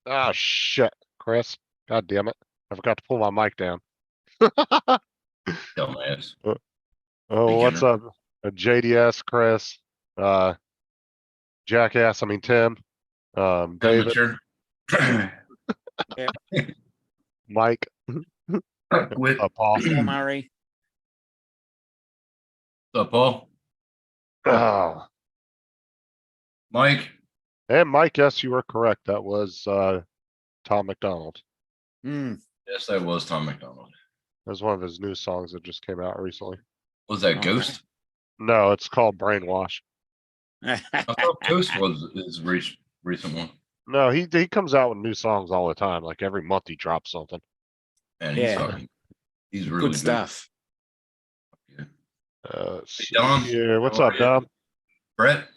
Ah, shit, Chris. God damn it. I forgot to pull my mic down. Dumbass. Oh, what's Beginner. up? JDS, Chris, uh, Jackass, I mean Tim, David, Amateur. Mike, With Paul. Paul Murray. Paul, Oh. Mike. And Mike, yes, you were correct. That was Tom McDonald. Mm. Yes, that was Tom McDonald. That was one of his new songs that just came out recently. Was that Okay. Ghost? No, it's called Brainwash. I thought Ghost was his recent one. No, he comes out with new songs all the time. Like every month he drops something. And Yeah. he's really Good good. stuff. Yeah. Dom. Yeah, what's up, Dom? Brett.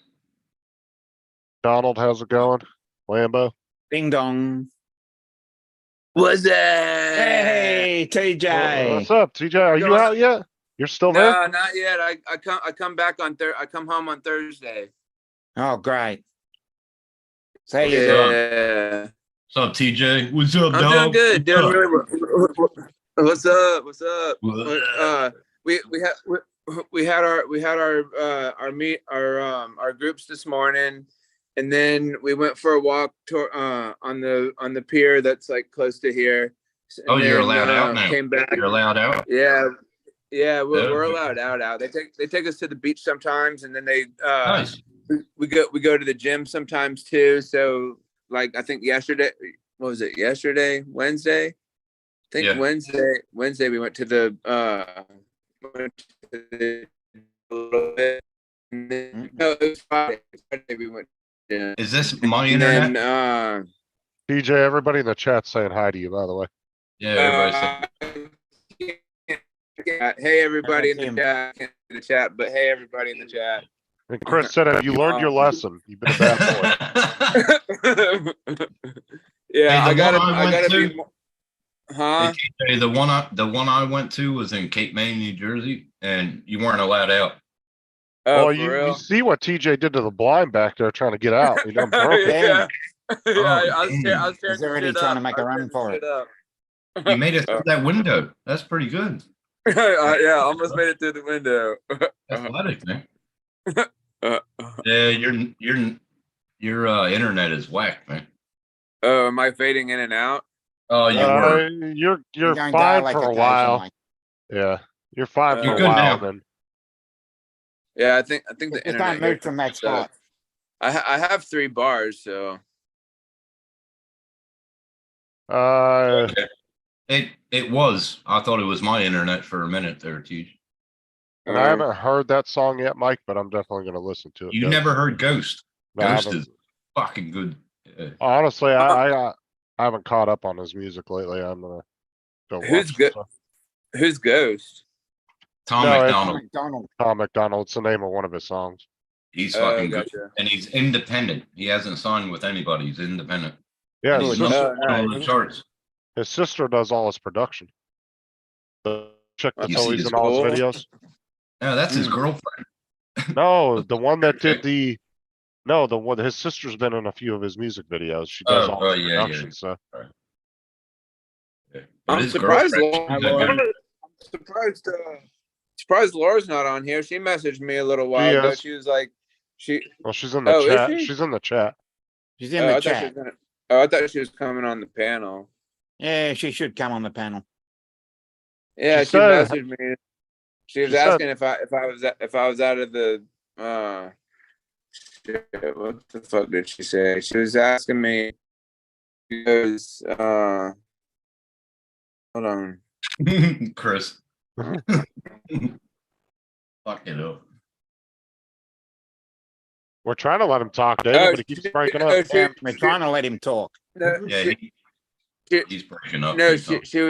Donald, how's it going? Lambo. Ding dong. What's that? Hey, TJ. What's up, TJ? Are you out yet? You're still there? No, not yet. I come back on I come home on Thursday. Oh, great. Say What's you doing? Yeah. What's up, TJ? What's up, I'm dog? doing good. Doing What's really well. What's up? What's up? up? We had our groups this morning, and then we went for a walk on the pier that's like close to here. Oh, And you're then, allowed out now. Came back. You're allowed out. Yeah, we're Yeah. allowed out. They take us to the beach sometimes, and then Nice. we go to the gym sometimes too. So like I think yesterday, what was it? Yesterday, Wednesday. I think Yeah. Wednesday we went to the a little bit. No, it was Friday. Friday we went. Yeah. Is this my And internet? then TJ, everybody in the chat saying hi to you, by the way. Yeah, everybody's hey everybody in Tim. the chat. Can't see the chat, but hey everybody in the chat. And Chris said, have you learned your lesson? You've been a bad boy. Yeah, Hey, I the one I gotta went be to- more. Huh? Hey, the one I went to was in Cape May, New Jersey, and you weren't allowed out. Oh, Well, for you real? see what TJ did to the blind back there trying to get out. He done broke it. Yeah. Yeah, Oh, I was damn. tearing He's already shit trying up. to make I a was run tearing for shit up. You made it through that window. That's pretty good. Yeah, almost made it through the window. Athletic, man. Yeah, your internet is whack, man. Oh, am I fading in and out? Oh, you were. You're You're going fine dialect for a while. occasionally. Yeah, you're fine You're for a good while. now. Then Yeah, I think the Just internet. don't move from that spot. I have 3 bars, so Okay. It was. I thought it was my internet for a minute there, T. and I haven't heard that song yet, Mike, but I'm definitely going to listen to it. You Ghost. never heard Ghost. No, I Ghost haven't. is fucking good. Honestly, I haven't caught up on his music lately. I'm gonna go Who's watch good? stuff. Who's Ghost? Tom No, McDonald. McDonald. Tom McDonald. It's the name of one of his songs. He's Oh, fucking good. gotcha. And he's independent. He hasn't signed with anybody. He's independent. Yeah, And his he's Good. sister, number one on the charts. his sister does all his production. The chick that's You see always his in all his cool. videos. No, that's his Mm. girlfriend. No, the one that did the. No, the one his sister's been in a few of his music videos. She does Oh, all his yeah, production. So Yeah. But I'm his surprised. girlfriend, she's Laura, a good- surprised Laura's not on here. She messaged me a little while ago. is. She was like, well, she's in the Oh, is chat. she? She's in the chat. She's in oh, the I thought she chat. was gonna, I thought she was coming on the panel. Yeah, she should come on the panel. Yeah, She she said- messaged me. She was she said- asking if I was out of the shit, what the fuck did she say? She was asking me because hold on. Chris. Fuck it up. We're trying to let him talk, David, Oh, but he keeps she- breaking oh, up. she- Yeah, we're trying to let him talk. no, Yeah, she- he's breaking up. no, big time. she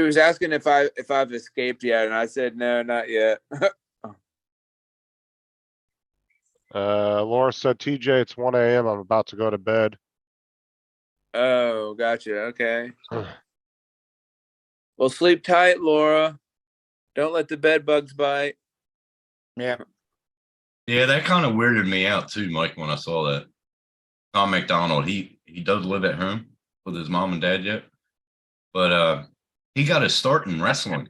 was asking if I've escaped yet, and I said no, not yet. Laura said, TJ, it's 1 a.m. I'm about to go to bed. Oh, gotcha. Okay. Well, sleep tight, Laura. Don't let the bed bugs bite. Yeah. Yeah, that kind of weirded me out too, Mike, when I saw that. Tom McDonald, he does live at home with his mom and dad yet, but he got his start in wrestling.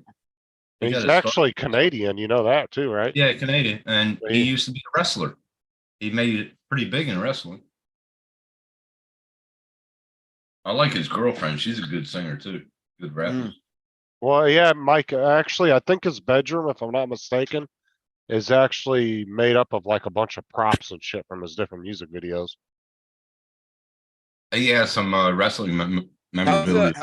He He's got his start- actually Canadian, you know that too, right? Yeah, Canadian, and he He- used to be a wrestler. He made it pretty big in wrestling. I like his girlfriend. She's a good singer too. Good rapper. Well, yeah, Mike, actually, I think his bedroom, if I'm not mistaken, is actually made up of like a bunch of props and shit from his different music videos. He has some wrestling How's, memorabilia.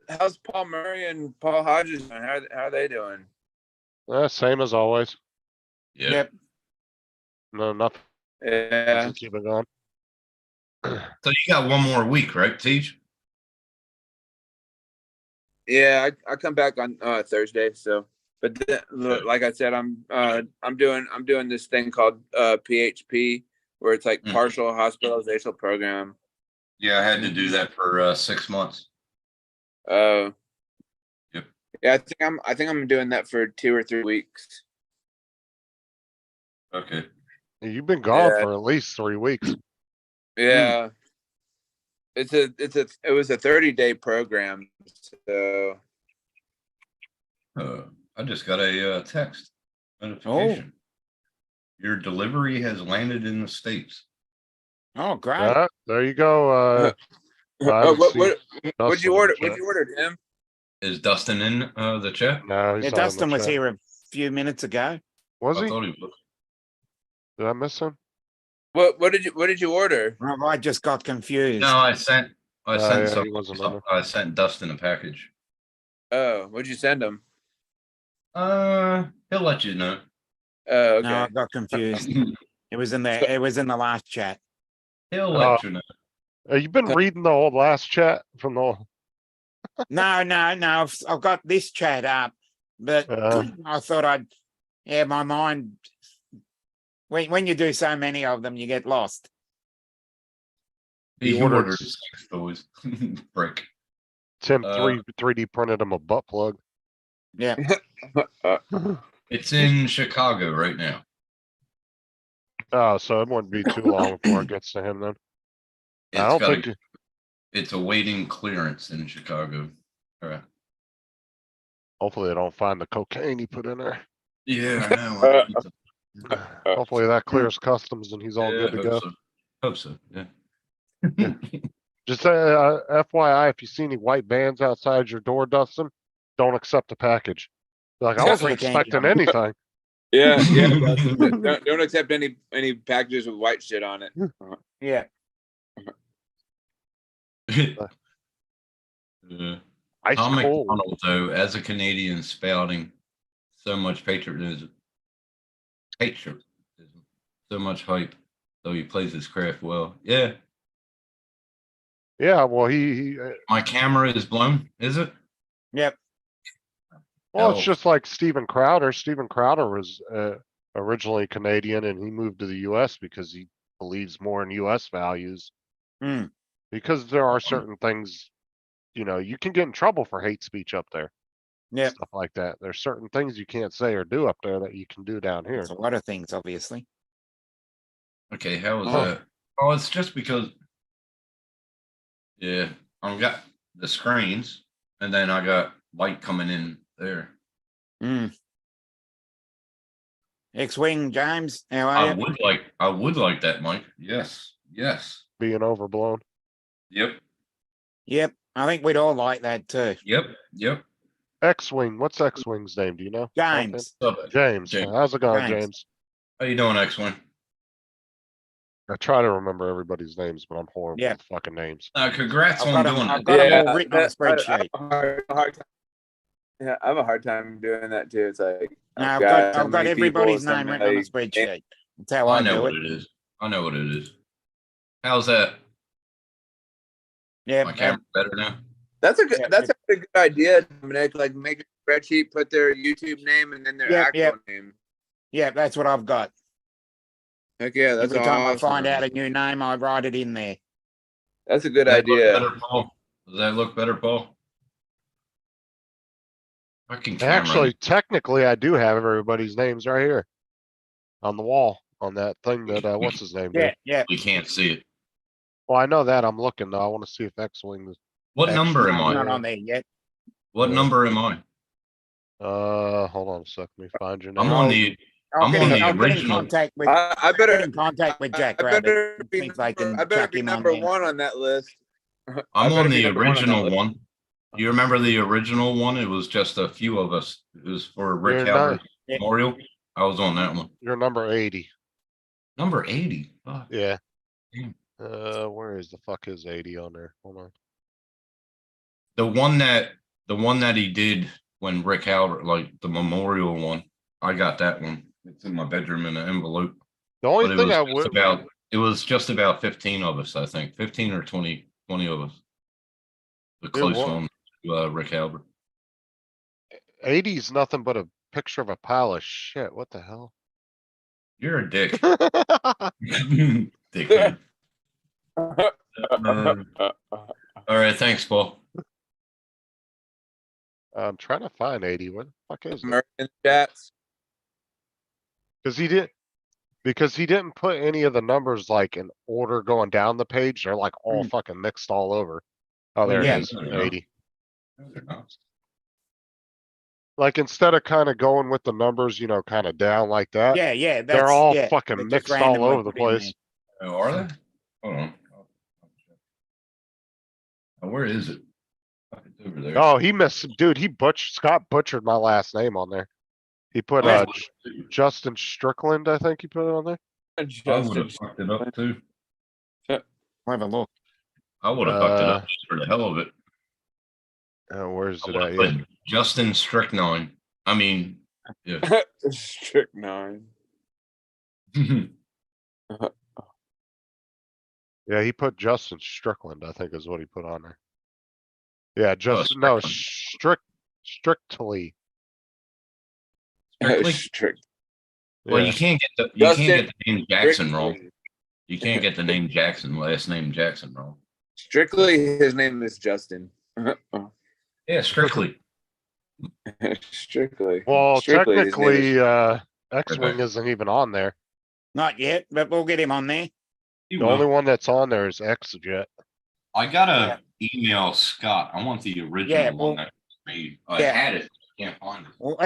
how's Paul Murray and Paul Hodges doing? How are they doing? Same as always. Yeah. Yep. No, nothing. Yeah. Just keep it going. So you got one more week, right, Teach? Yeah, I come back on Thursday. So, but like I said, I'm doing this thing called PHP, where it's like Mhm. partial hospitalizational program. Yeah, I had to do that for 6 months. Uh, Yep. Yeah, I think I'm doing that for 2 or 3 weeks. Okay. You've been gone Yeah. for at least 3 weeks. Yeah. It was a 30-day program. So I just got a text notification. Your delivery has landed in the States. Oh, great. There you go. I haven't what seen what'd Dustin you in order? the What'd chat. you order, Tim? Is Dustin in the chat? No, he's Yeah, not in the Dustin was chat. here a few minutes ago. Was I he? thought he was. Did I miss him? What did you order? Well, I just got confused. No, I sent yeah, some. he wasn't in there. I sent Dustin a package. Oh, what'd you send him? He'll let you know. Oh, No, I okay. got confused. It was in the last chat. He'll let you know. You've been reading the old last chat from the. No. I've got this chat up, but I thought my mind. When you do so many of them, you get lost. He He ordered ordered sex toys. Brick. Tim Uh, 3D printed him a butt plug. Yeah. It's in Chicago right now. Oh, so it wouldn't be too long before it gets to him then. I It's don't got think. it's awaiting clearance in Chicago. All right. Hopefully they don't find the cocaine he put in there. Yeah, I know. Hopefully that clears customs and he's all good to go. Hope so. Yeah. Yeah. Just FYI, if you see any white vans outside your door, Dustin, don't accept the package. Like, I Yeah, wasn't freaking- expecting anything. Yeah, don't accept any packages with white shit on it. Yeah. Ice Tom cold. McDonald, though, as a Canadian, spouting so much patriotism, so much hype, though he plays his craft well. Yeah, Yeah, well, he my camera is blown. Is it? Yep. well, it's Hell. just like Steven Crowder. Steven Crowder was originally Canadian and he moved to the US because he believes more in US values. Mm. Because there are certain things, you can get in trouble for hate speech up there. Yep. Stuff like that. There's certain things you can't say or do up there that you can do down here. There's a lot of things, obviously. Okay, how is Oh. that? Oh, it's just because. Yeah, I've got the screens, and then I got light coming in there. Mm. X-Wing, James, how are you? I would like that, Mike. Yes. Being overblown. Yep. Yep. I think we'd all like that too. Yep. X-Wing. What's X-Wing's name? Do you know? James. James. James. How's it going, James. James? How you doing, X1? I try to remember everybody's names, but I'm horrible Yeah. with fucking names. Congrats I've on got doing them, it. I've got them all written on a I spreadsheet. have a hard time. Yeah, I have a hard time doing that too. It's like No, I've got everybody's name written on a spreadsheet. That's how I I know do what it. it is. I know what it is. How's that? Yeah. My camera better now? That's a good. Yeah, That's a good idea, Dominic. Like make a spreadsheet, put their YouTube name and then their Yep, actual yep. name. Yeah, that's what I've got. Heck yeah, that's Every time awesome. I find out a new name, I write it in there. That's a good Does that look idea. better, Paul? Does that look better, Paul? Fucking camera. Actually, technically, I do have everybody's names right here on the wall. on that thing that, what's his name Yeah, did. yeah. We can't see it. Well, I know that. I'm looking though. I wanna see if X-Wing is, What number am No, Actually, not I? on there yet. What Yeah. number am I? hold on a sec. Let me find your I'm name. on the, I'll I'm get on in, the I'll get in original. contact with, I get better in contact with Jack I Rabbit. better and be see if they can I better chuck be him on number there. one on that list. I I'm better on be the number one on that original list. one. You remember the original one? It was just a few of us. It was for Rick You're Halbert Yeah. Memorial. I was on that one. You're number 80. Number 80. Fuck. Yeah. Damn. Where is the fuck is 80 on there? Hold on. The one that he did when Rick Halbert, like the memorial one. I got that one. It's in my bedroom in an envelope. The only But it thing was I just would, about, it was just about 15 of us, I think. 15 or 20 of us. The close what- one to Rick Halbert. 80 is nothing but a picture of a pile of shit. What the hell? You're a dick. Dickhead. All right, thanks, Paul. I'm trying to find 80. Where the fuck is it? American chats. Because he didn't put any of the numbers like in order going down the page. They're like all fucking mixed all over. Oh, there Yeah. it is. No, they're not. 80. No, they're not. Like instead of kind of going with the numbers, kind of down like that, Yeah, yeah, that's. they're all yeah, fucking they're just mixed all randomly over the put in there. place. Oh, are they? Hold on. Oh, where is it? Fuck, it's over there. Oh, he missed, dude. Scott butchered my last name on there. He put Yeah. Justin Strickland, I think he put it on there. I would Justin. have fucked it up too. We'll have a look. I would have fucked it up Uh, just for the hell of it. Where's I it would at? have Yeah. put Justin Strychnine. I mean, yeah. Strychnine. Yeah, he put Justin Strickland, I think is what he put on there. Yeah, Justin, no, Strictly. Strictly? Strict. Well, Yeah. you can't get the name Jackson wrong. Strictly. You can't get the name Jackson, last name Jackson wrong. Strictly, his name is Justin. Yeah, strictly. Strictly. Well, Strictly, his name is- technically, X-Wing isn't even on there. Not yet, but we'll get him on there. You The will. only one that's on there is X-Jet. I gotta email Scott. I want the original Yeah, one well- that was made. I Yeah. had it. Can't find it. We'll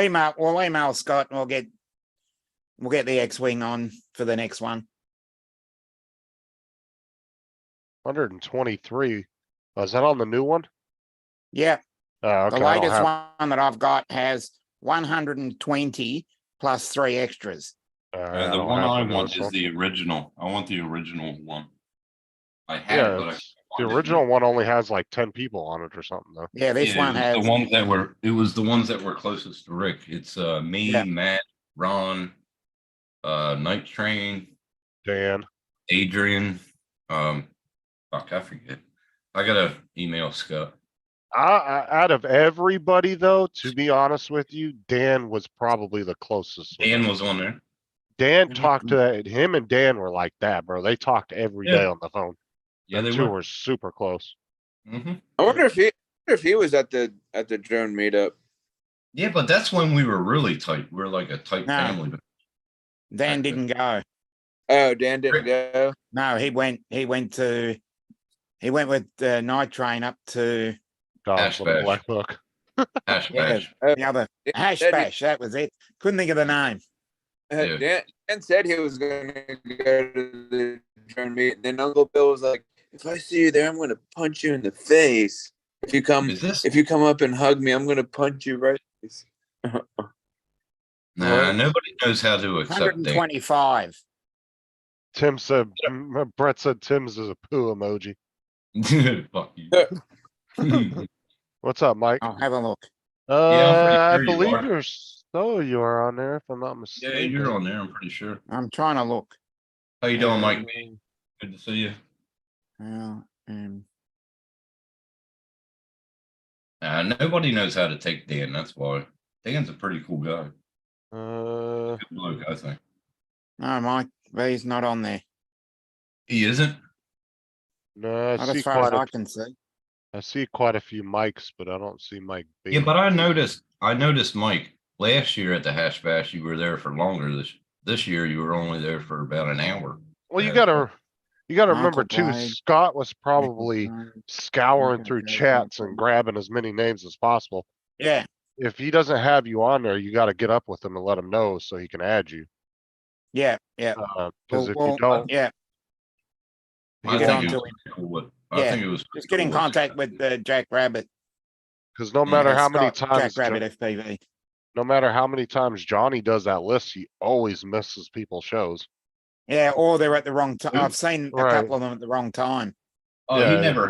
email Scott and we'll get the X-Wing on for the next one. 123. Oh, is that on the new one? Yeah, Okay, the I don't latest have. one that I've got has 120 plus 3 extras. I The don't one have I the want newest is one. the original. I want the original one. I had Yeah, it, but I it's- can't the find it original now. one only has like 10 people on it or something though. Yeah, this Yeah, one it was has. the ones that were. It was the ones that were closest to Rick. It's me, Yeah. Matt, Ron, Night Train, Dan. Adrian. Fuck, I forget. I gotta email Scott. Out of everybody though, to be honest with you, Dan was probably the closest. one. Dan was on there. Dan Mhm. talked to him and Dan were like that, bro. They talked every Yeah. day on the phone. Yeah, The they two were. were super close. Hmm. I wonder if he was at the drone meetup. Yeah, but that's when we were really tight. We're like a tight No. family. But Dan didn't go. Oh, Dan didn't go. No, he went with Night Train up to Dogs with a Bash. black book. hash Yeah. bash. the other Dan Hash said he- Bash. That was it. Couldn't think of the name. Yeah. Dan said he was going to go to the drone meet. Then Uncle Bill was like, "If I see you there, I'm going to punch you in the face. If you come up and hug me, I'm going to punch you right." in the face." Nah, nobody knows how to accept Dan. 125. Tim said, Brett said Tim's is a poo emoji. Fuck you. What's up, Mike? I'll have a look. I'm pretty I sure you believe are. you are on there, if I'm not Yeah, mistaken. you're on there. I'm pretty sure. I'm trying to look. How you doing, Mike? Um, Good to see you. Well, Nobody knows how to take Dan. That's why. Dan's a pretty cool guy. Uh, Good bloke, I think. no, Mike V's not on there. He isn't. no, Not as far as I can see. I see quite a few mics, but I don't see Mike B. Yeah, but I noticed Mike last year at the Hash Bash. You were there for longer. This this year you were only there for about an hour. Well, you Yeah. gotta remember Michael too, Blade, Scott was probably Michael Blade. scouring Okay, through okay, chats okay. and grabbing as many names as possible. Yeah, If he doesn't have you on there, you gotta get up with him and let him know so he can add you. yeah, yeah. Cause if you Well, don't, yeah, he I get think won't, it onto was him. cool what I Yeah, think it was just get in cool what contact Scott with did. Jack Rabbit. cause no matter how many Scott, times, Jack Rabbit FPV. no matter how many times Johnny does that list, he always misses people's shows. Yeah, or they're at the wrong time. Who? I've seen a Right. couple of them at the wrong time. Oh, Yeah, he never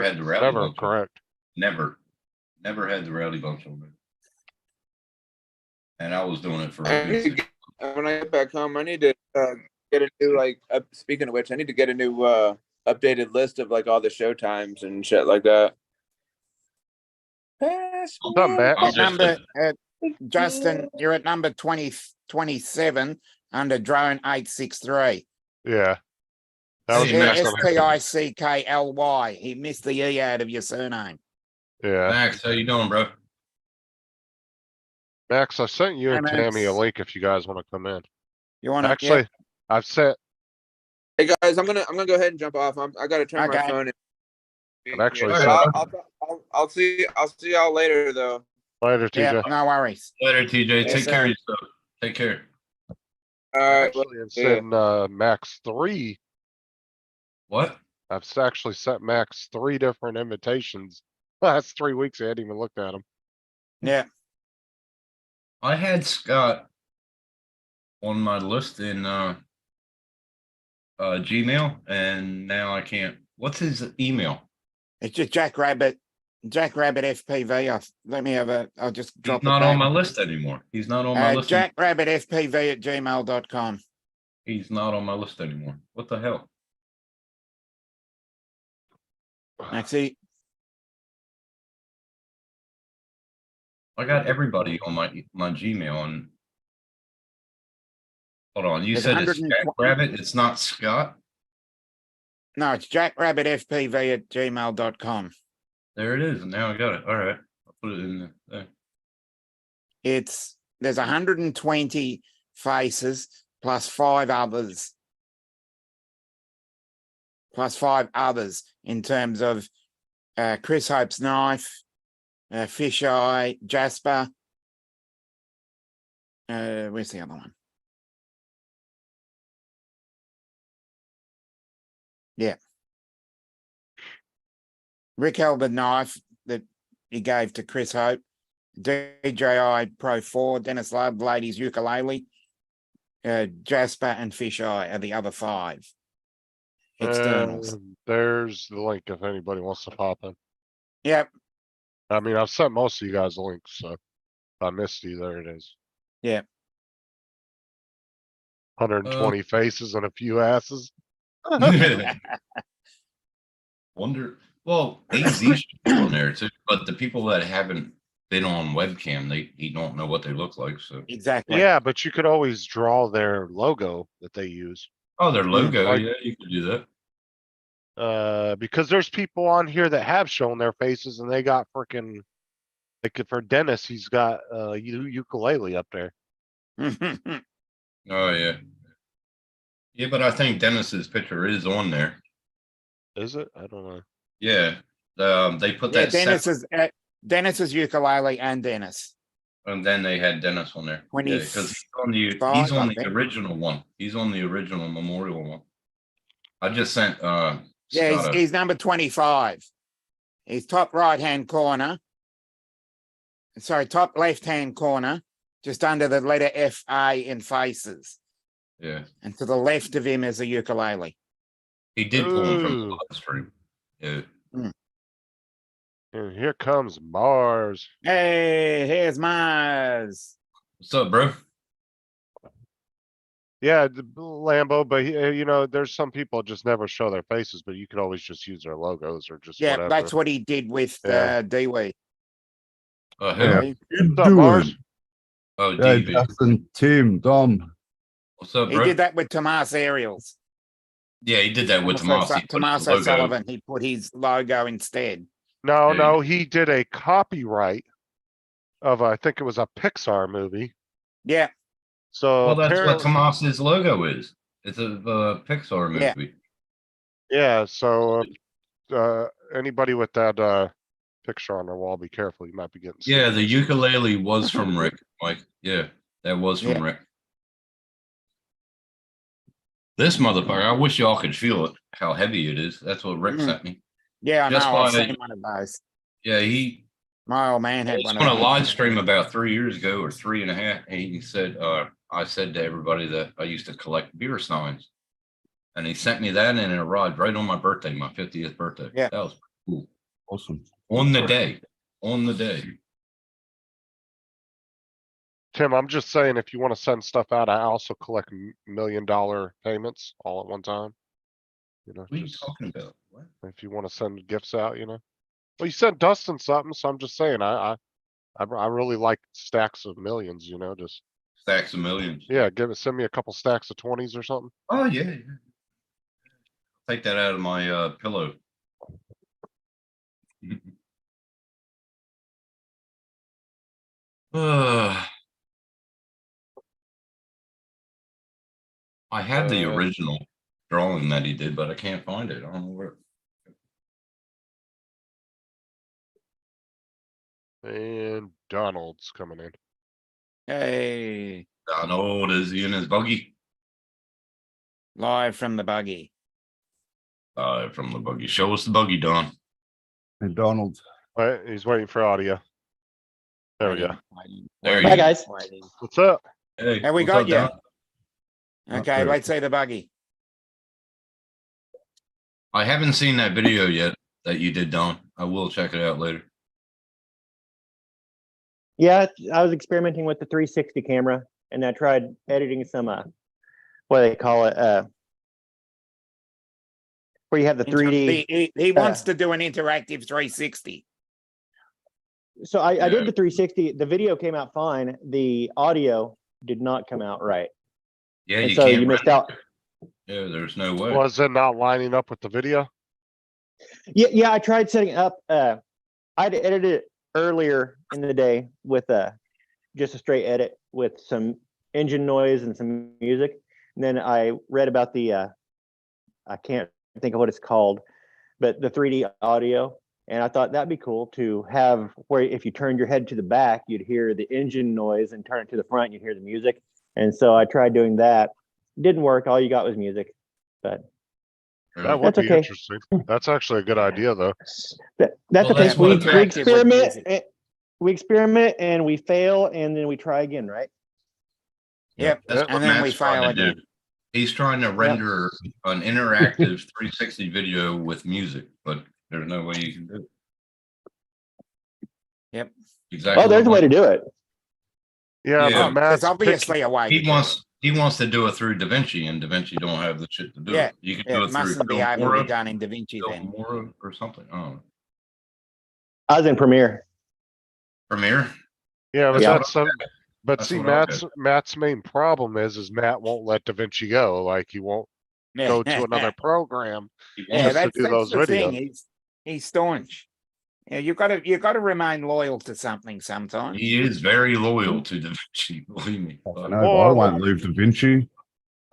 had the rowdy Never bunch. on. correct. Never had the rowdy bunch on there. And I was doing it for I a good need to 6 get, when I get back home, I need to get a new speaking of which, I need to get a new updated list of like all the show times and shit like that. What's up, Matt? I'm At just number, Justin, you're at number 27 under drone 863. Yeah. That was Hey, Max. STICKLY. He missed the E out of your surname. Yeah. Max, how you doing, bro? Max, I sent you Hey, and Tammy a Max. link if you guys want to come in. You want to? Actually, I've sent, Hey guys, I'm gonna go ahead and jump off. I gotta turn my Okay. phone in. I've actually All sent, right. I'll see y'all later though. later, Yeah, TJ. no worries. Later, TJ. Yes, Take care of sir. yourself. Take care. All right. Actually, have yeah. sent Max 3. What? Actually sent Max 3 different invitations. Last 3 weeks, I hadn't even looked at them. Yeah. I had Scott on my list in Gmail, and now I can't. What's his email? It's just Jack Rabbit FPV. Let me have I'll just drop He's not it back. on my list anymore. He's not on my list. Jack Rabbit FPV at gmail.com. He's not on my list anymore. What the hell? Maxie. I got everybody on my Gmail. And hold on, you There's said it's 120 Jack Rabbit. It's not Scott. No, it's Jack Rabbit FPV at gmail.com. There it is. Now I got it. All right, I'll put it in there. There's 120 faces plus 5 others. Plus 5 others in terms of Chris Hope's Knife, Fisheye, Jasper. Where's the other one? Yeah. Rick Elber Knife that he gave to Chris Hope. DJI Pro 4, Dennis Love, Ladies Ukulele, Jasper and Fisheye are the other 5 externals. There's the link if anybody wants to pop in. Yep. I mean, I've sent most of you guys links, so if I missed you, there it is. Yeah. 120 faces and a few asses. Wonder. Well, AZ should be on there too, but the people that haven't been on webcam, they don't know what they look like. So Exactly. Yeah, but you could always draw their logo that they use. oh, their logo. Like- Yeah, you could do that. Because there's people on here that have shown their faces and they got freaking, like for Dennis, he's got ukulele up there. Oh yeah. Yeah, but I think Dennis's picture is on there. Is it? I don't know. Yeah. They put Yeah, that Dennis's ukulele and Dennis. and then they had Dennis on there. 20 Yeah, because he's five, on I the think. original one. He's on the original memorial one. I just sent Yeah, Scott he's number 25. He's top right-hand corner. Sorry, top left-hand corner, just under the letter FA in faces. yeah. And to the left of him is a ukulele. He did pull him from the Ooh. live stream. Yeah. And here comes Mars. Hey, here's Mars. What's up, bro? Yeah, the Lambo, but you know, there's some people just never show their faces, but you could always just use their logos or just Yeah, whatever. that's what he did with Yeah. Dewey. Who? Yeah. You What's up, Mars? doing? Oh, Yeah, DB. Justin, Tim, Dom. What's up, He bro? did that with Tomas Ariels. Yeah, he did that with Tomas. He put Tomas the logo. O'Sullivan. He put his logo instead. No, Yeah, no, he did a copyright of, I think it was a Pixar movie. Yeah, So Well, that's what apparently, Tomas's logo is. It's a Pixar Yeah. movie. yeah, so, anybody with that, picture on their wall, be careful, you might be getting. Yeah, sued. the ukulele was from Rick, Mike. Yeah, that was from Yeah. Rick. This motherfucker, I wish y'all could feel it, how heavy it is. That's what Rick Mm. sent me. Yeah, I Just know. I've by- seen one of those. Yeah, he My old man I had was one on of a those. live stream about 3 years ago or 3.5. And he said, I said to everybody that I used to collect beer steins. And he sent me that and it arrived right on my birthday, my 50th birthday. Yeah. That was cool. Awesome. On the day. On the day. Tim, I'm just saying, if you wanna send stuff out, I also collect $1 million payments all at one time. You know, What are you just talking about? What? if you wanna send gifts out, you know? Well, you sent Dustin something, so I'm just saying, I really like stacks of millions, you know, just, Stacks of millions. yeah, send me a couple stacks of 20s or something. Oh, yeah. Take that out of my pillow. I had the Uh, original drawing that he did, but I can't find it. I don't know where. And Donald's coming in. Hey, Donald, is he in his buggy? live from the buggy. From the buggy. Show us the buggy, Don. And Donald. Wait, he's waiting for audio. There we go. There Hi, you guys. What's up? Hey, Have we what's got up, you? Don? Okay, let's see the buggy. I haven't seen that video yet that you did, Don. I will check it out later. Yeah, I was experimenting with the 360 camera and I tried editing some, what do they call it? Where you have the 3D. He wants to do an interactive 360. So I Yeah. did the 360. The video came out fine. The audio did not come out right. Yeah, And you so can't. you missed render out. it. Yeah, there's no way. Was it not lining up with the video? Yeah, I tried setting up, I'd edited it earlier in the day with just a straight edit with some engine noise and some music. And then I read about the, I can't think of what it's called, but the 3D audio. And I thought that'd be cool to have where if you turned your head to the back, you'd hear the engine noise, and turn it to the front, you'd hear the music. And so I tried doing that. Didn't work. All you got was music. But That would That's be okay. interesting. That's actually a good idea, though. that's Well, okay. that's what We interactive with experiment. music. We experiment and we fail and then we try again, right? Yep, That's what and then we Matt's trying fail to do. again. He's trying to render an interactive 360 video with music, but there's no way you can do it. Yep. Exactly. Oh, there's a way what to do it. Yeah, Yeah. but Matt's There's obviously a way. He to do wants to do it through DaVinci, and DaVinci don't have the shit to do Yeah, it. You can it. do It it through mustn't be able to be Filmora, done in DaVinci then. Filmora or something. I don't know. I was in Premiere. Premiere. Yeah, but Yeah. that's some, but That's see, what I Matt's main problem is Matt won't let DaVinci go. Like he won't go to another program. He Yeah, wants that's that's, do those the thing. videos. He's staunch. Yeah, you gotta remain loyal to something sometimes. He is very loyal to DaVinci, believe me. No, But but I Well, won't leave Da Vinci.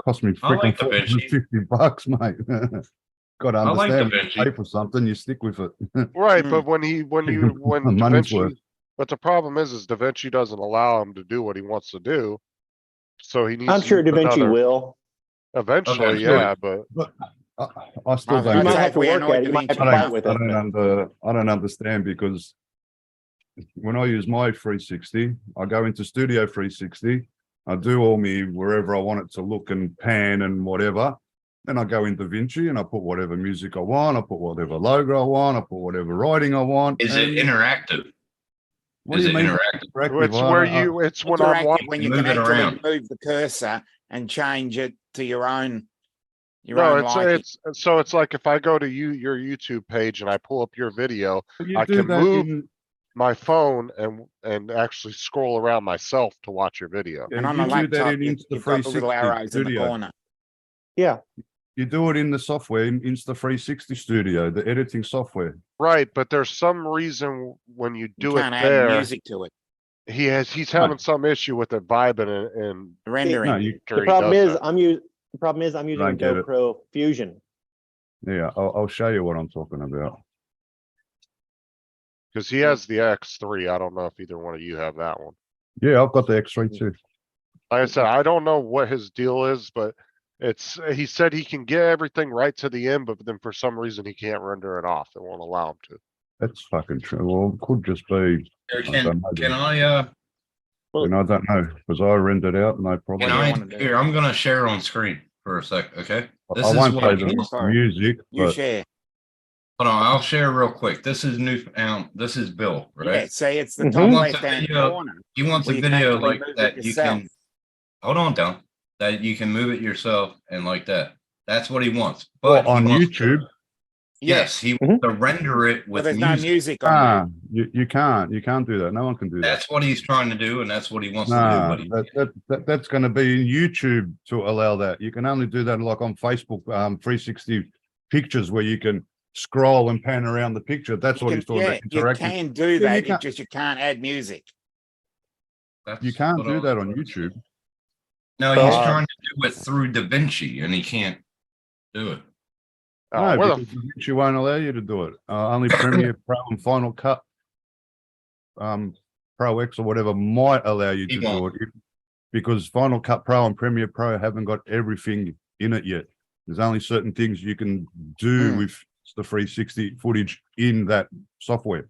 Cost me I like freaking DaVinci. $50, mate. Got to I like understand. When you DaVinci. pay for something, you stick with it. Right, Mm. but when Money's DaVinci, worth. but the problem is DaVinci doesn't allow him to do what he wants to do. So he needs. I'm to sure use DaVinci another- will. Eventually, Eventually. yeah, but But I still I don't You I'd might get say have if to we work annoy at it. You might have DaVinci to fight with I it. I don't understand because when I use my 360, I go into Studio 360, I do all me wherever I want it to look and pan and whatever. Then I go in DaVinci and I put whatever music I want, I put whatever logo I want, I put whatever writing I want. Is it and interactive? what Is do you it mean interactive? interactive? it's where it's when I'm Interactive watching. when you Move can it actually around. move the cursor and change it to your own. Your No, own liking. it's like if I go to your YouTube page and I pull up your video, You I do can that move in- my phone and actually scroll around myself to watch your video. yeah, And on you the do laptop, that in you've got the little Insta360 arrows in the Studio. corner. Yeah. You do it in the software, in Insta360 Studio, the editing software. Right, but there's some reason when you You do it can't add there, music to it. he's having some issue with it vibing and Rendering. No, you, The problem is, I'm using Don't get it. GoPro Fusion. yeah, I'll show you what I'm talking about. because he has the X3. I don't know if either one of you have that one. Yeah, I've got the X3 too. Like I said, I don't know what his deal is, but he said he can get everything right to the end, but then for some reason he can't render it off. It won't allow him to. That's fucking true. Well, it could just be, Here, I don't know. can I, and I don't know, because I rendered out, no problem. can I I, wanna do? here, I'm gonna share on screen for a sec, okay? This I is won't what play I the can- Sorry. music, You but share. Hold on, I'll share real quick. This is this is Bill, Yeah, right? see, it's the Mhm. top He wants a left hand video- corner. He wants Well, a you can video actually like move it that you yourself. can, hold on, Don, that you can move it yourself and like that. That's what he wants. Well, But he on wants YouTube? to- Yes, he wants to render it But with there's no music. music on there. You can't do that. No one can do that. That's what he's trying to do and that's what he wants to do, Nah, but that's gonna be YouTube to allow that. You can only do that like on Facebook, 360 pictures where you can scroll and pan around the picture. That's what he's talking Yeah, about, you interactive. can do you that, can't- it's just you can't add music. that's You can't what do I- that on YouTube. No, he's Um, trying to do it through DaVinci and he can't do it. No, Where the because DaVinci won't allow you to do it. Only Premiere Pro and Final Cut, Pro X or whatever might allow you He to do won't. it. Because Final Cut Pro and Premiere Pro haven't got everything in it yet. There's only certain things you can do Mm. with the 360 footage in that software.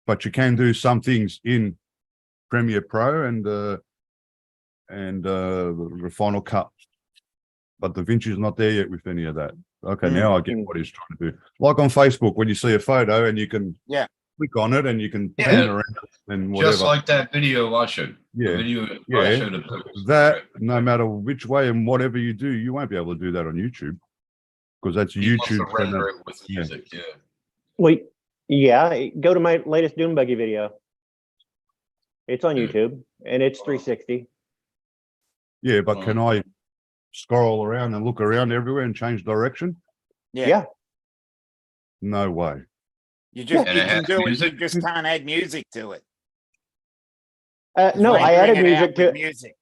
But you can do some things in Premiere Pro and the Final Cut. But DaVinci is not there yet with any of that. Okay, Mm. now I get what he's trying to do. Like on Facebook, when you see a photo and you can Yeah. click on it and you can Yeah. pan around and Just whatever. like that video I showed. The Yeah, video I yeah. showed of Bill. that no matter which way and whatever you do, you won't be able to do that on YouTube. Because that's He wants to YouTube. render it with yeah. music, yeah. Wait, yeah, go to my latest Dune Buggy video. It's on Yeah. YouTube and it's 360. Yeah, but can I scroll around and look around everywhere and change direction? Yeah, Yeah. No way. you just, And you it can has do it, you music? just can't add music to it. No, I Rendering added it music out to with it. music.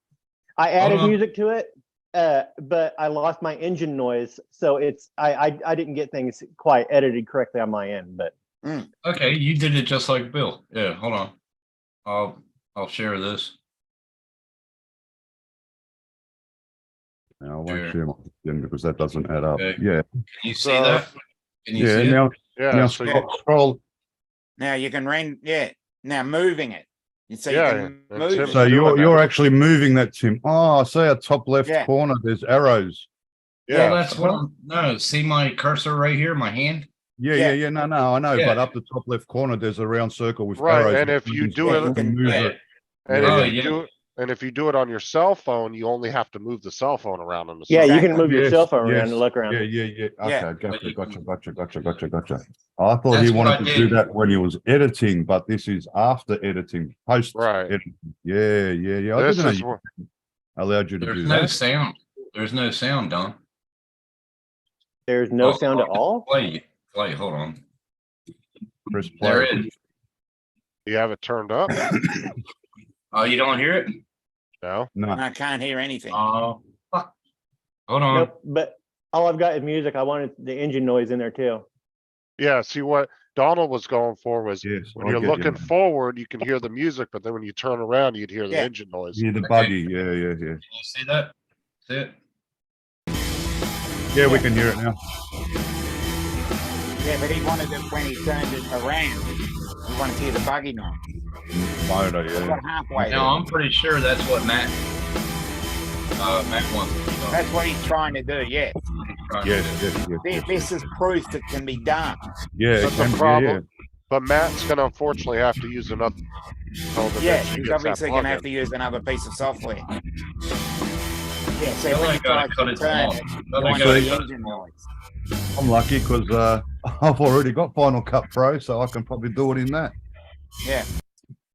I added on. music to it, but I lost my engine noise, so it's I didn't get things quite edited correctly on my end. But Okay, you did it just like Bill. Yeah, hold on. I'll share this. Now, I won't Sure. share my again because that doesn't add up. Okay. Yeah, Can you see So- that? Can you yeah. see it? Now, yeah, now so you, scroll. Now you can now moving it. You see, Yeah, you can and move Tim- it. So doing you're that. actually moving that, Tim. Oh, I see a top left Yeah. corner. There's arrows. Yeah, yeah, that's what I'm, no, see my cursor right here, my hand? Yeah. No, I know. Yeah. But up the top left corner, there's a round circle with Right, arrows. and if you do Yeah, it- you can- move yeah. it. and Oh, if you yeah. do it, and if you do it on your cell phone, you only have to move the cell phone around on the. yeah, side. you can move your Yes, cell phone around yes, and look around. Yeah. Yeah. Okay, But you gotcha. can- I thought That's he what wanted I to did. do that when he was editing, but this is after editing, post Right. editing. Yeah. I This didn't know is you what, allowed you to There's do no that. sound. There's no sound, Don. There's no Oh, sound at all. Play, hold on. Press There play. it is. you have it turned up? Oh, you don't hear it? No? No, I can't hear anything. Oh, fuck. Hold on. Nope. But all I've got is music. I wanted the engine noise in there too. Yeah, see what Donald was going for was yes. when I you're get you looking now. forward, you can hear the music, but then when you turn around, you'd hear the Yeah. engine noise. Yeah, the Okay. buggy. Yeah. Can you see that? See it? Yeah, we can hear it now. Yeah, but he wanted it when he turned it around. He wanted to hear the buggy noise. Motor, He yeah. got halfway. No, there. I'm pretty sure that's what Matt wants. to do. That's what he's trying to do. Yeah, Yes. this is proof that can be done. Yeah, But it the can be, problem- But Matt's gonna unfortunately have to use another. until the Yeah, next he he's gets that obviously going to plug have in. to use another piece of software. Yeah, so Well, when I you gotta try cut to it turn off. it, Well, you I want gotta the cut it engine off. noise. I'm lucky because I've already got Final Cut Pro, so I can probably do it in that. Yeah,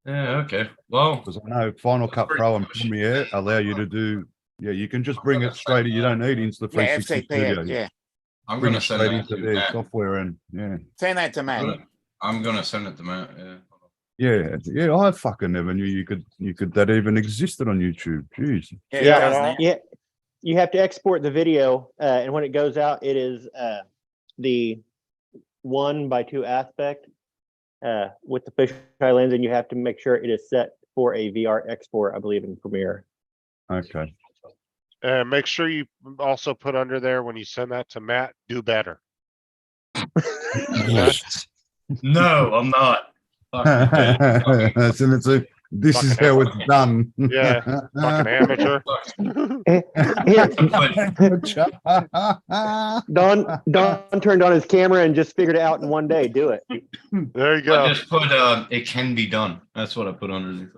Yeah, okay. Well, Because I know Final Cut pretty Pro and push. Premiere allow you to do. Yeah, you can just bring it straight. You don't need yeah, Insta360 Studio. FCP. Yeah, I'm Bring gonna it send straight that into to their Matt. software and yeah. send that to Matt. I'm gonna send it to Matt, yeah. Yeah, I fucking never knew you could that even existed on YouTube. Jeez. Yeah, Yeah, it does and now. Yeah, you have to export the video, and when it goes out, it is the 1:2 aspect with the fisheye lens, and you have to make sure it is set for a VR export, I believe, in Premiere. Okay. And make sure you also put under there when you send that to Matt, do better. No, I'm not. Fuck you, Ted. So this is Fucking how it's done. Yeah, Fucking amateur. Don turned on his camera and just figured it out in one day. Do it. There you I go. just put, it can be done. That's what I put underneath.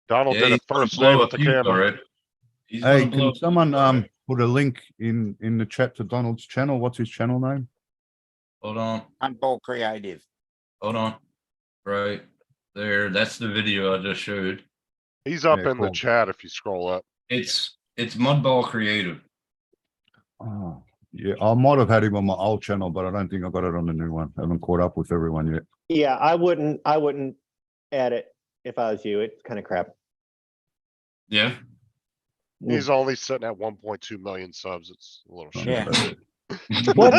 Donald Yeah, did he's it gonna first blow day with up the you, camera. alright? He's Hey, gonna blow can up someone you, alright? put a link in the chat to Donald's channel? What's his channel name? Hold on, Huntball Creative. hold on. Right there, that's the video I just showed. He's up Yeah, in the cool. chat if you scroll up. It's Mudball Creative. Oh, yeah, I might have had him on my old channel, but I don't think I got it on the new one. I haven't caught up with everyone yet. Yeah, I wouldn't add it if I was you. It's kind of crap. Yeah, He's only sitting at 1.2 million subs. It's a little shit. Yeah. What?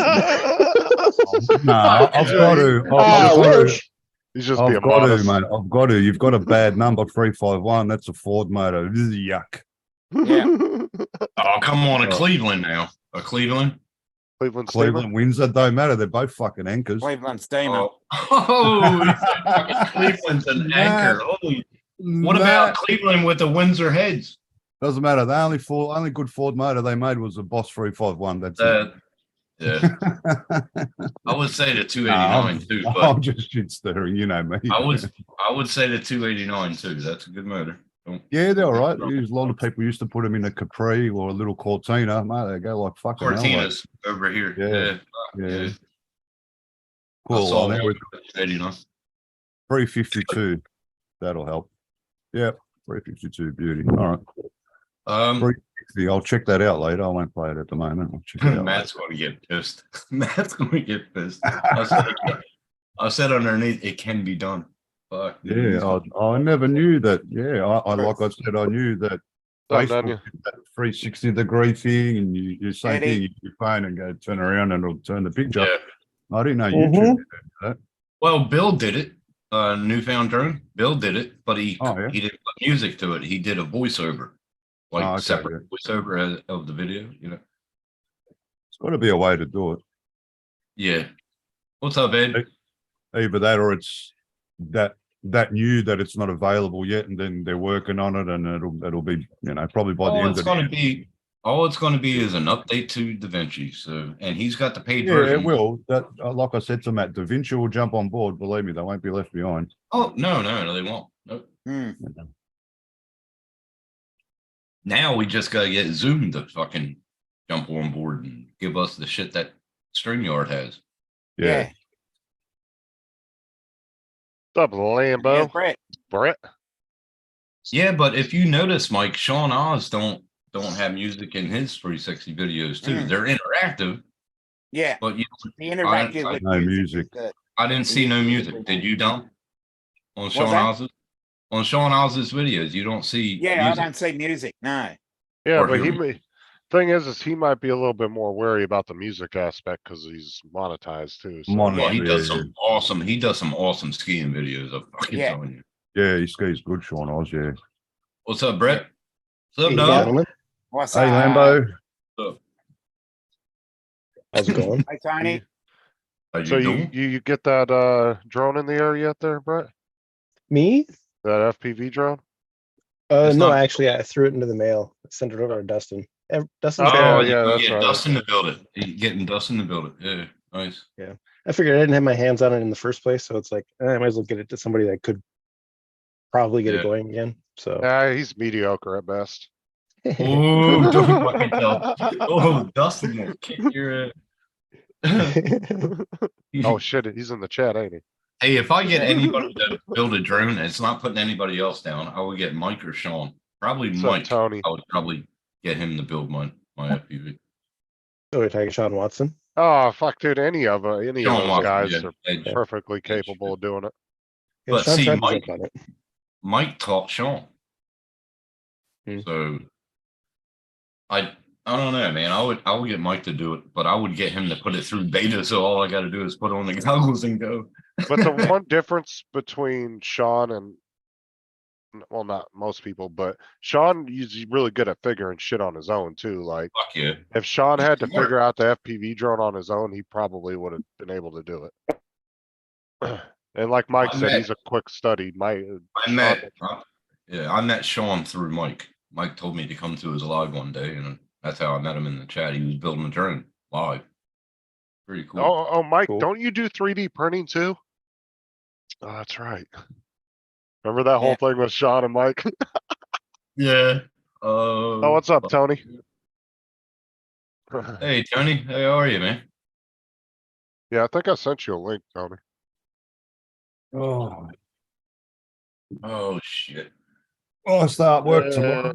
No, I've got to. Oh, I've I got to. wish. He's just I've being got to, modest. man. I've got to. You've got a bad number, 351. That's a Ford motor. This is yuck. Yeah. oh, come on, a Oh. Cleveland now, a Cleveland. Cleveland Steamer. Cleveland, Windsor, don't matter. They're both fucking anchors. Cleveland Steamer. Oh, he said fucking Cleveland's an anchor. Holy, what about Cleveland with the Windsor heads? Doesn't matter. The only good Ford motor they made was the Boss 351. That's it. Yeah, I would say the 289 too, but I'm just shit stirring, you know me. I would say the 289 too. That's a good motor. Don't- Yeah, they're all right. A lot of people used to put them in a Capri or a little Cortina. Mate, they go like fucking hell. Like, Cortinas over here. Yeah, Yeah, yeah. yeah. I Cool. saw Oh, now one we're with 289. 352. That'll help. Yep, 352. Beauty. All right. Um, 360. I'll check that out later. I won't play it at the moment. I'll check it out. Matt's going to get pissed. Matt's going to get pissed. I said underneath, it can be done. Fuck. dude, he's Yeah, I never knew that. Yeah, I like I said, I knew that Done, done, Facebook did that 360-degree thing, and you same Eddie. thing. You your phone and go turn around, and it'll turn the picture. Yeah. I didn't know Mhm. YouTube did that. Well, Bill did it. Newfound Drone. Bill did it, but he Oh, yeah. he didn't put music to it. He did a voiceover, like Oh, okay, separate voiceover of the video. You know. It's got to be a way to do it. Yeah. What's up, Ed? Either that, or it's that new that it's not available yet, and then they're working on it, and it'll be probably by the All end it's of the going year. to be, all it's going to be is an update to DaVinci. So, and he's got the paid Yeah, version. it will. That like I said to Matt, DaVinci will jump on board. Believe me, they won't be left behind. Oh no, they won't. Nope. Hmm. Now we just gotta get Zoom to fucking jump on board and give us the shit that StreamYard has. Yeah. What's up, Yeah, Lambo? Brett. Brett? Yeah, but if you notice, Mike, Sean Oz don't have music in his 360 videos too. Mm. They're interactive, Yeah, but the interactive with No music. music. I didn't see no music. Did you, Don? On Sean that? Oz's? On Sean Oz's videos, you don't see Yeah, music. I don't see music. No. Yeah, Or but he hear may, thing is he might be a little bit more wary about the music aspect because he's monetized too. So. Well, he Yeah, does yeah. some awesome skiing videos. I'm fucking Yeah. telling you. Yeah, he skis good, Sean Oz. Yeah. What's up, Brett? What's up, Hey, dog? gentlemen. What's Hey, up? Lambo. How's it going? Hey, Tony. How So you doing? you get that drone in the air yet there, Brett? Me? That FPV drone? It's No, not- actually, I threw it into the mail. I sent it over to Dustin. Dustin's Oh, got- yeah, You that's get right. Dustin to build it. You getting Dustin to build it. Yeah, nice. I figured I didn't have my hands on it in the first place, so it's like I might as well get it to somebody that could probably get Yeah. it going again. So He's mediocre at best. Oh, don't fucking tell. Oh, Dustin will kick your. Oh shit, he's in the chat, ain't he? Hey, if I get anybody to build a drone, it's not putting anybody else down. I would get Mike or Sean. Probably So Mike. Tony. I would probably get him to build my FPV. oh, we're talking Sean Watson. Oh fuck, dude, any of Sean those Watson, guys yeah. are Edge. perfectly capable of doing it. Yeah, But Sean see, tried his Mike, luck on it. Mike taught Sean. Hmm. So I don't know, man. I would get Mike to do it, but I would get him to put it through beta. So all I got to do is put on the goggles and go. But the one difference between Sean and, well, not most people, but Sean is really good at figuring shit on his own too. Like, Fuck yeah. if Sean He's had to smart. figure out the FPV drone on his own, he probably would have been able to do it. And like Mike I said, met- he's a quick study. I met, I met Sean through Mike. Mike told me to come to his live one day, and that's how I met him in the chat. He was building a drone live. Pretty cool. Oh, Mike, Cool. don't you do 3D printing too? Oh, that's right. Remember that whole thing with Sean and Mike? Yeah. Oh, what's up, Tony? Hey, Tony. Hey, how are you, man? Yeah, I think I sent you a link, Tony. Oh, Oh shit. I start work tomorrow.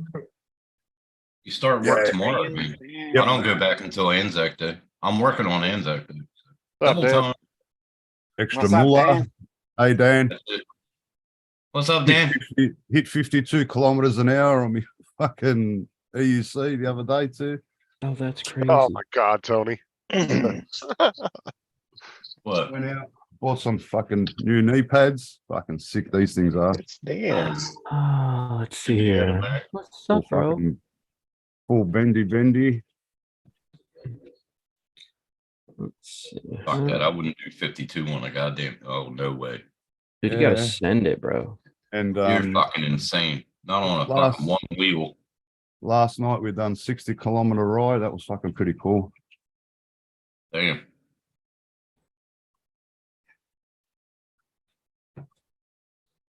You start work Yeah. tomorrow, man. Yep. I don't go back until Anzac Day. I'm working on Anzac Day. What's up, Double Dan? time. Extra What's up, moolah. Dan? Hey, Dan. That's it. What's up, Dan? Hit 52 kilometers an hour on me fucking EUC the other day too. Oh, that's crazy. Oh my God, Tony. What? Went out, bought some fucking new knee pads. Fucking sick these things are. It's Dan. Ah, Let's see Yeah, here. man. What's Full up, bro? fucking full bendy. Let's see. Fuck that. I wouldn't do 52 on a goddamn. Oh, no way. Dude, you gotta Yeah. send it, bro. And You're fucking insane. Not on a last- fucking one wheel. last night we done 60-kilometer ride. That was fucking pretty cool. Damn.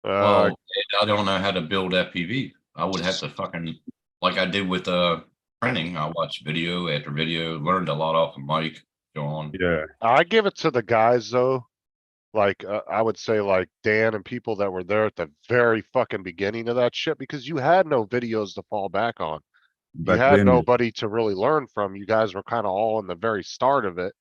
Well, I don't know how to build FPV. I would have to fucking, like I did with printing. I watched video after video, learned a lot off of Mike, John. Yeah. I give it to the guys though. Like, I would say like Dan and people that were there at the very fucking beginning of that shit, because you had no videos to fall back on. You Back had then, nobody to really learn from. You guys were kind of all in the very start of it,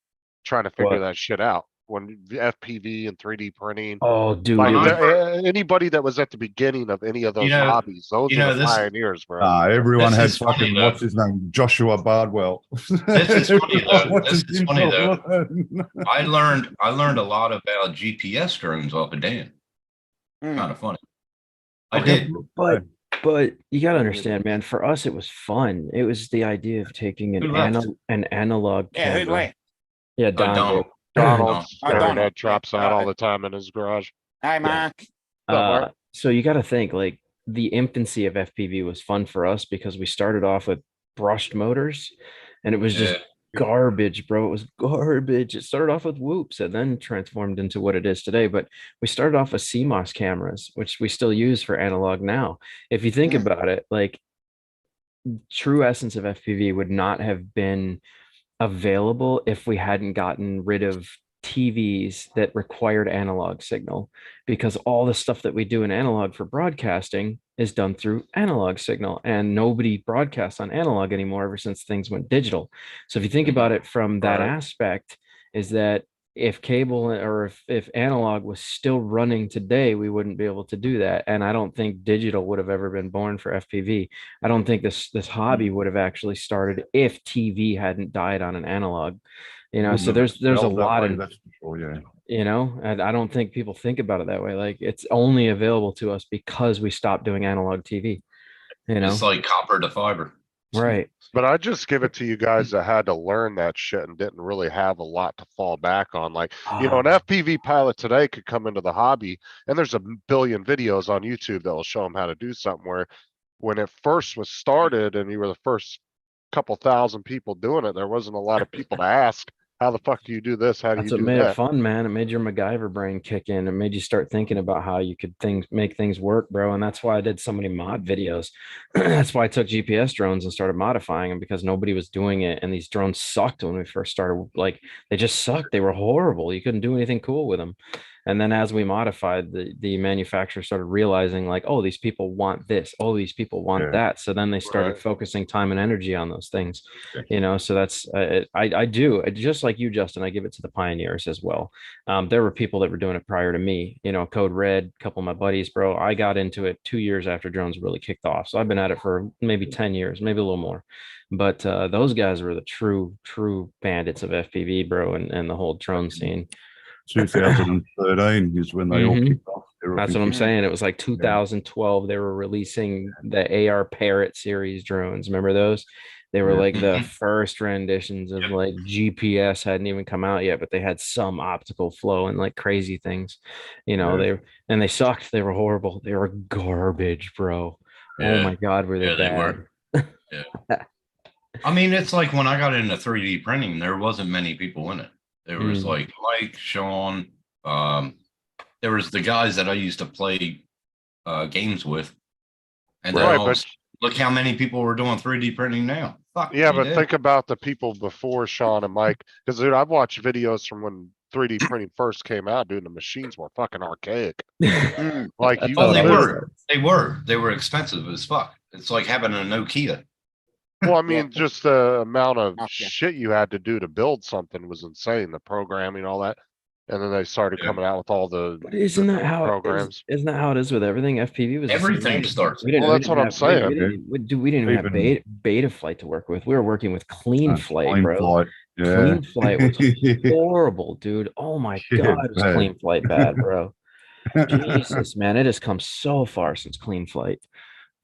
trying to figure What? that shit out. When the FPV and 3D printing, Oh, dude. like When I anybody that was at the beginning of any of those know- hobbies, those you are know, the this- pioneers, bro. everyone This had is funny, fucking though. what's his name, Joshua Bardwell. This is funny, though. Watching This is him funny, though. learn. I learned a lot about GPS drones off of Dan. Hmm. Kind of funny. I Okay, did. But you gotta understand, man. For us, it was fun. It was the idea of taking Who left? an analog Yeah, who'd camera. wait? Yeah, Donald. Donald. Donald's Oh, Donald. internet drops out all the time in his garage. Hi, Mark. Mark? So you got to think like the infancy of FPV was fun for us because we started off with brushed motors and it was just Yeah. garbage, bro. It was garbage. It started off with whoops and then transformed into what it is today. But we started off with CMOS cameras, which we still use for analog now. If you think Mm. about it, like true essence of FPV would not have been available if we hadn't gotten rid of TVs that required analog signal, because all the stuff that we do in analog for broadcasting is done through analog signal, and nobody broadcasts on analog anymore ever since things went digital. So if you think about it from that Right. aspect, is that if cable or if analog was still running today, we wouldn't be able to do that. And I don't think digital would have ever been born for FPV. I don't think this hobby would have actually started if TV hadn't died on an analog. You know, so there's a lot in, That's for sure, yeah. you know, and I don't think people think about it that way. Like it's only available to us because we stopped doing analog TV. You know, It's like copper to fiber. right? But I just give it to you guys that had to learn that shit and didn't really have a lot to fall back on. Like, you know, an FPV pilot today could come into the hobby and there's a billion videos on YouTube that will show them how to do something, where when it first was started and you were the first couple thousand people doing it, there wasn't a lot of people to ask, how the fuck do you do this? How do That's you what do made it that? fun, man. It made your MacGyver brain kick in. It made you start thinking about how you could make things work, bro. And that's why I did so many mod videos. That's why I took GPS drones and started modifying them, because nobody was doing it. And these drones sucked when we first started. Like they just sucked. They were horrible. You couldn't do anything cool with them. And then as we modified, the manufacturer started realizing like, oh, these people want this, oh, these people want Yeah. that. So then they started Right. focusing time and energy on those things, Yeah. you know. So that's I do just like you, Justin. I give it to the pioneers as well. There were people that were doing it prior to me, you know, Code Red, a couple of my buddies, bro. I got into it 2 years after drones really kicked off. So I've been at it for maybe 10 years, maybe a little more. But those guys were the true bandits of FPV, bro, and the whole drone scene. 2013 is when they all Mhm. kicked off. That's what I'm saying. It was like 2012. They were releasing the AR Parrot series drones. Remember those? They were Yeah. like the Mhm. first renditions of Yep. like GPS hadn't even come out yet, but they had some optical flow and like crazy things. You know, Yeah. they sucked. They were horrible. They were garbage, bro. Oh Yeah. my God, were they Yeah, they bad? were. Yeah. I mean, it's like when I got into 3D printing, there wasn't many people in it. There was Mm. like Mike, Sean, there was the guys that I used to play games with. And then Right, all of a but sudden, look how many people were doing 3D printing now. Fuck, yeah, you but did. think about the people before Sean and Mike, because dude, I've watched videos from when 3D printing first came out, dude. The machines were fucking archaic. Mm. Like That's you how Oh, it they always literally, were. They were expensive as fuck. It's like having a Nokia. well, I Yeah. mean, just the amount of Okay. shit you had to do to build something was insane. The programming, all that, and then they started Yeah. coming out with all the But isn't that how programs. isn't that how it is with everything? FPV was the same Everything way. starts. We didn't. Well, we that's didn't what I'm have, saying. we didn't even have Even- beta flight to work with. We were working with Clean Flight, Clean bro. Flight. Yeah. Clean Flight was horrible, dude. Oh my Yeah, God, was bad. Clean Flight bad, bro? Jesus, man, it has come so far since Clean Flight.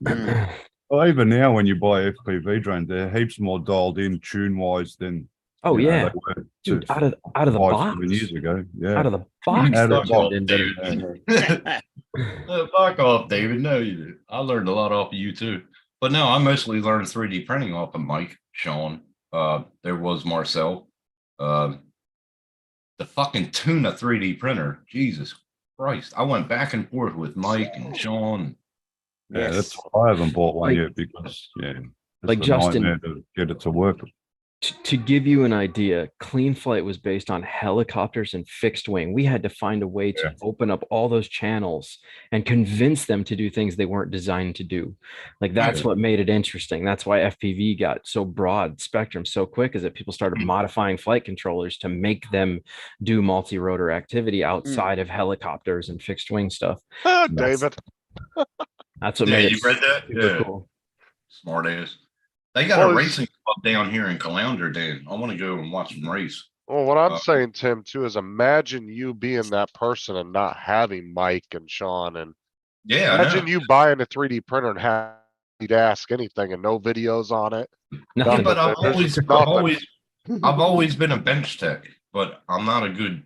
Mm. Well, even now, when you buy FPV drones, they're heaps more dialed in tune-wise than Oh you know, yeah, they were dude, to out of the 5-7 box, years ago. Yeah. out of the box, Out they're of the box, tuned in better. Dude. Fuck off, David. No, you did. I learned a lot off of you too. But no, I mostly learned 3D printing off of Mike, Sean. There was Marcel. The fucking Tuna 3D printer. Jesus Christ. I went back and forth with Mike and Sean. Yeah, that's Yes. why I haven't bought one Like- yet because it's like a Justin- nightmare to get it to work. To give you an idea, Clean Flight was based on helicopters and fixed wing. We had to find a way to Yeah. open up all those channels and convince them to do things they weren't designed to do. Like that's what made it interesting. That's why FPV got so broad spectrum so quick, is that people started modifying flight controllers to make them do multi-rotor activity outside of helicopters and fixed wing stuff. Ah, That's- David. That's what Yeah, made you it read that? super Yeah. cool. Smart ass. They got Well, a it's- racing club down here in Calounder, Dan. I want to go and watch them race. Well, what I'm Uh, saying, Tim, too, is imagine you being that person and not having Mike and Sean, and Yeah, I imagine know. you buying a 3D printer and having to ask anything and no videos on it. Yeah, Nothing. but There's just nothing. I've always been a bench tech, but I'm not a good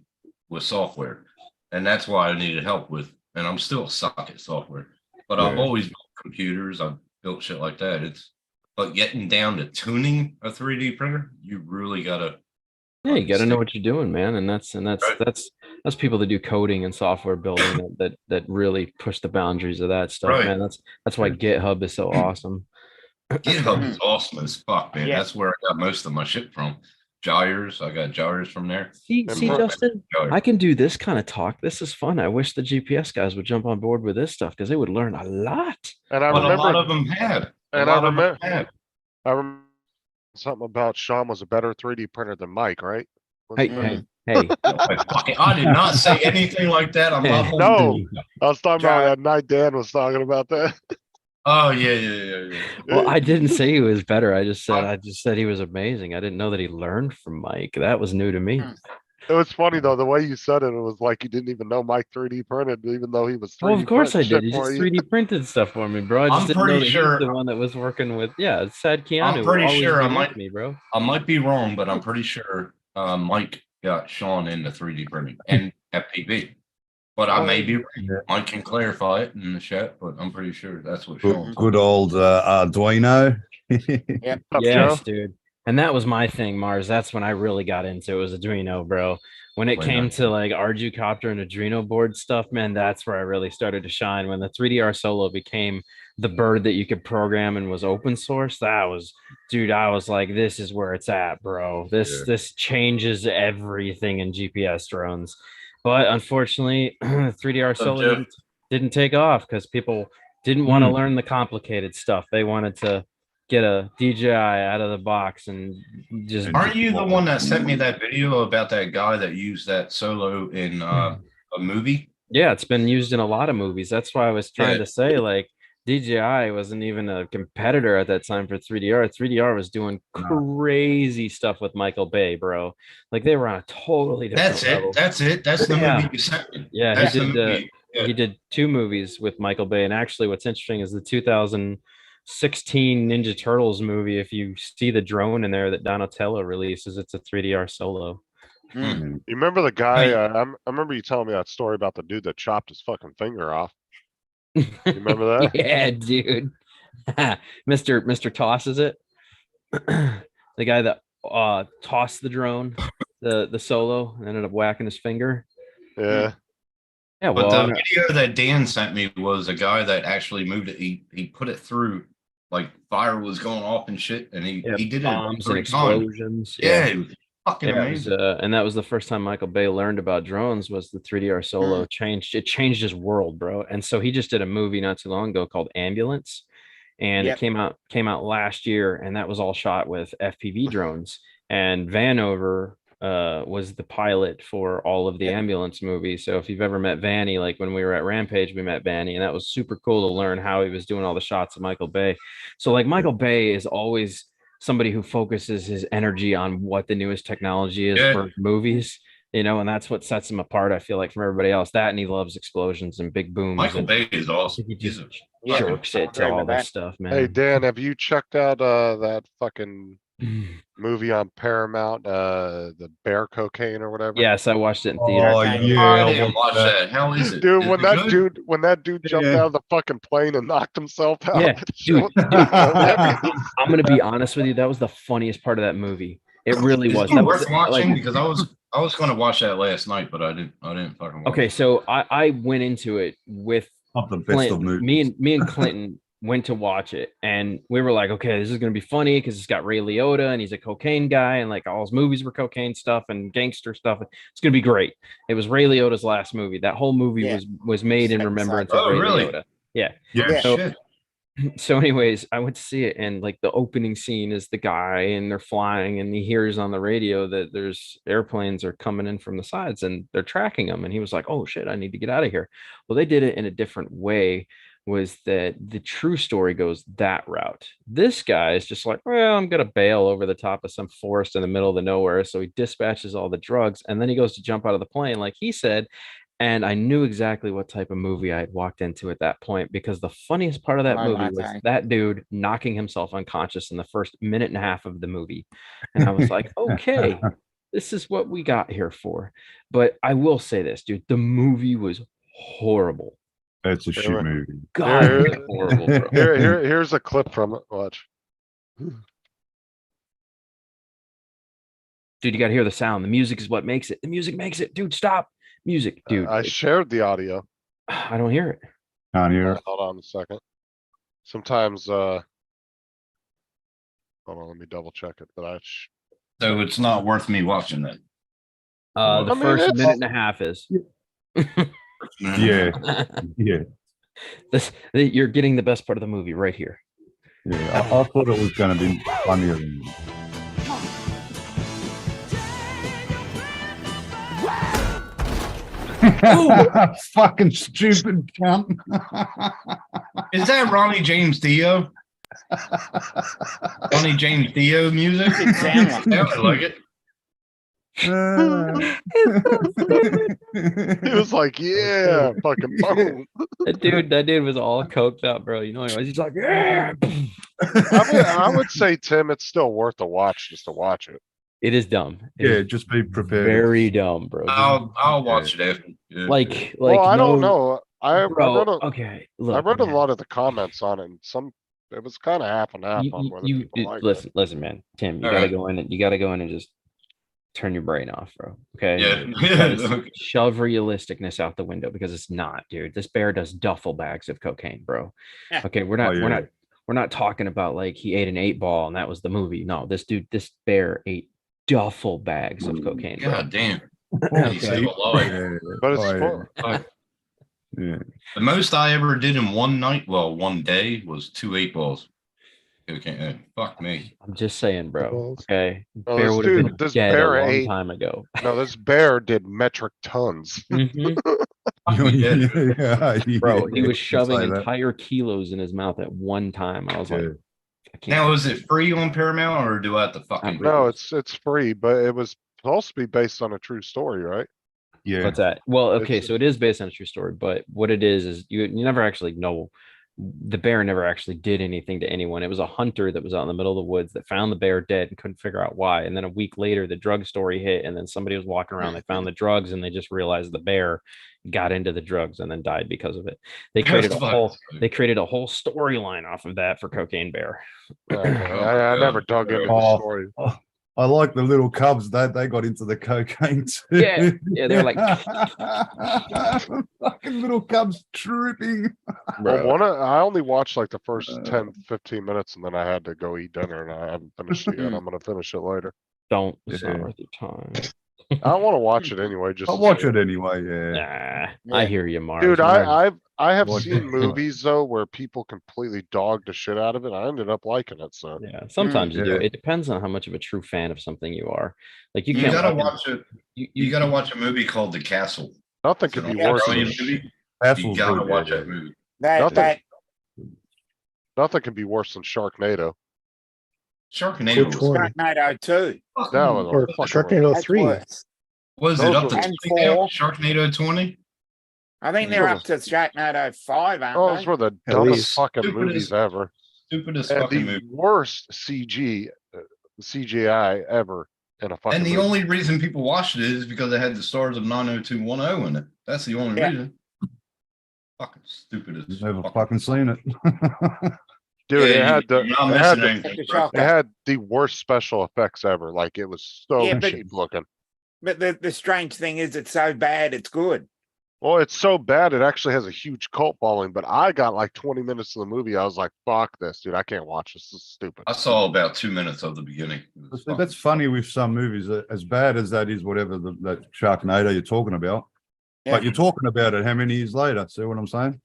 with software, and that's why I needed help with. And I'm still suck at software, but I've Yeah. always built computers. I've built shit like that. But getting down to tuning a 3D printer, you really gotta. Yeah, you got to know what you're doing, man, and that's Right. that's people that do coding and software building that really push the boundaries of that stuff, Right. man. That's why GitHub is so awesome. GitHub is awesome as fuck, man. Yeah. That's where I got most of my shit from. Gyres, I got Gyres from there. See, And see, bro- Justin, Gyres. I can do this kind of talk. This is fun. I wish the GPS guys would jump on board with this stuff because they would learn a lot. And I But a lot remember, of them have. and I remember something about Sean was a better 3D printer than Mike, right? Hey, Wasn't hey, hey. I did not say anything like that. I'm not Hey. holding No. you. I was talking about John- that night Dan was talking about that. Oh yeah. Well, I didn't say he was better. I just said he was amazing. I didn't know that he learned from Mike. That was new to me. Hmm. It was funny though, the way you said it, it was like you didn't even know Mike 3D printed, even though he was 3D Well, of course I printing did. He shit for just you. 3D printed stuff for me, bro. I just I'm didn't know pretty that he sure- was the one that was working with. Yeah, Sad Keanu. I'm pretty will always sure be I with might- me, bro. I might be wrong, but I'm pretty sure Mike got Sean into 3D printing and FPV. But I may be wrong. Mike can clarify it in the chat, but I'm pretty sure that's what Sean. Good old Arduino. Up, Yes, Joe? dude. And that was my thing, Mars. That's when I really got into it, was Arduino, bro. When it Why came not? to like Arducopter and Arduino board stuff, man, that's where I really started to shine. When the 3DR Solo became the bird that you could program and was open source, that was, dude, I was like, this is where it's at, bro. This changes everything in GPS drones. But unfortunately, 3DR So, solo Jeff, didn't take off because people didn't want to Hmm. learn the complicated stuff. They wanted to get a DJI out of the box and just And aren't just you the walk. one that sent me that video about that guy that used that solo in a movie? yeah, it's been used in a lot of movies. That's why I was trying Yeah. to say, like, DJI wasn't even a competitor at that time for 3DR. 3DR was doing No. crazy stuff with Michael Bay, bro. Like they were on a totally different That's level. it. That's it. That's the Yeah. movie you sent me. Yeah, That's he the did. movie. Yeah. He did 2 movies with Michael Bay, and actually, what's interesting is the 2016 Ninja Turtles movie. If you see the drone in there that Donatello releases, it's a 3DR solo. Mm. You remember the guy? Hey. I remember you telling me that story about the dude that chopped his fucking finger off. You remember that? Yeah, dude. Mr. Tosses it. The guy that tossed the drone, the solo, and ended up whacking his finger. Yeah. Yeah, But well, the video that Dan sent me was a guy that actually moved it. He put it through, like fire was going off and shit, and he did it bombs and 3 times. explosions. Yeah, it was fucking Yeah, it was, amazing. and that was the first time Michael Bay learned about drones. Was the 3DR solo changed? It changed his world, bro. And so he just did a movie not too long ago called Ambulance, and Yep. it came out last year, and that was all shot with FPV drones. And Vanover was the pilot for all of the Yep. ambulance movies. So if you've ever met Vanny, like when we were at Rampage, we met Vanny, and that was super cool to learn how he was doing all the shots of Michael Bay. So like Michael Bay is always somebody who focuses his energy on what the newest technology is Yeah. for movies, you know, and that's what sets him apart, I feel like, from everybody else. That, and he loves explosions and big booms. Michael and Bay is awesome. he He's just a Yeah. jerks it to Agree all with this that. stuff, man. Hey Dan, have you checked out that fucking movie on Paramount, the Bear Cocaine or whatever? Yes, I watched it in Oh theater. yeah, I I didn't watch watched that. that. How is it? Dude, Is when it that good? dude jumped Yeah. out of the fucking plane and knocked himself out. Yeah, that shit dude, was dude, hilarious. I'm gonna be honest with you. That was the funniest part of that movie. It really Is was. it That was worth watching? like, Because I was going to watch that last night, but I didn't fucking watch okay, it. so I went into it with Not the best of Clinton. movies. Me and Clinton went to watch it, and we were like, okay, this is gonna be funny because it's got Ray Liotta and he's a cocaine guy, and like all his movies were cocaine stuff and gangster stuff. It's gonna be great. It was Ray Liotta's last movie. That whole movie Yeah. was made in Same remembrance side. of Oh, Ray really? Liotta. Yeah. Yeah, Yeah. shit. So anyways, I went to see it, and like the opening scene is the guy and they're flying, and he hears on the radio that there's airplanes are coming in from the sides and they're tracking him, and he was like, oh shit, I need to get out of here. Well, they did it in a different way. Was that the true story goes that route? This guy is just like, well, I'm gonna bail over the top of some forest in the middle of the nowhere. So he dispatches all the drugs, and then he goes to jump out of the plane like he said. And I knew exactly what type of movie I had walked into at that point, because the funniest part of that I movie like was that. that dude knocking himself unconscious in the first minute and a half of the movie. And I was like, okay, this is what we got here for. But I will say this, dude, the movie was horrible. It's a shit Anyway. movie. God, Here- it was horrible, bro. Here's a clip from it. Watch. Dude, you got to hear the sound. The music is what makes it. The music makes it. Dude, stop. Music, dude. I shared the audio. I don't hear it. Can't hear it. Hold on a second. Sometimes, hold on, let me double check it. But So it's not worth me watching that. The I mean, first it's- minute and a half is. Yeah, yeah, You're getting the best part of the movie right here. yeah. I thought it was going to be funnier than that. Fucking stupid cunt. Is that Ronnie James Dio? Ronnie James Dio music? It sound like- Sounded like it. he was like, yeah, fucking boom. That dude was all coked up, bro. You know, he's like, yeah. I would say, Tim, it's still worth a watch just to watch it. It is dumb. It Yeah, is just be prepared. very dumb, bro. I'll watch it after. Yeah. Like, Well, I don't no- know. I Bro, read a, okay, I look, read a man. lot of the comments on it, and it was kind of half and half on whether people like it. listen, man, Tim, you All gotta right. go in and just turn your brain off, bro. Okay. Yeah. You gotta Okay. shove realisticness out the window, because it's not, dude. This bear does duffel bags of cocaine, bro. Yeah. Okay, we're not Oh, yeah. we're not talking about like he ate an 8-ball and that was the movie. No, this bear ate duffel bags of cocaine, bro. God damn. He saved a life. Yeah, But it's oh, fun. yeah. The most I ever did in one night, well, one day, was 2 8 balls. Okay, fuck me. I'm just saying, bro. Balls. Okay. Oh, Bear this would have dude- been this dead a bear long ate- time ago. No, this bear did metric tons. Mhm. Yeah, Bro, he yeah, was you shoving say that. entire kilos in his mouth at one time. I was like, Yeah. I can't. Now, is it free on Paramount or do I have to fucking? No, it's free, but it was supposed to be based on a true story, right? Yeah, What's that? Well, okay, It's- so it is based on a true story, but what it is you never actually know. The bear never actually did anything to anyone. It was a hunter that was out in the middle of the woods that found the bear dead and couldn't figure out why. And then a week later, the drug story hit, and then somebody was walking around. They found the drugs, and they just realized the bear got into the drugs and then died because of it. They created a Fuck. whole storyline off of that for Cocaine Bear. I never dug into the Oh. story. I like the little cubs that they got into the cocaine too. Yeah, they're like fucking little cubs tripping. Well, I only watched like the first 10, 15 minutes and then I had to go eat dinner and I haven't finished it yet. I'm gonna finish it later. Don't. It's not Yeah. worth your time. I want to watch it anyway. Just I'll to watch see it anyway. Yeah. Nah, I Yeah. hear you, Mars. Dude, Mars- I have Watch seen it. movies though where people completely dogged the shit out of it. I ended up liking it. So Yeah, sometimes you do. yeah. It depends on how much of a true fan of something you are. Like you You can't gotta walk watch it. in- You gotta watch a movie called The Castle. nothing It's could an be worse than Australian movie. You Castle's gotta good, watch yeah. that movie. That Nothing. that nothing can be worse than Sharknado. Sharknado Which was one? Sharknado 2. fucking- That was Or a fucking Sharknado That's 3. worse. Was it Those up to were- 20 And now? 4. Sharknado 20? I think Those they're were up to Sharknado 5, aren't those they? were the At dumbest least. fucking Stupidest- movies ever. Stupidest And fucking the movie. worst CGI ever in a fucking And the movie. only reason people watched it is because it had the stars of 90210 in it. That's the only Yeah. reason. Fucking stupidest. Never fucking seen it. Dude, it had the you're not it had missing the, anything. It's a shocker. it had the worst special effects ever. Like it was so Yeah, but- cheap looking. But the strange thing is, it's so bad, it's good. Well, it's so bad it actually has a huge cult following. But I got like 20 minutes of the movie. I was like, "Fuck this, dude! I can't watch this. This is stupid." I saw about 2 minutes of the beginning. It was See, that's fucking- funny with some movies, as bad as that is, whatever that Sharknado you're talking about. Yeah. But you're talking about it how many years later? See what I'm saying?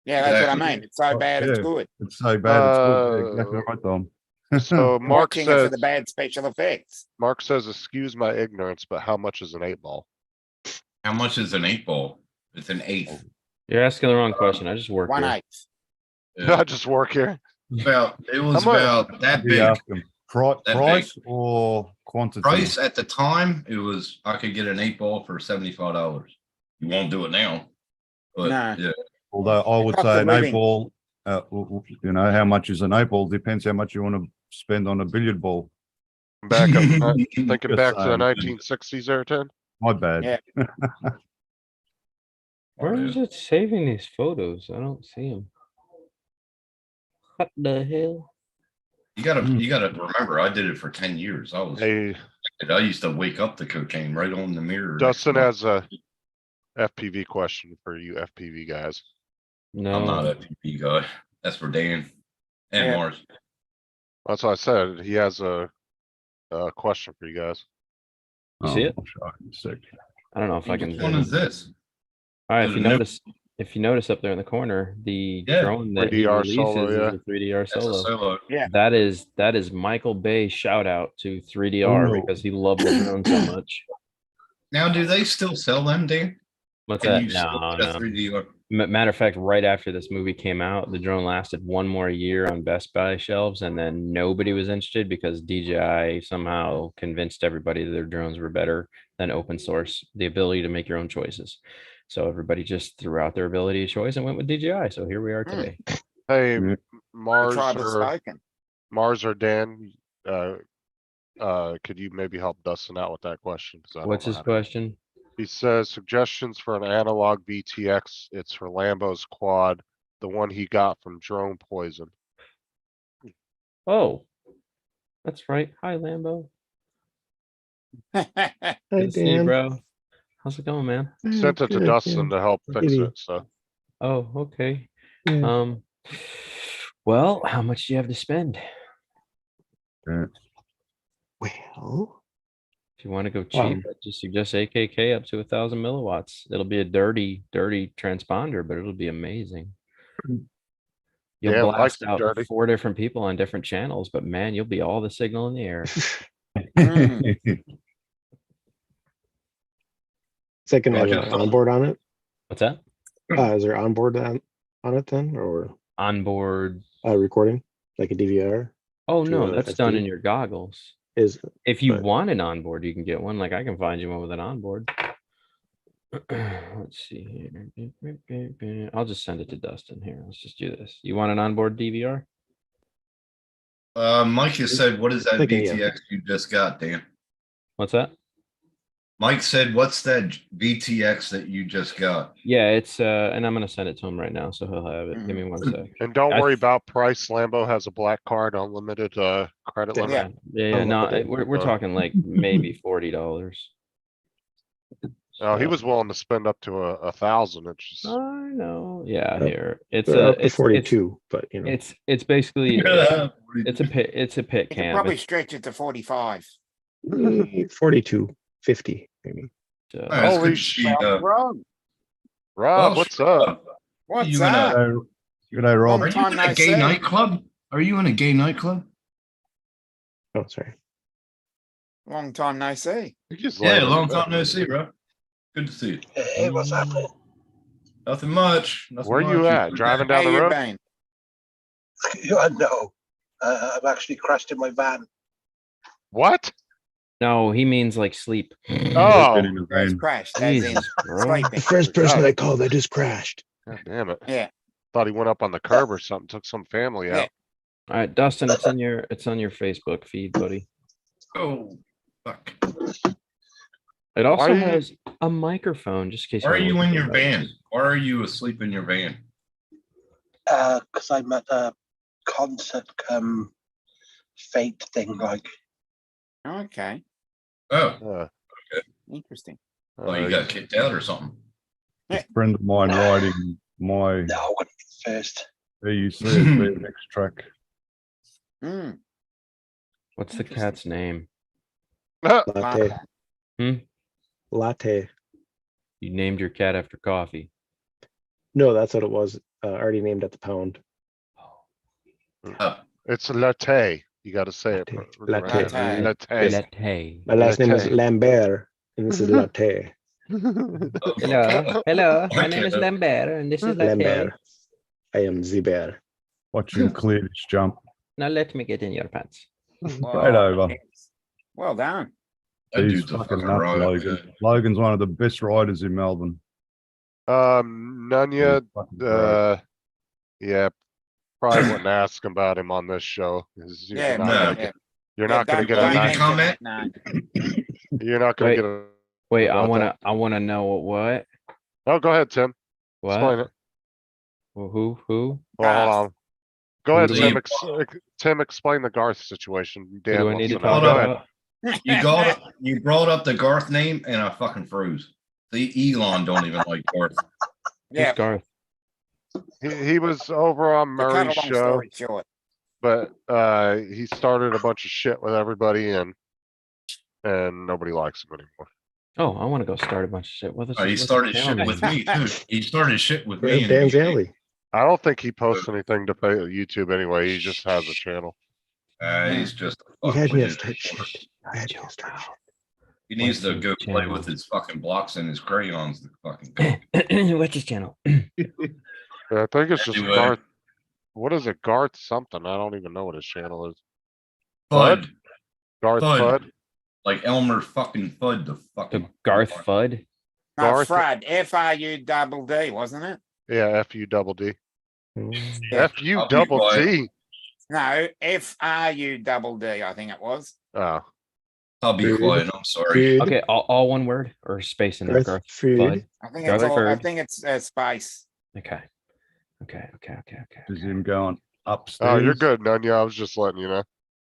Yeah, that's what I Exactly. mean. It's so bad, it's Yeah. good. It's so bad. It's good. Yeah, exactly Uh, right, Dom. So Mark Watching it for says, the bad special effects. Mark says, "Excuse my ignorance, but how much is an 8 ball?" How much is an 8 ball? It's an eighth. You're asking the wrong question. I just work here. 1/8. Yeah. I just work here. It was How much? about that You big. ask them, That big. price or quantity? Price at the time, it was I could get an 8 ball for $75. You won't do it now. But No. yeah, Although I would Cost of say an living. 8 ball, you know, how much is an 8 ball depends how much you want to spend on a billiard ball. Back up, thinking Just back to the saying. 1960s there, 10. My bad. Yeah. Where is it saving these photos? I don't see them. What the hell? you gotta remember I did it for 10 years. Hey, I used to wake up to cocaine right on the mirror. Dustin has a FPV question for you FPV guys. I'm not No. a PP guy. That's for Dan and Yeah. Mars. That's what I said. He has a question for you guys. You see it? I'll show you in a sec. I don't know if I can. Which one is this? All right, Is if it you new? notice up there in the corner, the Yeah. drone that he 3DR releases Solo, is yeah. a 3DR That's a Solo. solo. That is Michael Bay shout out to 3DR Oh. because he loved the drone so much. Now, do they still sell them, Dan? What's Can that? you still No, get a no. 3D? Matter of fact, right after this movie came out, the drone lasted one more year on Best Buy shelves, and then nobody was interested because DJI somehow convinced everybody that their drones were better than open source, the ability to make your own choices. So everybody just threw out their ability of choice and went with DJI. So here we are today. Hey, Yeah. The Mars tribe has or spoken. Mars or Dan, could you maybe help Dustin out with that question? 'Cause I don't What's know his how to- question? He says suggestions for an analog VTX. It's for Lambo's quad, the one he got from Drone Poison. Oh, that's right. Hi, Lambo. Hi, Good to see you, Dan. bro. How's it going, man? Sent it to Good, Dustin yeah. to help I'll fix give you- it, so. Oh, okay. Yeah. Well, how much do you have to spend? Well, If you want to go Wow. cheap, I just suggest AKK up to 1,000 milliwatts. It'll be a dirty transponder, but it'll be amazing. You'll Damn, Mike's blast out dirty. 4 different people on different channels, but man, you'll be all the signal in the air. Is that gonna have Roger. an onboard on it? What's that? Is there onboard on it then, or Onboard. recording like a DVR? Oh to no, a that's done SD? in your goggles. Is If you But- want an onboard, you can get one. Like I can find you one with an onboard. Let's see here. I'll just send it to Dustin here. Let's just do this. You want an onboard DVR? Mike has said, what is that Thinking, yeah. VTX you just got, Dan? What's that? Mike said, what's that VTX that you just got? Yeah, it's and I'm gonna send it to him right now, so he'll have it. Give me 1 sec. And don't I- worry about price. Lambo has a black card, unlimited credit Yeah. limit. Yeah, no, Unlimited. we're talking like maybe $40. Oh, he was willing to spend up to 1,000. It's just I know. Yeah, Yep. here it's they're a up to 42, but you know, it's basically it's a pit You can cam. probably It's, stretch it to 45. 42, 50 maybe. uh, That's Holy good to see, Wrong. Rob, well, what's up? What's You that? gonna- Good day, Rob. Are you Long in time a gay no see. nightclub? Are you in a gay nightclub? Oh, sorry. Long time no see. You just Yeah, laying in long bed. time no see, bro. Good to see you. Hey, what's happening? Nothing much. Nothing Where you much. at? Driving down How the you road? been? No, I've actually crashed in my van. What? no, he means like sleep. Oh, Get in the It's van. crashed, as in Jesus, bro. sleeping. The first person I called, I just crashed. God damn it. Yeah. Thought he went up on the curb or something, took some family Yeah. out. All right, Dustin, it's on your Facebook feed, buddy. Oh, fuck. It also Why are you- has a microphone, just in case. Why are wanna you look in at your the van? buttons. Why are you asleep in your van? Because I'm at a concert fate thing, like. Okay, Oh, Uh, interesting. well, you got kicked out or something. A friend of mine riding my No, I wouldn't be first. EUC BMX track. Hmm. What's the cat's name? Latte. Hmm? Latte. You named your cat after coffee. No, that's what it was. Already named at the pound. Oh, It's latte. You gotta say it. Latte. right. Latte. Latte. Latte. My last name is Latte. Lambert, and this is Latte. Hello, hello. My name is Okay. Lambert, and this is Latte. Lambert. I am the bear. Watch him clear this jump. Now let me get in your pants. Right over. Well done. that He's dude's a fucking fucking nuts, riot, Logan. man. Logan's one of the best riders in Melbourne. Nunya, He's fucking great. yeah, probably wouldn't ask about him on this show. 'Cause you're Yeah, not no. gonna yeah. get- You're not gonna Don't- get don't Want me to a, mention comment? that name. you're not gonna Wait. get a, Wait, About I wanna know what? oh, go ahead, Tim. Explain What? it. Well, who? Well, hold Garth. on. Go ahead, do Tim. we- Tim, explain the Garth situation. Who Dan do I wants need to know. talk Go ahead. about? You brought up the Garth name and I fucking froze. The Elon don't even like Garth. Yeah, Who's Garth? He was over on to cut a Murray's long show, story short. but he started a bunch of shit with everybody and nobody likes him anymore. Oh, I want to go start a bunch of shit. What is Oh, he what's the started channel shit with name? me too. He started shit with me. Right in up the Dan's beginning. alley. I don't think he posts anything to YouTube anyway. He just has a channel. He's just. a You had fuck me with at start it. shit. I had you at start shit. He needs to What's go his play channel? with his fucking blocks and his crayons. The fucking. What's his channel? Yeah, I think it's just Anyway. Garth. What is it? Garth something. I don't even know what his channel is. Fudd. Garth Fudd. Fudd. Like Elmer fucking Fudd. The The fucking. Garth Fudd? No, Garth- Frud, FRUDD, wasn't it? Yeah, FUDD. Yeah. FU double D. No, FRUDD, I think it was. Oh, I'll be Food. quiet. I'm sorry. Food. Okay, all one word or space in there, Garth Garth food. Fudd? I think Garth it's all, I Ferd. think it's space. Okay. Okay. Is him going oh, upstairs. you're good, Nunya. I was just letting you know.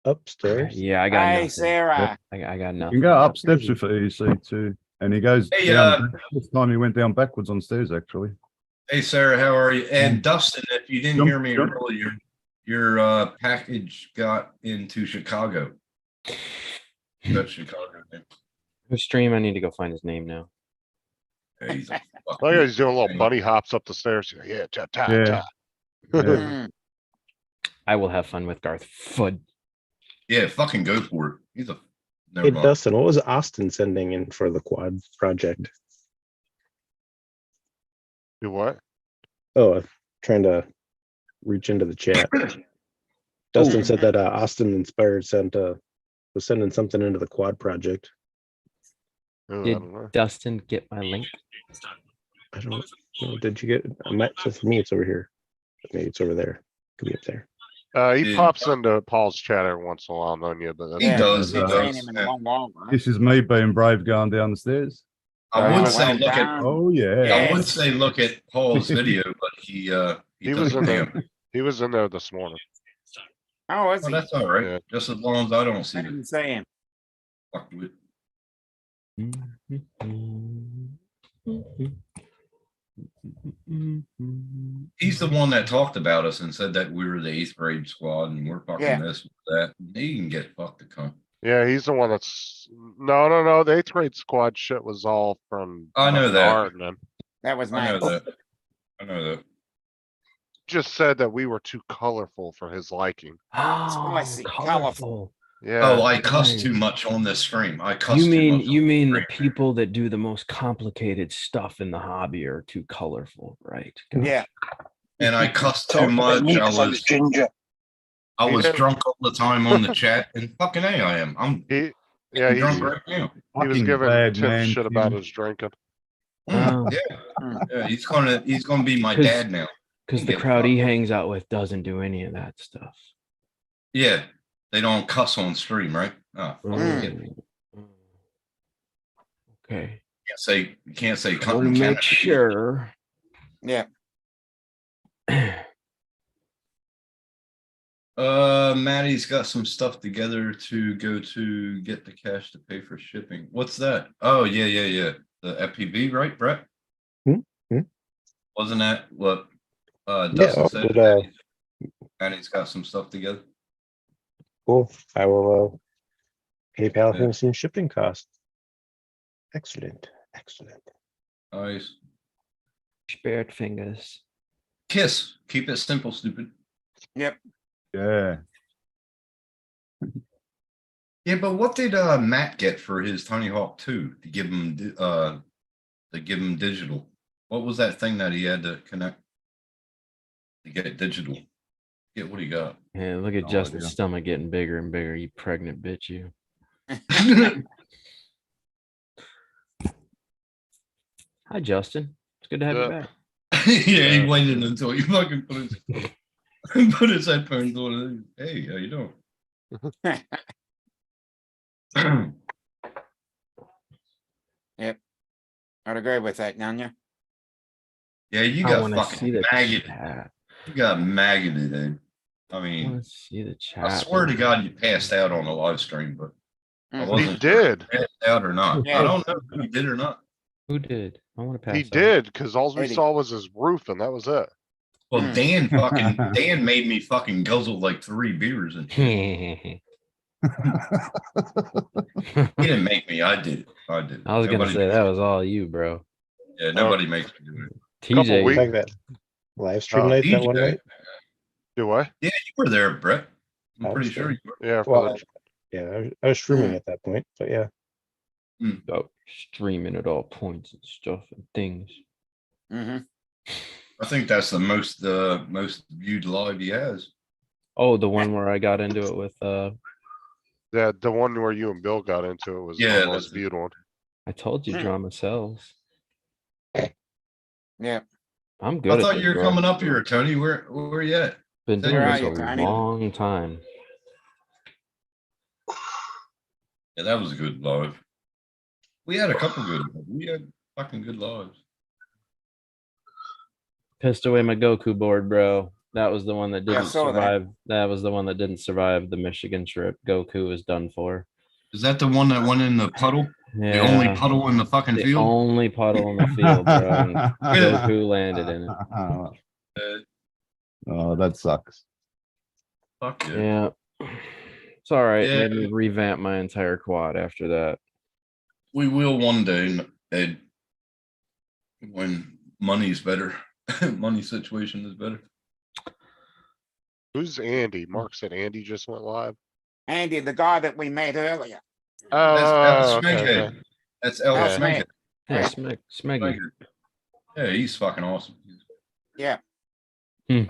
Upstairs. Yeah, I got Hey, nothing. Sarah. I got You nothing. can go up steps with the EUC too. And he goes Hey, down. This time he went down backwards on stairs, actually. Hey Sarah, how are you? And Dustin, if you didn't Jump, hear me jump. earlier, your package got into Chicago. That's Chicago. Man. Whose stream? I need to go find his name now. Yeah, he's a Look fucking- at he's doing little bunny hops up the stairs. Yeah, ta ta Yeah. ta. Yeah. Mm. I will have fun with Garth Fud. Yeah, fucking go for it. He's a. Never Hey, mind. Dustin, what was Austin sending in for the quad project? Do what? Oh, trying to reach into the chat. Dustin said that Austin Inspired was sending something into the quad project. Ooh, I Did don't know. Dustin get my link? I don't know. Did you get? I might just for me. It's over here. Maybe it's over there. Could be up there. He Yeah. pops into Paul's chat every once in a while, don't you? But that's He Yeah, does, he haven't does, seen him in a yeah. long while, right? This is me being brave going down the stairs. I Oh, would say well look at. done. Oh yeah. Yeah. I would say look at Paul's video, but he He was doesn't in damn. there. He was in there this morning. Oh, is Oh, he? that's all right. Yeah. Just as long as I don't see I it. didn't see him. Fuck with. He's the one that talked about us and said that we were the 8th grade squad and we're fucking Yeah. this with that. He can get fucked to come. Yeah, he's the one that's no. The 8th grade squad shit was all from. I know fucking that. Arden. That was I know nice. that. I know that. Just said that we were too colorful for his liking. Oh, Spicy, colorful. Yeah. Oh, I cuss nice. too much on this stream. I cuss You too mean much you on mean this the stream. people that do the most complicated stuff in the hobby are too colorful, right? Yeah. And I cuss too Talking much. about me I 'cause I was ginger. I was Yeah. drunk all the time on the chat, and fucking A, I am. I'm He, yeah, drunk he's, right now. he was Fucking giving bad Tim man, shit about Tim. his drinking. Oh. Yeah, he's gonna be my 'Cause- dad now. Because the Get crowd he fucked. hangs out with doesn't do any of that stuff. Yeah, they don't cuss on stream, right? Oh, fuck, Mm. Oh. Okay. you can't say I cunt want in to Canada. make sure. Yeah. Maddie's got some stuff together to go to get the cash to pay for shipping. What's that? Oh, yeah. The FPV, right, Brett? Hmm? Wasn't that what Yeah, Dustin said? but, Maddie's got some stuff together. cool. I will PayPal Yeah. him some shipping costs. Excellent. Nice. Spared fingers. Kiss. Keep it simple, stupid. Yeah. Yeah, but what did Matt get for his Tiny Hawk 2 to give him digital? What was that thing that he had to connect to get it digital? Get what he got. Yeah, look at No Justin's idea. stomach getting bigger and bigger. You pregnant bitch, you. Hi, Justin. It's good to have you Yeah. back. Yeah, he waited until he fucking put his headphones on. Hey, how you doing? I'd agree with that, Nanya. Yeah, you I got want to see fucking the maggoted. chat. You got maggoted, dude. I I mean, want to see the chat. I swear to God, you passed out on the live stream, but I Mhm. He wasn't sure if did. you passed out or not. Yeah. I don't know if you did or not. Who did? I want to pass. He out. did, because all we Eddie. saw was his roof and that was it. Well, Mm. Dan made me fucking guzzle like 3 beers and he didn't make me. I did. I was gonna Nobody say makes that me. was all you, bro. Yeah, nobody makes me do it. TJ, weeks- Like that live stream Oh, night that one DJ. night. Do I? Yeah, you were there, Brett. I'm I pretty was sure there. you were. Yeah. For Well, the, yeah, I was streaming at that point, but yeah. oh, streaming at all points and stuff and things. Mm-hmm. I think that's the most viewed live he has. Oh, the one where I got into it with the one where you and Bill got into it was Yeah, the most that's it. viewed one. I told you Hmm. drama sells. Yeah. I'm good. I at thought this, you were bro. coming up here, Tony. Where you at? Been Where doing are this you, a Tiny? long time. Yeah, that was a good live. We had a couple good. We had fucking good lives. Pissed away my Goku board, bro. That was the one that Yeah, I didn't saw that. survive. That was the one that didn't survive the Michigan trip. Goku was done for. Is that the one that went in the puddle? Yeah. The only puddle in the fucking the field? only puddle in the field, bro. And Goku landed in it. Uh, Oh, that sucks. fuck yeah. Yeah. It's all right. Yeah. Made me revamp my entire quad after that. We will one day, Ed, when money's better. Money situation is better. Who's Andy? Mark said Andy just went live. Andy, the guy that we met earlier. Oh, That's okay, Smeghead. okay. That's El That's Smeghead. Yeah, Yeah. Smeggy. Yeah, he's fucking awesome. Yeah.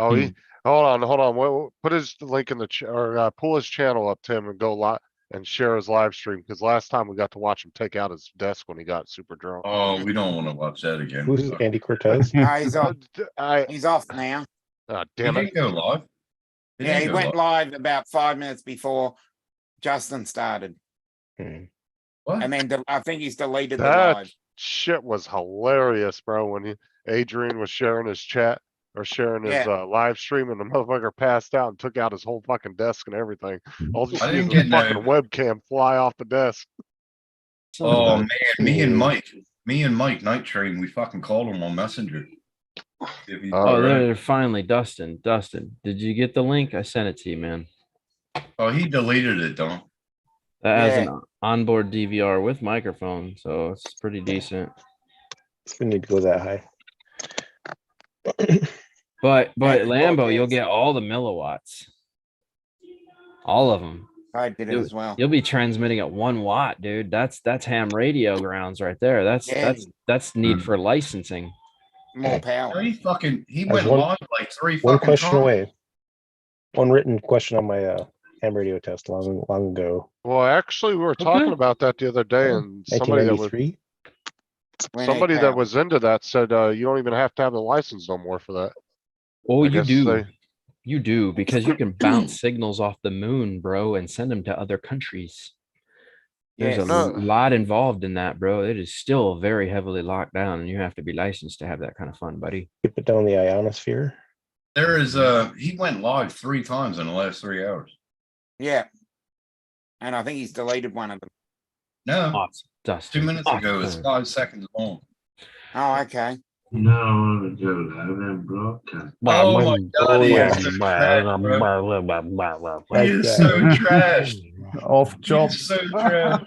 Oh, he, hold on. Put his link in the chat or pull his channel up, Tim, and go live and share his live stream. Because last time we got to watch him take out his desk when he got super drunk. Oh, we don't want to watch that again. Who's Andy Cortez? He's off. He's off now. Oh, He damn it. didn't go live. Yeah, he didn't go went live about 5 minutes before Justin started. What? And then I think he's deleted the That live. shit was hilarious, bro. When Adrian was sharing his chat or sharing his live stream, and the motherfucker passed out and took out his whole fucking desk and everything. All you I see is didn't the get fucking no- webcam fly off the desk. Oh man, me and Mike Night Train, we fucking called him on Messenger. If he's Oh, Oh, all right. they're finally Dustin. Dustin, did you get the link? I sent it to you, man. Oh, he deleted it, though. That has Yeah. an onboard DVR with microphone, so it's pretty decent. We need to go that high. But And Lambo, you'll Cortez. get all the milliwatts, all of them. I did it as well. You'll be transmitting at 1 watt, dude. That's ham radio grounds right there. Yeah. That's need for licensing. More Oh, power. he There's went one- live like three One fucking question times. away. One written question on my ham radio test long ago. Well, actually, we were talking Okay. about that the other day, and somebody that was 1993. somebody that was into that said you don't even have to have the license no more for that. Oh, I you guess do. they- You do, because you can bounce signals off the moon, bro, and send them to other countries. There's Yes. a lot involved in that, bro. It is still very heavily locked down, and you have to be licensed to have that kind of fun, buddy. Keep it down the ionosphere. There is he went live 3 times in the last 3 hours. Yeah. And I think he's deleted one of them. No, Awesome. 2 Dustin. minutes ago, it's Awesome. 5 seconds long. Oh, okay. No, I want to go live and broadcast. Oh my god, he is so trash, bro. He Like is that. so trash. Off He job. is so trash.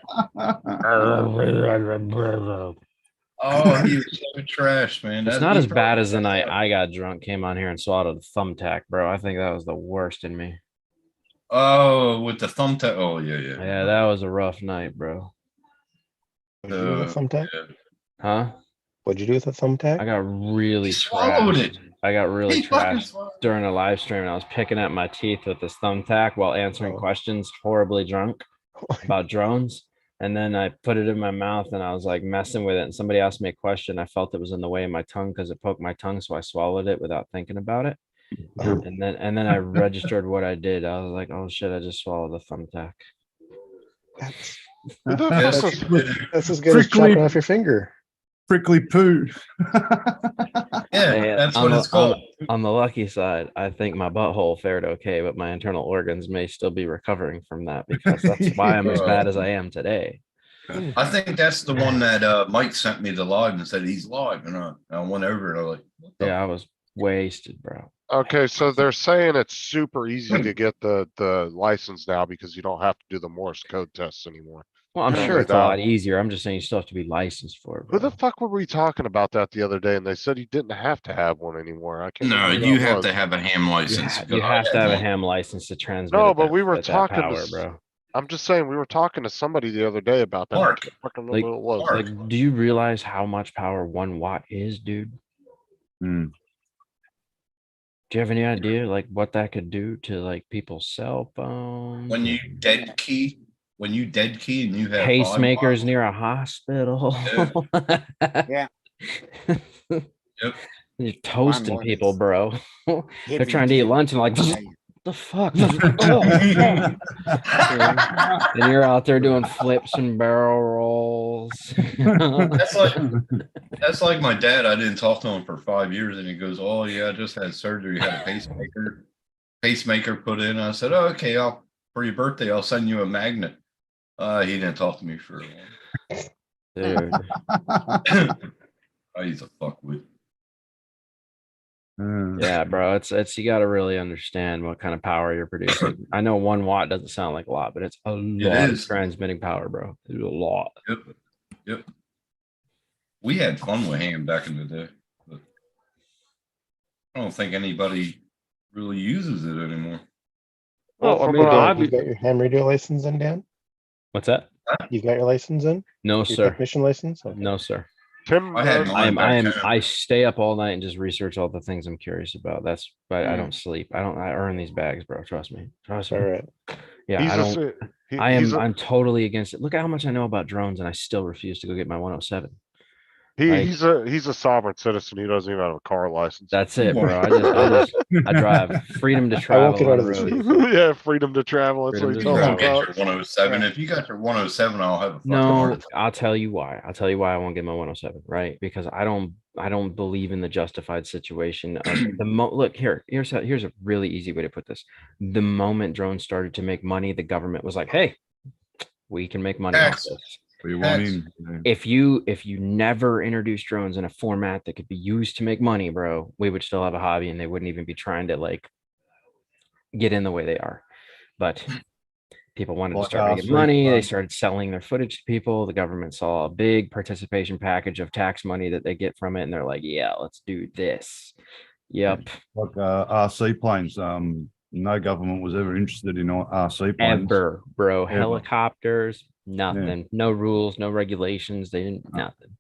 Oh, he is so trash, man. It's That- not he as bad probably- as the night I got drunk, came on here and swallowed a thumbtack, bro. I think that was the worst in me. Oh, with the thumbtack. Oh, yeah. Yeah, that was a rough night, bro. What'd you do with a thumbtack? yeah. Huh? What'd you do with a thumbtack? I got really He swallowed trashed. it. I got really He fucking trashed swallowed it. during a live stream, and I was picking at my teeth with this thumbtack while answering Oh. questions, horribly drunk about drones. And then I put it in my mouth and I was like messing with it. And somebody asked me a question. I felt it was in the way of my tongue because it poked my tongue. So I swallowed it without thinking about it. Oh. And then I registered what I did. I was like, oh shit, I just swallowed a thumbtack. That's, Who the Yes, fuck he was- did. that's as good as Prickly- chopping off your finger. Prickly poo. Yeah, Hey, that's on what the- it's called. On the lucky side, I think my butthole fared okay, but my internal organs may still be recovering from that because that's why I'm as bad as I am today. I think that's the one that Mike sent me the live and said he's live, and I went over and I was like, what the Yeah, I was wasted, bro. Okay, so they're saying it's super easy to get the license now because you don't have to do the Morse code tests anymore. Well, I'm Yeah, sure they it's a lot don't. easier. I'm just saying you still have to be licensed for it. Who the bro. fuck were we talking about that the other day? And they said you didn't have to have one anymore. I can't. No, remember who you that have was. to have a ham You, license. ha- because you I have to had have a one. ham license to transmit. No, at but that- we were at that talking to power, s- bro. I'm just saying we were talking to somebody the other day about that. I Mark. can't fucking remember Like- who it was. Mark. Like, do you realize how much power 1 watt is, dude? Hmm. Do you have any idea like what that could do to like people's cell phones? When you and dead key and you have pacemakers near a hospital. Yeah. Yep. You're toasting more people, is bro. They're Heavy trying to eat duty. lunch and like, what Hey, the fuck? Oh, and you're out there doing flips and barrel rolls. That's like my dad. I didn't talk to him for 5 years, and he goes, "Oh yeah, I just had surgery. Had a pacemaker put in." I said, "Oh, okay, for your birthday, I'll send you a magnet." He didn't talk to me for a while. Dude. I used to fuck with. Yeah, bro. It's you gotta really understand what kind of power you're producing. I know 1 watt doesn't sound like a lot, but it's a lot of is. transmitting power, bro. It's a lot. Yep. We had fun with ham back in the day, but I don't think anybody really uses it anymore. Well, I from mean, a- the- You got your ham radio license in, Dan? What's that? You got your license in? No, Your sir. technician license? Okay. No, sir. Tim, I had mine back home. I stay up all night and just research all the things I'm curious about. That's why I Mm. don't sleep. I earn these bags, bro. Trust me. Trust me. All right. Yeah, he's I a don't. s- he- I am. he's a- I'm totally against it. Look at how much I know about drones, and I still refuse to go get my 107. he, like- he's a sovereign citizen. He doesn't even have a car license. That's it, bro. I drive freedom to I travel won't get on out of the this road. vehicle. Yeah, freedom to travel. That's Freedom what he to You tells won't travel. about. get your 107. If you got your 107, I'll have a fucking No, heart. I'll tell you why. I'll tell you why I won't get my 107, right? Because I don't believe in the justified situation of look here. Here's a really easy way to put this. The moment drones started to make money, the government was like, "Hey, we can make money off Tax. this." We want Tax. in. If you never introduced drones in a format that could be used to make money, bro, we would still have a hobby and they wouldn't even be trying to like get in the way they are. But people wanted to Like start making RC money. They fund. started selling their footage to people. The government saw a big participation package of tax money that they get from it. And they're like, yeah, let's do this. Yep. Like RC planes. No government was ever interested in RC planes. Ever, bro. Ever. Helicopters, nothing. No rules, no regulations. They didn't, nothing.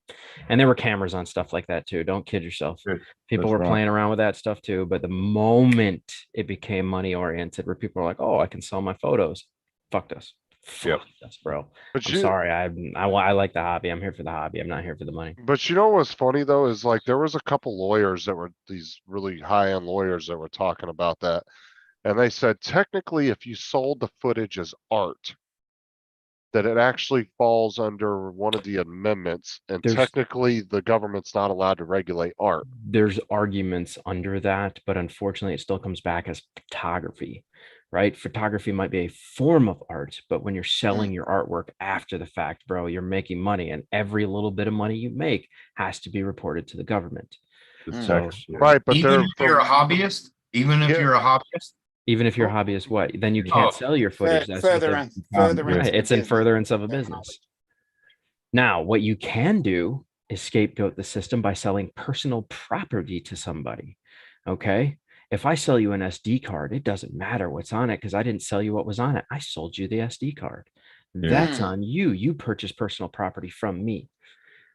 And there were cameras on stuff like that too. Don't kid yourself. Good. People That's were right. playing around with that stuff too. But the moment it became money oriented, where people are like, oh, I can sell my photos. Fucked us. Yep. Fucked us, bro. But I'm sorry. I like the hobby. I'm here for the hobby. I'm not here for the money. But you know what's funny though is like there was a couple lawyers that were these really high-end lawyers that were talking about that. And they said technically if you sold the footage as art, that it actually falls under one of the amendments and There's- technically the government's not allowed to regulate art. There's arguments under that, but unfortunately it still comes back as photography, right? Photography might be a form of art, but when you're selling your artwork after the fact, bro, you're making money, and every little bit of money you make has to be reported to the government. The Mm. tax, yeah. Right, but Even they're if you're a hobbyist, even if Yeah. you're a hobbyist, Even if your hobby is what, then you can't Oh, sell your footage. That's what Further the- and further Right, into the it's in business. furtherance of a Yeah. business. Now, what you can do is scapegoat the system by selling personal property to somebody. Okay. If I sell you an SD card, it doesn't matter what's on it because I didn't sell you what was on it. I sold you the SD card. Yeah. That's Mm. on you. You purchased personal property from me.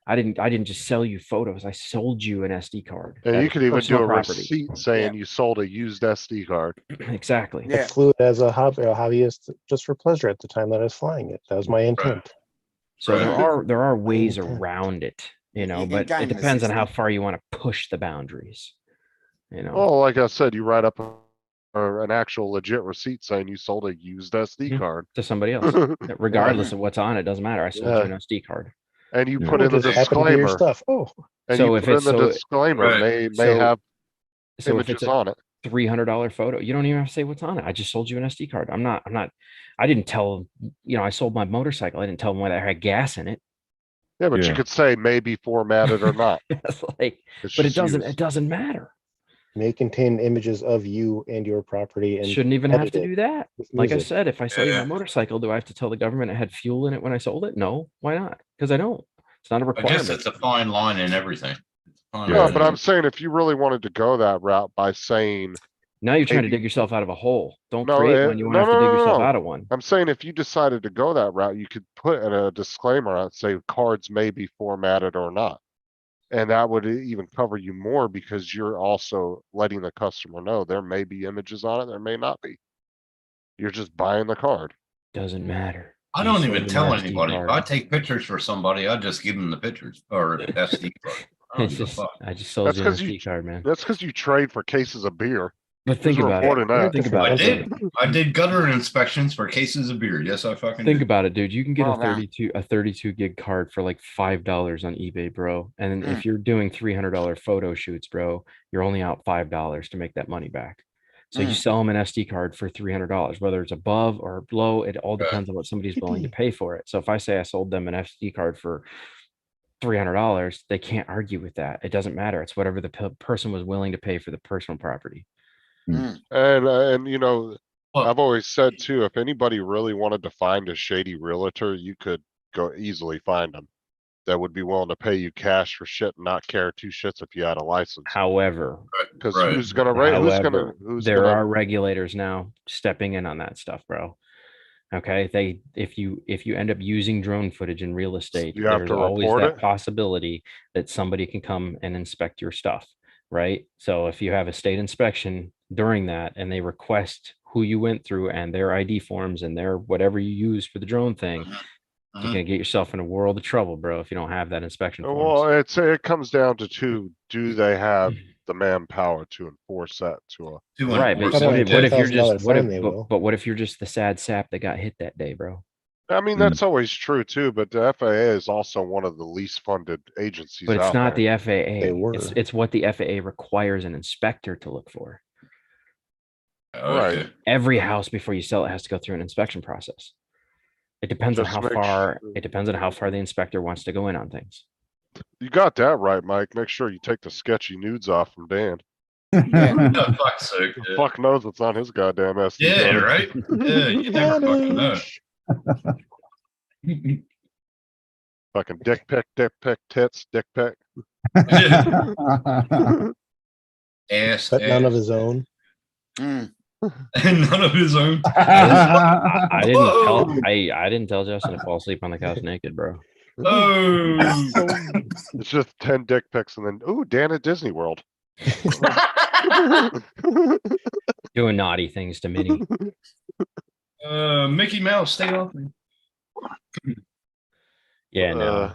I didn't just sell you photos. I sold you an SD card. and That you is could even do personal a property. receipt saying you sold a used SD card. Exactly. Yeah. I flew it as a hobbyist just for pleasure at the time that I was flying it. That was my intent. So there Right. are ways Okay. around it, you You know, can but game it the depends on how system. far you want to push the boundaries. You know, Well, like I said, you write up an actual legit receipt saying you sold a used SD Mhm. card. to somebody else, regardless of what's on it, doesn't matter. I sold you Yeah. an SD card. And you Yeah. put Oh, in the just happened to be your disclaimer, stuff. Oh, and So you if put in it's the so, disclaimer, Right. may so have so if it's images a on it. $300 photo, you don't even have to say what's on it. I just sold you an SD card. I didn't tell, I sold my motorcycle. I didn't tell them whether I had gas in it. Yeah, but you Yeah. could say maybe formatted or not. It's like, It's but it just doesn't used. matter. may contain images of you and your property and Shouldn't even have to edited do that. with Like I music. said, if I sell you my Yeah. motorcycle, do I have to tell the government it had fuel in it when I sold it? No, why not? Because I don't. It's not a I guess requirement. it's a fine line in everything. It's a fine No, line but in I'm saying if you really wanted to go that route by saying, Now you're trying to maybe- dig yourself out of a hole. Don't No, create one. You won't no, have to no, dig no, yourself no. out of one. I'm saying if you decided to go that route, you could put in a disclaimer out, say cards may be formatted or not. And that would even cover you more because you're also letting the customer know there may be images on it, there may not be. You're just buying the card. Doesn't matter. I You don't sold even an tell SD anybody. If card. I take pictures for somebody, I just give them the pictures or SD card. I don't It's give a just, fuck. I just sold That's you an 'cause you- SD card, man. That's because you trade for cases of beer. But think Who's about it. reporting that? Think about I it. did. I did gutter inspections for cases of beer. Yes, I fucking Think did. about it, dude. You can get Well, a 32 gig card for like $5 on eBay, bro. And Mm. if you're doing $300 photo shoots, bro, you're only out $5 to make that money back. So you Mm. sell them an SD card for $300, whether it's above or below, it all Right. depends on what somebody's willing to pay for it. So if I say I sold them an SD card for $300, they can't argue with that. It doesn't matter. It's whatever the person was willing to pay for the personal property. And you know, Well- I've always said too, if anybody really wanted to find a shady realtor, you could go easily find them. that would be willing to pay you cash for shit and not care two shits if you had a license. However, Because Right. who's gonna rate? there are regulators now stepping in on that stuff, bro. Okay, if you end up using drone footage in real estate, You have there's to always report that it? possibility that somebody can come and inspect your stuff, right? So if you have a state inspection during that and they request who you went through and their ID forms and their whatever you use for the drone thing, you're gonna get yourself in a world of trouble, bro, if you don't have that inspection Well, forms. it comes down to two. Do they have the manpower to enforce that to a Right, but enforce But what on a if, what if you're $10,000 just what fine, if they but, will. but what if you're just the sad sap that got hit that day, bro? I mean, Mm. that's always true too, but the FAA is also one of the least funded agencies But it's out not there. the FAA. They were. It's what the FAA requires an inspector to look for. Right. Okay. Every house before you sell it has to go through an inspection process. It depends on Just how make far sure- it depends on how far the inspector wants to go in on things. You got that right, Mike. Make sure you take the sketchy nudes off from Dan. No, fuck's sake. The fuck knows what's on his goddamn SD Yeah, card. right? Yeah, you never fucking know. Fucking dick pic, tits, dick pic. Ass, But none of ass. his own. Mm. None of his own. I didn't tell Whoa. I didn't tell Justin to fall asleep on the couch naked, bro. Oh. It's just 10 dick pics and then, ooh, Dan at Disney World. Doing naughty things to Minnie. Mickey Mouse, stay off me. Yeah, no.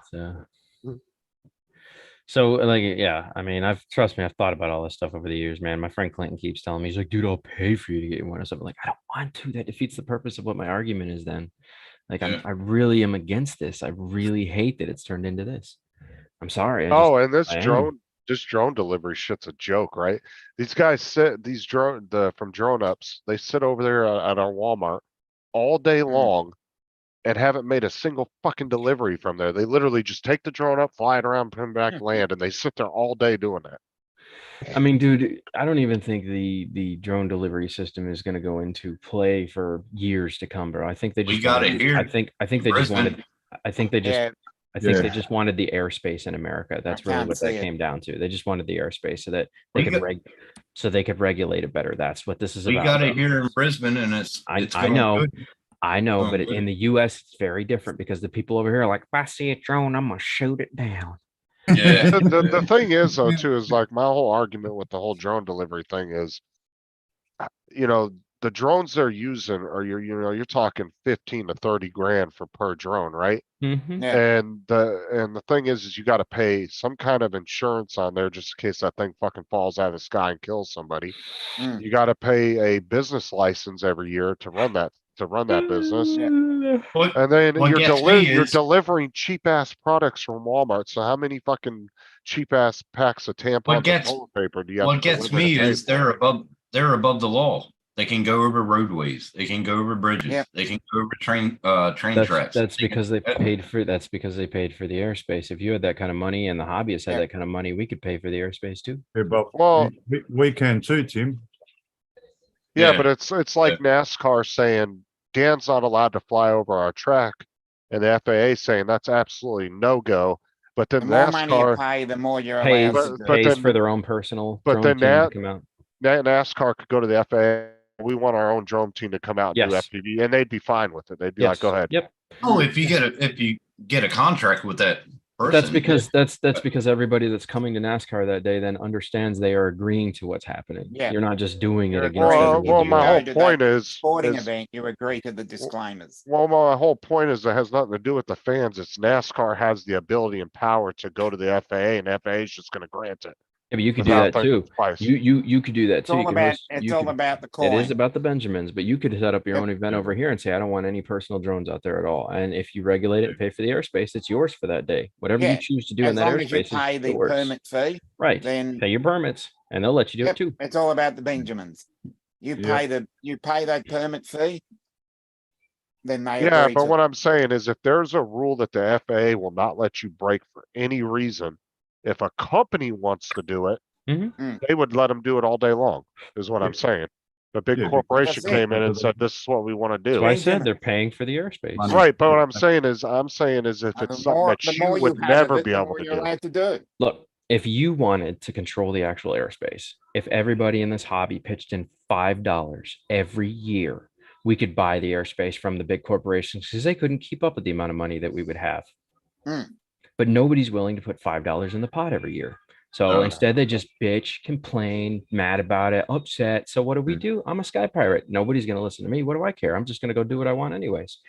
So like, yeah, I mean, trust me, I've thought about all this stuff over the years, man. My friend Clinton keeps telling me, he's like, dude, I'll pay for you to get one or something. Like, I don't want to. That defeats the purpose of what my argument is then. Like, Yeah. I really am against this. I really hate that it's turned into this. I'm sorry. Oh, and I am. this drone delivery shit's a joke, right? These guys sit, these from Drone Ups, they sit over there at our Walmart all day long and haven't made a single fucking delivery from there. They literally just take the drone up, fly it around, put it back, land, and they sit there all day doing that. I mean, dude, I don't even think the drone delivery system is going to go into play for years to come, bro. I think they We just got wanted- it here. I think they just wanted. I think they just. Yeah, I think they Yeah. just wanted the airspace in America. That's really can't what see that it. came down to. They just wanted the airspace so that they We could got- so they could regulate it better. That's what this is We about. got it bro. here in Brisbane and it's I going know. good. I know, Oh, but good. in the US, it's very different because the people over here are like, if I see a drone, I'm gonna shoot it down. Yeah. The thing is though, too, is like my whole argument with the whole drone delivery thing is, you know, the drones they're using are you're talking 15 to 30 grand for per drone, right? Mhm. Yeah. And the thing is you got to pay some kind of insurance on there just in case that thing fucking falls out of the sky and kills somebody. Mm. You got to pay a business license every year to run that business. What, And then what you're gets me you're is- delivering cheap ass products from Walmart. So how many fucking cheap ass packs of tampons and gets- toilet paper do you have what to gets deliver to me pay is for? they're above the law. They can go over roadways. They can go over bridges. Yeah. They can go over train tracks. That's They can- because they paid for that's because they paid for the airspace. If you had that kind of money and the hobbyists had Yeah. that kind of money, we could pay for the airspace too. Yeah, but Well- we can too, Tim. Yeah, Yeah. but it's like NASCAR saying Dan's not allowed to fly over our track, and the FAA saying that's absolutely no go. But The then more money you NASCAR, pay, the more you're Pays, allowed to do. but pays then- for their own personal but drone then team to that- come out. NASCAR could go to the FAA. We want our own drone team to come out and do Yes. FPV, and they'd be fine with it. They'd be Yes. like, "Go ahead." Yep. Oh, if you get a contract with that person, That's because everybody that's coming to NASCAR that day then understands they are agreeing to what's happening. Yeah. You're not just doing it You're against agreeing. everybody. Well, you my go whole to that point is, Sporting is event, you agree to the disclaimers. well, my whole point is it has nothing to do with the fans. It's NASCAR has the ability and power to go to the FAA, and FAA is just going to grant it. Yeah, but you could do without that thinking too. twice. You could do that It's too. You all could about host- it's you all could- about the It coin. is about the Benjamins, but you could set up your Yep. own event over here and say, I don't want any personal drones out there at all. And if you regulate it and pay for the airspace, it's yours for that day. Whatever you Yeah, choose to do in As that long as you airspace pay is the yours. permit fee, Right. then Pay your permits and they'll let you do yep, it too. it's all about the Benjamins. You Yeah. pay that permit fee, then they Yeah, agree but to what I'm saying is if there's a rule that the FAA will not let you break for any reason, if a company wants to do it, Mhm. Mm. they would let them do it all day long, is what I'm Yeah. saying. The big Yeah, corporation That's it. came in and said, this is what we want to That's do. why I Benjamin. said they're paying for the airspace. Money. Right, but what I'm saying is if The it's something more, that the you more you would have never of it, be the able more to you're do. allowed to do. Look, if you wanted to control the actual airspace, if everybody in this hobby pitched in $5 every year, we could buy the airspace from the big corporations because they couldn't keep up with the amount of money that we would have. Hmm. But nobody's willing to put $5 in the pot every year. So No. instead, they just bitch, complain, mad about it, upset. So what do? I'm a sky pirate. Nobody's going to listen to me. What do I care? I'm just going to go do what I want anyways.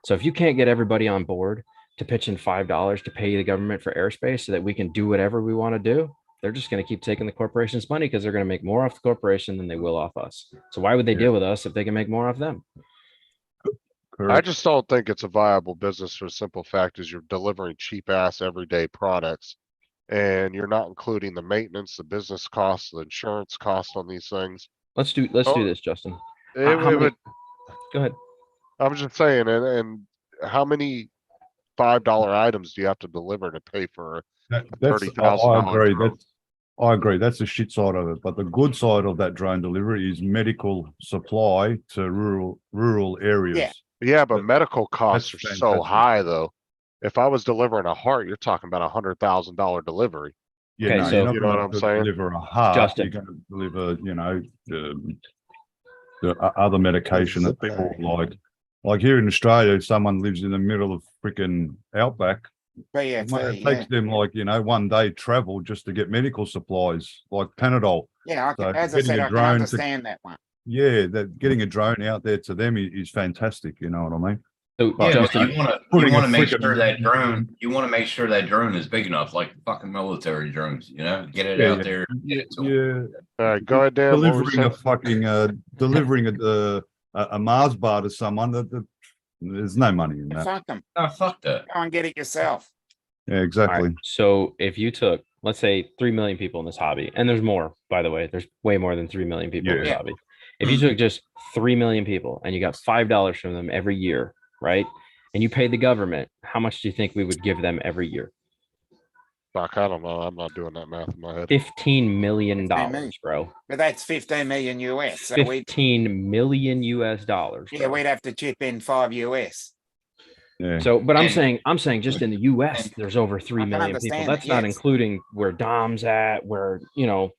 So if you can't get everybody on board to pitch in $5 to pay the government for airspace so that we can do whatever we want to do, they're just going to keep taking the corporation's money because they're going to make more off the corporation than they will off us. So why would they deal with us if they can make more off them? I Correct. just don't think it's a viable business for the simple fact is you're delivering cheap ass everyday products. And you're not including the maintenance, the business costs, the insurance costs on these things. Let's do Oh, this, Justin. It, How it many- would, Go ahead. I was just saying, and how many $5 items do you have to deliver to pay for? That's, $30,000 I agree. drone. I agree. That's the shit side of it. But the good side of that drone delivery is medical supply to rural areas. Yeah, but That- medical costs are that's so fantastic. high though. If I was delivering a heart, you're talking about $100,000 delivery. Yeah, Okay, no, so- you're not You know what gonna I'm saying? deliver a heart. Justin. You're going to deliver, the other medication that people like. Like here in Australia, if someone lives in the middle of freaking outback, it BFE, takes them like, 1 day travel just to get medical supplies like Panadol. yeah. So As I getting said, a I can drone to- understand that one. Yeah, that getting a drone out there to them is fantastic. You know what I mean? So Yeah, but Justin, you want putting to a make freaking- sure that drone. You want to make sure that drone is big enough, like fucking military drones. Get it Yeah, out yeah. there. Yeah, Get it to 'em. yeah. Alright, go ahead, Dan. What were you Delivering a saying? fucking delivering a Mars bar to someone that there's no money in that. Fuck them. Oh, fuck that. Go and get it yourself. Yeah, all exactly. right, so if you took, let's say 3 million people in this hobby, and there's more, by the way, there's way more than 3 million people in this Yeah. hobby. If you took just 3 million people and you got $5 from them every year, right? And you paid the government, how much do you think we would give them every year? Fuck, I don't know. I'm not doing that math in my head. $15 million, million. bro. But that's 15 million US. So we, 15 million US dollars. yeah, bro. we'd have to chip in 5 US. Yeah. So, but And- I'm saying just in the US, there's over 3 I can million people. understand That's that, not yes. including where Dom's at, where, Mars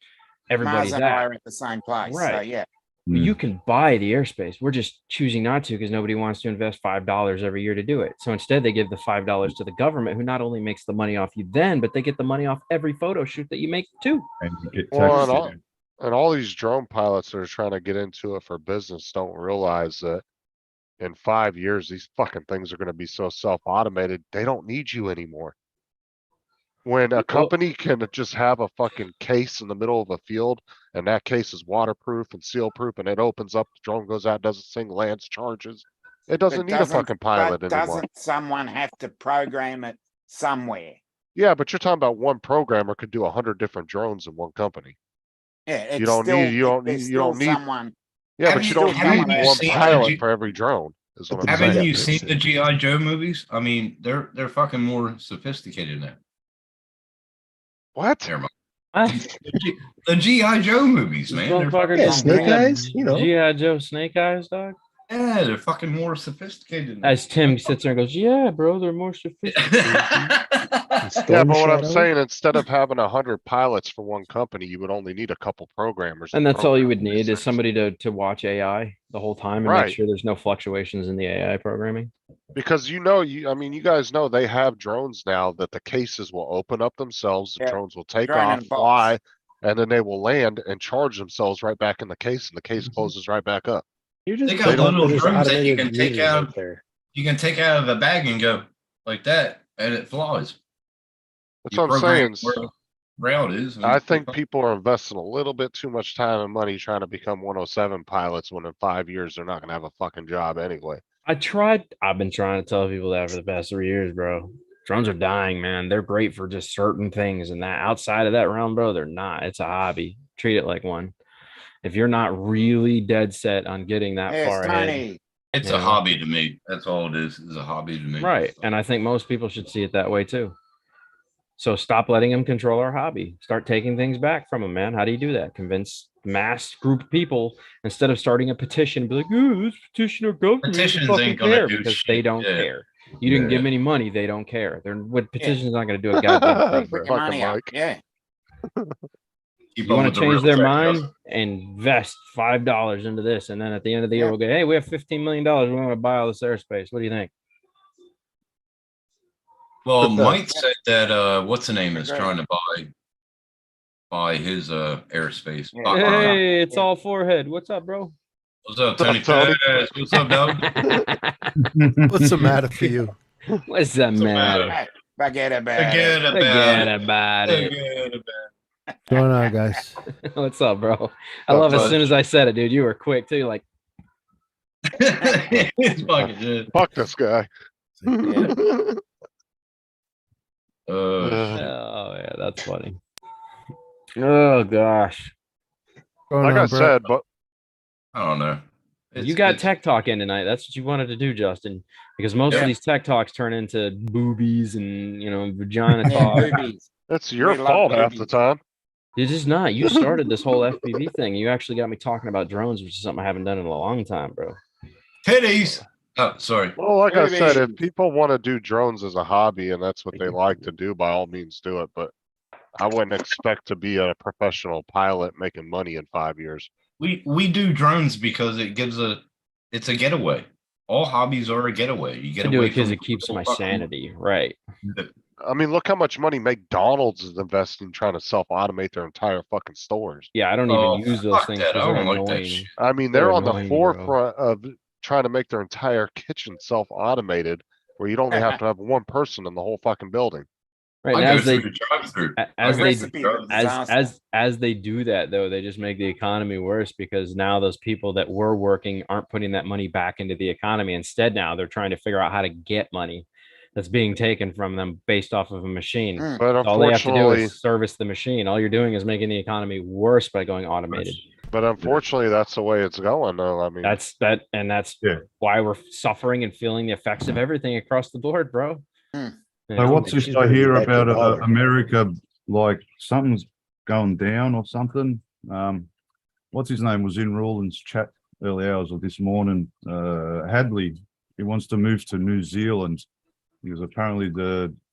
everybody's and I at. are at the same place. So Right. yeah. You can buy the airspace. We're just choosing not to because nobody wants to invest $5 every year to do it. So instead, they give the $5 to the government, who not only makes the money off you then, but they get the money off every photo shoot that you make too. And you get Well, taxed. and all these drone pilots that are trying to get into it for business don't realize that in 5 years, these fucking things are gonna be so self-automated, they don't need you anymore. When a company can just have a fucking case in the middle of a field and that case is waterproof and seal proof and it opens up, the drone goes out, does its thing, lands, charges. It doesn't But need a fucking pilot but anymore. doesn't someone have to program it somewhere? Yeah, but you're talking about one programmer could do 100 different drones in one company. Yeah, it's You don't still, need, you don't there's need, you don't still need, someone. yeah, Have but you you- don't haven't need you one seen the pilot G- for every drone, is what I'm Haven't saying. you seen the GI Joe movies? I mean, they're fucking more sophisticated now. What? Never mind. Ah, The GI Joe movies, man. They're motherfucker fucking, Yeah, just Snake bring up Eyes, G.I. Joe Snake Eyes, dog. yeah, they're fucking more sophisticated. now. As Tim sits there and goes, yeah, bro, they're more sophisticated. Yeah, Storm but what I'm Shadow? saying, instead of having 100 pilots for one company, you would only need a couple programmers. to And that's all you would program these need is things. somebody to watch AI the whole time and Right. make sure there's no fluctuations in the AI programming. Because I mean, you guys know they have drones now that the cases will open up themselves, the Yeah, drones will take drone off, in a box. fly, and then they will land and charge themselves right back in the case, and the case closes right back up. You just They got put up little those drones that you automated can take meters out. up there. You can take out of a bag and go like that, and it flies. That's You what I'm program saying. where the route is. and I it's think fine. people are investing a little bit too much time and money trying to become 107 pilots when in 5 years they're not gonna have a fucking job anyway. I've been trying to tell people that for the past 3 years, bro. Drones are dying, man. They're great for just certain things. And that outside of that realm, bro, they're not. It's a hobby. Treat it like one. If you're not really dead set on getting that Yes, far ahead, Tony. It's Yeah. a hobby to me. That's all it is a hobby to me. right. And I think most people should see it that way too. So stop letting them control our hobby. Start taking things back from them, man. How do you do that? Convince mass group of people instead of starting a petition and be like, oh, this petition or government doesn't Petitions fucking ain't gonna care do because they shit, don't yeah. care. You didn't give Yeah. them any money, they don't care. They're with petitions not going to do a goddamn thing, bro. Put your money up. Mike. Yeah. Keep You on want with to the change real their tech, mind, Justin. invest $5 into this, and then at the end of the year Yeah. we'll go, hey, we have $15 million. We want to buy all this airspace. What do you think? Well, Mike said that what's the name is Great. trying to buy his airspace. Yeah. Buy- Hey, it's Yeah. all forehead. What's up, bro? What's up, What's Tony? up, Tony? Taz? What's up, dog? What's the matter for you? What's the What's the matter? matter? Forget about Forget it. about Forget it. about it. Forget about What's going on, guys? What's up, bro? I Not love as much. soon as I said it, dude. You were quick too. Like, it. It's fucking shit. Fuck this guy. oh yeah, that's funny. Oh gosh, Going like on, I bro? said, but I don't know. you got tech talk in tonight. That's what you wanted to do, Justin. Because most of Yeah. these tech talks turn into boobies and vagina Yeah, talk. boobies. it's your We love fault half the movies. time. It is not. You started this whole FPV thing. You actually got me talking about drones, which is something I haven't done in a long time, bro. titties. Oh, sorry. Well, like I said, if Movies. people want to do drones as a hobby and that's what they like to do, by all means do it. But I wouldn't expect to be a professional pilot making money in 5 years. We do drones because it's a getaway. All hobbies are a getaway. You get I do away it because from it keeps my fucking- sanity, right? I mean, look how much money McDonald's is investing trying to self-automate their entire fucking stores. Yeah, I don't even Oh, use those fuck things that. because I they're don't like that annoying. shit. I mean, They're they're on the annoying, bro. forefront of trying to make their entire kitchen self-automated, where you'd only have to have one person in the whole fucking building. Right, I and go as they through the drive-through. as I go they through the Recipe for drive-through. disaster. as they do that though, they just make the economy worse because now those people that were working aren't putting that money back into the economy. Instead, now they're trying to figure out how to get money that's being taken from them based off of a machine. Mm. But All they have to do unfortunately, is service the machine. All you're doing is making the economy worse by going automated. that's the way it's going, though. I mean, That's Yeah. why we're suffering and feeling the effects of everything across the board, bro. Hmm. You So know? what's this she's I gonna hear back the about dollar. America? Like something's going down or something. What's his name was in Rawlins' chat early hours of this morning. Hadley, he wants to move to New Zealand because apparently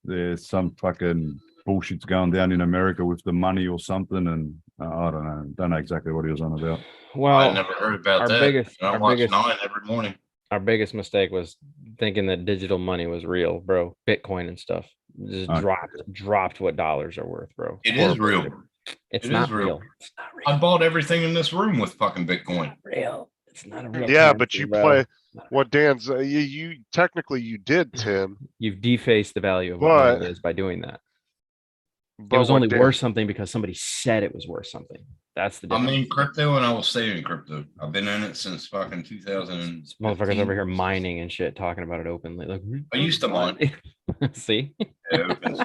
there's some fucking bullshit's going down in America with the money or something, and I don't know exactly what he was on about. Well, I never heard about our that. biggest- I our watch biggest- 9 every morning. our biggest mistake was thinking that digital money was real, bro. Bitcoin and stuff just Okay. dropped what dollars are worth, bro. It is Horribly. real. It's It not is real. real. It's not real. I bought everything in this room with fucking Bitcoin. real. It's not a real. yeah, but you bro. play what Dan's. You technically you did, Tim. You've defaced the value of what money But- is by doing that. But It was what only Dan- worth something because somebody said it was worth something. That's the I'm difference. in crypto and I will stay in crypto. I've been in it since fucking 2000. This motherfuckers over here mining and shit, talking about it openly. Like I used to mine. See, Yeah, opens.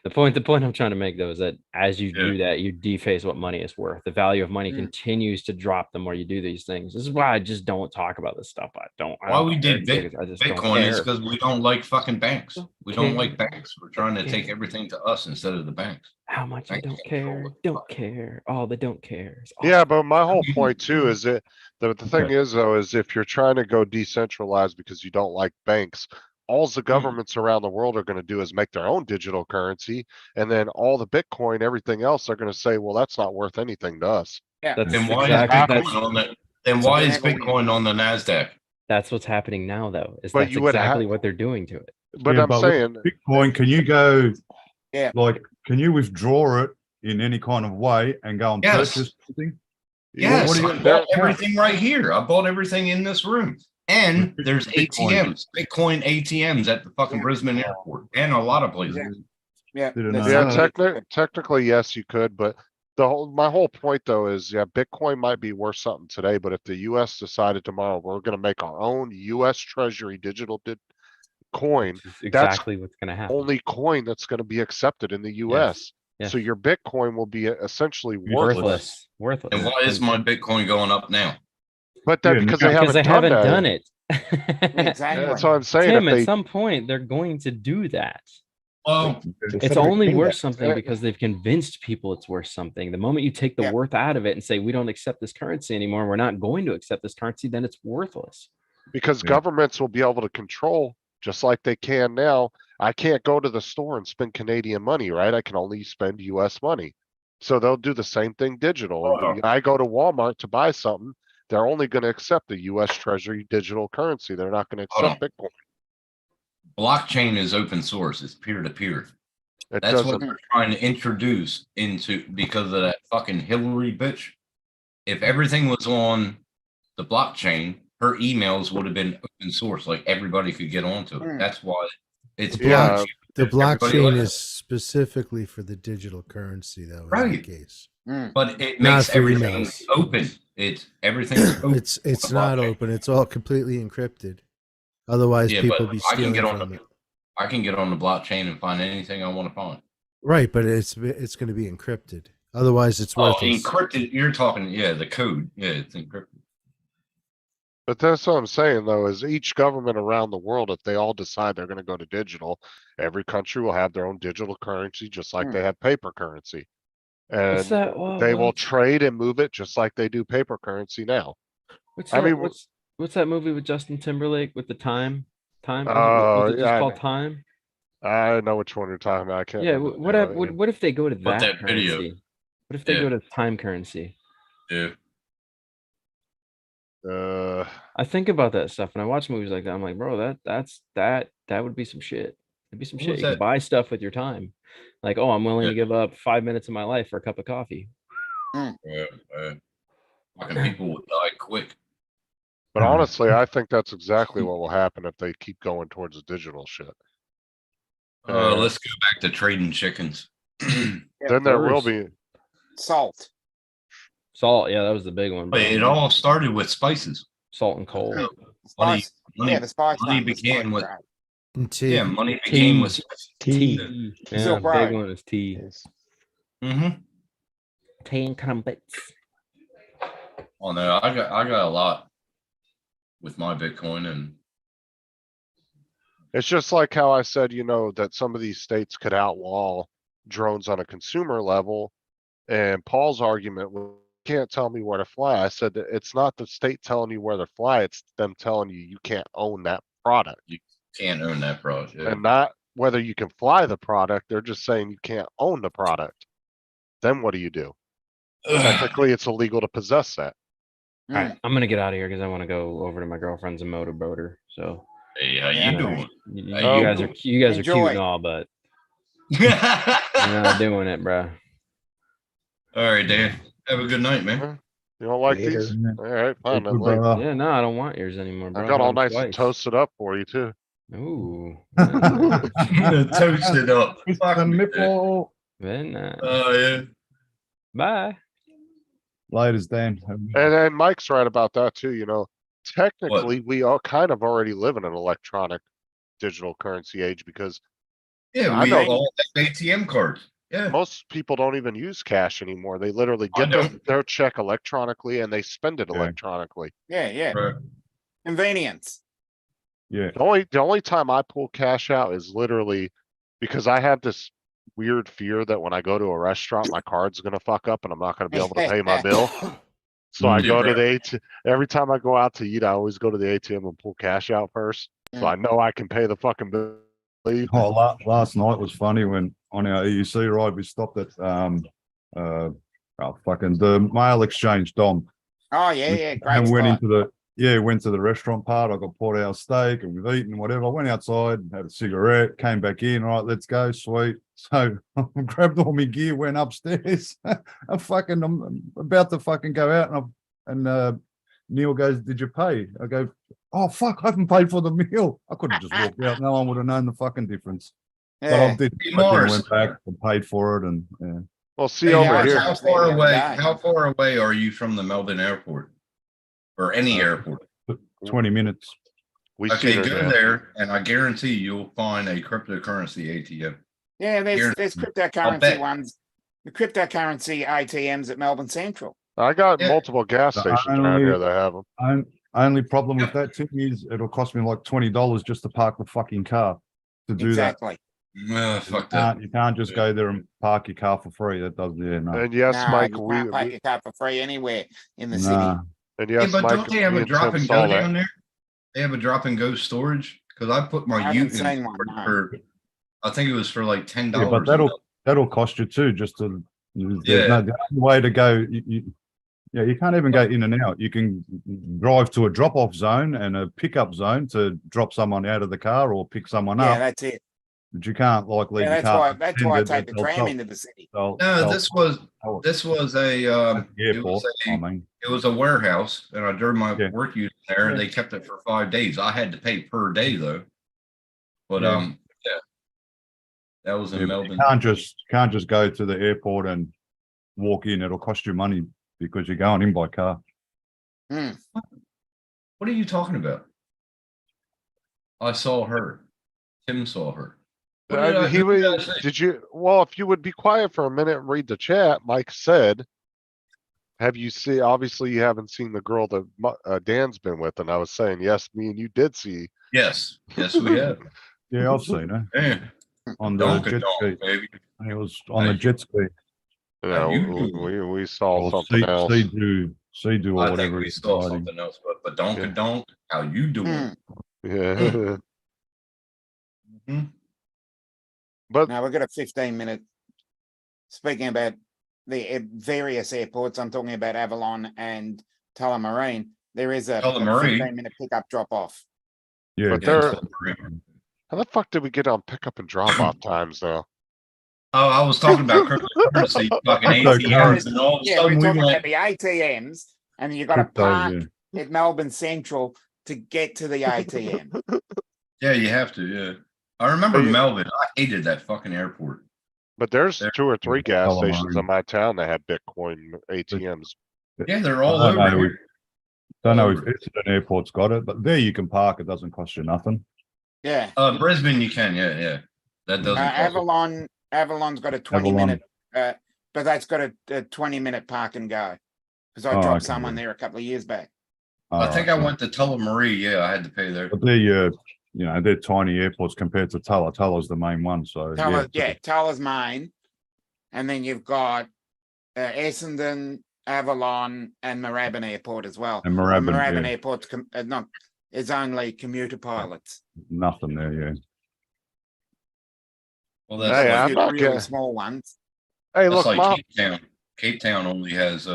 the point I'm trying to make though is that as you do that, you deface what money is worth. The value of money Mm. continues to drop the more you do these things. This is why I just don't talk about this stuff. I don't. Why we did I just don't Bitcoin is care. because we don't like fucking banks. We don't care. like banks. We're trying to Don't take care. everything to us instead of the banks. How much I Banks don't control care. the Don't fuck. care. All the don't cares. Yeah, but my whole point too is that the thing is though is if you're trying to go decentralized because you don't like banks, all the governments around the world are going to do is make their own digital currency, and then all the Bitcoin, everything else, they're going to say, well, that's not worth anything to us. Yeah. That's Then why exactly is that's, Bitcoin on the then why is Exactly. Bitcoin on the NASDAQ? that's what's happening now though. Is But that's you would exactly what they're doing to it. But Yeah, I'm with saying, Bitcoin, can you go? Yeah. Like, can you withdraw it in any kind of way and go and Yes. purchase something? Yes, What do I you- bought everything right here. I bought everything in this room. And With there's Bitcoin. ATMs, Bitcoin ATMs at the fucking Brisbane airport and a lot of places. Yeah. Didn't that's know yeah, that. exactly- technically, yes, you could, but my whole point though is, yeah, Bitcoin might be worth something today, but if the US decided tomorrow, we're going to make our own US Treasury digital coin, Which is exactly what's going to happen. only coin that's going to be accepted in the US. yes. So your Bitcoin will be essentially worthless. Worthless. And why is my Bitcoin going up now? But that Yeah, because Because they haven't done that. it. Exactly. That's what I'm saying. Tim, if at they, some point they're going to do that. Well, It's Confederate only greenback. worth something because they've convinced people it's worth something. The moment you take the Yeah. worth out of it and say we don't accept this currency anymore, we're not going to accept this currency, then it's worthless. Because Yeah. governments will be able to control, just like they can now. I can't go to the store and spend Canadian money, right? I can only spend US money. So they'll do the same thing digital. When I go to Walmart to buy something, they're only gonna accept the US Treasury digital currency. They're not gonna Hold accept Bitcoin. blockchain is open source. It's peer to peer. It That's what doesn't, they're trying to introduce into because of that fucking Hillary bitch. If everything was on the blockchain, her emails would have been open source, like everybody could get onto it. That's why it's Yeah. blockchain. The Everybody blockchain likes is specifically for the digital currency, though. In Right. that case, But it Not makes for everything emails. open. It's everything's open. it's on not blockchain. open. It's all completely encrypted. Otherwise, Yeah, people but be I can stealing get on from the it. I can get on the blockchain and find anything I want to find. Right, but it's going to be encrypted. Otherwise, it's Oh, worthless. encrypted. You're talking, yeah, the code. Yeah, it's encrypted. but that's what I'm saying though, is each government around the world, if they all decide they're gonna go to digital, every country will have their own digital currency, just like they have paper currency. What's And that? Well, they will trade and move it just like they do paper currency now. What's I that? mean, What's that movie with Justin Timberlake with the time? Time? Oh, Was it just yeah, I called know. Time? I know which one you're talking about. I can't Yeah. remember. the What name if, of it, what if they go to But that that video- currency? What if they Yeah. go to time currency? Yeah. I think about that stuff and I watch movies like that. I'm like, bro, that would be some shit. It'd be some What shit. was You can that? buy stuff with your time. Like, oh, I'm willing Yeah. to give up 5 minutes of my life for a cup of coffee. Fucking people will die quick. But honestly, I think that's exactly what will happen if they keep going towards the digital shit. Let's go back to trading chickens. Then there will First. be, Salt. Salt, yeah, that was the big one. bro. But it all started with spices. Salt and coal. Money, Spice. money, Yeah, the spice money one was began quite with great. And tea. yeah, money became with Tea. Yeah, Silk big Road. one is tea. Yes. Mm-hmm. Tea and crumpets. Oh no, I got a lot with my Bitcoin and it's just like how I said, that some of these states could outlaw drones on a consumer level. And Paul's argument was, "You can't tell me where to fly." I said that it's not the state telling you where to fly, it's them telling you you can't own that product. you can't own that product. Yeah. And not whether you can fly the product, they're just saying you can't own the product. Then what do you do? Technically, it's illegal to possess that. All right, I'm gonna get out of here because I want to go over to my girlfriend's and motorboat her. So Hey, how Yeah. you doing? you Hey, guys are you guys are cute Enjoy. and all, but you're not doing it, bro. All right, Dan. Have a good night, man. You don't like Later. these? All right, fine. Good, I'm late. brother. Yeah, no, I don't want yours anymore, bro. I got all Had 'em nice and twice. toasted up for you too. Ooh, very nice. Toasted up. It's Fuck the me, man. nipple. Very nice. Oh yeah. Bye. Laters, Dan. And Mike's right about that too, technically, we all kind of already live in an electronic digital currency age because Yeah, I we know. all have ATM cards. Yeah. most people don't even use cash anymore. They literally I get their, don't. their check electronically and they spend it Yeah. electronically. Yeah. Right. Convenience. Yeah. The only time I pull cash out is literally because I have this weird fear that when I go to a restaurant, my card's gonna fuck up and I'm not gonna be able to pay my bill. So I Mm. go to the ATM. Every time I go out to eat, I always go to the ATM and pull cash out first. So I know I can pay the fucking bill. Oh, last night was funny when on our EUC ride we stopped at fucking the mail exchange, Dom. Oh yeah. Great And went spot. into went to the restaurant part. I got bought our steak and we've eaten whatever. I went outside, had a cigarette, came back in. All right, let's go. Sweet. So I grabbed all my gear, went upstairs. I'm about to fucking go out and Neil goes, "Did you pay?" I go, "Oh fuck, I haven't paid for the meal." I could have just walked out. No one would have known the fucking difference. But I Yeah. did. Hey, I then Morris. went back and paid for it and yeah. Well, see Hey, over yeah, Morris, here. I- how far away? How far away are you from the Melbourne airport or any airport? 20 minutes. We Okay, see her go now. there, and I guarantee you'll find a cryptocurrency ATM. Yeah, Here. there's bet. cryptocurrency ones. The cryptocurrency ATMs at Melbourne Central. I got Yeah. multiple gas The stations around only- here that have them. Only problem with that too is it'll cost me like $20 just to park the fucking car to do that. Exactly. Fuck that. You can't just go there and park your car for free. That doesn't, yeah, no. And yes, No, Mike, you can't park your car for free anywhere in the city. Nah. and Yeah, yes, but Mike, don't they have me a and drop Tim and saw go that. down there? They have a drop and go storage because I put my I Ute haven't in seen one, storage no. for, I think it was for like $10. Yeah, but that'll cost you too, just to, there's no the only way to go. Yeah, you can't even go in and out. You can drive to a drop-off zone and a pickup zone to drop someone out of the car or pick someone Yeah, up, that's it. but you can't like leave Yeah, your that's car. why. That's why I unattended. take the They'll tram tell- into the city. they'll- No, they'll this tell was a at the it airport. was I a mean, it was a warehouse, and I drove my Yeah. work unit there, and Yeah. they kept it for 5 days. I had to pay per day though. But Yeah. yeah, that was in yeah, but Melbourne. you can't just go to the airport and walk in. It'll cost you money because you're going in by car. Hmm. What are you talking about? I saw her. Tim saw her. What did I- He what did I was, say? did you, well, if you would be quiet for a minute and read the chat, Mike said, have you see, obviously you haven't seen the girl that Dan's been with, and I was saying, yes, me and you did see. Yes, yes, we have. Yeah, I've seen her Yeah, on the donk jet ski. baby. It was on the jet ski. You How know, you doing? we saw Or something else. Sea-Doo or I think whatever. we it's saw riding. something else, but donk Yeah. and donk. How you doing? Yeah. Mhm. But Now we've got a 15-minute. Speaking about the various airports, I'm talking about Avalon and Tullamarine. There is a Tullamarine? 15-minute pickup drop off. Yeah, But Yeah, there- it's the- how the fuck did we get on pickup and drop off times though? Oh, I was talking about cryptocurrency, fucking Cryptocurrency. ATMs, and all of a Yeah, we're sudden we talking about went. the ATMs, and you got to Crypto, park yeah. at Melbourne Central to get to the ATM. Yeah, you have to. Yeah, I remember But you- Melbourne. I hated that fucking airport. But there's There- 2 or 3 gas Tullamarine. stations in my town that have Bitcoin ATMs. Yeah, they're all I don't over know, here. Don't know All if over. Essendon Airport's got it, but there you can park. It doesn't cost you nothing. Yeah. Brisbane, you can. Yeah. That doesn't. cost Avalon's got a Avalon. 20-minute, but that's got a 20-minute park and go. Because I Oh, dropped okay, someone yeah. there a couple of years back. I think I went to Tullamarine. Yeah, I had to pay there. But they're they're tiny airports compared to Tulla. Tulla's the main one, so Tulla's main. And then you've got Essendon, Avalon, and Moorabbin Airport as well. And Moorabbin, Moorabbin yeah. Airport's it's only commuter pilots. Nothing there. Yeah, Well, Hey, that's I'm like, Few not really getting- small ones. Hey, that's look, like Mom, Cape Town. Cape Town only has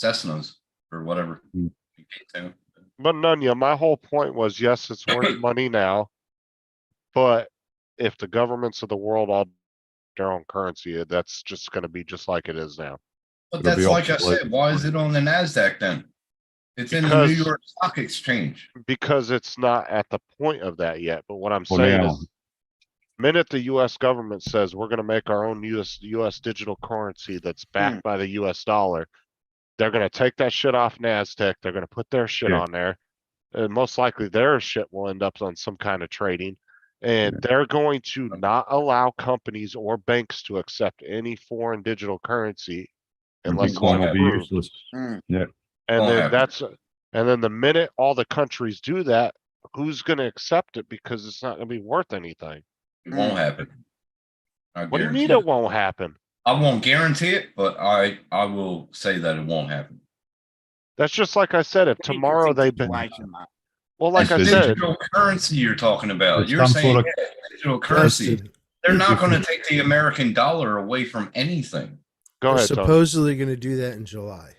Cessnas or whatever. Hmm. in Cape Town. but Nunya, my whole point was, yes, it's worth money now, but if the governments of the world all their own currency, that's just going to be just like it is now. But It'll be that's like I obsolete. said. Why is it on the Nasdaq then? It's in the New Because- York Stock Exchange. Because it's not at the point of that yet. But what I'm For saying now. is, minute the U.S. government says we're going to make our own U.S. digital currency that's backed by the U.S. dollar, they're going to take that shit off NASDAQ. They're going to put their shit Yeah. on there. And most likely their shit will end up on some kind of trading. And they're going to not allow companies or banks to accept any foreign digital currency unless it's Bitcoin will be approved. useless. Mm. And Won't then happen. and then the minute all the countries do that, who's going to accept it because it's not going to be worth anything? It won't happen. I What do you guarantee mean it won't happen? I won't guarantee it, but I will say that it won't happen. That's just like I said. If tomorrow they, Situation, though. well, like I It's said, digital currency you're talking about. It's You're some saying sort of- yeah, digital currency. Justin, They're not if going to you- take the American dollar away from anything. go they're ahead. Tony. supposedly going to do that in July.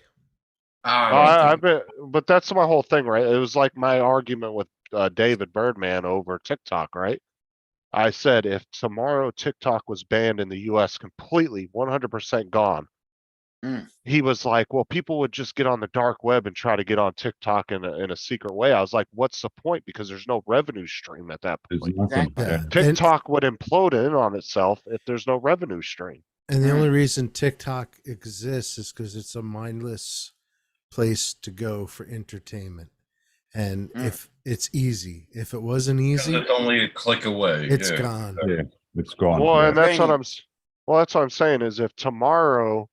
I I bet, but that's my whole thing, right? It was like my argument with David Birdman over TikTok, right? I said if tomorrow TikTok was banned in the US completely, 100% gone, he was like, well, people would just get on the dark web and try to get on TikTok in a secret way. I was like, what's the point? Because there's no revenue stream at that There's point. nothing. Yeah. Yeah. And, TikTok would implode in on itself if there's no revenue stream. and the only reason TikTok exists is because it's a mindless place to go for entertainment. And if it's easy, if it wasn't easy, It's only a click away. it's yeah. gone. Yeah, it's gone. Well, yeah. and that's what Thing- that's what I'm saying is if tomorrow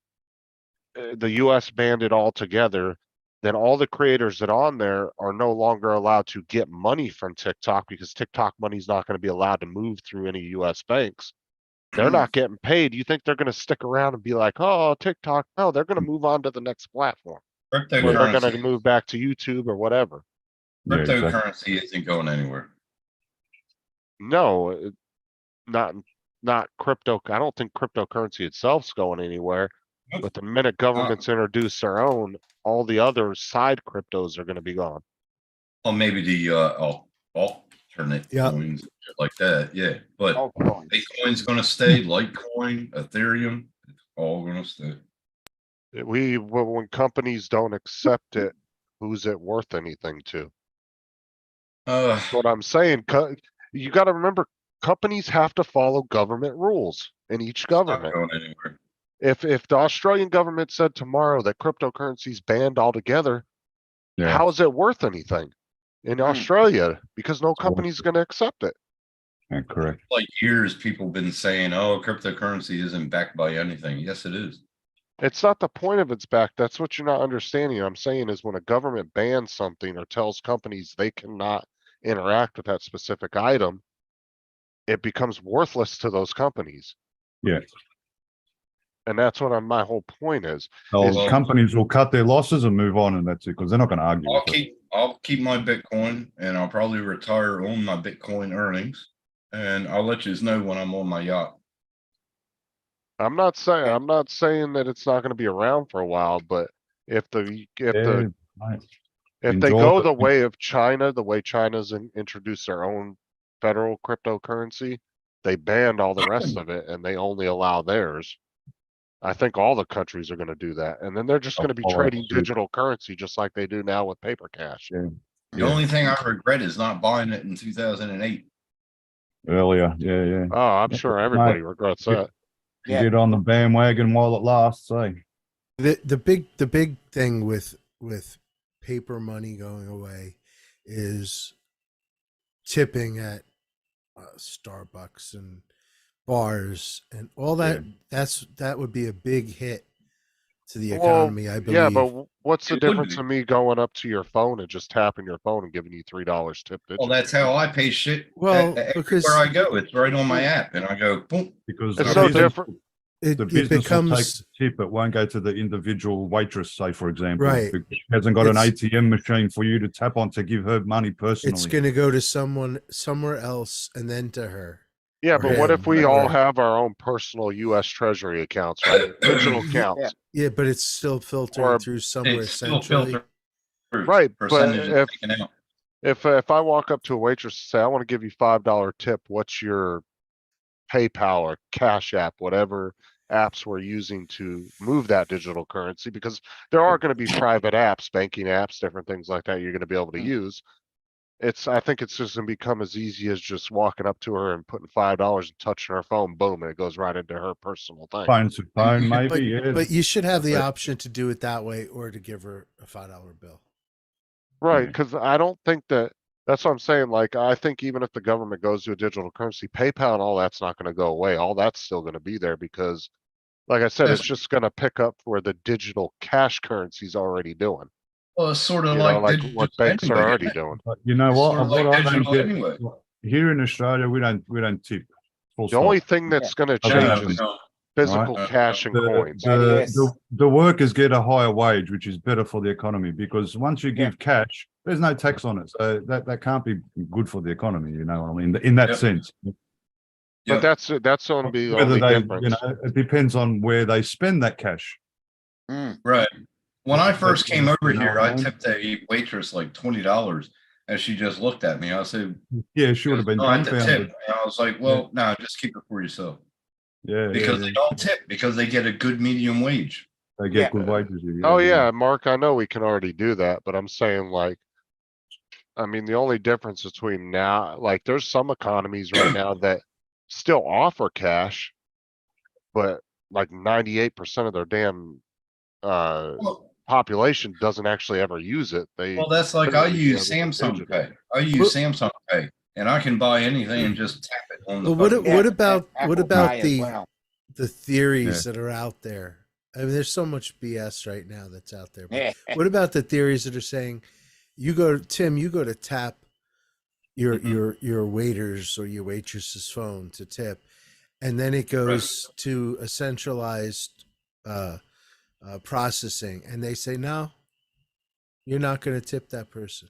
the US banned it altogether, then all the creators that are on there are no longer allowed to get money from TikTok because TikTok money is not going to be allowed to move through any US banks. They're not getting paid. You think they're going to stick around and be like, oh, TikTok? No, they're going to move on to the next platform. Or they're going to Cryptocurrency, move back to YouTube or whatever. Yeah, exactly. cryptocurrency isn't going anywhere. No, not crypto. I don't think cryptocurrency itself's going anywhere. Nope. But the minute governments introduce their own, all the other side cryptos are going to be gone. Well, maybe the alternate Yeah. coins shit like that. Yeah, but Altcoins. Bitcoin's going to stay. Litecoin, Ethereum, it's all going to stay. When companies don't accept it, who's it worth anything to? That's what I'm saying. You got to remember, companies have to follow government rules in each It's not government. going anywhere. If the Australian government said tomorrow that cryptocurrency's banned altogether, Yeah. how is it worth anything in Australia? Because no company's going to accept it. Yeah, correct. Like years, people been saying, "Oh, cryptocurrency isn't backed by anything." Yes, it is. It's not the point of its back. That's what you're not understanding. I'm saying is when a government bans something or tells companies they cannot interact with that specific item, it becomes worthless to those companies. Yeah. And that's what my whole point is. Well, companies will cut their losses and move on, and that's it, because they're not going to argue. with it. I'll keep my Bitcoin, and I'll probably retire on my Bitcoin earnings, and I'll let you know when I'm on my yacht. I'm not saying that it's not going to be around for a while, but if they Right. Enjoy go it. the way of China, the way China's introduced their own federal cryptocurrency, they banned all the rest of it and they only allow theirs. I think all the countries are going to do that, and then they're just going to be follow trading suit. digital currency just like they do now with paper cash. Yeah. The only thing I regret is not buying it in 2008. Earlier, yeah. Oh, I'm sure everybody regrets that. Yeah. Get on the bandwagon while it lasts, eh? The big thing with paper money going away is tipping at Starbucks and bars and all that. That would be a big hit to the economy, I believe. Yeah, but what's the It would difference be. in me going up to your phone and just tapping your phone and giving you $3 tip? Well, that's how I pay shit. Well, Everywhere I go, it's right on my app, and I go boom. Because It's the no business- different. it The business will take becomes the tip, it won't go to the individual waitress, say, for example. Right. Because she hasn't got an It's- ATM machine for you to tap on to give her money personally. it's going to go to someone somewhere else and then to her. Yeah, but what Yeah, if we all right. have our own personal US Treasury accounts, right? Digital accounts. Yeah, but it's still filtering Or through somewhere It's still centrally. filtered through. Right, but Percentage is if- taken out. If I walk up to a waitress and say, I want to give you $5 tip, what's your PayPal or Cash App, whatever apps we're using to move that digital currency? Because there are going to be private apps, banking apps, different things like that you're going to be able to use. I think it's just going to become as easy as just walking up to her and putting $5 and touching her phone, boom, and it goes right into her personal thing. Phone to phone, maybe, But, yeah. but you should have the But- option to do it that way or to give her a $5 bill. Right, Yeah. because I don't think that's what I'm saying. Like, I think even if the government goes to a digital currency, PayPal and all that's not going to go away. All that's still going to be there because, like I said, it's just going to pick up where the digital cash currency's already doing. Well, it's sort of You know, like, like digital what banks are anyway. already doing. But you know It's what? sort of What like I don't digital get anyway. here in Australia, we don't tip. Full The only stop. thing that's going to Okay. change is No, physical Right. cash and coins. The workers get a higher wage, which is better for the economy because once you give cash, there's no tax on it. So that can't be good for the economy. You know what I mean? In that Yep. sense. But that's going to be the Whether only they, difference. you know, it depends on where they spend that cash. Right. When I first came over You know here, what I I mean? tipped a waitress like $20, and she just looked at me. I said, Yeah, she would have been "No, I have to tip." dumbfounded. And I was like, "Well, no, just keep it for yourself." Yeah, Because yeah, they don't tip because they get a good medium wage. they get good wages. Oh yeah, Mark, I know we can already do that, but I'm saying like, I mean, the only difference between now, like there's some economies right now that still offer cash, but like 98% of their damn population doesn't actually ever use it. Well, that's like I literally use use everything Samsung digital. Pay. I use Samsung Pay, and I can buy anything and just tap it on the. Well, what fucking- about Apple Pay as the well. the theories that are out there I mean, there's so much BS right now that's out there. But Yeah. what about the theories that are saying you go, Tim, you go to tap your waiters or your waitress's phone to tip, and then it goes to a centralized processing, and they say no, you're not going to tip that person.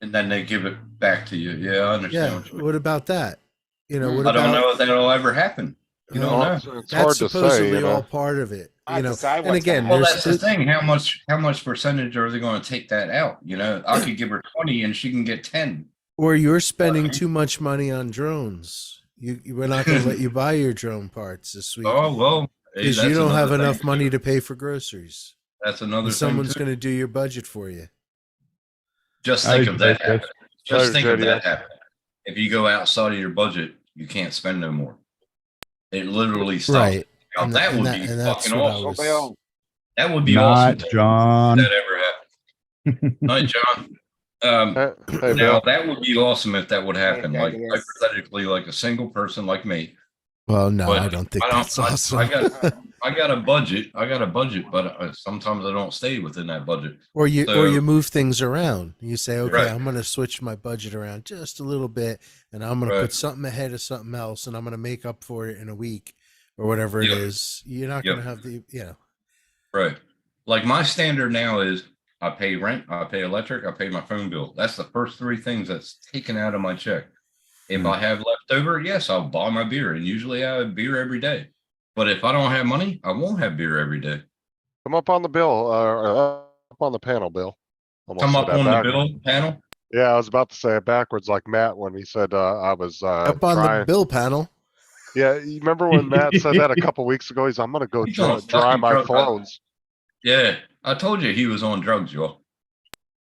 And then they give it back to you. Yeah, I understand. Yeah. What you mean. What about that? You know, what I don't about, know if that'll ever happen. You don't know. It's that's hard to say, supposedly you know. all part of it. I You know, decide and what's again, gonna Well, there's that's the thing. How much percentage are they going to take that out? You know, I could give her 20 and she can get 10. or you're spending too much money on drones. We're not going to let you buy your drone parts this week Oh well, because you don't have enough money to pay for groceries. That's another And thing. someone's Too. going to do your budget for you. Just think of that. Yes. Happening. Just think of Jody. that happening. If you go outside of your budget, you can't spend no more. It literally stops. Right. Now, And that and would that- be and that's fucking what I awesome. was- Well, That would be Night, awesome. John. If that ever happened. Night, John. Hey, Now Bill. that would be awesome if that would happen. Yeah, Like yes. hypothetically, like a single person like me. Well, no, But I don't think I don't- that's awesome. I got a budget. but sometimes I don't stay within that budget. or you So- move things around. You say, okay, Right. I'm going to switch my budget around just a little bit, and I'm going to Right. put something ahead of something else, and I'm going to make up for it in a week or whatever it Yep. is. You're not Yep. going to have the, you know. Right. Like my standard now is I pay rent, I pay electric, I pay my phone bill. That's the first three things that's taken out of my check. If I have left over, yes, I'll buy my beer. And usually I have beer every day. But if I don't have money, I won't have beer every day. Come up on the bill, up on the panel, Bill. Almost Come said up that on the backwards. bill panel. Yeah, I was about to say it backwards like Matt when he said I was Up on the trying. bill panel. Yeah, you remember when Matt said that a couple weeks ago? I'm gonna go He's on a dry fucking my drug clones. Yeah. I told you he was on drugs, y'all.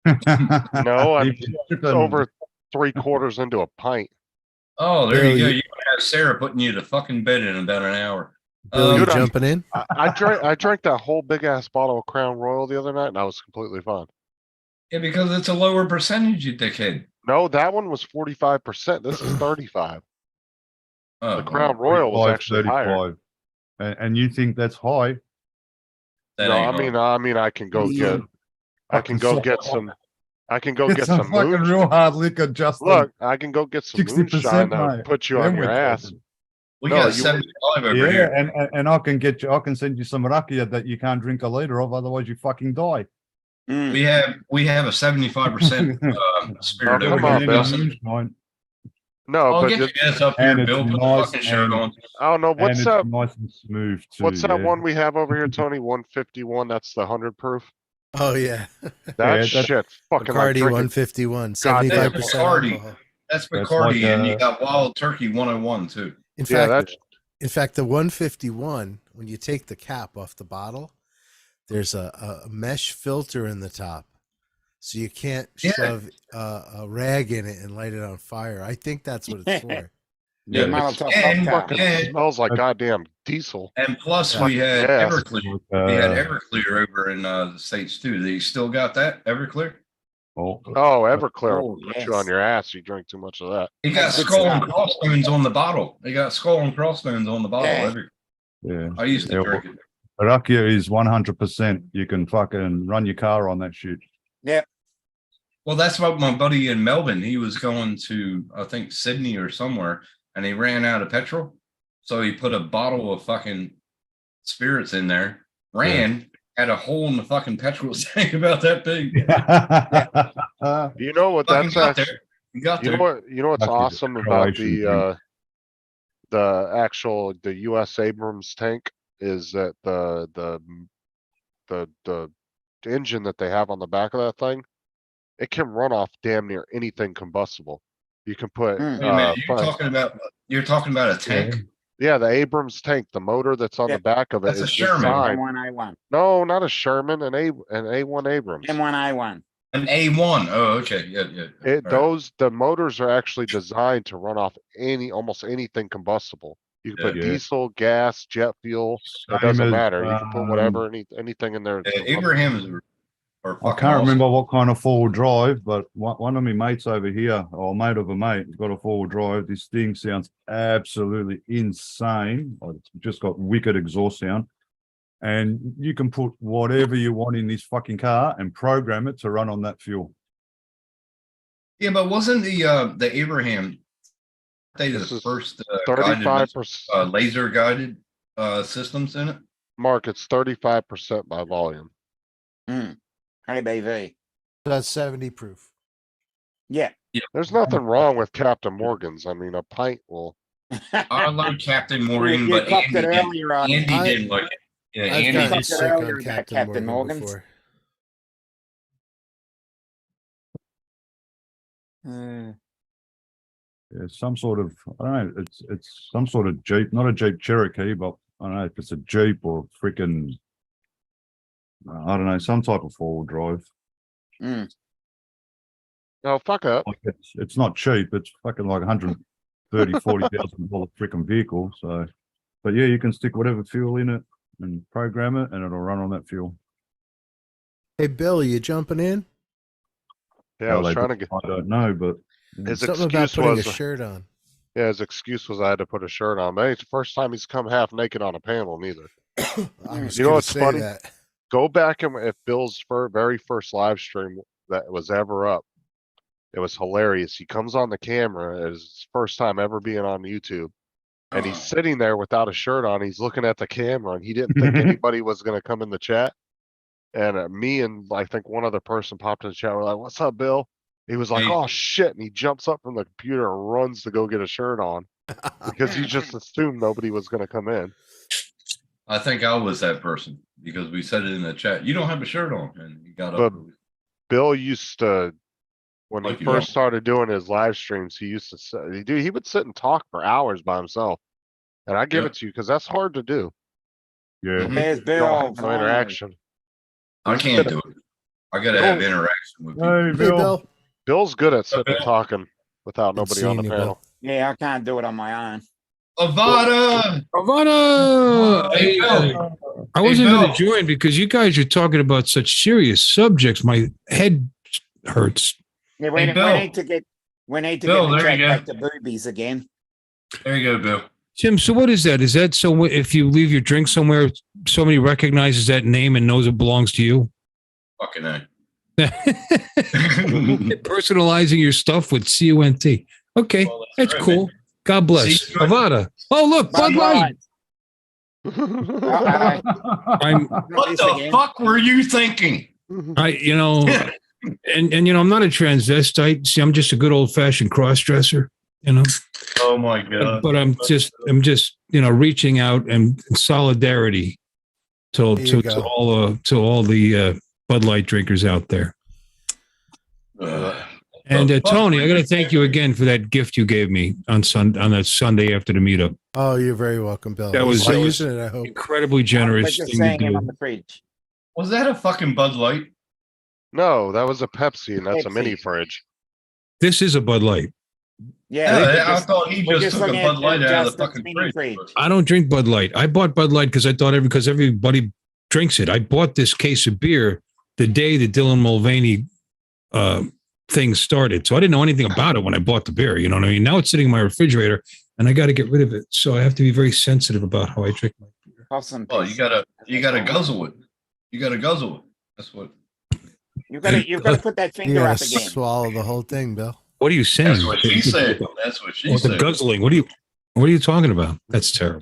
No, I'm Chicken. over 3/4 into a pint. Oh, there Bill, you go. you- You can have Sarah putting you to fucking bed in about an hour. Bill, you Dude, I'm- jumping in? I drank that whole big ass bottle of Crown Royal the other night, and I was completely fine. Yeah, because it's a lower percentage, you dickhead. No, that one was 45%. This is 35. Oh, The Crown Royal was 35, actually higher. 35. And you think that's high? that No, ain't I mean, I can go get, I can go get some, I can go Get get some some fucking moonshine. real hard liquor, Justin. Look, I can go get some 60%, moonshine that'll mate. put you Then on your we're ass. talking. We No, got you- 75 over Yeah, here. and I can get you. I can send you some rakia that you can't drink a liter of, otherwise you fucking die. mm, We have a 75% spirit Oh, over come on, here. Bill. Justin. No, I'll but get your just, ass up And here, it's Bill. Put the nice fucking shirt and- on. I don't know, And what's it's that, nice and smooth too. what's that yeah. one we have over here, Tony? 151, that's the 100 proof. Oh, yeah. That that's- shit fucking like Bacardi drinking. 151, God damn, 75% Bacardi. alcohol. That's That's Bacardi, like, and you got Wild Turkey 101 too. In Yeah, fact, that's, in fact, the 151, when you take the cap off the bottle, there's a mesh filter in the top. So you can't Yeah. shove a rag in it and light it on fire. I think that's what it's for. the Yeah, Molotov and- cocktail. fucking And- smells like goddamn diesel. And plus, Yeah. we had Yes. Everclear. We had Uh, Everclear over in the States too. They still got that Everclear? oh, Oh, Everclear will Oh, put you on yes. your ass. You drink too much of that. He got Good skull and stuff. crossbones on the bottle. They got skull and crossbones on the bottle. Yeah. yeah. I used to Yeah, drink it. Rakia is 100%. You can fucking run your car on that shit. Well, that's what my buddy in Melbourne, he was going to, I think, Sydney or somewhere, and he ran out of petrol. So he put a bottle of fucking spirits in there, ran, had a hole in the fucking petrol tank about that big. You know what Fucking that's got actually, there. He got you there. know what, what's Lucky the awesome about Croatian the actual, the US Abrams tank is that the engine that they have on the back of that thing, it can run off damn near anything combustible. You can put, Hmm. Wait a minute, fu- you're talking about a tank? yeah, the Abrams tank, the motor that's on Yeah, the back of it that's a is Sherman. designed. M1A1. No, not a Sherman, an A1 Abrams. M1A1. An A1. Oh, okay. Yeah. It, All right. those, the motors are actually designed to run off almost anything combustible. You can put Yeah. diesel, gas, jet fuel, it Same doesn't as, matter. You can put whatever, anything in there. Yeah, Abrahams are I fucking can't awesome. remember what kind of four-wheel drive, but one of my mates over here, or a mate of a mate, has got a four-wheel drive. This thing sounds absolutely insane. It's just got wicked exhaust sound. and you can put whatever you want in this fucking car and program it to run on that fuel. Yeah, but wasn't the Abraham they This the is first 35%. laser guided systems in it? Mark, it's 35% by volume. ABV. That's 70 proof. Yeah. There's nothing wrong with Captain Morgan's. I mean, a pint will. I like Captain Morgan, You but copped Andy, it didn't, earlier on. Andy didn't like it. Yeah, I've Andy gotten talked sick earlier on about Captain Captain Morgan Morgan's. before. Yeah, some sort of, I don't know, it's some sort of Jeep, not a Jeep Cherokee, but I don't know if it's a Jeep or freaking, I don't know, some type of four-wheel drive. No, fuck up. Like it's not cheap. It's fucking like 130, $40,000 freaking vehicle. So, but yeah, you can stick whatever fuel in it and program it, and it'll run on that fuel. Hey, Bill, you jumping in? Yeah, I How was they trying do to get it, I don't know, but his Something about excuse putting a was shirt on. yeah, his excuse was I had to put a shirt on. But it's the first time he's come half naked on a panel, neither. I was You know gonna what's say funny? that. Go back and if Bill's very first live stream that was ever up, it was hilarious. He comes on the camera, it's his first time ever being on YouTube, and he's sitting there without a shirt on. He's looking at the camera, and he didn't think anybody was going to come in the chat. And me and I think one other person popped in the chat. We're like, "What's up, Bill?" He was like, Hey. "Oh shit!" And he jumps up from the computer and runs to go get a shirt on because he just assumed nobody was going to come in. I think I was that person because we said it in the chat. You don't have a shirt on, and he got But up. Bill used to, when Like he you first don't. started doing his live streams, he used to say, he would sit and talk for hours by himself. And I give Yep. it to you because that's hard to do. yeah, Mhm. There's You don't have Bill. no interaction. I can't do it. I gotta have interaction with people. hey Hey, Bill, Bill. Bill's good at sitting and Bill. talking without Good nobody on the seeing you, panel. Bill. Yeah, I can't do it on my own. Avada! Ivana, Hey, I wasn't Bill. going to join because you guys are talking about such serious subjects. My head hurts. Yeah, Hey, Bill. we need to get Bill, the there chat you go. back to boobies again. There you go, Bill. Tim, so what is that? Is that so if you leave your drink somewhere, somebody recognizes that name and knows it belongs to you? Fucking A. Personalizing your stuff with CUNT. Okay, Well, that's right, cool. man. God bless. See, Avada. Oh, look, Bud Light. I'm, What the fuck were you thinking? and I'm not a transvestite. See, I'm just a good old fashioned cross dresser, Oh my god. but I'm just, reaching out and solidarity to There you to go. all the Bud Light drinkers out there. And The fuck Tony, were I got to you thank you thinking? again for that gift you gave me on that Sunday after the meetup. Oh, you're very welcome, Bill. That You're was- still that was- using it, I hope. Incredibly We're generous just thing to saying it on do. the fridge. Was that a fucking Bud Light? No, that was a Pepsi, and that's a Pepsi. mini fridge. This is a Bud Light. Yeah, Yeah, I thought he we're just took a looking Bud at Light out of the Justin's fucking mini fridge. I don't drink Bud Light. I bought Bud Light because I thought because everybody drinks it. I bought this case of beer the day the Dylan Mulvaney thing started. So I didn't know anything about it when I bought the beer. You know what I mean? Now it's sitting in my refrigerator and I got to get rid of it. So I have to be very sensitive about how I drink my beer. Awesome. Oh, you gotta guzzle it. You gotta guzzle it. That's what. You've got to put that You finger gotta up again. swallow the whole thing, Bill. What are you saying? That's what she said. That's what she What, the said. guzzling? What are you talking about? That's terrible.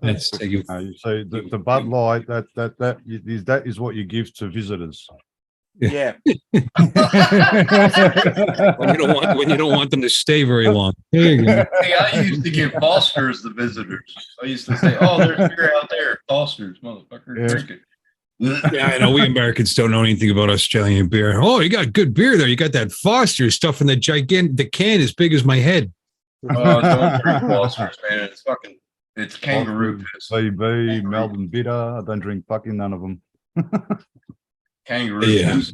That's you. you say the Bud Light that is what you give to visitors. Yeah. when you don't want them to stay very long. There you go. Hey, I used to give Foster's the visitors. I used to say, "Oh, there's beer out there, Foster's, motherfucker, Yeah. drink it." Yeah, I know we Americans don't know anything about Australian beer. Oh, you got good beer there. You got that Foster stuff in the can as big as my head. Oh, don't drink Foster's, man. It's kangaroo piss. CB, Melbourne Bitter. I don't drink fucking none of them. Kangaroo Yeah. piss.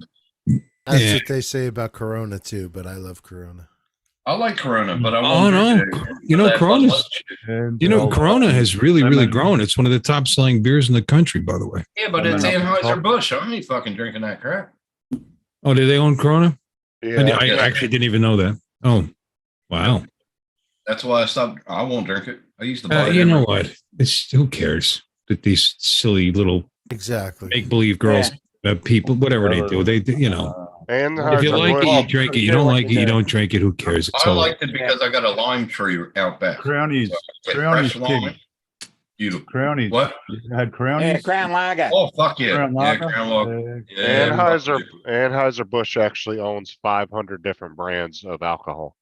That's Yeah. what they say about Corona too, but I love Corona. I like Corona, but I Oh, won't no. drink it. You know, That Bud Corona's, Light shit. And, Corona has really lemon. grown. It's one of the top selling beers in the country, by the way. Yeah, but it's Anheuser-Busch. I ain't fucking drinking that crap. Oh, do they own Corona? Yeah, I actually didn't even know that. Oh, wow. That's why I stopped. I won't drink it. I used to buy it. You know every- what? Who cares? that these silly little Exactly. make believe girls, people, whatever they do, you know. And If you like it, you drink it. You don't like it, you don't drink it. Who cares? It's I all liked it because I got a lime tree out back. Crownies, So I get Crownies fresh lime. King. Beautiful. Crownies. What? You had Yeah, Crownies? Crown Lager. Oh fuck yeah! Crown Yeah, Lager? Crown Lager. Yeah, Anheuser-Busch actually owns 500 different brands of alcohol.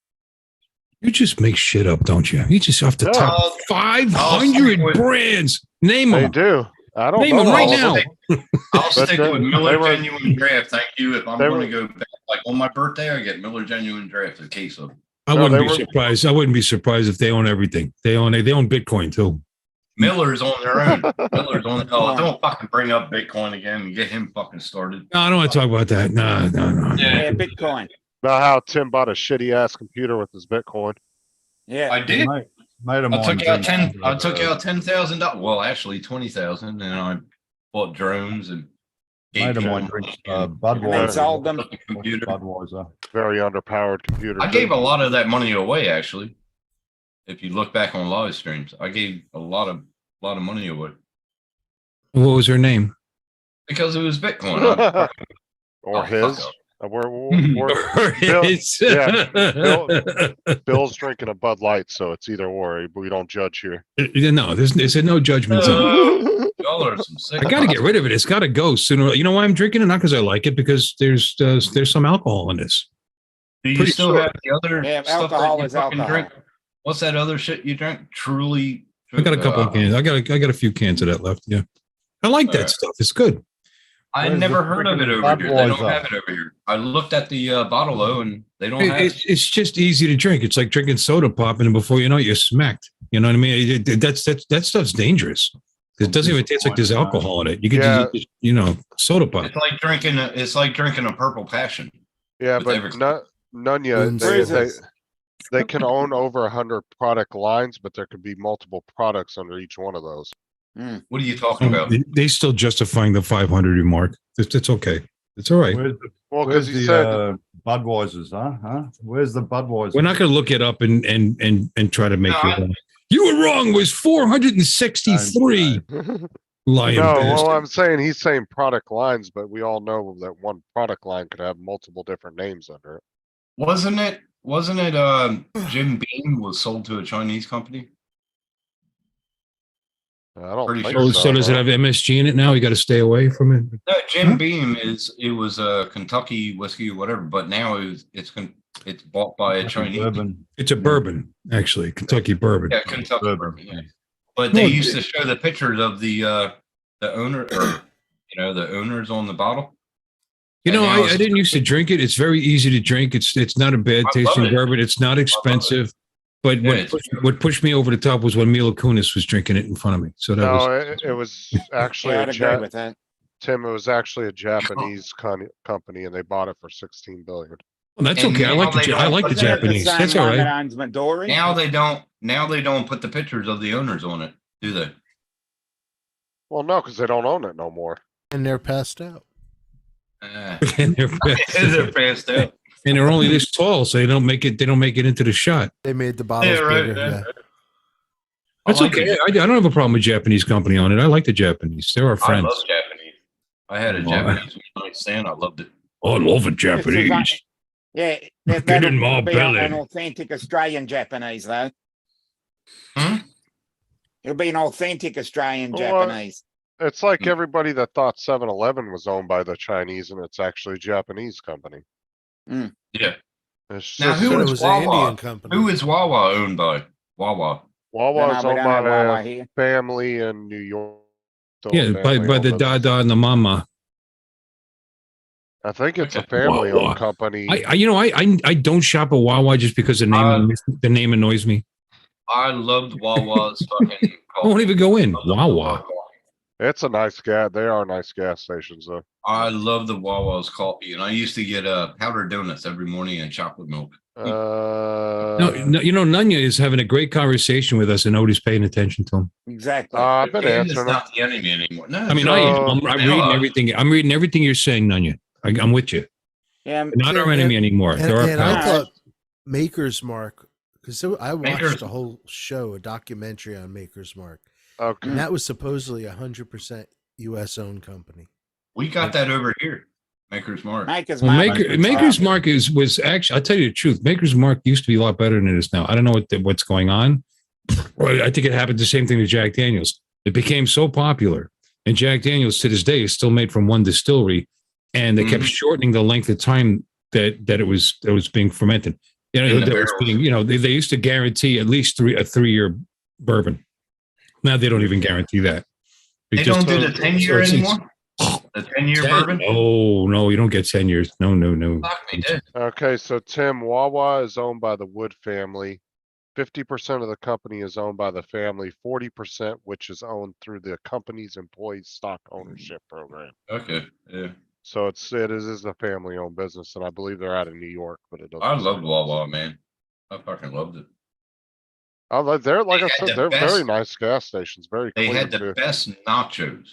You just make shit up, don't you? You just off the top I'll- 500 I'll- brands. Name They them. do. I don't Name know them right all of now. them. I'll But stick they- with they Miller were- Genuine Draft. Thank you. If I'm they going to were- go back, like on my birthday, I get Miller Genuine Draft, a case of. I No, wouldn't they be were- surprised. I wouldn't be surprised if they own everything. They own Bitcoin too. Miller's on their own. Miller's on. Oh, don't fucking bring up Bitcoin again and get him fucking started. No, I don't want to talk about that. No. Yeah, Bitcoin. About how Tim bought a shitty ass computer with his Bitcoin. Yeah. I did. Mate of mine I took out drinks, I took out $10,000. Well, actually 20,000, and I bought drones and. Mate of mine drinks And then Budweiser. sold them. Computer. Budweiser. Very underpowered computer. I too. gave a lot of that money away. Actually, if you look back on live streams, I gave a lot of money away What was her name? because it was Bitcoin. I- Or Oh, his. fuck Bill- yeah, Bill's drinking a Bud Light, so it's either or. We don't judge here. No, there's no judgment zone. Y'all are some sick. I got to get rid of it. It's got to go sooner. You know why I'm drinking it? Not because I like it, because there's some alcohol in this. Do you pretty still sure. have the other Yeah, stuff alcohol that you is fucking alcohol. drink? What's that other shit you drink? Truly. I got a couple of cans. I got a few cans of that left. Yeah, I like that Alright. stuff. It's good. I Where's never the heard of it freaking over here. They don't Budweiser? have it over here. I looked at the bottle though, and they don't have it. It's just easy to drink. It's like drinking soda pop, and before you know it, you're smacked. You know what I mean? That stuff's dangerous. It doesn't even taste like there's alcohol in it. You can Yeah. just, soda pop. It's like drinking. It's like drinking a purple passion. Yeah, With but everything. Nunya, Where is they, this? they can own over 100 product lines, but there could be multiple products under each one of those. What are you talking about? They still justifying the 500 remark. It's okay. It's all right. Where's the, Well, where's because he the said Budweisers, huh? Where's the Budweiser? We're not going to look it up and try to make No, you wrong. You were wrong. It was 463. Lying no. bastard. Well, I'm saying he's saying product lines, but we all know that one product line could have multiple different names under it. Wasn't it? Jim Beam was sold to a Chinese company? I don't Pretty think sure. So does it no. have MSG in it now? You got to stay away from it. No, Jim Beam was a Kentucky whiskey or whatever, but now it's bought by a Chinese. Bourbon. It's a bourbon, actually, Kentucky bourbon. Yeah, Kentucky Bourbon, bourbon. Yeah. yeah. But they No, used to show the pictures of the owner, or, the owners on the bottle. You And know, now I it's- didn't used to drink it. It's very easy to drink. It's not a bad I love tasting it. bourbon. It's not expensive. But Yeah, what pushed me over the top was when Mila Kunis was drinking it in front of me. So that No, was it was actually Yeah, a I'd agree with that. Tim. It was actually a Japanese company, and they bought it for 16 billion. well, that's And okay. I now like they I don't- like the Isn't it Japanese. same That's all one right. that owns Midori? Now they don't put the pictures of the owners on it, do they? Well, no, because they don't own it no more. And they're passed out. and they're They're passed out. and they're only this tall, so they don't make it into the shot. They made the bottles Yeah, right. bigger. Yeah. That's I like okay. it. I don't have a problem with Japanese company on it. I like the Japanese. They're our I friends. love Japanese. I had a Oh, Japanese one-night stand. I loved it. Oh, I love it, It's a Japanese. Yeah, Get in my be belly. an authentic Australian Japanese though. Hmm? It'll be an authentic Australian Well, Japanese. It's like everybody that thought 7-Eleven was owned by the Chinese, and it's actually a Japanese company. Yeah. It's Now, just- who It is was an Wawa? Indian company. Who is Wawa owned by? Wawa. Wawa is We owned don't by have Wawa a here. family in New York. Yeah, by the Dada and the Mama. I think it's a Okay. family-owned Wawa. company. I don't shop at Wawa just because the name annoys me. I loved Wawa's fucking I won't even go in. Loved the Wawa. It's a nice gas. They are nice gas stations, though. I love the Wawa's coffee, and I used to get powdered donuts every morning and chocolate milk. No, Nunya is having a great conversation with us, and nobody's paying attention to him. Exactly. I've been It is answering them. not the enemy anymore. No, I mean, So- I'm reading everything. I'm reading everything you're saying, Nunya. I'm with you. Yeah, They're not our enemy anymore. They're our And I pals. thought Maker's Mark, because I watched Maker's- the whole show, a documentary on Maker's Mark. Okay. And that was supposedly 100% U.S. owned company. We got that over here. Maker's Mark. Maker's Well, Mark. Maker's Mark was actually. I'll tell you the truth. Maker's Mark used to be a lot better than it is now. I don't know what's going on. I think it happened the same thing to Jack Daniels. It became so popular, and Jack Daniels to this day is still made from one distillery, and they kept shortening the length of time that it was being fermented. You know, that was being, you know, they used to guarantee at least a 3-year bourbon. Now they don't even guarantee that. They don't do the 10-year anymore. The 10-year bourbon? Oh no, you don't get 10 years. No. Fuck me, dude. Okay, so Tim, Wawa is owned by the Wood family. 50% of the company is owned by the family. 40%, which is owned through the company's employee stock ownership program. Okay, yeah. So it is a family-owned business, and I believe they're out of New York, but it doesn't. I loved Wawa, man. I fucking loved it. I like they're like They I had said, the they're best- very nice gas stations. Very They clean had the too. best nachos.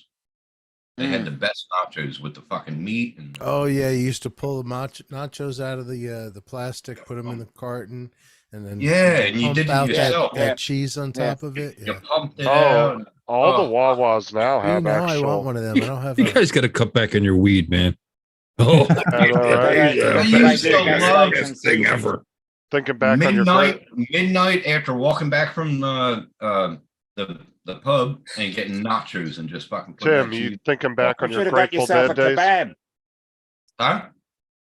They had the best nachos with the fucking meat and Oh yeah, you used to pull the nachos out of the plastic, put them in the carton, and then Yeah, and you pump did it out yourself. that cheese on top of it. you Yeah. pumped it Oh, out. all the Wawas now You have know, I actual. want one of them. I don't have. You A, guys got to cut back on your weed, man. Oh, I know, right? I They used do to gas love stations. thing ever. Thinking back on your midnight after walking back from the pub and getting nachos and just fucking putting Tim, that you cheese- thinking back on You your should have got Grateful yourself a Dead days? kebab. Huh?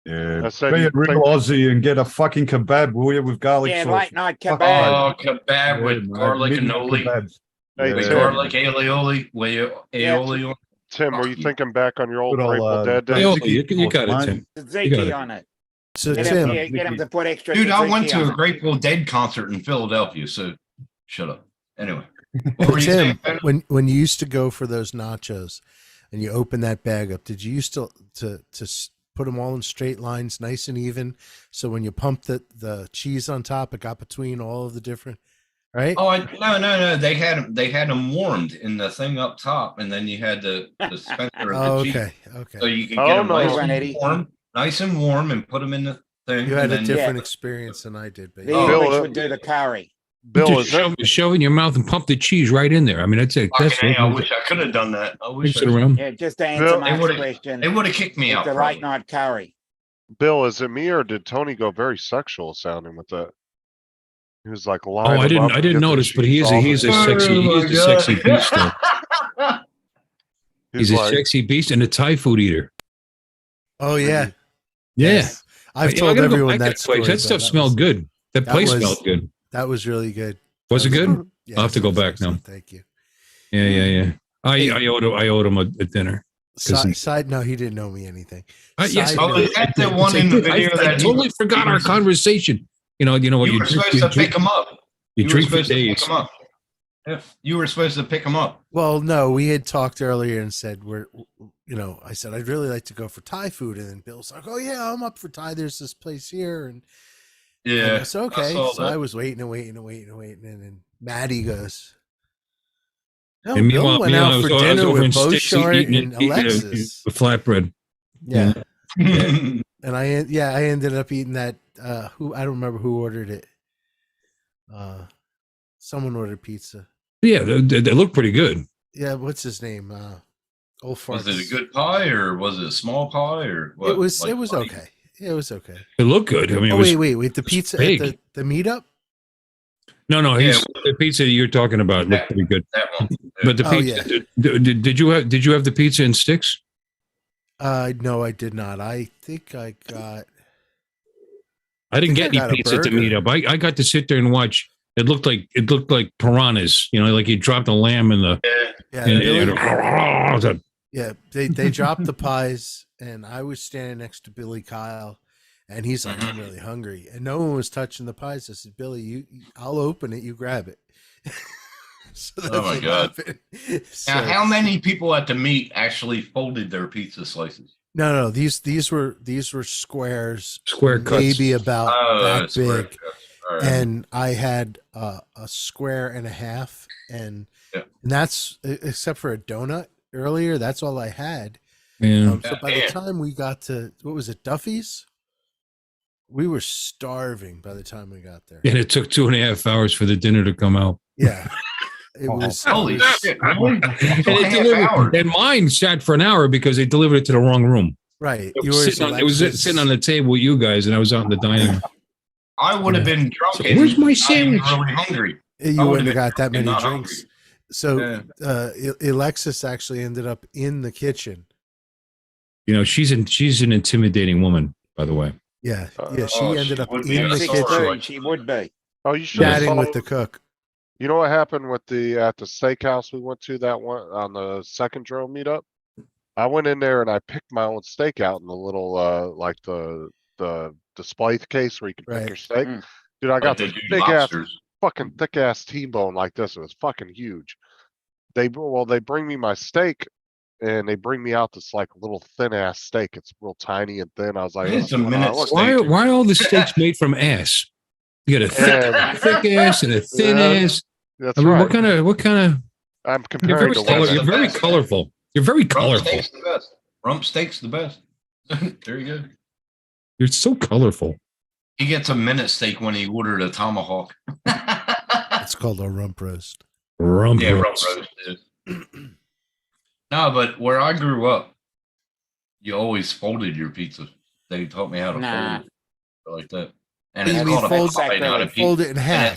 Yeah, I said be you a real think- Aussie and get a fucking kebab, will you, with garlic Yeah, sauce? late night Fuck kebab. Oh, kebab with man, garlic and midnight aioli. kebabs. Hey, With Tim. garlic aioli, with Yeah. aioli on. Tim, were you thinking back on your old Good old, Grateful Dead Hey, days? Oh, you got it, Tim. Tzatziki on it. so Get Tim, him to put extra. Dude, I went tzatziki to on a it. Grateful Dead concert in Philadelphia, so shut up. Anyway. What were you Tim, saying, Ben? when you used to go for those nachos, and you open that bag up, did you used to put them all in straight lines, nice and even, so when you pump the cheese on top, it got between all of the different, right? Oh, no. They had them warmed in the thing up top, and then you had the dispenser of the Oh, cheese. okay. So you could Oh, get them no. nice and warm, and put them in the thing. You had and a then- different experience than I did, but The Oh, English Bill, would do the curry. Bill, Just is it? shove it in your mouth and pump the cheese right in there. I mean, that's it. That's Fucking A, I wish I could have done that. I wish Mix it around. Yeah, just to answer Bill, they Mark's would've- question. they would have kicked me It's out. a probably. late night curry. Bill, is it me or did Tony go very sexual sounding with that? He was like, Oh, I didn't notice, but he's a sexy beast. Though. He's a sexy beast and a Thai food eater. oh yeah, Yeah. Yes. I've I told gotta go everyone back to that place. story. That but stuff smelled was- good. That that place was- smelled good. That was really good. Was it That good? Yes, I'll have to go it was back now. excellent. Thank you. Yeah. I owed him a dinner. Side note, he didn't know me anything. Yes, Side Oh, note- is that the one in the video I that totally forgot our conversation. You know what? you You were supposed to pick him up? You You were drink for supposed to pick days. him up. Yeah, you were supposed to pick him up. Well, no, we had talked earlier and said I said I'd really like to go for Thai food, and then Bill's like, "Oh yeah, I'm up for Thai. There's this place here," and Yeah. I said, okay. saw So that. I was waiting, and then Maddie goes, "No, And Bill meanwhile, went I out was for over dinner in with Sticks Beauchard eating and a Alexis." flatbread. Yeah, and I ended up eating that. I don't remember who ordered it. Someone ordered pizza. Yeah, they look pretty good. Yeah, what's his name? Old Was it a Farts. good pie or was it a small pie or what? It was. Like It was funny? okay. It was okay. It looked good. I mean, it Oh was, wait! The pizza at big. the meetup. no. Yeah. The pizza you're talking about looked pretty good. That one. But the Oh, pizza, did you have the pizza in sticks? No, I did not. I think I got. I didn't think I get got any a pizza at the burger. meetup. I got to sit there and watch. It looked like piranhas. You know, like you dropped a lamb in the. Yeah, and- Billy- and- yeah. They dropped the pies, and I was standing next to Billy Kyle, and he's like, "I'm really hungry," and no one was touching the pies. I said, "Billy, I'll open it. You grab it." So Oh that's my what God. happened. Now, So- how many people at the meet actually folded their pizza slices? No, these were squares, Square cuts. maybe about that square big. cuts. All right. And I had a square and a half, and Yeah. and that's except for a donut earlier. That's all I had. Yeah. So by Yeah. the time we got to what was it, Duffy's, we were starving by the time we got there. And it took 2.5 hours for the dinner to come out. Yeah, It was Holy it was- shit! Really? And, For it half delivered, hour. and mine sat for an hour because they delivered it to the wrong room. right. It Yours, was, Alexis- sitting on the table with you guys, and I was out in the dining room. I would have been drunk. So and where's my not even sandwich? Really hungry. You I wouldn't have would've got that been many not drinks. hungry. So Alexis actually ended up in the kitchen. You know, she's an intimidating woman, by the way. Yeah, yeah. She Oh, ended she up would be. in the I saw her, kitchen, like- She would be. Oh, you should have chatting with saw, the cook. you know what happened with at the steakhouse we went to that one on the second drone meetup? I went in there and I picked my own steak out in the little, like the display case where you can pick Right. your steak. Mm. Dude, I Like got they this do big ass, lobsters. fucking thick ass T-bone like this. It was fucking huge. They bring me my steak and they bring me out this like little thin ass steak. It's real tiny and thin. I was like, It's "What's a going on?" minute Look, steak. Why are all the steaks made from ass? You got a And- thick ass and a thin Yeah, ass. That's I mean, right. what kind of? I'm You're comparing very, to color- women. you're very Best. colorful. You're very Rump colorful. steak's the best. Rump steak's the best. There you go. You're so colorful. He gets a minute steak when he ordered a tomahawk. It's called a rump roast. Rump Yeah, rump roast. roast. Yeah. No, but where I grew up, you always folded your pizza. They taught me how to Nah. fold it like that. And You it's mean called a fold- pie, not a pizza. Fold it in And half.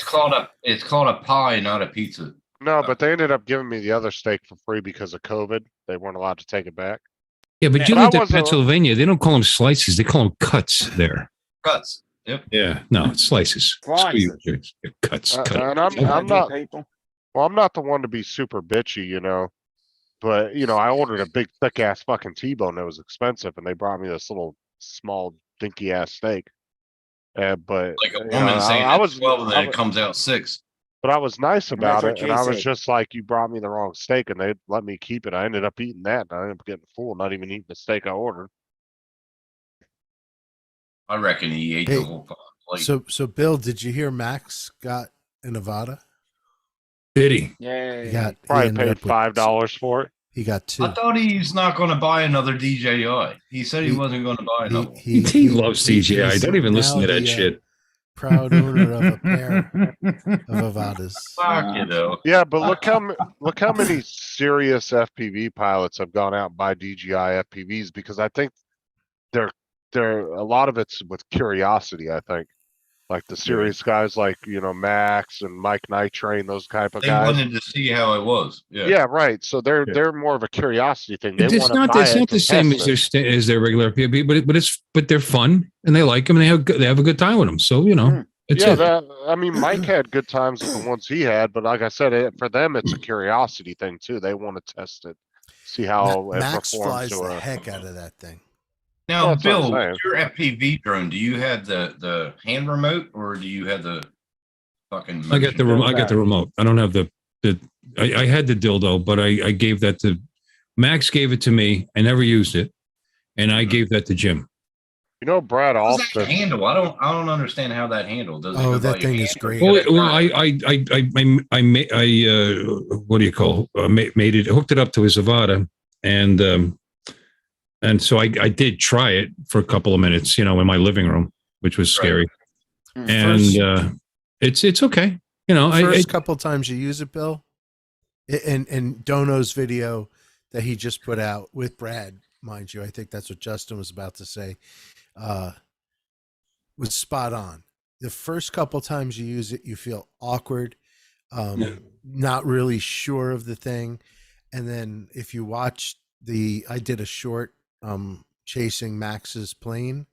it's called a pie, not a pizza. No, but they ended up giving me the other steak for free because of COVID. They weren't allowed to take it back. Yeah, but you But I lived in wasn't- Pennsylvania. They don't call them slices. They call them cuts there. Cuts. Yep. Yeah, no, it's slices. Screw you, Slices. Cuts. And Cut. I'm not, People. well, I'm not the one to be super bitchy, you know. But, you know, I ordered a big thick ass fucking T-bone that was expensive and they brought me this little small dinky ass steak. But Like a you woman know, saying I it's was, 12 and then I it was- comes out 6. but I was nice about what it, and she I was said. just like, you brought me the wrong steak, and they let me keep it. I ended up eating that, and I ended up getting full, not even eating the steak I ordered. I reckon he ate Hey, the whole plate. So Bill, did you hear Max got a Nevada? Did he? Yeah. He got he Probably ended paid up with- $5 for it. He got two. I thought he's not going to buy another DJI. He said he He- wasn't going to buy another one. He loves DJI. he's Don't even listen to now that the, shit. Proud owner of a pair of Avadas. Fuck you though. Yeah, but look how many serious FPV pilots have gone out and buy DJI FPVs because I think they're a lot of it's with curiosity. I think like the serious guys like Max and Mike Night Train, those type of They guys. wanted to see how it was. Yeah. Yeah, right. So they're Yeah. more of a curiosity thing. They It's want to not. buy It's it not to the same test as it. their regular FPV, but they're fun and they like them and they have a good time with them. So it's Yeah, I mean, Mike had good times with the ones he had, but like I said, for them, it's a curiosity thing too. They want to test it, see how it Max performs flies to the a- heck out of that thing. Now, Well, that's what I'm Bill, saying. your FPV drone, do you have the hand remote or do you have the fucking? I got the motion? remote. I got the remote. I don't have the. I had the dildo, but I gave that to Max. Gave it to me. I never used it, and I gave that to Jim. You know, Brad How does that Alston. handle? I don't understand how that handle does. Oh, go that by your thing is hand? great. What do you call? Made it, hooked it up to his Avata, and so I did try it for a couple of minutes, in my living room, which was scary, and it's okay. The first couple times you use it, Bill, and Dono's video that he just put out with Brad, mind you, I think that's what Justin was about to say, was spot on. The first couple times you use it, you feel awkward, not really sure of the thing. And then if you watch I did a short chasing Max's plane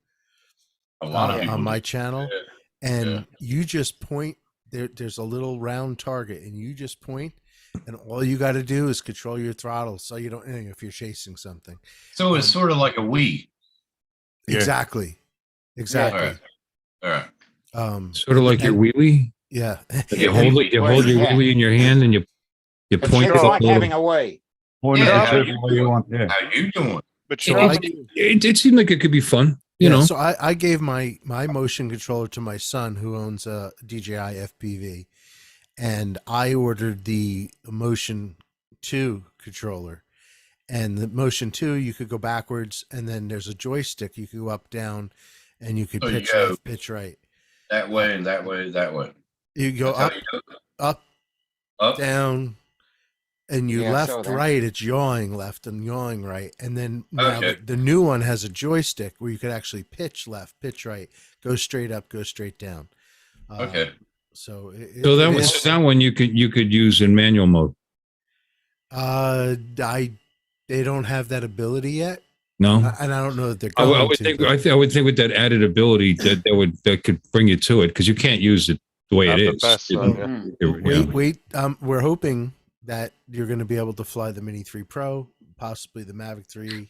A lot of people on my do. channel, Yeah. and you just point there's a little round target and you just point, and all you got to do is control your throttle so you don't if you're chasing something. So it's sort of like a Wii. Yeah. Exactly. All right. Sort of like your wee wee. Yeah. You hold it. You hold your wee wee in your hand, and you point It's it like up. having a way. Point Yeah, it how whichever way you want. Yeah. How you doing? But So you know, I- It seemed like it could be fun. So I gave my motion controller to my son who owns a DJI FPV, and I ordered the Motion 2 controller. And the Motion 2, you could go backwards, and then there's a joystick. You could go up, down, and you could So you pitch go left, pitch right. That way and that way, that way. You go That's how up, you do it? up, Up. down, and you Yeah, I saw left, that. right, it's yawing left and yawing right. And then now Okay. the new one has a joystick where you could actually pitch left, pitch right, go straight up, go straight down. Okay. So So that it was is- that one you could use in manual mode. they don't have that ability yet, No, and I don't know that they're I, going would to. think but I would think with that added ability that could bring you to it because you can't use it the way Not it the is. best, you though, know? yeah. wait, we're hoping that you're going to be able to fly the Mini 3 Pro, possibly the Mavic 3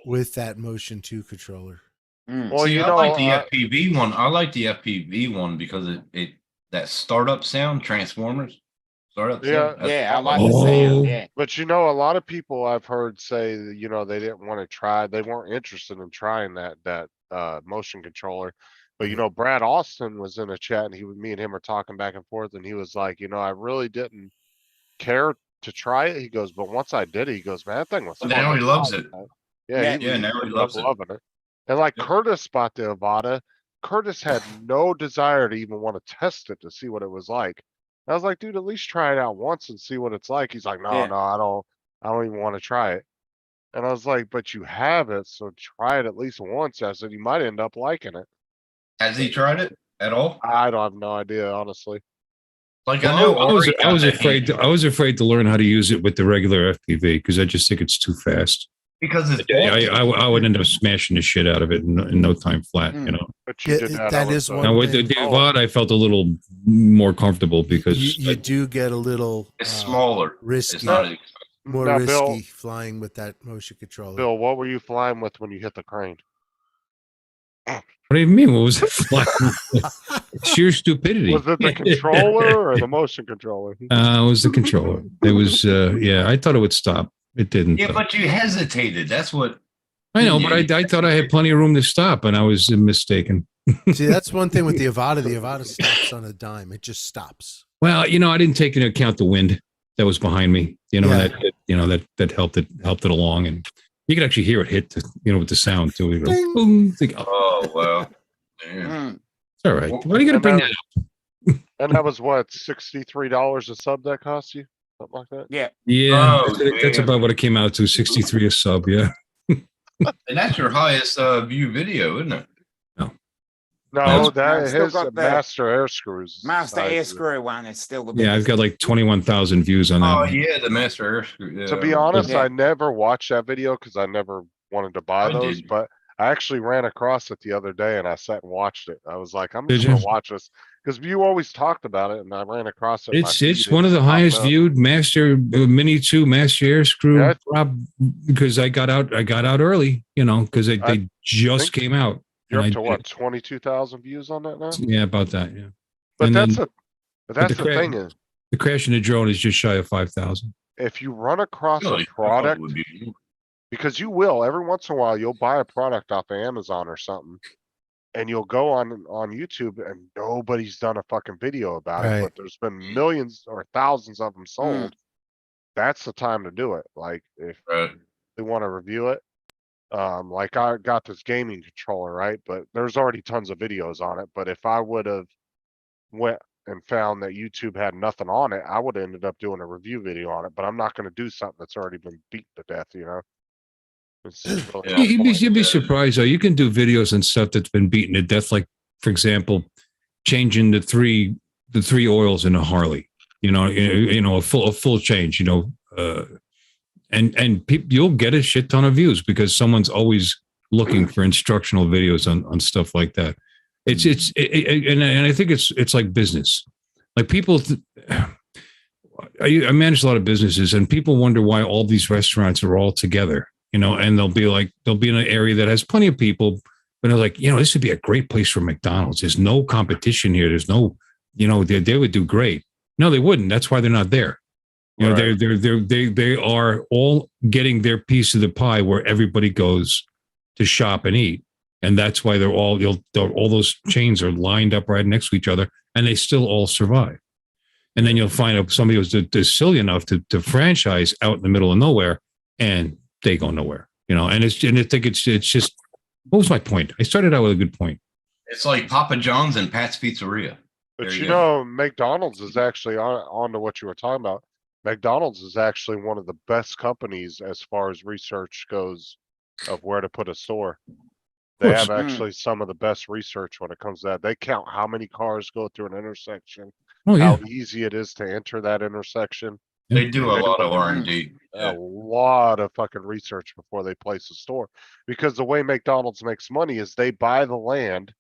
with that Motion 2 controller. Well, See, you I know, like the FPV one. I like the FPV one because it that startup sound, Transformers startup Yeah. sound. that's Yeah, I all like Oh. the sound. Yeah. but you know, a lot of people I've heard say, that, you know, they didn't want to try, they weren't interested in trying that motion controller. But you know, Brad Austin was in a chat, and me and him were talking back and forth, and he was like, you know, I really didn't care to try it. He goes, but once I did it, he goes, man, that thing was Well, fun now to he loves fly, it. man." Yeah, yeah, now he ended loves up it. loving it. And like Yep. Curtis bought the Avata. Curtis had no desire to even want to test it to see what it was like. I was like, dude, at least try it out once and see what it's like. He's like, no, Yeah. no, I don't even want to try it. And I was like, but you have it, so try it at least once. I said, you might end up liking it. Has he tried it at all? I don't have no idea, honestly. Like I know I was Ori got that hand I was afraid to learn how to use it with the regular FPV because I just think it's too fast. because it's I would end up smashing the shit out of it in no time flat. You know. But you Yeah, did that. that on is the- one Now with the thing- Avata, I felt a little more comfortable because You do get a little it's smaller. risky, It's not. more Now, risky Bill- flying with that motion controller. Bill, what were you flying with when you hit the crane? what do you mean? What was it? Flying? Sheer stupidity. Was it the controller or the motion controller? It was the controller. It was yeah. I thought it would stop. It didn't. Yeah, though. but you hesitated. That's what. I know, but I thought I had plenty of room to stop, and I was mistaken. See, that's one thing with the Avata. The Avata stops on a dime. It just stops. Well, you know, I didn't take into account the wind that was behind me. You know, Yeah. that helped it along, and you could actually hear it hit. With the sound too. You go, Ding. boom. It's like, oh, Oh well. Damn. Mm. it's all right. Why are you gonna bring that up? And that was what, $63 a sub that cost you? Something like that? Yeah. Yeah, Oh, that's damn. about what it came out to. 63 a sub. Yeah. And that's your highest view video, isn't it? No, I've that still his got the master air screws. is Master size Air of it. Screw one is still the Yeah, I've biggest. got like 21,000 views on that. Oh one. yeah, the Master Air Screw. To yeah. be honest, Yeah. I never watched that video because I never wanted to buy I those, did. but I actually ran across it the other day and I sat and watched it. I was like, I'm Did just gonna you? watch this because you always talked about it and I ran across it. in my It's feed, one it of the popped highest up. viewed Master Mini 2 Master Air Screw Yeah. prop because I got out early, because they just think came out. You're and up I to what, did 22,000 views on that now? it. Yeah, about that. Yeah. But and that's then- that's the the cra- thing is, The crash in the drone is just shy of 5,000. if you run across Really, I a thought it product, would be- because you will every once in a while, you'll buy a product off of Amazon or something, and you'll go on YouTube and nobody's done a fucking video about it, Right. but there's been millions or thousands of them sold. That's the time to do it. Like if Right. they want to review it, like I got this gaming controller, right? But there's already tons of videos on it. But if I would have went and found that YouTube had nothing on it, I would have ended up doing a review video on it. But I'm not going to do something that's already been beat to death, It's just really Yeah. no You'd be, point. you'd be surprised though. You can do videos and stuff that's been beaten to death. Like, for example, changing the three oils in a Harley. A full change. And you'll get a shit ton of views because someone's always looking for instructional videos on stuff like that. And I think it's like business. Like people, I manage a lot of businesses, and people wonder why all these restaurants are all together. And they'll be in an area that has plenty of people, but they're like, this would be a great place for McDonald's. There's no competition here. There's no, they would do great. No, they wouldn't. That's why they're not there. Right. They are all getting their piece of the pie where everybody goes to shop and eat. And that's why all those chains are lined up right next to each other, and they still all survive. And then you'll find out somebody was silly enough to franchise out in the middle of nowhere, and they go nowhere. And I think it's just, what was my point? I started out with a good point. It's like Papa John's and Pat's Pizzeria. But There you you go. know, McDonald's is actually on to what you were talking about. McDonald's is actually one of the best companies as far as research goes of where to put a store. They course. have actually some of the best research when it comes to that. They count how many cars go through an intersection, Oh yeah. how easy it is to enter that intersection. They do a lot of R&D. A lot of fucking research before they place a store. Because the way McDonald's makes money is they buy the land,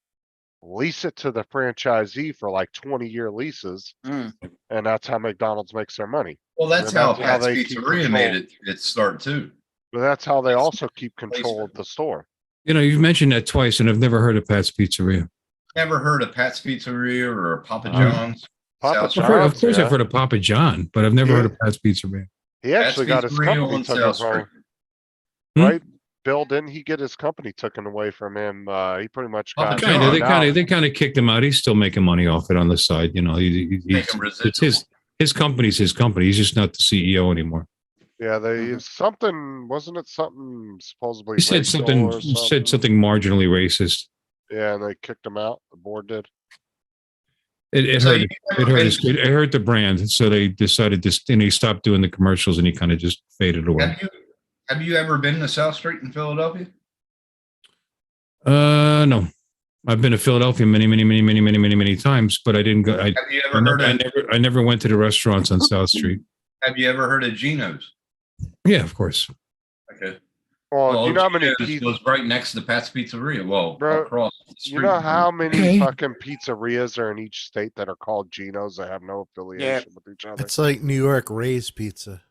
lease it to the franchisee for like 20-year leases, and that's how McDonald's makes their money. Well, that's And how that's how Pat's they keep Pizzeria made control. its start too. But that's how they also keep control of the store. You know, you've mentioned that twice, and I've never heard of Pat's Pizzeria. Never heard of Pat's Pizzeria or Papa Um, John's? Papa South John's, Street? Of course, yeah. I've heard of Papa John, but I've never heard of Pat's Pizzeria. He actually got Pat's his Pizzeria company on taken South from Street. Hmm? right? Bill, didn't he get his company taken away from him? He pretty much Papa got John. thrown They out. kind of kicked him out. He's still making money off it on the side. You know, Making it's his company's his company. He's just not the CEO anymore. Yeah, they wasn't it something supposedly He said racial or something marginally racist. Yeah, and they kicked him out. The board did. It So hurt. you've It never hurt. been- It hurt the brand. So they decided to, and he stopped doing the commercials, and he kind of just faded away. Have you ever been to South Street in Philadelphia? No, I've been to Philadelphia many times, but I didn't go. Have you ever heard of I never went to the restaurants on South Street. Have you ever heard of Geno's? Yeah, of course. Okay. Well, do you know how many Geno's pizza? was right next to Pat's Pizzeria. Well, Bro, across the street. You know how many Okay. fucking pizzerias are in each state that are called Geno's that have no affiliation with each other? It's like New York Ray's Pizza.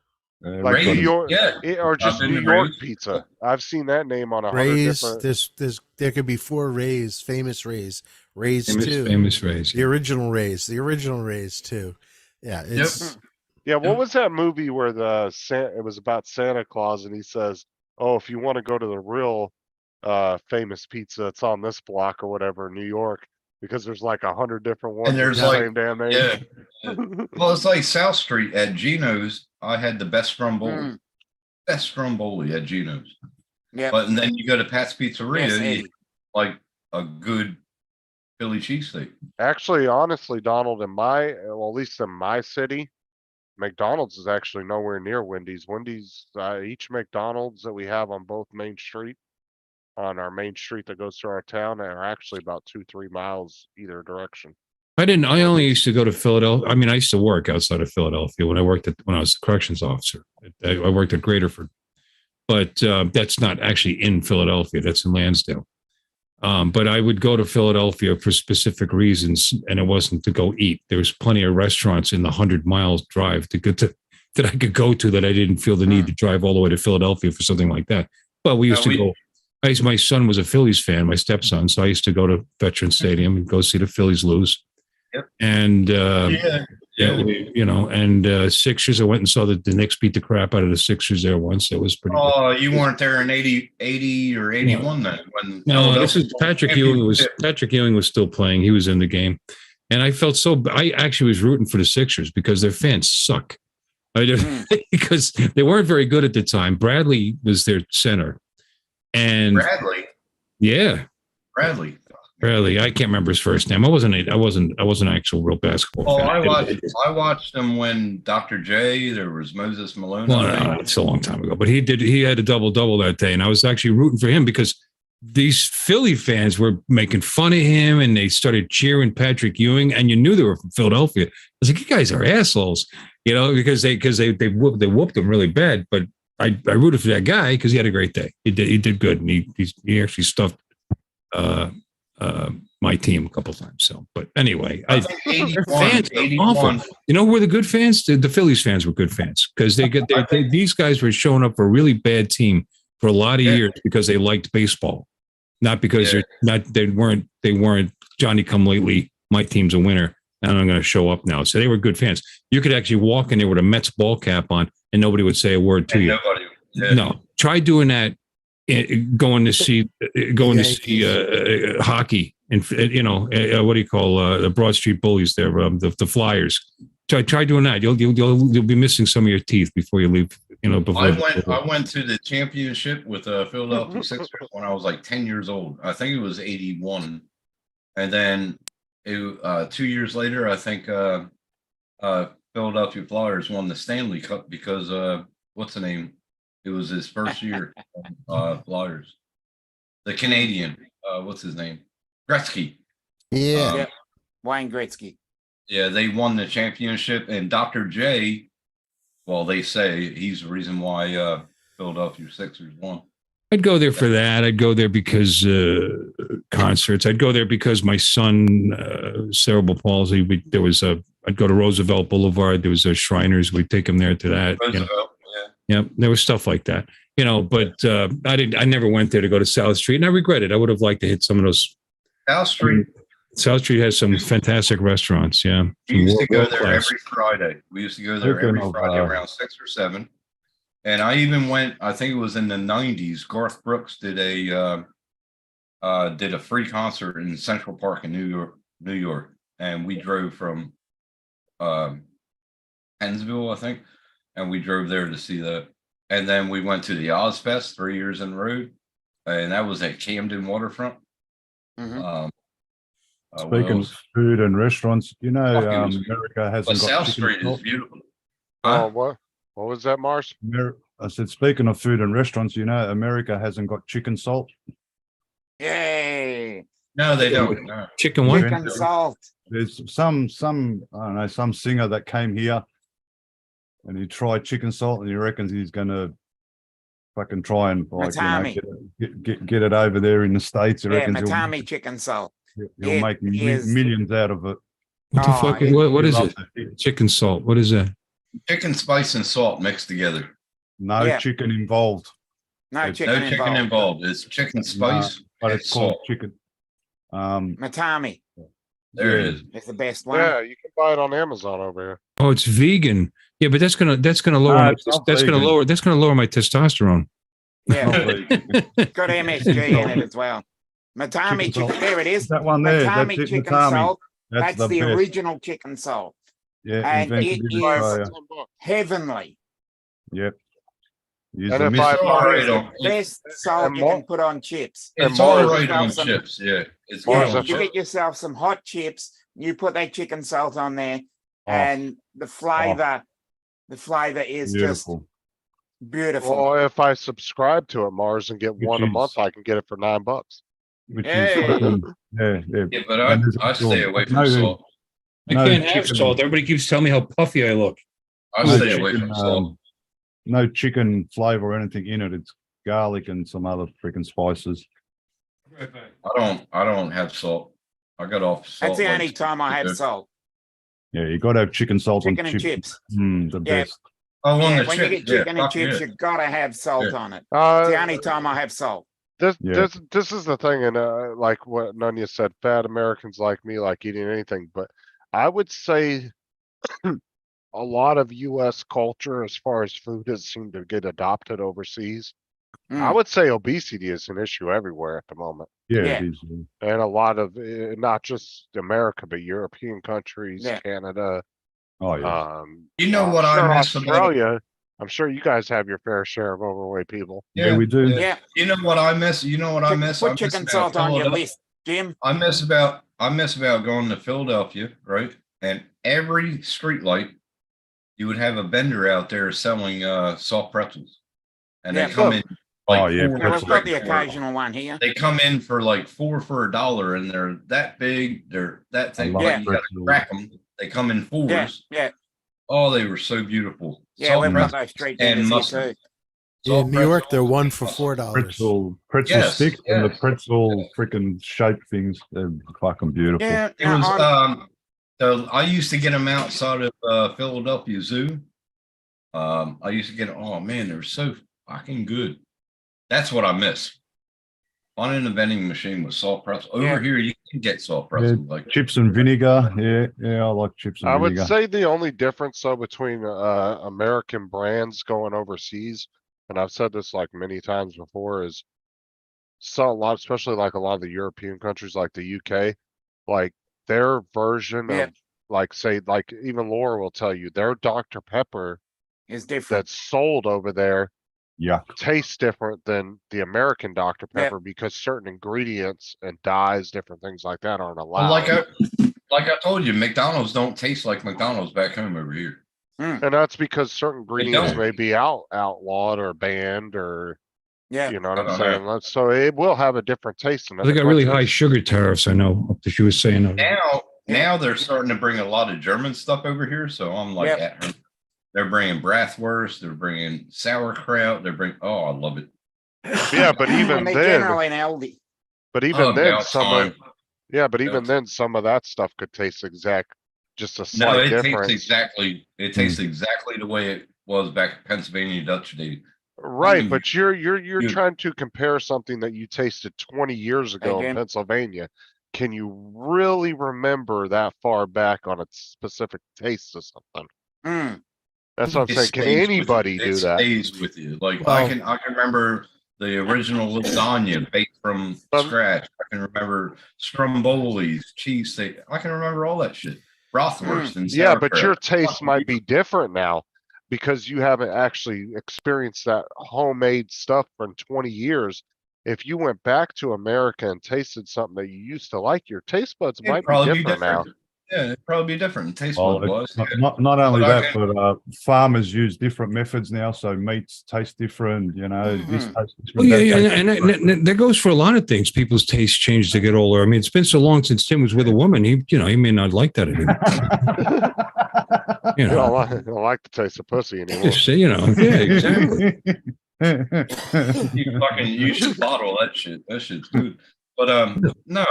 Like New Ray's, York, yeah. or just been New to York Ray's. pizza. I've seen that name on 100 Ray's, different. there could be 4 Rays, famous Rays. Rays too. Famous Rays. The original Rays too. Yeah, it's Yeah, what was that movie where it was about Santa Claus and he says, "Oh, if you want to go to the real famous pizza, it's on this block or whatever, in New York, because there's like 100 different ones And with there's the like, same damn name." yeah. Well, it's like South Street at Geno's. I had the best stromboli. Best stromboli at Geno's. Yeah. But and then you go to Pat's Pizzeria, Yes, and you Eddie. get, like a good Philly cheesesteak. Actually, honestly, Donald, at least in my city, McDonald's is actually nowhere near Wendy's. Wendy's, each McDonald's that we have on both Main Street, on our main street that goes through our town, are actually about 2-3 miles either direction. I only used to go to Philadelphia. I mean, I used to work outside of Philadelphia when I was a corrections officer. I worked at Graterford, but that's not actually in Philadelphia. That's in Lansdale. But I would go to Philadelphia for specific reasons, and it wasn't to go eat. There was plenty of restaurants in the 100 miles drive that I could go to that I didn't feel the need to drive all the way to Philadelphia for something like that. But we used to go. My son was a Phillies fan, my stepson, so I used to go to Veterans Stadium and go see the Phillies lose. Yep. And Sixers. I went and saw the Knicks beat the crap out of the Sixers there once. It was pretty. Oh, you weren't there in 80 or 81 then. When No, this is Philadelphia Patrick Ewing was still playing. He was in the game, and I felt I actually was rooting for the Sixers because their fans suck. Because they weren't very good at the time. Bradley was their center, and Bradley. I can't remember his first name. I wasn't an actual real basketball fan. I watched them when Dr. J. There was Moses Malone. Well, it's a long time ago, but he had a double that day, and I was actually rooting for him because these Philly fans were making fun of him, and they started cheering Patrick Ewing, and you knew they were from Philadelphia. I was like, you guys are assholes, because they whooped him really bad. But I rooted for that guy because he had a great day. He did good, and he actually stuffed my team a couple times. So, but anyway, I think 81, fans are awful. You know who were the good fans? The Phillies fans were good fans because these guys were showing up for a really bad team for a lot of years because they liked baseball, not because they weren't Johnny come lately. My team's a winner, and I'm going to show up now. So they were good fans. You could actually walk in there with a Mets ball cap on, and nobody would say a word to you. No, try doing that. Going to see hockey and what do you call the Broad Street Bullies there, the Flyers. Try doing that. You'll be missing some of your teeth before you leave. I went to the championship with Philadelphia Sixers when I was like 10 years old. I think it was 81, and then 2 years later, I think Philadelphia Flyers won the Stanley Cup because what's the name? It was his first year. Flyers. The Canadian, what's his name? Gretzky. Yeah. Yeah. Wayne Gretzky. Yeah, they won the championship, and Dr. J, well, they say he's the reason why Philadelphia Sixers won. I'd go there for that. I'd go there because concerts. I'd go there because my son, cerebral palsy. I'd go to Roosevelt Boulevard. There was a Shriners. We'd take him there to that. Roosevelt, yeah, there was stuff like that. But I never went there to go to South Street, and I regret it. I would have liked to hit some of those. South Street. South Street has some fantastic restaurants. Yeah, We used to go there World-class. every Friday. We used to go there Speaking every of, Friday around 6 or 7. And I even went, I think it was in the 90s, Garth Brooks did a free concert in Central Park in New York. And we drove from Pennsville, I think, and we drove there to see that. And then we went to the Ozfest 3 years in a row, and that was at Camden Waterfront. Mhm. What Speaking else? of food and restaurants, Fucking was good. America hasn't But got South chicken Street is salt. beautiful. Oh, what was that, Mars? I said, speaking of food and restaurants, America hasn't got chicken salt. Yay. No, they don't. No. Chicken what? Chicken salt. There's some I don't know, some singer that came here and he tried chicken salt and he reckons he's gonna fucking try and Matami. get it over there in the States. He Yeah, reckons Matami chicken salt. he'll It make is- millions out of it. What the Oh, fuck? it- What is He it? loves it. Chicken salt. What is that? Chicken, spice, and salt mixed together. No Yeah. chicken involved, No It's- chicken No chicken involved. involved. It's chicken spice. but and it's called salt. chicken. Matami There it is. is the best one. Yeah, you can buy it on Amazon over here. Oh, it's vegan. Yeah, but that's gonna lower No, my, it's not that's gonna vegan. lower my testosterone. Yeah, Chicken got MSG in it as well. Matami salt. chicken, there it is. That one there, Matami that's it, chicken Matami. salt. That's That's the the best. original chicken salt. Yeah, and invented it in is- Australia. $10. Heavenly. Yep. Use And the if mist- I It's all buy right on, Best salt and you more- can put on chips. and it's all Mars- right on Some- chips. Yeah. It's Mars, good on that's You chips. get yourself some hot chips, you put that chicken salt on there, Oh, and the flavor is just beautiful. beautiful. Well, if I subscribe to it, Mars, and get Which one a is- month, I can get it for $9. Which Hey. is fucking, yeah. Yeah, but I stay away from salt. I No can't have chicken. salt. Everybody keeps telling me how puffy I look. I No stay away chicken, from salt. no chicken flavor or anything in it. It's garlic and some other freaking spices. I don't have salt. I got off salt. That's the like only time I have ago. salt. Yeah, you got to have chicken salt Chicken on and chips. The Yeah. best. Oh, on Yeah, the when chips. you get yeah, chicken and fuck chips, yeah. you gotta have salt Yeah. on it. It's the only time I have salt. This, Yeah. this is the thing, and like what Nunya said, fat Americans like me like eating anything, but I would say a lot of US culture as far as food has seemed to get adopted overseas. I Mm. would say obesity is an issue everywhere at the moment. Yeah, Yeah. it is. And a lot of, not just America, but European countries, Yeah. Canada, Oh, yeah. You know I'm what I sure miss about Australia. I'm sure you guys have your fair share of overweight people. Yeah, we do. Yeah, You know what I miss? You know what I miss? I put miss chicken about salt on your Philadelphia. list, Jim. I miss about going to Philadelphia, right? And every street light, you would have a vendor out there selling soft pretzels, and Yeah, they come in. Like Oh, yeah, four Now, we've got the for- occasional one here. They come in for like $4 for $1, and they're that big. They're that thing. love Like, you gotta pretzels. crack them. They come in fours. Yeah, yeah, Oh, they were so beautiful. yeah. Salt We've got pretzels those street and vendors here mustard. too. Yeah, Salt in New York, they're pretzels one and for mustard. $4. Pretzel Yes, sticks and the yes. pretzel freaking shaped things. They're fucking beautiful. Yeah, It now was I'm- so I used to get them outside of Philadelphia Zoo. I used to get oh man, they're so fucking good. That's what I miss. Finding a vending machine with salt pretzels. Over Yeah. here you can get salt pretzels like Chips and vinegar. Yeah, I like chips and I would vinegar. say the only difference though between American brands going overseas, and I've said this like many times before, is so a lot, especially like a lot of the European countries like the UK, like their version Yeah. of like say like even Laura will tell you their Dr. Pepper It's different. that's sold over there Yuck. tastes different than the American Dr. Yeah. Pepper because certain ingredients and dyes, different things like that aren't allowed. well, like like I told you, McDonald's don't taste like McDonald's back home over here. And that's because certain ingredients don't. may be outlawed or banned or, Yeah. you know what I I'm don't saying? So it will have a different taste. In They other got really high countries. sugar tariffs. I know that she was saying. Now they're starting to bring a lot of German stuff over here. So I'm like, Yep. they're bringing bratwurst, they're bringing sauerkraut, they're bringing. Oh, I love it. Yeah, but even And they're then, generally in Aldi. but even Oh, then, about some time. of, yeah, but even About then, some of that stuff could taste just a No, slight it difference. tastes exactly. It tastes exactly the way it was back in Pennsylvania Dutch Day. Right, Mm. but you're You- trying to compare something that you tasted 20 years ago in Again. Pennsylvania. Can you really remember that far back on a specific taste of something? Mm. That's what I'm It saying. Can stays with anybody you. do It that? stays with you. Like Well- I can remember the original lasagna baked from scratch. I can remember Stromboli's cheesesteak. I can remember all that shit. Bratwurst and Yeah, but your sauerkraut. taste might be different now because you haven't actually experienced that homemade stuff for 20 years. If you went back to America and tasted something that you used to like, your taste buds It'd might be probably different now. Yeah, it'd probably be different. Taste Well, bud was. not only But I that, can- but farmers use different methods now, so meats taste different. You know, this Mhm. tastes different. Well, yeah, that yeah, tastes and different. that goes for a lot of things. People's tastes change to get older. I mean, it's been so long since Tim was with a woman. He may not like that anymore. You You know, don't like the taste of pussy anymore. just say, yeah, exactly. You should bottle that shit. That shit's good. But no,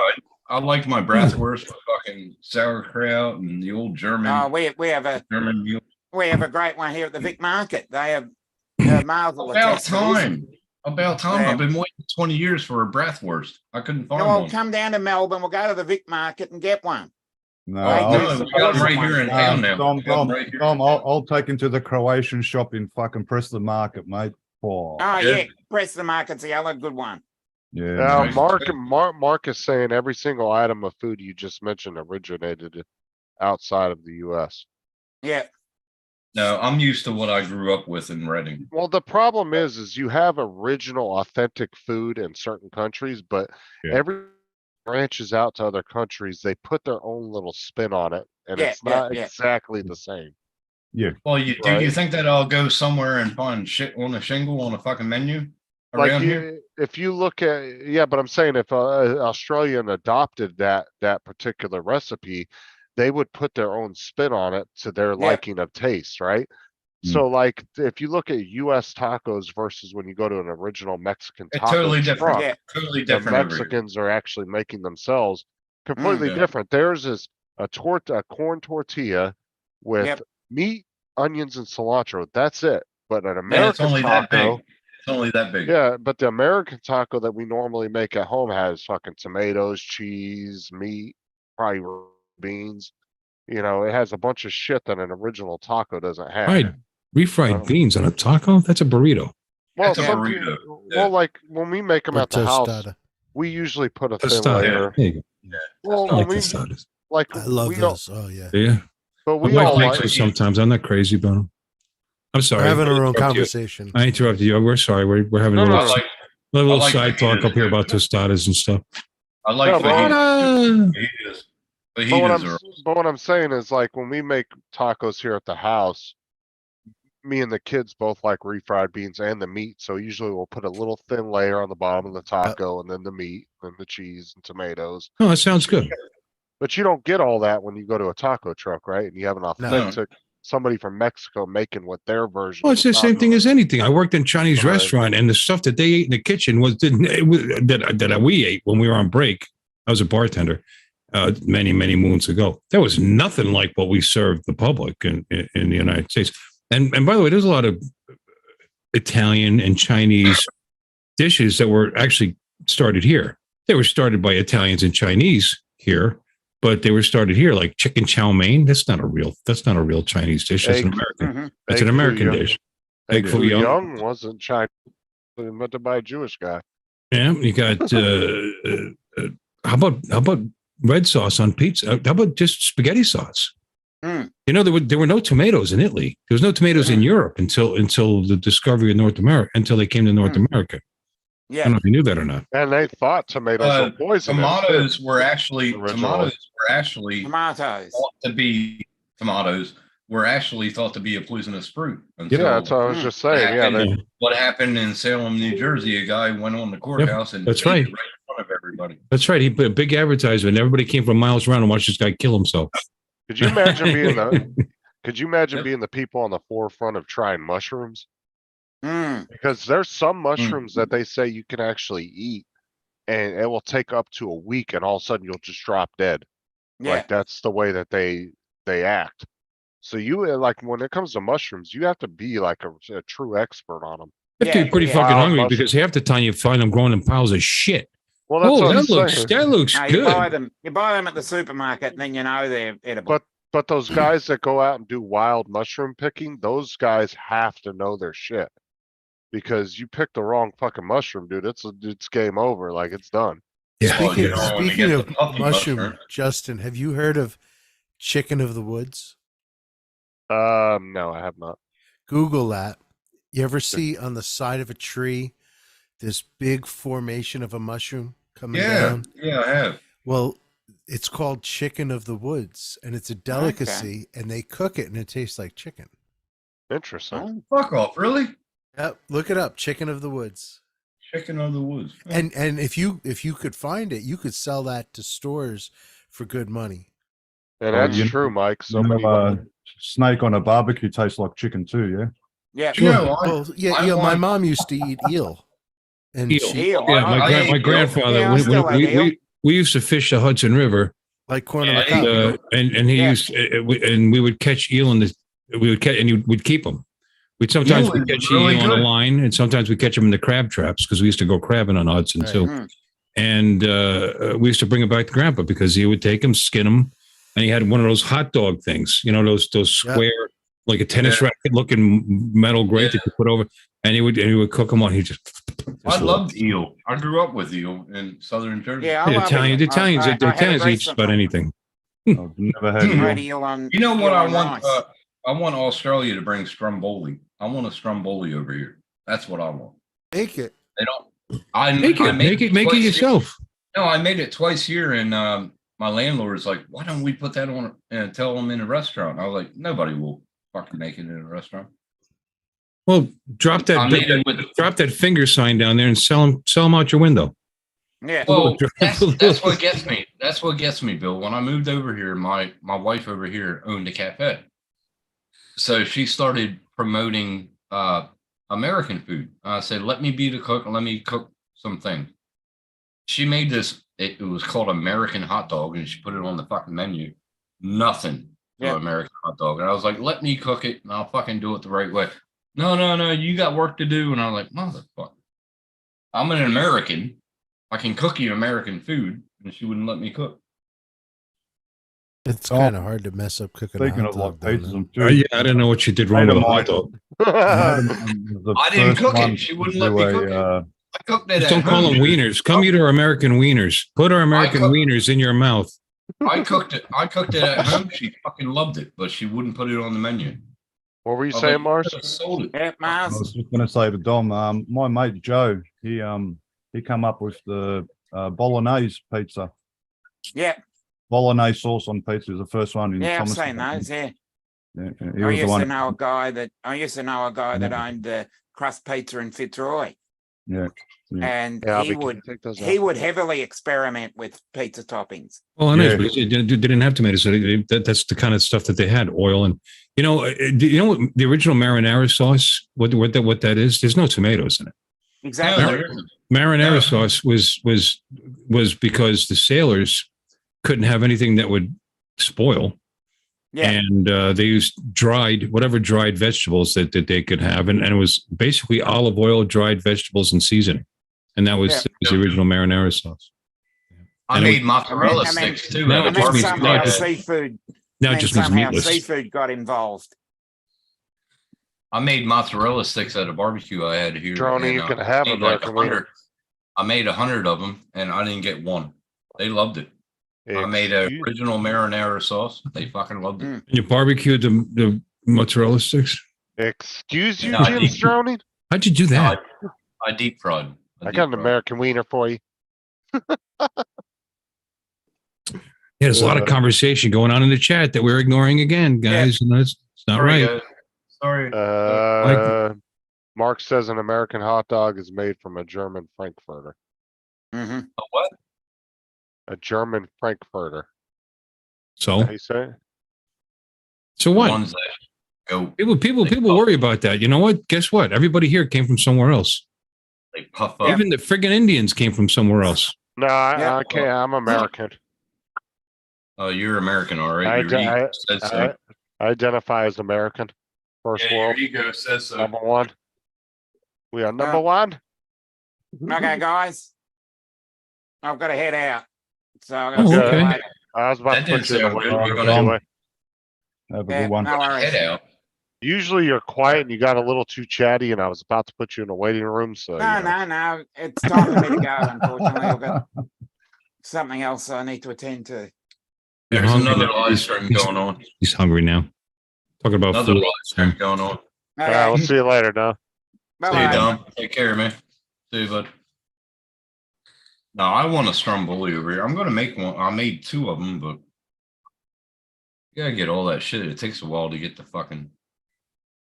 I like my bratwurst with fucking sauerkraut and the old German Oh, we have a German meal. great one here at the Vic Market. They have Marvel. About time. About time. Yeah. I've been waiting 20 years for a bratwurst. I couldn't find Well, one. come down to Melbourne. We'll go to the Vic Market and get one. No, Right, I'll, no, we got them right here in town now. Tom, We got 'em right here. I'll take him to the Croatian shop in fucking Preston Market, mate. Oh, Oh, Yeah. yeah. Preston Market's the other good one. yeah. Now, mate. Mark is saying every single item of food you just mentioned originated outside of the US. Yeah. No, I'm used to what I grew up with in Reading. Well, the problem is you have original, authentic food in certain countries, but Yeah. every branches out to other countries, they put their own little spin on it, and Yeah, it's not yeah. exactly the same. Well, do you Right. think that I'll go somewhere and find shit on a shingle on a fucking menu Like around here? if you look at, yeah, but I'm saying if Australian adopted that particular recipe, they would put their own spin on it to their liking of taste, right? Mm. So like if you look at US tacos versus when you go to an original Mexican It's taco totally different. truck, Yeah. Totally the different. over here. Mexicans are actually making themselves completely Yeah. different. Theirs is a corn tortilla with Yep. meat, onions, and cilantro. That's it. But an And it's American only that taco, big. It's only that big. yeah, but the American taco that we normally make at home has fucking tomatoes, cheese, meat, probably beans. You know, it has a bunch of shit that an original taco doesn't have. Right. Refried beans on a taco? That's a burrito. Well, That's a some, burrito. well, like when we make them Or at the house, tostada. we usually put a thin Tostada. layer. There you Well, go. I like when we tostadas. like I love we don't, those. Oh yeah. Yeah. but My we all wife makes like. those sometimes. I'm not crazy about them. I'm sorry. We're having our own I interrupted you. conversation. I interrupted you. We're sorry. We're having No, a no, little, no. a little I like side talk fajitas up here too. about tostadas and stuff. I like No, but- fajitas. But what Fajitas are. but what I'm saying is like when we make tacos here at the house, me and the kids both like refried beans and the meat. So usually we'll put a little thin layer on the bottom of the taco and then the meat and the cheese and tomatoes. Oh, that sounds good. But you don't get all that when you go to a taco truck, right? And you have an authentic somebody from Mexico making what their version. Well, of it's the the same taco thing is. as anything. I worked in a Chinese Right. restaurant, and the stuff that they ate in the kitchen that we ate when we were on break. I was a bartender many moons ago. That was nothing like what we served the public in the United States. And by the way, there's a lot of Italian and Chinese dishes that were actually started here. They were started by Italians and Chinese here, but they were started here, like chicken chow mein. That's not a real Chinese dish. That's an Egg. American. Mhm. That's an Egg American foo young. dish. Egg Egg foo foo young. young wasn't China, invented by a Jewish guy. Yeah, you got. How about red sauce on pizza? How about just spaghetti sauce? Mm. You know, there were no tomatoes in Italy. There was no tomatoes in Europe until the discovery of North America. Until they came to North America. I Yeah. don't know if you knew that or not. And they thought tomatoes were poisonous. Tomatoes too. were actually Originally. Tomatoes. thought to be tomatoes were actually thought to be a poisonous fruit. Yeah, that's what I was just saying. Yeah, they, What happened in Salem, New Jersey? A guy went on the courthouse and that's ate it right. in front of everybody. That's right. He put a big advertisement. Everybody came from miles around and watched this guy kill himself. could you imagine being the? Could you imagine being the people on the forefront of trying mushrooms? Mm. Because there's some mushrooms that they say you can actually eat, and it will take up to a week, and all of a sudden you'll just drop dead. Yeah. Like that's the way that they act. So you like when it comes to mushrooms, you have to be like a true expert on them. You have to be pretty fucking Wild hungry mushrooms. because half the time you find them growing in piles of shit. Well, that's Oh, what I'm that looks saying. No, good. you buy them at the supermarket, and then you know they're edible. But those guys that go out and do wild mushroom picking, those guys have to know their shit. Because you pick the wrong fucking mushroom, dude. It's game over. Like it's done. Yeah. Well, you Speaking, know, when you speaking get of the puffy mushroom, Justin, have you heard of chicken of the woods? No, I have not. Google that. You ever see on the side of a tree this big formation of a mushroom coming down? Yeah, I have. Well, it's called chicken of the woods, and it's a delicacy, and they cook it, and it tastes like chicken. Interesting. Fuck off, really? Yep, look it up, chicken of the woods. Chicken of the woods. And if you could find it, you could sell that to stores for good money. And Oh, that's you- true, Mike. So You many. know, snake on a barbecue tastes like chicken too, yeah? Yeah. You know, Well, yeah, I my want- mom used to eat eel. And Eel. she Eel. Yeah, I my ate grandfather, Yeah, I we, still like eel. we used to fish the Hudson River, like corn on Yeah, the cob. and he Yeah. used, and we would catch eel in the, we would catch, and we'd keep them. We'd sometimes Eel we'd is catch really eel on a good. line, and sometimes we catch them in the crab traps because we used to go crabbing on Hudson Right. too. Mm. And we used to bring it back to Grandpa because he would take them, skin them, and he had one of those hot dog things, you know, those Yeah. square, like a tennis racket looking metal grate that you put over, and he would cook them on. He just I loved eel. I grew up with eel in southern Jersey. Yeah, I the love Italian, eel. the Italians, I the had it Italians eat just about recently. anything. I've never had I eel. had eel on. You know what eel I on want? rice. I want Australia to bring stromboli. I want a stromboli over here. That's what I want. Make it. They don't. I Make I it, made make it twice yourself. No, I made it twice here, and my landlord's like, "Why don't we put that on and tell them in a restaurant?" I was like, "Nobody will fucking make it in a restaurant." Well, drop I made it with. that finger sign down there and sell them out your window. Yeah. Well, that's what gets me. That's what gets me, Bill. When I moved over here, my wife over here owned a cafe, so she started promoting American food. I said, "Let me be the cook. Let me cook something." She made this. It was called American hot dog, and she put it on the fucking menu. Nothing to Yeah. American hot dog, and I was like, "Let me cook it, and I'll fucking do it the right way." No, you got work to do, and I'm like, "Motherfucker, I'm an American. I can cook you American food," and she wouldn't let me cook. It's Oh. kind of hard to mess up cooking a Speaking hot of like dog. don't pizzas it? and food, Yeah, I didn't know what you did wrong with a hot dog. I didn't cook it. She wouldn't let me cook it. I cooked it Just at don't call home. them wieners. Come eat our American wieners. Put our American cook- wieners in your mouth. I cooked it. I cooked it at home. She fucking loved it, but she wouldn't put it on the menu. What were you I was saying, like, Mars? "You could've sold it." Yeah, I Mars. was just going to say to Dom, my mate Joe, he come up with the bolognese pizza. Yeah. Bolognese sauce on pizza is the first one. In Yeah, I've Thomas. seen those. Yeah. Yeah, he I was the used to one. know a guy that owned the crust pizza in Fitzroy, Yeah, and Yeah, he we can would take those he out. would heavily experiment with pizza toppings. Well, I know Yeah. because they didn't have tomatoes. So that's the kind of stuff that they had. Oil and do you know what the original marinara sauce? What that is? There's no tomatoes in it. Exactly. No, there isn't. Marinara Yeah. sauce was because the sailors couldn't have anything that would spoil. Yeah. And they used whatever dried vegetables that they could have. And it was basically olive oil, dried vegetables, and seasoning. And that was, Yeah. that was the original marinara sauce. I And it made mozzarella I mean- sticks too. No, at it the just And then means- barbecue no, I somehow just- had. seafood. Now it then just means somehow meatless. seafood got involved. I made mozzarella sticks at a barbecue I had here. Droney, and, you I can have made American wiener. 100. I made 100 of them, and I didn't get one. They loved it. I made a Excuse- original marinara sauce. They fucking loved it. Mm. You barbecued the mozzarella sticks. Excuse you, No, Jim Stroney? How'd you do that? I deep fried. I got an American wiener for you. Yeah, there's a lot of conversation going on in the chat that we're ignoring again, guys. And that's it's not Sorry, right. guys. Sorry. Mark says an American hot dog is made from a German Frankfurter. Mm-hmm. A what? A German Frankfurter. So, How you say it? so The what? ones that go, People worry about that. You know what? Guess what? Everybody here came from somewhere else. they puff up. Even the friggin' Indians came from somewhere else. No, I can't. I'm American. Oh, you're American, all right. I, Your ego I, says so. I identify as American. First Yeah, your world. ego says so. Number one. We are number one. Okay, guys. I've got to head out. So I'm Oh, going to okay. see you later. I was about That to put didn't you in the sound waiting good. We're room gonna- anyway. Have a Yeah, good one. no worries. Head out. Usually you're quiet and you got a little too chatty, and I was about to put you in a waiting room. So No, you know. no. It's time for me to go, unfortunately. I've got something else I need to attend to. They're There's hungry another now. live stream He's- going on. He's hungry now. Talking about Another food. live stream going on. All right, we'll see you later. Now. See you, Bye-bye. Dom. Take care, man. See you, bud. No, I want a Stromboli over here. I'm gonna make one. I made two of them, but you gotta get all that shit. It takes a while to get the fucking.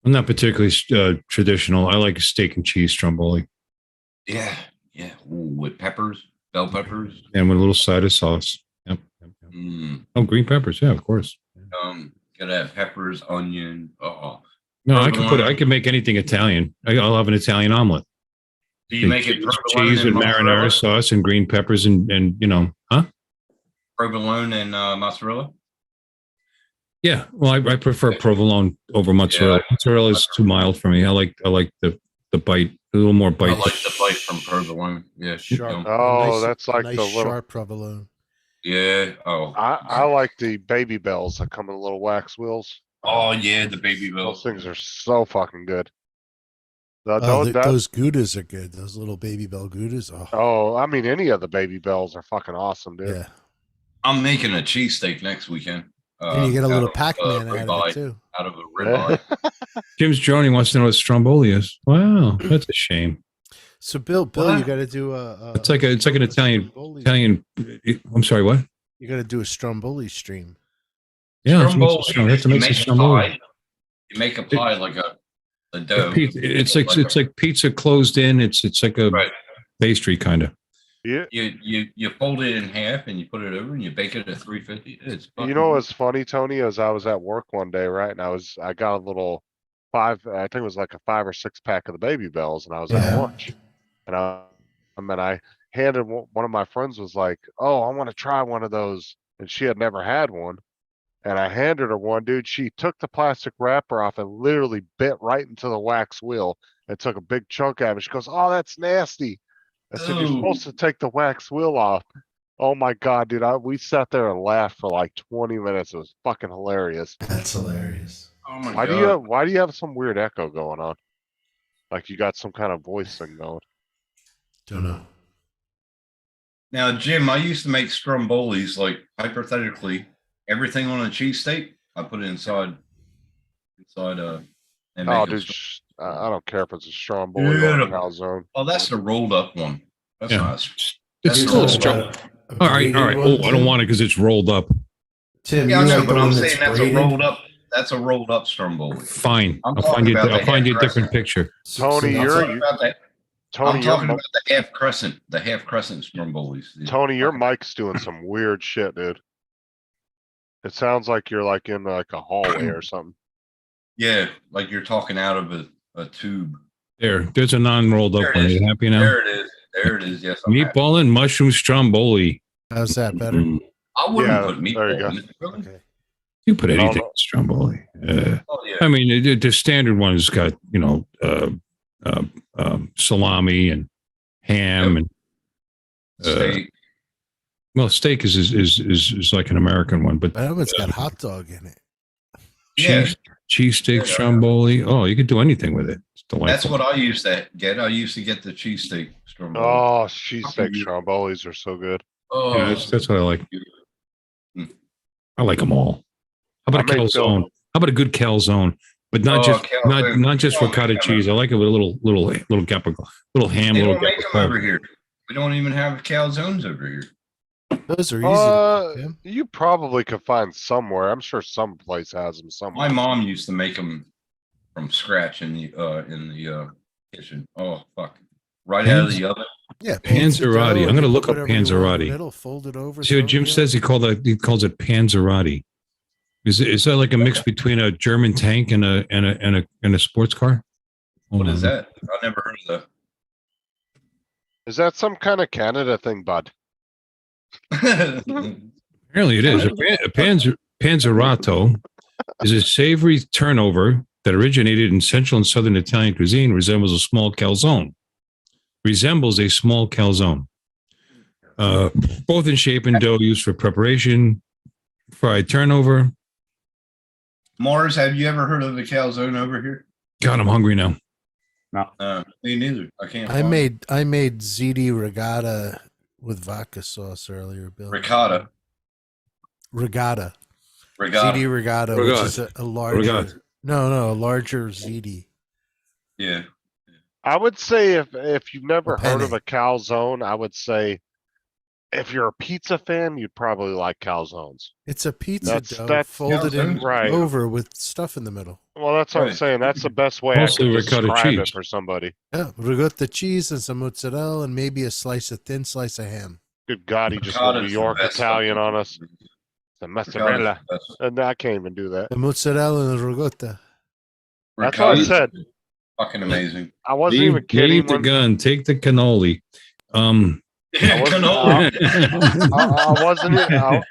I'm not particularly traditional. I like steak and cheese stromboli Yeah. Ooh, with peppers, bell peppers. and with a little side of sauce. Yep. Mm, Oh, green peppers. Yeah, of course. gotta have peppers, onion. No, I could make anything Italian. I'll have an Italian omelet. Do you make it provolone cheese and with marinara mozzarella? sauce and green peppers and you know, huh? Provolone and mozzarella? Yeah. Well, I prefer provolone over mozzarella. Yeah. Mozzarella is too mild for me. I like the bite, a little more I bite. like the bite from provolone. Yeah. Sharp. Oh, Nice- that's like nice the little. sharp provolone. Yeah. Oh. I like the baby bells that come in little wax wheels. Oh yeah, the baby Those bells. things are so fucking good. Those Goudas are good. Those little baby bell Goudas. Oh, I mean, any of the baby bells are fucking awesome, dude. Yeah. I'm making a cheesesteak next weekend. And you get a out little of, Pac-Man out of ribeye. it too. Out of a ribeye. Jim's Joni wants to know what stromboli is. Wow, that's a shame. So Bill, What? you got to do a. It's like an Italian. I'm sorry, what? You got to do a Stromboli stream. Yeah, let's make Stromboli, some strom- have to you make some make a stromboli. pie. You make a pie like a dough. It's like pizza closed in. It's like a Right. pastry kind of. Yeah. You fold it in half and you put it over and you bake it at 350. It's You fucking know what's funny, Tony, is I was at work one day, right? And I got a little I think it was like a 5 or 6 pack of the baby bells, and I was at Yeah. lunch. And I handed one of my friends was like, "Oh, I want to try one of those," and she had never had one. And I handed her one, dude. She took the plastic wrapper off and literally bit right into the wax wheel and took a big chunk out of it. She goes, "Oh, that's nasty." I said, "You're supposed to take the wax wheel off." Oh my God, dude. We sat there and laughed for like 20 minutes. It was fucking hilarious. That's hilarious. Oh my Why God. do you have some weird echo going on? Like you got some kind of voice thing going. Don't know. Now, Jim, I used to make strombolis, like hypothetically, everything on a cheesesteak, I put it inside and Oh, make dude, it. I don't care if it's a Stromboli or a Beautiful. calzone. Oh, that's the rolled up one. That's Yeah. nice. It's That's still a rolled strom. up. All right. Oh, I don't want it because it's rolled up. Tim, Yeah, I you know, like the but I'm one saying that's that's a braided? rolled up. That's a rolled up stromboli. Fine. I'm I'll talking find you. about the I'll find you a half different crescent. picture. Tony, I'm you're talking about that. Tony, I'm your talking about the half crescent strombolis. Tony, your mic's doing some weird shit, dude. It sounds like you're like in like a hallway or something. Yeah, like you're talking out of a tube. There's a non-rolled There up it one. Are is. you happy now? There it is. There it is. Yes, I'm happy. Meatball and mushroom stromboli. How's that better? I wouldn't Yeah, put there you meatball go. in it. Really? Okay. You put No, anything no. in stromboli. Oh yeah. I mean, the standard one's got salami and ham and Steak. well, steak is like an American one, but That one's got hot dog in it. Yeah. cheesesteak Yeah. stromboli. Oh, you could do anything with it. It's delightful. That's what I used to get. I used to get the cheesesteak stromboli. Oh, cheesesteak Strombolis are so good. Oh, Yeah, that's what I like. Hmm. I like them all. How about a I make calzone? How about a good calzone? but not Oh, just calzone. not just Oh, ricotta yeah, cheese. I like it with a little capricorn, little ham, They little don't make them capricorn. over here. We don't even have calzones over here. Those are easy. To make, yeah. You probably could find somewhere. I'm sure some place has them somewhere. My mom used to make them from scratch in the kitchen. Oh fuck! Right out of the oven. Yeah, Panzerotti. I'm going to look up Panzerotti. Middle, fold it over. See what Jim says? He calls it Panzerotti. Is that like a mix between a German tank and a sports car? What is that? I never heard of Is that some kind of Canada thing, bud? that. Apparently it is. A Panzerato is a savory turnover that originated in central and southern Italian cuisine, resembles a small calzone. Both in shape and dough used for preparation, fried turnover. Mars, have you ever heard of the calzone over here? God, I'm hungry now. Me neither. I can't. I made ziti regatta with vodka sauce earlier, Bill. Ricotta. Regatta. Regatta. Ziti regatta, which is a larger. Regatta. No, a larger ziti. Yeah. I would say if you've never A heard of penne. a calzone, I would say if you're a pizza fan, you'd probably like calzones. It's a pizza dough That's folded in right. over with stuff in the middle. Well, that's what I'm Right. saying. That's the best way Mostly I could ricotta describe cheese. it for somebody. Yeah, ricotta cheese and some mozzarella and maybe a thin slice of ham. Good God, he just went Ricotta's New the York best Italian fucking- on us. The Ricotta's mozzarella. the best. And I can't even do that. The mozzarella and ricotta. That's what I Ricotta's said. Fucking amazing. I wasn't even Leave kidding. the When, gun. Take the cannoli. Yeah, wasn't- cannoli. I wasn't. I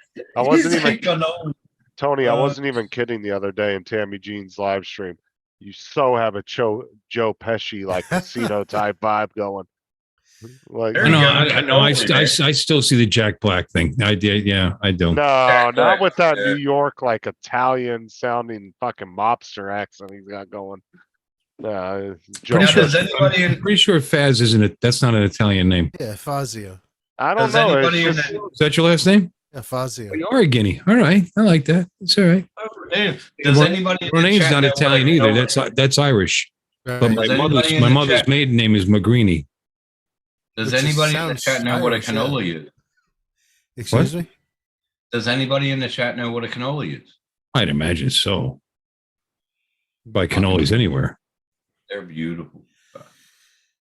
wasn't You say even. cannoli. Tony, I wasn't even kidding the other day in Tammy Jean's live stream. You so have a Joe Pesci like casino type vibe going. Like There I you know. go. I know. I still see the Jack Black thing. I did. Yeah, I do. no, Jack not Black, with that yeah. New York like Italian sounding fucking mobster accent he's got going. Joe Pretty Now, sure, does anybody in pretty sure Faz isn't it. That's not an Italian name. Yeah, Fazio. I don't does know. anybody in It's just, Is that your last name? Yeah, Fazio. You are a Guinea. All right. I like that. It's all right. Does Well, anybody in Her the name's chat not know what Italian a either. cannoli- That's Irish. Right. But my Does anybody in my the mother's chat- maiden name is Magrini. Does Which anybody in the sounds chat know what a Irish, yeah. cannoli is? Excuse me? Does anybody in the chat know what a cannoli is? I'd imagine so. Buy cannolis anywhere. They're beautiful.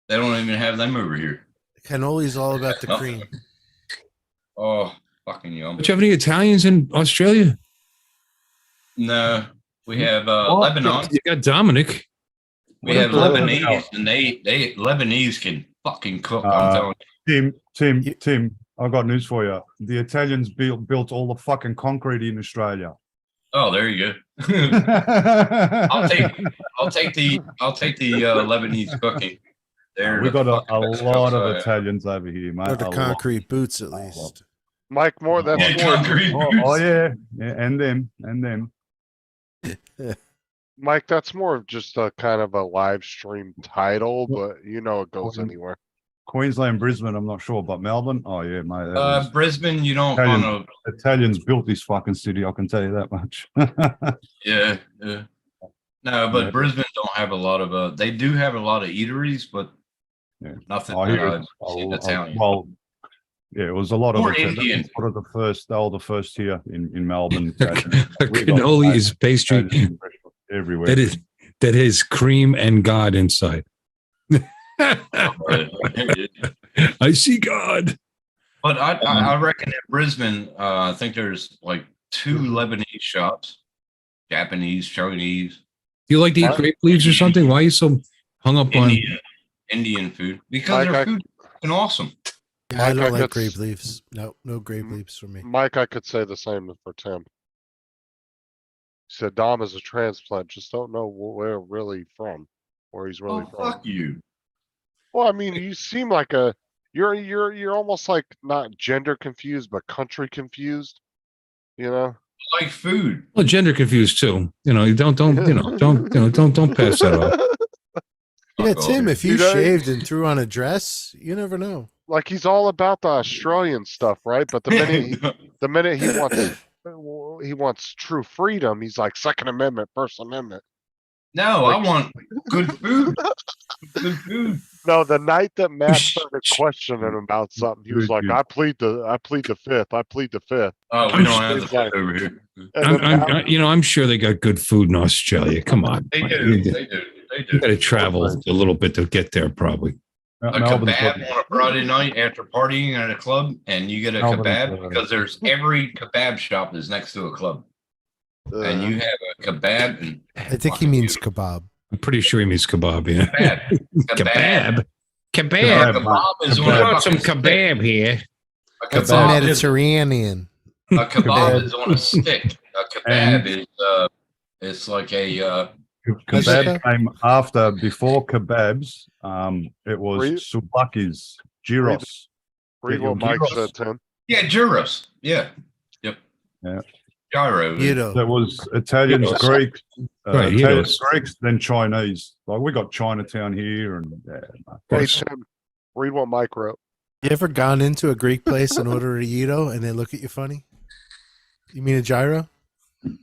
They don't even have them over here. Cannoli's all about the Nothing. cream. Oh, fucking yum. Do you have any Italians in Australia? No, we have Oh, Lebanon. You got Dominic. We have What about Lebanese, and they Lebanese can fucking cook. Uh, I'm telling you. Tim, I got news for you. The Italians built all the fucking concrete in Australia. Oh, there you go. I'll take the Lebanese cooking. They're We the got a fucking best lot cooks, of Italians over here, mate. Or the a lot. concrete boots, at least. Mike Moore, that's Yeah, more. concrete Oh, boots. yeah, and them. Mike, that's more of just a kind of a live stream title, but you know it goes anywhere. Queensland, Brisbane, I'm not sure, but Melbourne, oh yeah, mate. that was- Brisbane, you don't Italian. want Italians built this fucking city. I can tell you that much. to. Yeah. No, but Yeah. Brisbane don't have a lot of. They do have a lot of eateries, but Yeah. nothing. I hear it's Italian. well, yeah, it was a lot of Or Italian. Indian. Sort of the first. They were the first here in Melbourne. A cannoli is pastry everywhere. that is cream and God inside. I see God. But I reckon in Brisbane, I think there's like 2 Lebanese shops, Japanese, Chinese, Do you like to eat grape leaves or something? Why are you so hung up on? Indian food because their food is fucking awesome. Yeah, I Mike, don't I like could grape s- leaves. No grape leaves for me. Mike, I could say the same for Tim. He said Dom is a transplant, just don't know where really from, where he's really Oh, from. fuck you. Well, I mean, you seem like you're almost like not gender confused, but country confused. You know? I like food. Well, gender confused too. Don't pass that off. Yeah, Fuck Tim, off. if you You know- shaved and threw on a dress, you never know. Like he's all about the Australian stuff, right? But the minute he wants true freedom, he's like Second Amendment, First Amendment. No, I want good food. Good food. No, the night that Matt started questioning him about something, he was Good, like, good. I plead the fifth. I plead the fifth. Oh, I'm we don't have the He's like- food over here. And then Matt- I'm sure they got good food in Australia. Come on. They You do. They do. They do. got to travel a little bit to get there, probably. A Melbourne's kebab got- on a Friday night after partying at a club, and you get a Melbourne is kebab better. because there's every kebab shop is next to a club, and you have a kebab. And I think he means kebab. I'm pretty sure he means kebab. Yeah. kebab. Kebab. A kebab is on a Want some fucking kebab here. stick. A It's a kebab is Mediterranean. a kebab is on a stick. A kebab is it's like a Kebab came after, before kebabs. It was Read- souvlaki's, gyros. read Yeah, what Mike gyros. said, Tim. yeah gyros. Yeah. Yep. Yeah. Gyro. Gyro. There was Italians, Gyros. Greeks, Right, Italians, gyros. Greeks, then Chinese. Like we got Chinatown here, and Hey, Tim, read what Mike wrote. You ever gone into a Greek place and order a gyro and they look at you funny? You mean a gyro?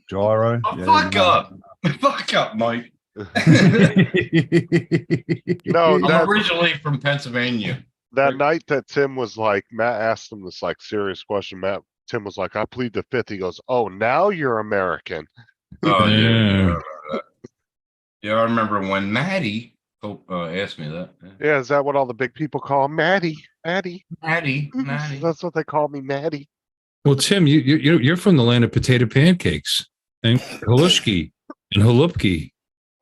gyro. Oh, yeah, fuck you know. up. Fuck up, Mike. No, I'm that, originally from Pennsylvania. that night that Tim was like, Matt asked him this like serious question. Tim was like, I plead the fifth. He goes, oh, now you're American. Oh yeah. Yeah. Yeah, I remember when Maddie asked me that. Yeah, is that what all the big people call him? Maddie? Maddie? Maddie. That's what they call me, Maddie. Well, Tim, you're from the land of potato pancakes and halushki and halupki.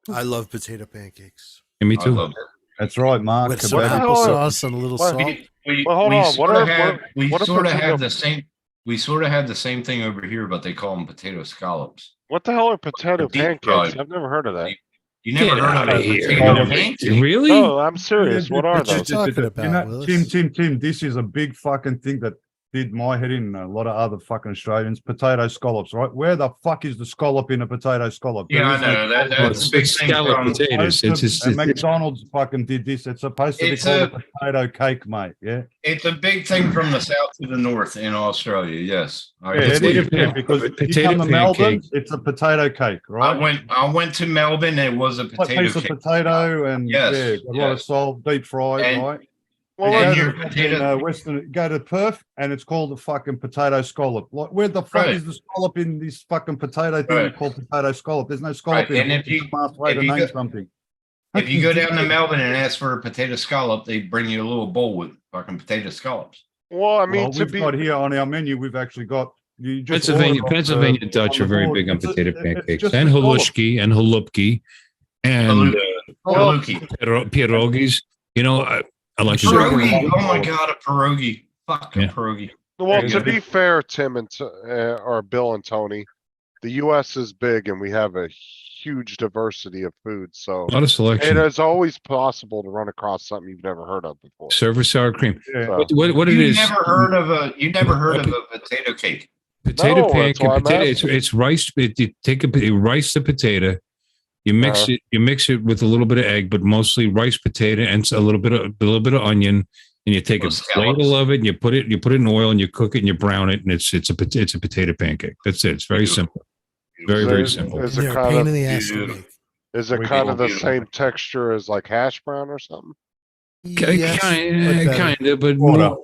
I love potato pancakes. And me I too. love it. That's right, Mark. With some the Kebab. hell are- applesauce and a little What? salt. We Well, hold on. What sort are- of have what- we what are sort of potato- have the same. We sort of have the same thing over here, but they call them potato scallops. What the hell are potato Deep pancakes? fried. I've never heard of that. You never Get heard outta of a here. potato Oh, pancake? Really? No, I'm serious. What are What you those? talking about, Willis? Tim, this is a big fucking thing that did my head in, a lot of other fucking Australians. Potato scallops, right? Where the fuck is the scallop in a potato scallop? Yeah, I There is no know. That's Well, a it's big it's thing scallop from. potatoes. It's just, And McDonald's fucking did this. It's supposed to be It's called a- a potato cake, mate. Yeah. It's a big thing from the south to the north in Australia. Yes, Yeah, it potato is, yeah, pan- because if you potato come to Melbourne, pancake. it's a potato cake, right? I went to Melbourne. It was a Like potato piece of cake. potato and Yes, yeah, a lot of yes. salt, deep fried, And- right? Well, And Go your to potato- fucking, Western, go to Perth, and it's called the fucking potato scallop. Like, where the fuck Right. is the scallop in this fucking potato thing Right. called potato scallop? There's no scallop Right, in and it. if you- It's a smart way if to you name go- something. If you go down to Melbourne and ask for a potato scallop, they bring you a little bowl with fucking potato scallops. well, I mean, Well, to we've be got here on our menu, we've actually got you just Pennsylvania, order off the- Pennsylvania Dutch on are the very board. big on It's a- potato it's pancakes just and a scallop. halushki and halupki and Haluki. pierogies. You know, I like to do Pierogi. Oh my god, a pierogi. Fucking Yeah. pierogi. well, Yeah. to be fair, Tim and or Bill and Tony, the U.S. is big and we have a huge diversity of food. So a lot of it selection. is always possible to run across something you've never heard of before. Serve with sour cream. Yeah. So, What it You is? never heard of a potato cake. Potato No, that's pancake. why I'm Potato. asking. It's rice. You take you rice the potato. You mix Uh-huh. it. You mix it with a little bit of egg, but mostly rice potato and a little bit of onion. And you take a Those scallops. ladle of it, and you put it in oil, and you cook it, and you brown it, and it's a potato pancake. That's it. It's very simple. Very very Is- simple. Is They're it a kind pain of in the ass to Beautiful. make. is it We kind go of the beautiful. same texture as like hash brown or something? Yes, but better. Kind of, but Water. more.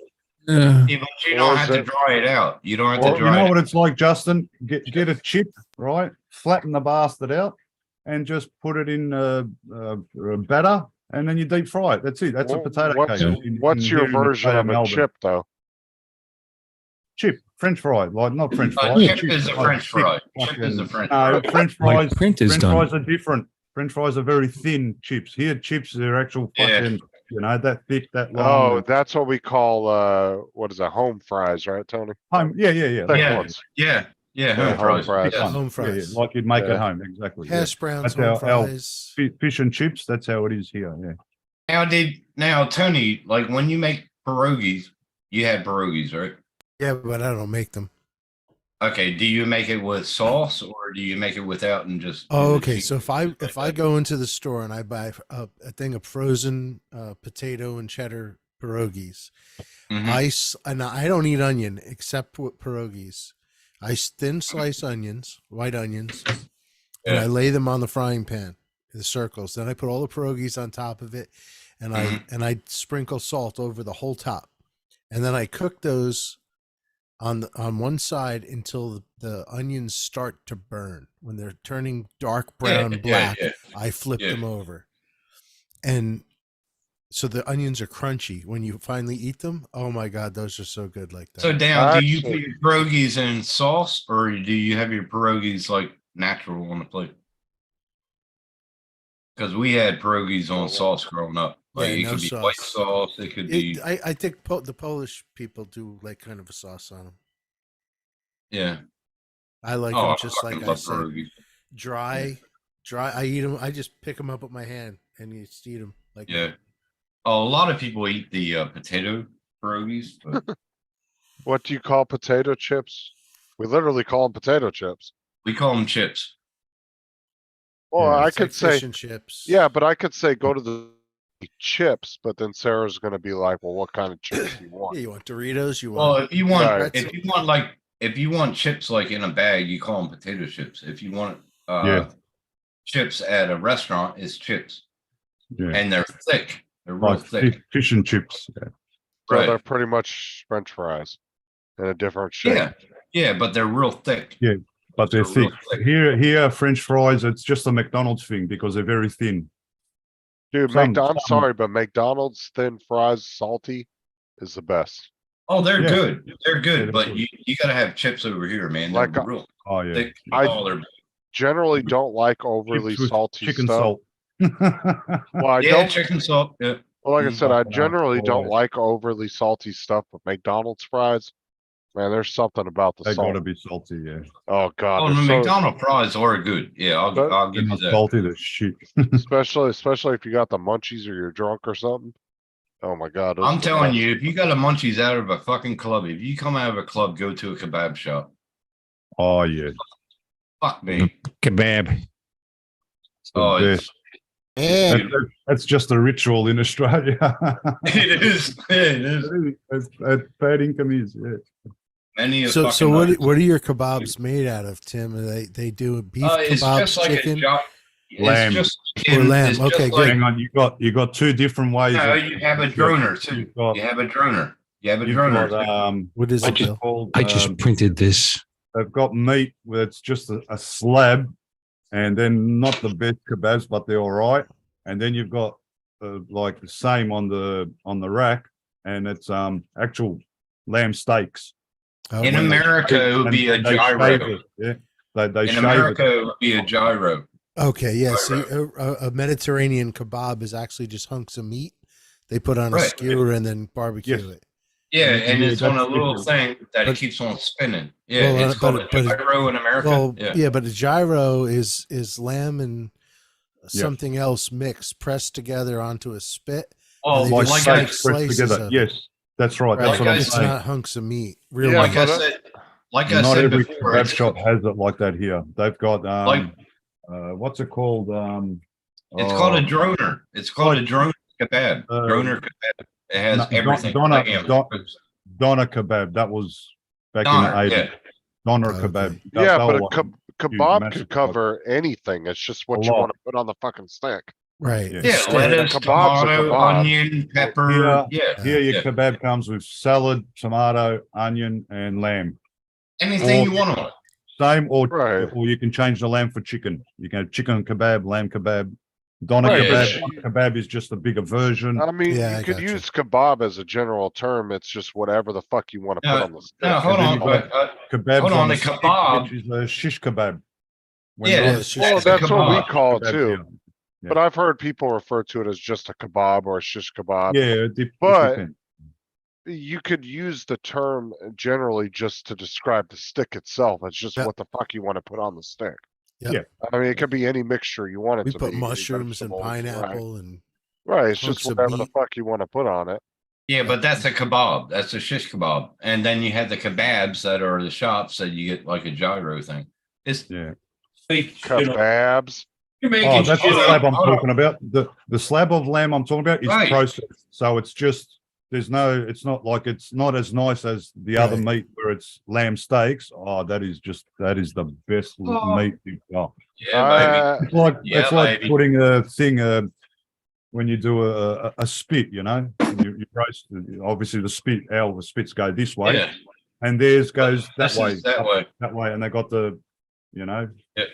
Yeah, but you Or don't is have to it- dry it out. You don't have Well, to you dry know it what it's like, Justin? Get a chip, right? Flatten the bastard out, and just put it in a batter, and then you deep fry it. That's it. That's a Well, potato what's, cake. in what's here your in version Australia, of a Melbourne. chip though? Chip, French fry, like not French A fry. chip is a French fry. Chip is a French No, fry. French My fries. print is French done. fries are different. French fries are very thin chips. Here, chips are actual Yeah. fucking, that thick, that Oh, long. that's what we call what is it? Home fries, right, Tony? Yeah. Thick Yeah. ones. Yeah, Yeah, home home fries. fries. Yes. Home Yeah, fries. like you'd make Yeah. at home, exactly. yeah. Hash browns, That's home our fries. Fish and chips. That's how it is here. Yeah. Now Tony, like when you make pierogies, you have pierogies, right? Yeah, but I don't make them. Okay, do you make it with sauce or do you make it without and just? Oh, do the okay. cheese So if I go into the store and I buy a thing of frozen potato and cheddar pierogies, Mhm. and I don't eat onion except with pierogies. I thin slice onions, white onions, and Yeah. I lay them on the frying pan the circles. Then I put all the pierogies on top of it, and I sprinkle salt over the whole top, and then I cook those on one side until the onions start to burn. When they're turning dark brown, black, I flip them over, and so the onions are crunchy when you finally eat them. Oh my God, those are so good like that. So Dan, do you put your pierogies in sauce, or do you have your pierogies like natural on the plate? Because we had pierogies on sauce growing up. Like it could be white sauce. It could be. I think the Polish people do like kind of a sauce on them. Yeah. I like them just like I said, dry. I eat them. I just pick them up with my hand and you just eat them like. Yeah. Oh, a lot of people eat the potato pierogies. But What do you call potato chips? We literally call them potato chips. we call them chips. Well, I It's could like say, fish and chips. yeah, but I could say go to the chips, but then Sarah's gonna be like, well, what kind of chips do you want? Yeah, you want Doritos? You Well, want? if you want, Right. if you want chips like in a bag, you call them potato chips. If you want chips at a restaurant, it's chips, Yeah. and they're thick. They're real Like thick. fish and chips. Yeah. So Right. they're pretty much French fries in a different shape. Yeah, yeah, but they're real thick. Yeah, but they're They're real thick. thick. Here, French fries. It's just a McDonald's thing because they're very thin. Dude, I'm sorry, but McDonald's thin fries salty is the best. Oh, they're Yeah. good. They're good, they're but good. you gotta have chips over here, man. They're Like, real Oh yeah, thick. I- Oh, they're Generally don't like overly Chips with salty chicken stuff. salt. Well, I yeah, don't, chicken salt. Yeah. well, like I said, I Fucking generally don't fries. like overly salty stuff, but McDonald's fries, man, there's something about the They salt. gotta be salty. Yeah, Oh God, Oh, they're the so- McDonald's fries are good. Yeah, But- I'll they're give you not that. salty. They're shit. especially if you got the munchies or you're drunk or something. Oh my God. those I'm are the telling best. you, if you got a munchies out of a fucking club, if you come out of a club, go to a kebab shop. Oh yeah, Fuck me. Kebab. it's the Oh, best. And That's just a ritual in Australia. it is. It is. That's bad income is. Yeah. Many a so fucking what night. what are your kebabs made out of, Tim? Are they do beef It's kebabs, just like chicken? a job. Lamb. It's just Or lamb, it's just okay, good. like- Hang on, you got two different ways. No, of- you have a you've got- droner too. you've got- You have a droner. You have a you've droner. got, too. What is it, what's it Bill? called? I just printed this. They've got meat where it's just a slab, and then not the best kebabs, but they're all right. And then you've got like the same on the rack, and it's actual lamb steaks. Oh, In wow. America, it would be a And they gyro. shave it, yeah, they In shave America, it. it would be a gyro. Okay, yeah. See, a Mediterranean kebab is actually just hunks of meat they put on a Right. skewer and then barbecue Yes. it. Yeah, and Yeah, it's on a that's little different. thing that But- it keeps on spinning. Yeah, Well, it's called but- a gyro in America. Well, yeah. yeah, but a gyro is lamb and something else mixed, pressed together onto a spit. Well, and they Like just like I, make steaks slices pressed together. of it. Yes, that's right. That's Right, what I'm it's saying. not hunks of meat. Real Yeah, like meat. I but, said, like I Not said every before, kebab it's, shop has it like that here. They've got Like- what's it called? it's called a droner. It's called a drone kebab. Uh, Droner kebab. It has no, everything. Donna- Like, Doner kebab. That was back Doner, in the 80s. yeah. Doner Okay. kebab. Yeah, but a was- kebab massive could cover anything. It's just what A you lot. want to put on the fucking stick. Right. Yeah. Yeah, Steak. lettuce, Kebab's a tomato, kebab. onion, pepper. Here- Yeah, Here, your yeah. kebab comes with salad, tomato, onion, and lamb. Anything or- you want on it. Same, Right. or you can change the lamb for chicken. You can have chicken kebab, lamb kebab. Doner Right, kebab. yeah. Doner kebab is just a bigger version. I mean, Yeah, I you could gotcha. use kebab as a general term. It's just whatever the fuck you want to put No, on the stick. No, hold then on. you got- But, Kebabs hold on, the a stick, kebab- which is a shish kebab. When Yeah, they're on the it's stick, just- Well, That's a that's what we kebab. call it kebabs, too. yeah. But I've heard people refer to it as just a kebab or a shish kebab. Yeah, it But- depends. You could use the term generally just to describe the stick itself. It's just Yeah. what the fuck you want to put on the stick. Yep. Yeah. I mean, it could be any mixture you want it We to put be. any mushrooms and vegetables, pineapple and Right, it's hunks just of whatever the meat. fuck you want to put on it. yeah, but that's a kebab. That's a shish kebab. And then you have the kebabs that are the shops that you get like a gyro thing. It's Yeah. fake. You know, Kebabs. you're making Oh, that's the shit slab up. I'm Hold on. talking about. The slab of lamb I'm talking about is Right. processed. So it's just there's no, it's not like, it's not as nice as the other Right. meat where it's lamb steaks. Oh, that is the best Oh. meat you've got. Yeah, It's like, Yeah, it's like baby. putting a thing, when you do a spit, you know, you roast, obviously the spits go this way, Yeah, and theirs goes that this way, is that up way. that way, and they got the, you know, Yeah.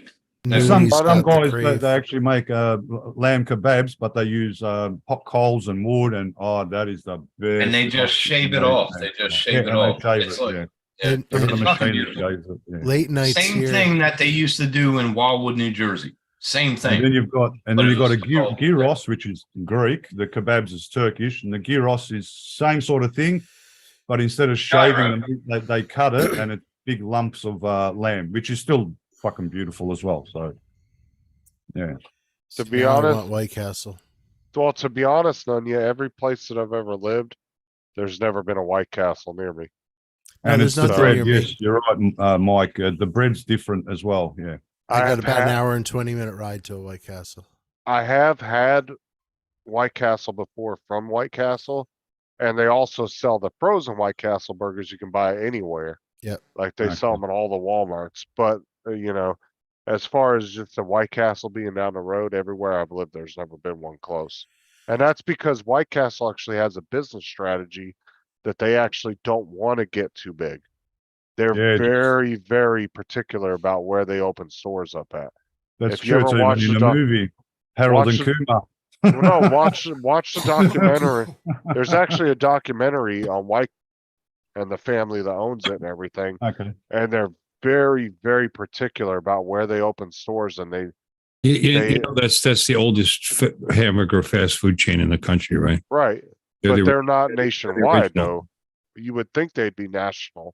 some Nobody's got the guys crave. they actually make lamb kebabs, but they use hot coals and wood, and oh, that is the best. And they just shave it off. They just shave it and off. They shave It's it, like, yeah. And- Look at the it's fucking machine that beautiful. shaves it, yeah. Late nights Same here. thing that they used to do in Wildwood, New Jersey. Same And thing. then you've got, But it a was called- gyros, which is Greek. The kebabs is Turkish, and the gyros is same sort of thing, but instead of shaving the meat, they cut it, and it's big lumps of lamb, which is still fucking beautiful as well. So, yeah. To be Now I honest, want White Castle. well, to be honest, Nunya, every place that I've ever lived, there's never been a White Castle near me. No, And there's it's the nothing bread. near me. Yes, you're right, Mike. The bread's different as well. Yeah. I got have about an had- hour and 20-minute ride to a White Castle. I have had White Castle before from White Castle, and they also sell the frozen White Castle burgers you can buy anywhere. Yep. Like they sell Okay. them in all the Walmarts. But you know, as far as just a White Castle being down the road, everywhere I've lived, there's never been one close. And that's because White Castle actually has a business strategy that they actually don't want to get too big. They're Yeah, very, very particular about where they open stores up at. That's If you true. ever It's even watched in the the doc- movie, Harold and watch Kumar. Well, no, watch the documentary. There's actually a documentary on White and the family that owns it and everything. Okay. And they're very, very particular about where they open stores, and they You know, that's the oldest hamburger fast food chain in the country, right? right, They're but the- they're not nationwide original. though. You would think they'd be national,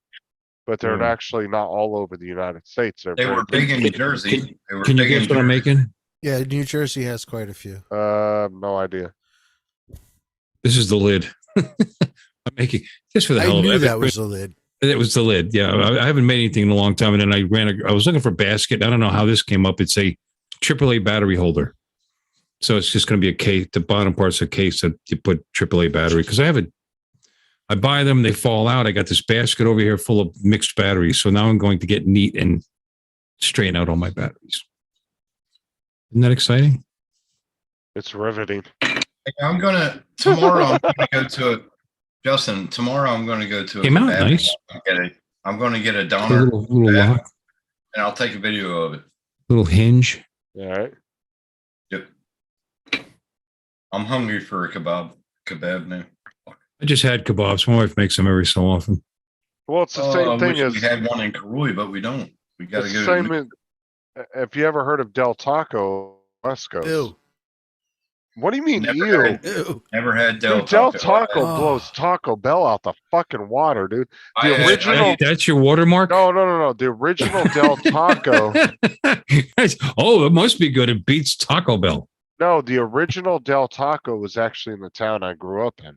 but they're Yeah. actually not all over the United States. They're They very were big in Jersey. They were Can you big in guess what I'm Jersey. making? Yeah, New Jersey has quite a few. No idea. This is the lid. I'm making just for the I hell of knew it. that was the lid. It was the lid. Yeah, I haven't made anything in a long time, and then I was looking for a basket. I don't know how this came up. It's a AAA battery holder, so it's just going to be a case. The bottom part's a case that you put AAA battery, because I buy them, they fall out. I got this basket over here full of mixed batteries, so now I'm going to get neat and straighten out all my batteries. Isn't that exciting? It's riveting. I'm gonna tomorrow. I'm gonna go to Justin. Tomorrow I'm gonna go to a Came out kebab nice. shop and I'm gonna get a A doner little kebab, lock, and I'll take a video of it. little hinge. All right. Yep. I'm hungry for a kebab now. I just had kebabs. My wife makes them every so often. Well, it's the Oh, same I thing wish as we had one in Karui, but we don't. We gotta it's go. the to same as, if you ever heard of Del Taco West Coast. Ew. What do you mean, Never ew? had- Ew. Never had Del Dude, Del Taco. Taco Oh. blows Taco Bell out the fucking water, dude. I The had- original- That's your watermark? No. The original Del Taco. Oh, it must be good. It beats Taco Bell. No, the original Del Taco was actually in the town I grew up in.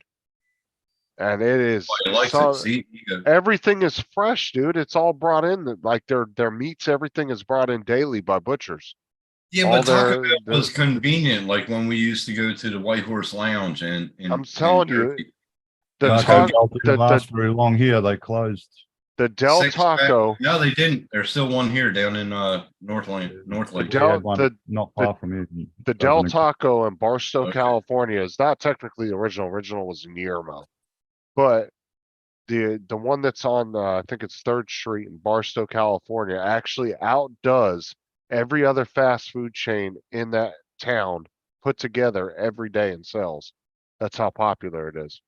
And it is I likes so- it. See, you go. everything is fresh, dude. It's all brought in. Like their meats, everything is brought in daily by butchers. Yeah, all but Taco their- Bell was convenient. Like when we used to go to the White Horse Lounge and I'm telling you, Jersey. The Taco Taco taco, Bell didn't the- last very long here. They closed. the Del Six pack- Taco, No, they didn't. There's still one here down in Northland, The Northlake. Del- We had one the- not far from here. the Del Doesn't- Taco in Barstow, Okay. California is not technically the original. Original was in Yermo. But the one that's on I think it's 3rd Street in Barstow, California actually outdoes every other fast food chain in that town put together every day in sales. That's how popular it is.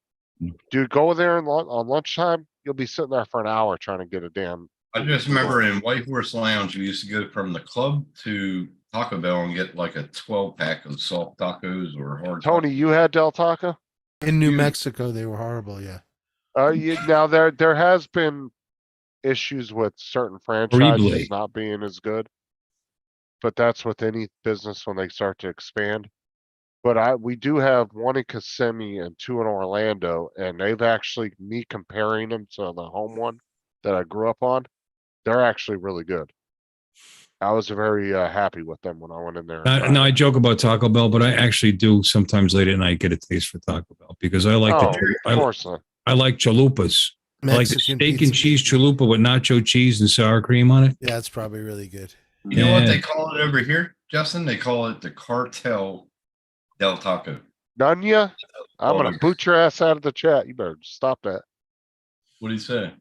Mm. Dude, go there on lunchtime, you'll be sitting there for an hour trying to get a damn. I just remember in White Horse Lounge, we used to go from the club to Taco Bell and get like a 12 pack of soft tacos or hard. Tony, you had Del Taco? In New Huge. Mexico, they were horrible. Yeah. Now there has been issues with certain franchises Horrible. not being as good. But that's with any business when they start to expand. But we do have one in Kissimmee and 2 in Orlando, and they've actually, me comparing them to the home one that I grew up on, they're actually really good. I was very happy with them when I went in there. No, I joke about Taco Bell, but I actually do sometimes late at night get a taste for Taco Bell because I like of course not. I like chalupas. I like the Mexican steak pizza. and cheese chalupa with nacho cheese and sour cream on it. Yeah, it's probably really good. You know what Yeah. they call it over here, Justin? They call it the Cartel del Taco. None ya? I'm gonna boot your ass out of the chat. You better stop that. What do you say?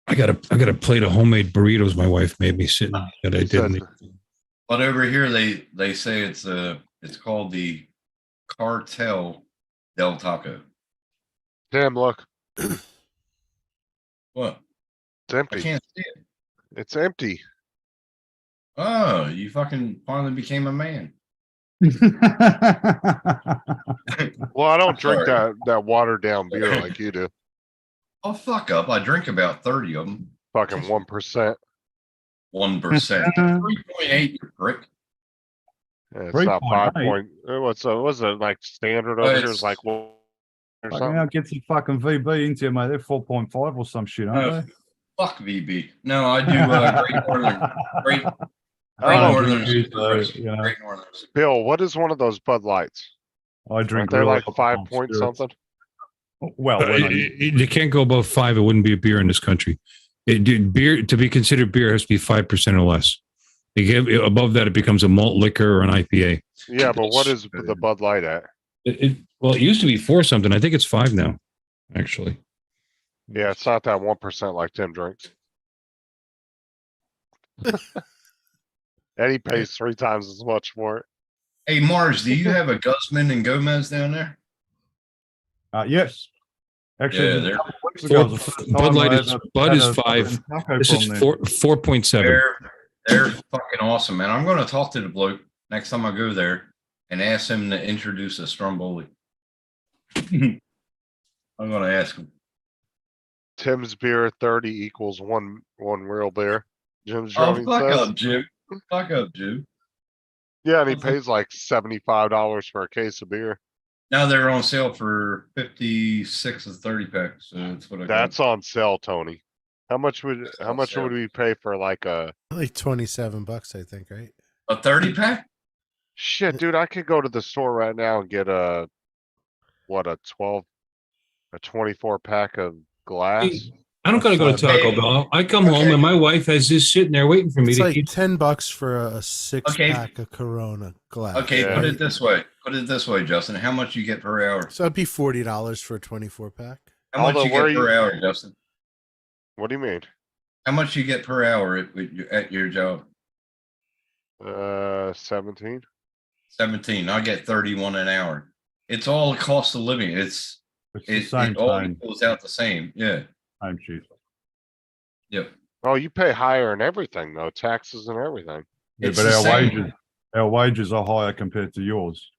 I got a plate of homemade burritos my wife made me sitting that I didn't. But over here they say it's called the Cartel del Taco. Damn, look, What? it's I empty. can't see it. It's empty. Oh, you fucking finally became a man. Well, I don't drink Sorry. that watered down beer like you do. Oh, fuck up. I drink about 30 of them. Fucking 1%. 1%. 3.8, you prick. It's not 5 point. What's it like standard over here? it's- Is like what or Fucking hell, something? get some fucking VB into you, mate. They're 4.5 or some shit, aren't they? Fuck VB. No, I do Great Northern. Great Oh, Northern. geez, Super so, you know. Great Northern. Bill, what is one of those Bud Lights? I drink. Aren't they real like alcohol 5 point spirits. something? Well, when I- They can't go above 5. It wouldn't be a beer in this country. Beer to be considered beer has to be 5% or less. Above that, it becomes a malt liquor or an IPA. Yeah, but what is the Bud Light at? Well, it used to be 4 something. I think it's 5 now, actually. Yeah, it's not that 1% like Tim drinks. And he pays 3 times as much for it. Hey, Mars, do you have a Guzman and Gomez down there? yes. Actually, Yeah, a they're- couple of weeks ago was the first Bud time Light I is had Bud had is a 5. fucking taco This is from them. 4.7. They're fucking awesome, man. I'm going to talk to the bloke next time I go there and ask him to introduce a Stromboli. I'm going to ask him. Tim's beer 30 equals one real beer. Jim's Oh, Johnny fuck says. up, Jim. Fuck up, Jim. Yeah, and he pays like $75 for a case of beer. Now they're on sale for 56 a 30 pack. So that's what I got. That's on sale, Tony. How much would sale. we pay for like a Like $27, I think, right? A 30 pack? shit, dude? I could go to the store right now and get a 24 pack of glass. I don't gotta go to Taco Bell. I come home and my wife has this sitting there waiting for me It's to like eat. $10 for a 6 Okay. pack of Corona glass. Okay, Yeah. put it this way. Put it this way, Justin. How much you get per hour? So it'd be $40 for a 24 pack. How much Although, you where get are per you- hour, Justin? What do you mean? How much you get per hour at your job? 17. 17. I get 31 an hour. It's all the cost of living. It's the It same all time. equals out the same. Yeah. Same shit. Yep. Oh, you pay higher in everything though, taxes and everything. Yeah, It's but the same. our wages are higher compared to yours.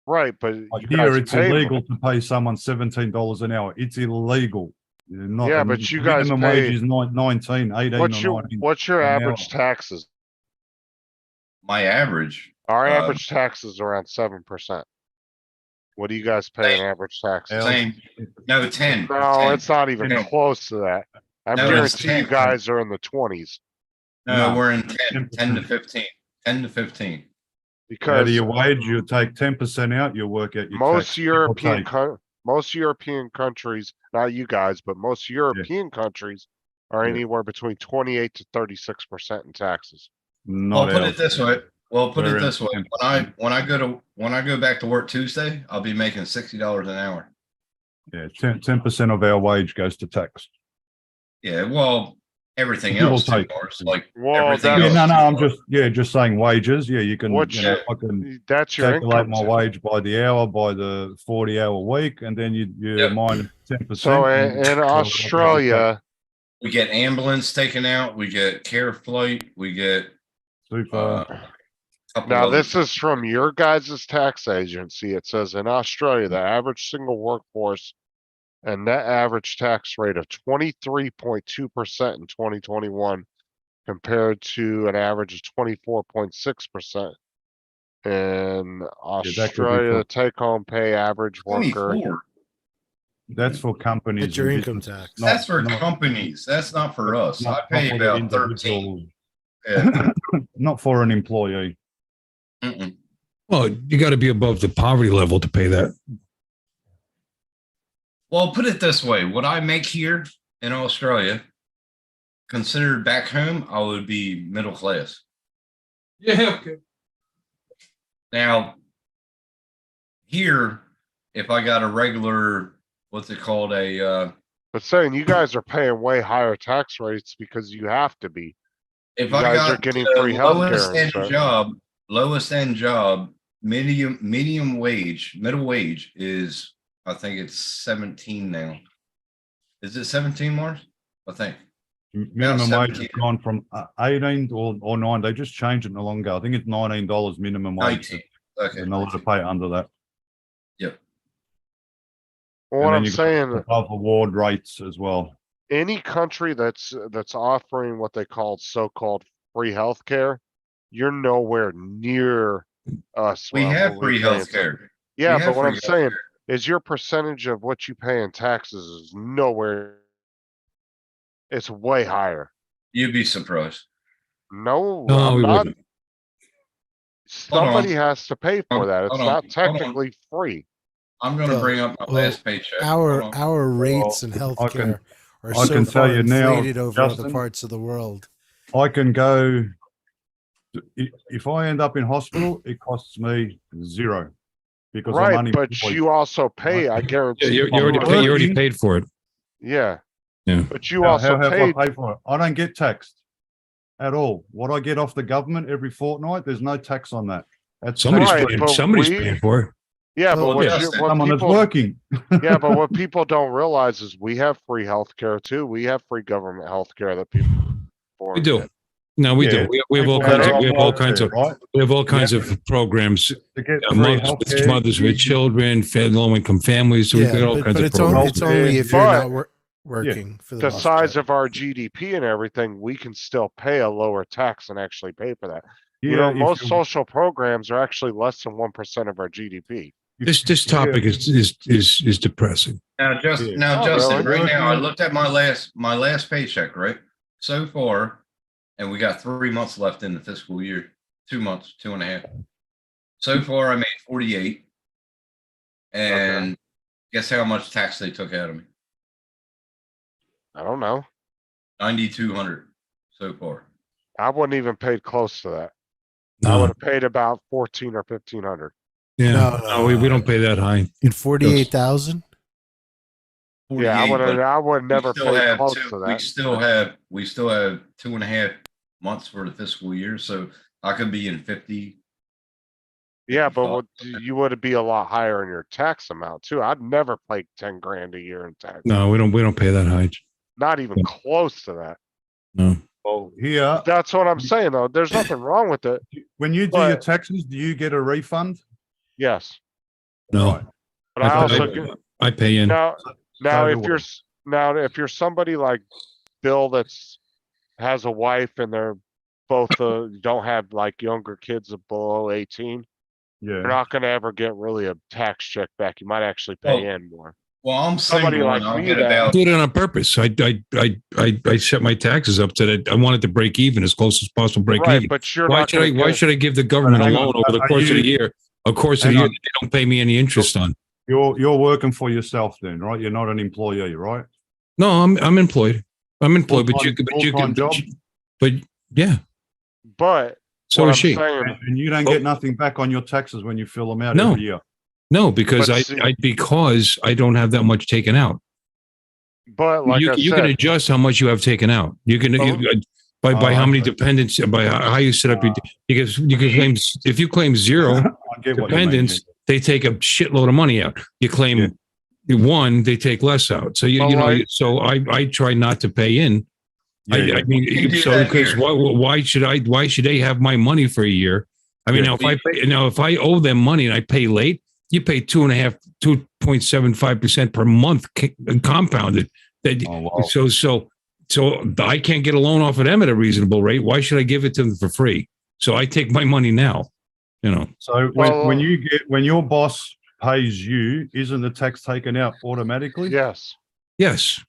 Right, but Like you here, guys it's pay illegal to pay someone $17 an hour. It's illegal. You're not, Yeah, but you guys minimum pay- wage is 19, 18 What's or 19. your an average hour. taxes? My average. Our Uh, average tax is around 7%. What do you guys pay in average taxes? Same. No, 10. No, 10. it's not even 10. close to that. I No, it's guarantee you 10. guys are in the 20s No, No. we're in 10. 10 to 10%. 15. 10 to 15. Out because of your wage, you take 10% out, you work out your most tax. European Take. most European countries, not you guys, but most European countries are Yeah. anywhere between 28 to 36% in taxes. Not Well, put ours. it this way. Well, put We're it in this way. 10%. When I go back to work Tuesday, I'll be making $60 an hour. Yeah, 10% of our wage goes to tax. Yeah, well, everything Give or else too, take. Mars. Like Well, everything that's- Yeah, else. no, too, I'm Mars. just saying wages. Yeah, you can, What's you know, your- I can That's your calculate income. my wage by the hour, by the 40-hour week, and then you Yep. minus 10%. So and- in Australia, We get ambulance taken out. We get care flight. We get Super. couple now other- this is from your guys' tax agency. It says in Australia, the average single workforce and net average tax rate of 23.2% in 2021 compared to an average of 24.6%. In be Australia, for- the take-home pay average worker. 24. That's for companies. That's your and income businesses, tax. not- That's for not- companies. That's not for us. not- I pay not for the about individual 13. Yeah. Not for an employee. Mm-mm. Well, you got to be above the poverty level to pay that. Well, put it this way: what I make here in Australia, considered back home, I would be middle class. Yeah. Okay. Now, here, if I got a regular, what's it called, But saying you guys are paying way higher tax rates because you have to be. if You I guys got are getting the free healthcare lowest and end shit. job, medium wage, middle wage is, I think it's 17 now. Is it 17, Mars? I think. Minimum wage has 17. gone from 18 or 9. They just changed it not long ago. I think it's $19 minimum wage. 19. Okay. They're not allowed to pay under that. Yep. Well, what And then I'm you got saying, above award rates as well. any country that's offering what they call so-called free healthcare, you're nowhere near us. We what have we free pay in health tax. care. Yeah, We but have what free I'm saying healthcare. is your percentage of what you pay in taxes is nowhere. It's way higher. You'd be surprised. No, No, I'm we not. wouldn't. Somebody has to pay for that. It's hold on, not hold on. technically free. I'm going to Well, bring up my well, last paycheck. Hold on. Our rates in I can- healthcare are I so can tell far you now, inflated over other Justin, parts of the world. I can go, if I end up in hospital, it costs me zero. Because I'm Right, unemployed. but you also pay, I Yeah, guarantee. you already paid for it. Yeah. Yeah. But you How also have paid. I paid for it? I don't get taxed at all. What I get off the government every fortnight, there's no tax on that. That's Somebody's Right, paying. but Somebody's we- paying for it. Yeah, Well, but what, Justin, what someone that's people, working. yeah, but what people don't realize is we have free healthcare too. We have free government healthcare that people. We do. No, we Yeah, do. We have all people kinds of. are We have on all welfare, kinds of. right? We have all kinds of programs. To get free Mothers, mothers with children, low-income families. So we've got all kinds of it's only, programs. it's only if you're But- not working for the The most size part. of our GDP and everything, we can still pay a lower tax and actually pay for that. You Yeah, know, if most you- social programs are actually less than 1% of our GDP. This topic is depressing. Now, Yeah. Justin, really? right now, I looked at my last paycheck, right? So far, and we got 3 months left in the fiscal year. 2 months, 2.5. So far, I made 48. And guess how much tax they took out of me? I don't know. 9,200 so far. I wouldn't even paid close to that. I would No, have paid about 14 or 1500. yeah, No, we don't pay that high. In 48,000? Yeah, I 48, but I would we never still pay have close two- to We that. still have 2.5 months for the fiscal year, so I could be in 50. Yeah, but Oh. you would be a lot higher in your tax amount too. I'd never pay 10 grand a year in tax. No, we don't pay that high. Not even close to that. No. Well, here, That's what I'm saying though. There's nothing wrong with it. when you do your But- taxes, do you get a refund? Yes. No, Right. But I Okay. also get, I pay in. now So if do you're I. if you're somebody like Bill that's has a wife and they're both don't have like younger kids below 18, you're Yeah. not gonna ever get really a tax check back. You might actually pay Well, in more. Well, I'm Somebody single like and I'll me get that- I about. did it on purpose. I set my taxes up to that. I wanted to break even as close as possible. Break Right, even. but you're Why not should I? gonna Why get- should I give the government a hang loan on, over the are course of the you- year? A course of hang the year on. that they don't pay me any interest on. You're working for yourself then, right? You're not an employee, right? No, I'm employed. I'm employed, but you Full-time can. job? But yeah, But so what is I'm she. saying, And you don't get nothing back on your taxes when you fill them out No. every year. No, because But see- because I don't have that much taken out. but like I You can said, adjust how much you have taken out. You can Oh. by how many okay. dependents, by how you set up your. Because you can claim if you claim zero I get what you mean. dependents, they take a shitload of money out. You claim one, they take less out. So Well, you know, like- so I try not to pay in. Yeah, yeah. I mean, You do so that because here. why should they have my money for a year? I mean, Yeah. if I owe them money and I pay late, you pay 2.75% per month compounded. That Oh, wow. so I can't get a loan off of them at a reasonable rate. Why should I give it to them for free? So I take my money now. You know, So Well- when your boss pays you, isn't the tax taken out automatically? yes. yes,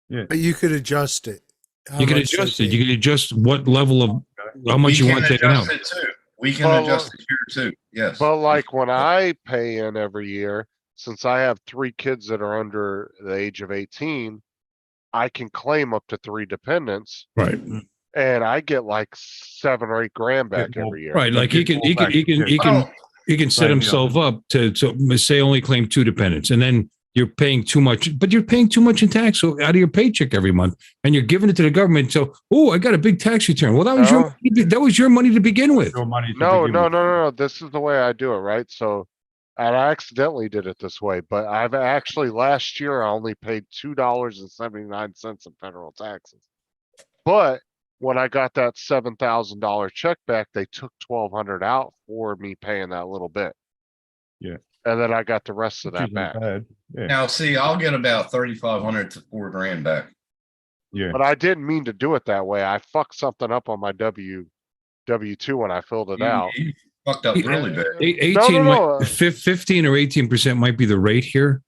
But you could adjust it. How you can much they adjust it. take. You can adjust what level of how much you we want can taken out. adjust it too. We can Well, adjust it here too. Yes. But like when I pay in every year, since I have 3 kids that are under the age of 18, I can claim up to 3 dependents, Right. and I get like 7 or 8 grand back Get more- every year. Right. Like he can Well, he can set Right, yeah. himself up to say only claim 2 dependents, and then you're paying too much, but you're paying too much in tax out of your paycheck every month, and you're giving it to the government. So, oh, I got a big tax return. Well, that was your money to begin with. Your money to No, begin no, with. no, no, no. This is the way I do it, right? So, and I accidentally did it this way, but I've actually last year I only paid $2.79 in federal taxes. But when I got that $7,000 check back, they took 1,200 out for me paying that little bit. Yeah. And then I got the rest of Which that isn't back. bad. Yeah. now see, I'll get about 3,500 to 4 grand back. Yeah. But I didn't mean to do it that way. I fucked something up on my W-2 when I filled it out. You fucked up really bad. 18, no. 15 or 18% might be the rate here,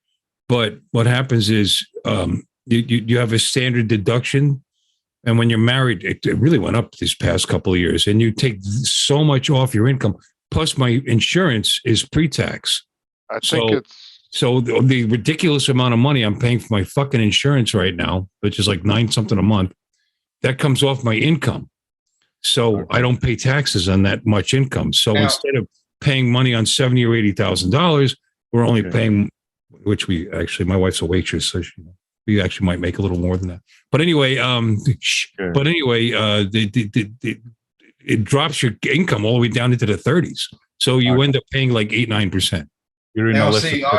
but what happens is you have a standard deduction, and when you're married, it really went up this past couple of years, and you take so much off your income. Plus, my insurance is pre-tax. I think it's So the ridiculous amount of money I'm paying for my fucking insurance right now, which is like $9 something a month, that comes off my income. So I don't pay taxes on that much income. So Now- instead of paying money on $70,000 or $80,000, we're only paying, which we actually, my wife's a waitress, so we actually might make a little more than that. But anyway, it drops your income all the way down into the 30s. So you end up paying like 8-9%. You're in Now a less see, of-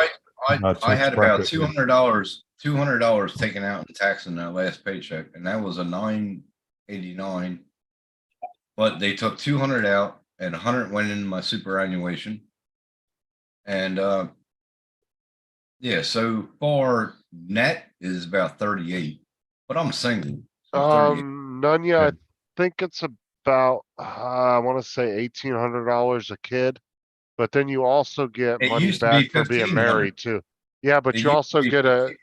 I tax had about bracket, yeah. $200 taken out in tax in that last paycheck, and that was a $989. But they took 200 out, and 100 went into my superannuation. And yeah, so far net is about 38, but I'm single. So 38. Nunya, I think it's about I want to say $1,800 a kid, but then you also get It money used to be back for being 1,500. married too. Yeah, but It you used also to be get a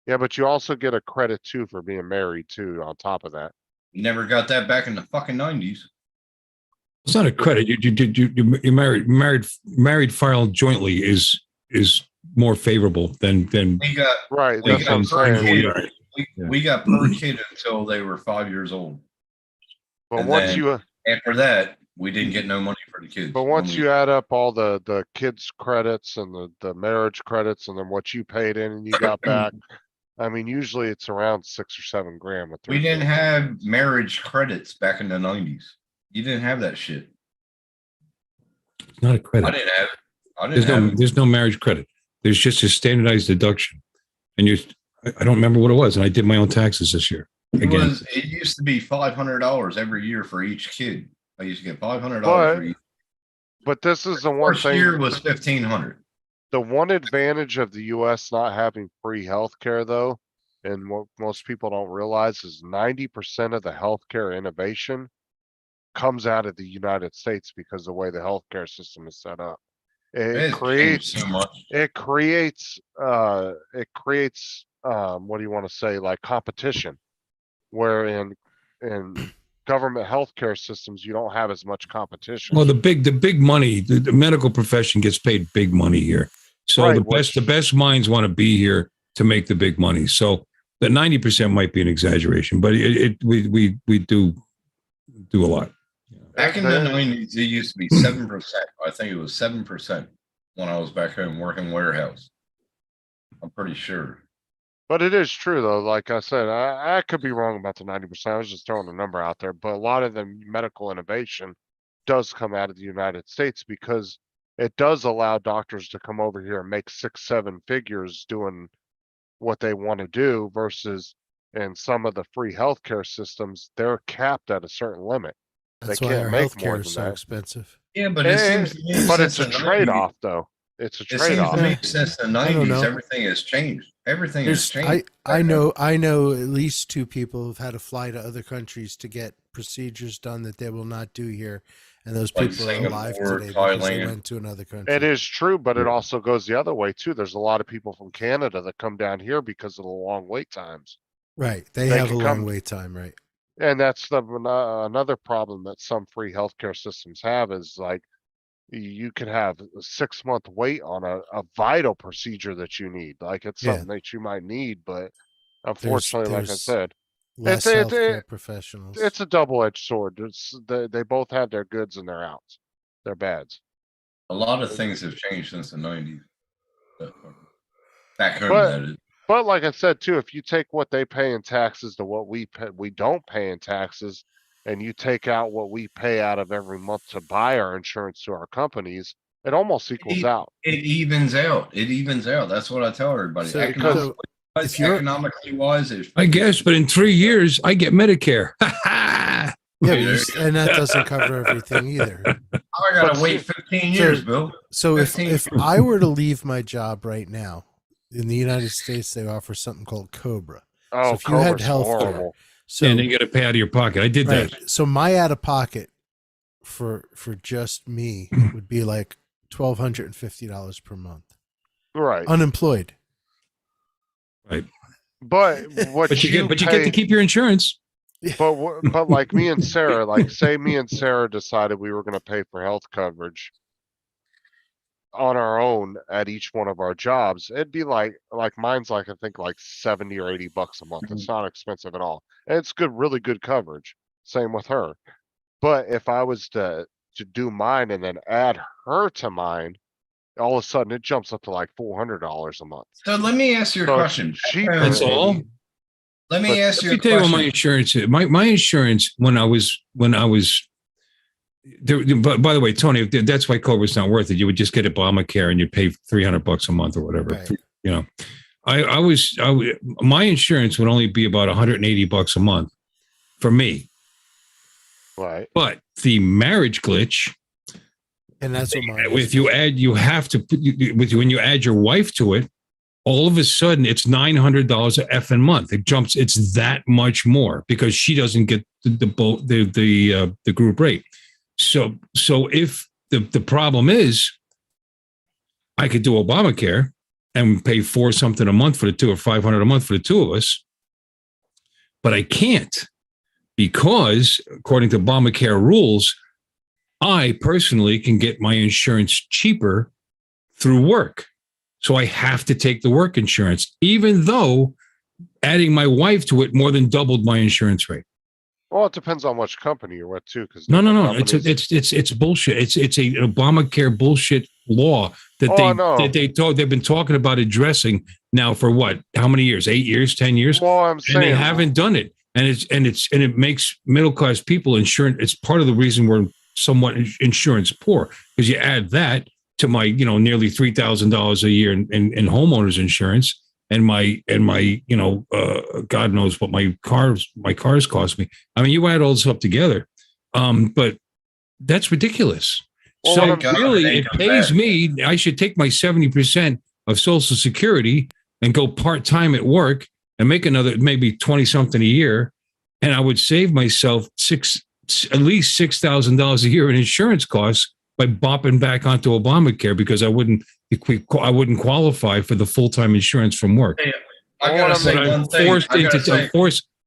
15. but you also get a credit too for being married too on top of that. Never got that back in the fucking 90s. It's not a credit. You married filed jointly is more favorable than We got Right, we that's got what I'm per saying. kid. We got per kid until they were 5 years old. But And once then you after that, we didn't get no money for the kids. But once you add up all the kids credits and the marriage credits and then what you paid in and you got back, I mean, usually it's around 6 or 7 grand with we 3 didn't kids. have marriage credits back in the 90s. You didn't have that shit. It's not a credit. I didn't have it. I didn't have it. There's no marriage credit. There's just a standardized deduction. And I don't remember what it was. And I did my own taxes this year. Again, It used to be $500 every year for each kid. I used to get $500 for each. But this is the one First thing. year was $1,500. The one advantage of the US not having free healthcare though, and what most people don't realize is 90% of the healthcare innovation comes out of the United States because the way the healthcare system is set up. It It's creates, changed so much. it creates, what do you want to say, like competition. Where in government healthcare systems, you don't have as much competition. well, the big money, the medical profession gets paid big money here. So Right, the best minds want to be here to make the big money. So the 90% might be an exaggeration, but we do a lot. Back in the 90s, it used to be 7%. I think it was 7% when I was back home working warehouse. I'm pretty sure. But it is true though, like I said, I could be wrong about the 90%. I was just throwing a number out there, but a lot of the medical innovation does come out of the United States because it does allow doctors to come over here and make 6-7 figures doing what they want to do versus in some of the free healthcare systems, they're capped at a certain limit. That's They why can't our make healthcare more is than so that. expensive. Yeah, but it seems to me But it's a since the 90s trade-off though. It's a It seems trade-off. to me since the I don't 90s, know. everything has changed. Everything has changed. I know at least 2 people who've had to fly to other countries to get procedures done that they will not do here, and those Like people are alive Singapore, today because they Thailand. went to another country. It is true, but it also goes the other way too. There's a lot of people from Canada that come down here because of the long wait times. Right, they They have a can long come- wait time, right? And that's another problem that some free healthcare systems have is like, you could have a 6-month wait on a vital procedure that you need. Like it's Yeah. something that you might need, but unfortunately, like I there's said, less healthcare professionals. it's a double-edged sword. They both have their goods and their outs, their bads. A lot of things have changed since the 90s. Back home, But- that is. But like I said too, if you take what they pay in taxes to what we don't pay in taxes, and you take out what we pay out of every month to buy our insurance to our companies, it almost equals out. It evens out. It evens out. That's what I tell everybody. So- Economically, so if you're- economically wise, I guess, but in 3 years, I get Medicare. Yeah, but and that doesn't cover everything either. I gotta But wait see- 15 years, Bill. So if 15 if I were to leave my job right now in the United States, they offer something called COBRA. Oh, if you had Cobra's healthcare, horrible. So And then you got to pay out of your pocket. I did right, that. so my out of pocket for just me would be like $1,250 per month, Right. unemployed. Right. But what But you get to pay- keep your insurance. but like me and Sarah, like say me and Sarah decided we were gonna pay for health coverage on our own at each one of our jobs, it'd be like mine's like I think like 70 or 80 bucks a month. It's not expensive at all. And it's good, really good coverage. Same with her. But if I was to do mine and then add her to mine, all of a sudden it jumps up to like $400 a month. So let me ask you a So it's question. cheaper. That's all. Let me But ask Let you me a tell you what my question. insurance is. My insurance when I was there, but by the way, Tony, that's why COBRA's not worth it. You would just get Obamacare and you'd pay $300 a month or whatever. Right. You know, my insurance would only be about $180 a month for me. Right. But the marriage glitch, And that's what mine if you add, you have to put when you add your wife to it, all of a sudden it's $900 a effing month. It jumps. It's that much more because she doesn't get the group rate. So if the problem is, I could do Obamacare and pay $4 something a month for the two, or $500 a month for the two of us, but I can't because according to Obamacare rules, I personally can get my insurance cheaper through work. So I have to take the work insurance, even though adding my wife to it more than doubled my insurance rate. Well, it depends on which company you're with too. Because No. It's bullshit. It's a Obamacare bullshit law that Oh, no. they've been talking about addressing now for what? How many years? 8 years? 10 years? Well, I'm And saying they haven't done it. And it makes middle class people insurance. It's part of the reason we're somewhat insurance poor because you add that to my nearly $3,000 a year in homeowners insurance and my God knows what my cars cost me. I mean, you add all this up together, but that's ridiculous. Well, So what I'm- really, it pays me. I should take my 70% of Social Security and go part time at work and make another maybe 20 something a year, and I would save myself at least $6,000 a year in insurance costs by bopping back onto Obamacare because I wouldn't qualify for the full-time insurance from work. Hey, I gotta say But one I'm thing.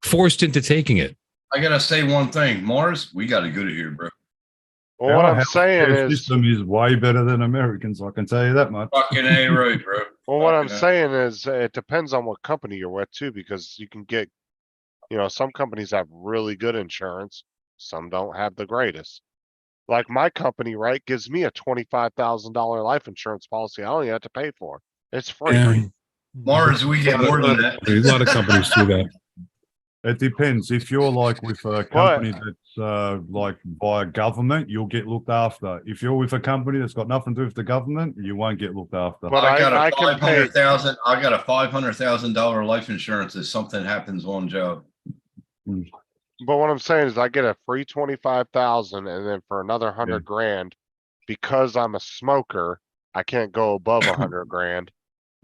forced into taking it. I gotta say one thing. Mars, we gotta go to here, bro. Well, what Our I'm saying healthcare is, system is way better than Americans. I can tell you that much. Fucking A road, bro. well, what I'm Fucking A. saying is, it depends on what company you're with too, because you can get, some companies have really good insurance, some don't have the greatest. Like my company, right, gives me a $25,000 life insurance policy. I only have to pay for. It's free. Yeah. Mars, we get more than that. A lot of companies do that. It depends. If you're like with a company that's like by government, you'll get looked after. If you're with a company that's got nothing to do with the government, you won't get looked after. But I got I a can pay. $500,000 life insurance if something happens on job. But what I'm saying is I get a free 25,000 and then for another 100 grand, because I'm a smoker, I can't go above 100 grand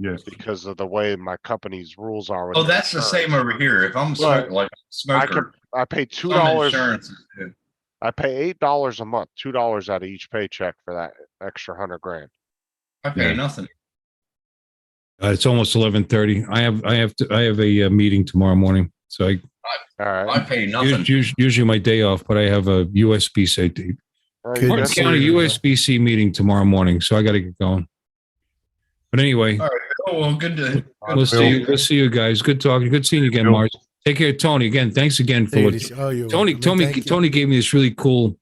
Yes. because of the way my company's rules are. with Oh, that's the insurance. same over here. If I'm But like smoker, I pay some $2. insurance is good. I pay $8 a month, $2 out of each paycheck for that extra 100 grand. I pay Yeah. nothing. It's almost 11:30. I have a meeting tomorrow morning, so All right. I pay nothing. Usually my day off, but I have a USB safety. Good Martin to County see you. USB-C meeting tomorrow morning, so I got to get going. But anyway, All right. Oh, well, good to we'll see you guys. Good talking. Good seeing you again, Bill. Mars. Take care, Tony. Again, thanks again for Dude, oh, you're welcome. Thank you. Tony gave me this really cool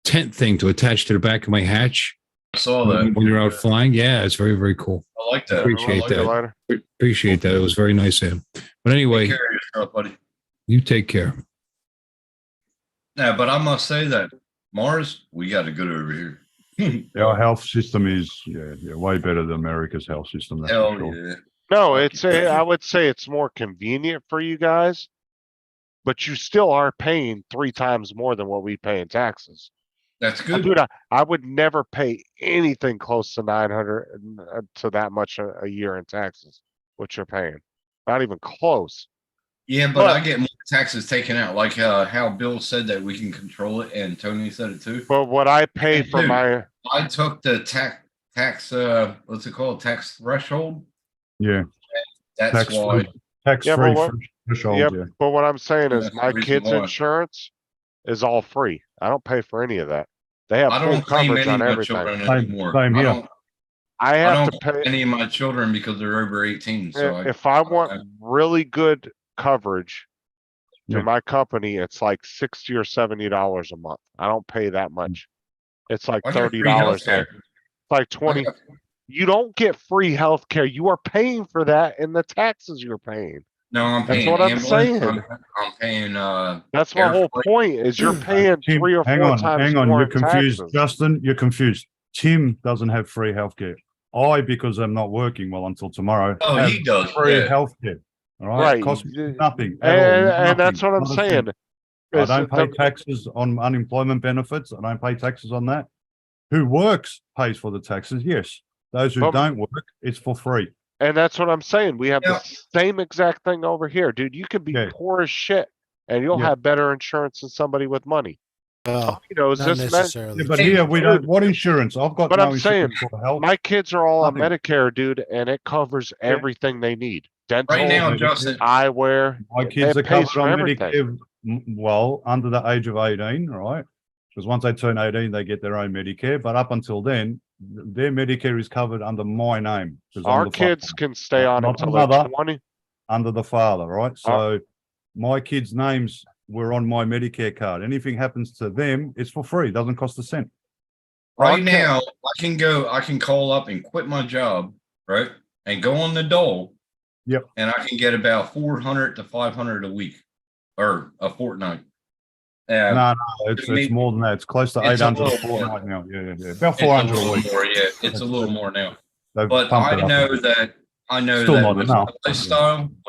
tent thing to attach to the back of my hatch I saw that. when you're out flying. Yeah, it's very, very cool. I like that. Appreciate I like that. it. Later. Appreciate that. It was very nice of him. But anyway, Take care of yourself, buddy. you take care. Yeah, but I must say that Mars, we got it good over here. Our health system is way better than America's health system. That's for Hell sure. yeah. No, I would say it's more convenient for you guys, but you still are paying 3 times more than what we pay in taxes. That's good. Dude, I would never pay anything close to 900 to that much a year in taxes, what you're paying. Not even close. Yeah, but I get more taxes taken out, like how Bill said that we can control it, and Tony said it too. But what I pay for Dude, my, I took the tax what's it called, tax threshold. Yeah. That's Tax why. free, tax Yeah, free but what- threshold. yep, Yeah. but what I'm saying is That's the my reason kids' why. insurance is all free. I don't pay for any of that. They have I full don't claim coverage any on of my everything. children Same- anymore. same I here. don't, I I have to don't pay. any of my children because they're over 18. So If I want really good coverage through Yeah. my company, it's like $60 or $70 a month. I don't pay that much. It's like I get free $30. healthcare. It's like 20. You don't get free health care. You are paying for that in the taxes you're paying. No, I'm That's paying what I'm ambulance. saying. I'm paying That's my air whole freight. point is you're paying Tim, 3 or 4 times hang on. more You're in confused, taxes. Justin. You're confused. Tim doesn't have free healthcare. I, because I'm not working well until tomorrow, Oh, have he does. free Yeah. healthcare. All right, Right. It costs me you- nothing at all. And that's nothing, what I'm not a cent. saying. I is don't pay the- taxes on unemployment benefits. I don't pay taxes on that. Who works pays for the taxes. Yes. Those who But- don't work, it's for free. And that's what I'm saying. We have Yeah. the same exact thing over here, dude. You could be Yeah. poor as shit and you'll Yeah. have better insurance than somebody with money. Oh, Tony knows not this, man. necessarily. Yeah, but Hey, here we don't. What insurance? I've got But no I'm saying, insurance for health. My kids are all on Nothing. Medicare, dude, and it covers everything they need. Dental, Right now, Yeah. Justin, eyewear. My kids it are pays covered for on everything. Medicare, well, under the age of 18, right? Because once they turn 18, they get their own Medicare. But up until then, their Medicare is covered under my name. 'cause I'm Our the kids father, can stay on Not until another. they're 20. under the father, right? So my kids' names were on my Medicare card. Anything happens to them, it's for free. Doesn't cost a cent. right Okay. now, I can call up and quit my job, right? And go on the dole. Yep. And I can get about 400 to 500 a week or a fortnight. No, it's me- more than that. It's close to It's a 800 a little more. fortnight now. Yeah. About It's a 400 a little week. more, yeah. It's a little more now. They've But pumped I it up a know bit. that Still not with enough.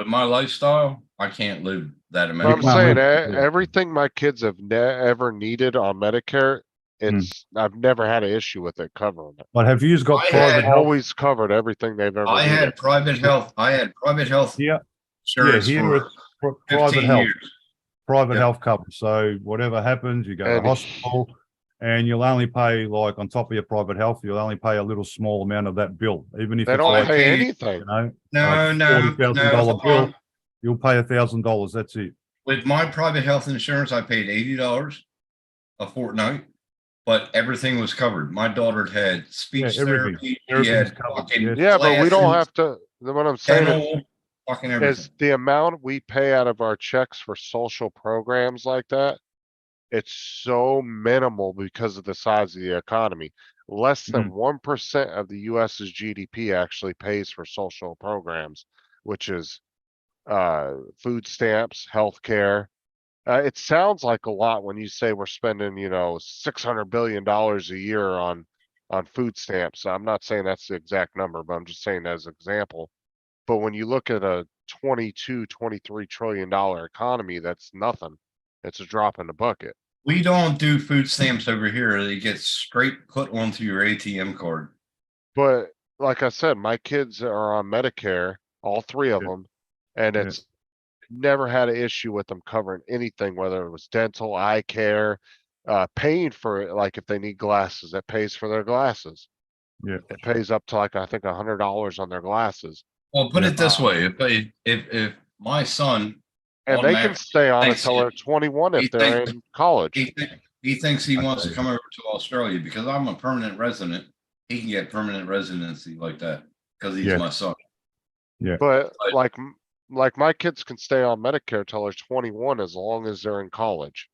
my lifestyle, I can't live that But amount. I'm Big man, saying yeah. everything my kids have ever needed on Medicare, I've never had an issue with it covering it. But have you got I private had- health? Always covered everything they've ever I needed. had private health. Yeah. Insurance here for it's private 15 health. years. Private Yeah. health coverage. So whatever happens, you go to And- the hospital and you'll only pay, like, on top of your private health, you'll only pay a little small amount of that bill, even if They it's don't like, pay paid- anything. you know, No, like no, $40,000 no. bill, you'll pay $1,000. That's it. With my private health insurance, I paid $80 a fortnight, but everything was covered. My daughter had speech Yeah, everything. therapy. She Everything's had covered, fucking yes. Yeah, but we don't glasses, have to. What I'm saying is, dental, fucking everything. is the amount we pay out of our checks for social programs like that, it's so minimal because of the size of the economy. Less than 1% of the US's GDP actually pays for social programs, which is food stamps, healthcare. It sounds like a lot when you say we're spending, $600 billion a year on food stamps. I'm not saying that's the exact number, but I'm just saying as an example. But when you look at a 22, $23 trillion economy, that's nothing. It's a drop in the bucket. We don't do food stamps over here. They get straight put onto your ATM card. But like I said, my kids are on Medicare, all 3 of Yeah. them, and Yeah. it's never had an issue with them covering anything, whether it was dental, eye care, paying for it. Like if they need glasses, it pays for their glasses. Yeah. It pays up to like, I think $100 on their glasses. Well, put Yeah. it this way: if my son And they can automatically stay on thinks until he- they're 21 he if they're thinks- in college. He thinks he wants to come over to Australia because I'm a permanent resident. He can get permanent residency like that because he's Yeah. my son. But like my kids can stay on Medicare till they're 21 as long as they're in college.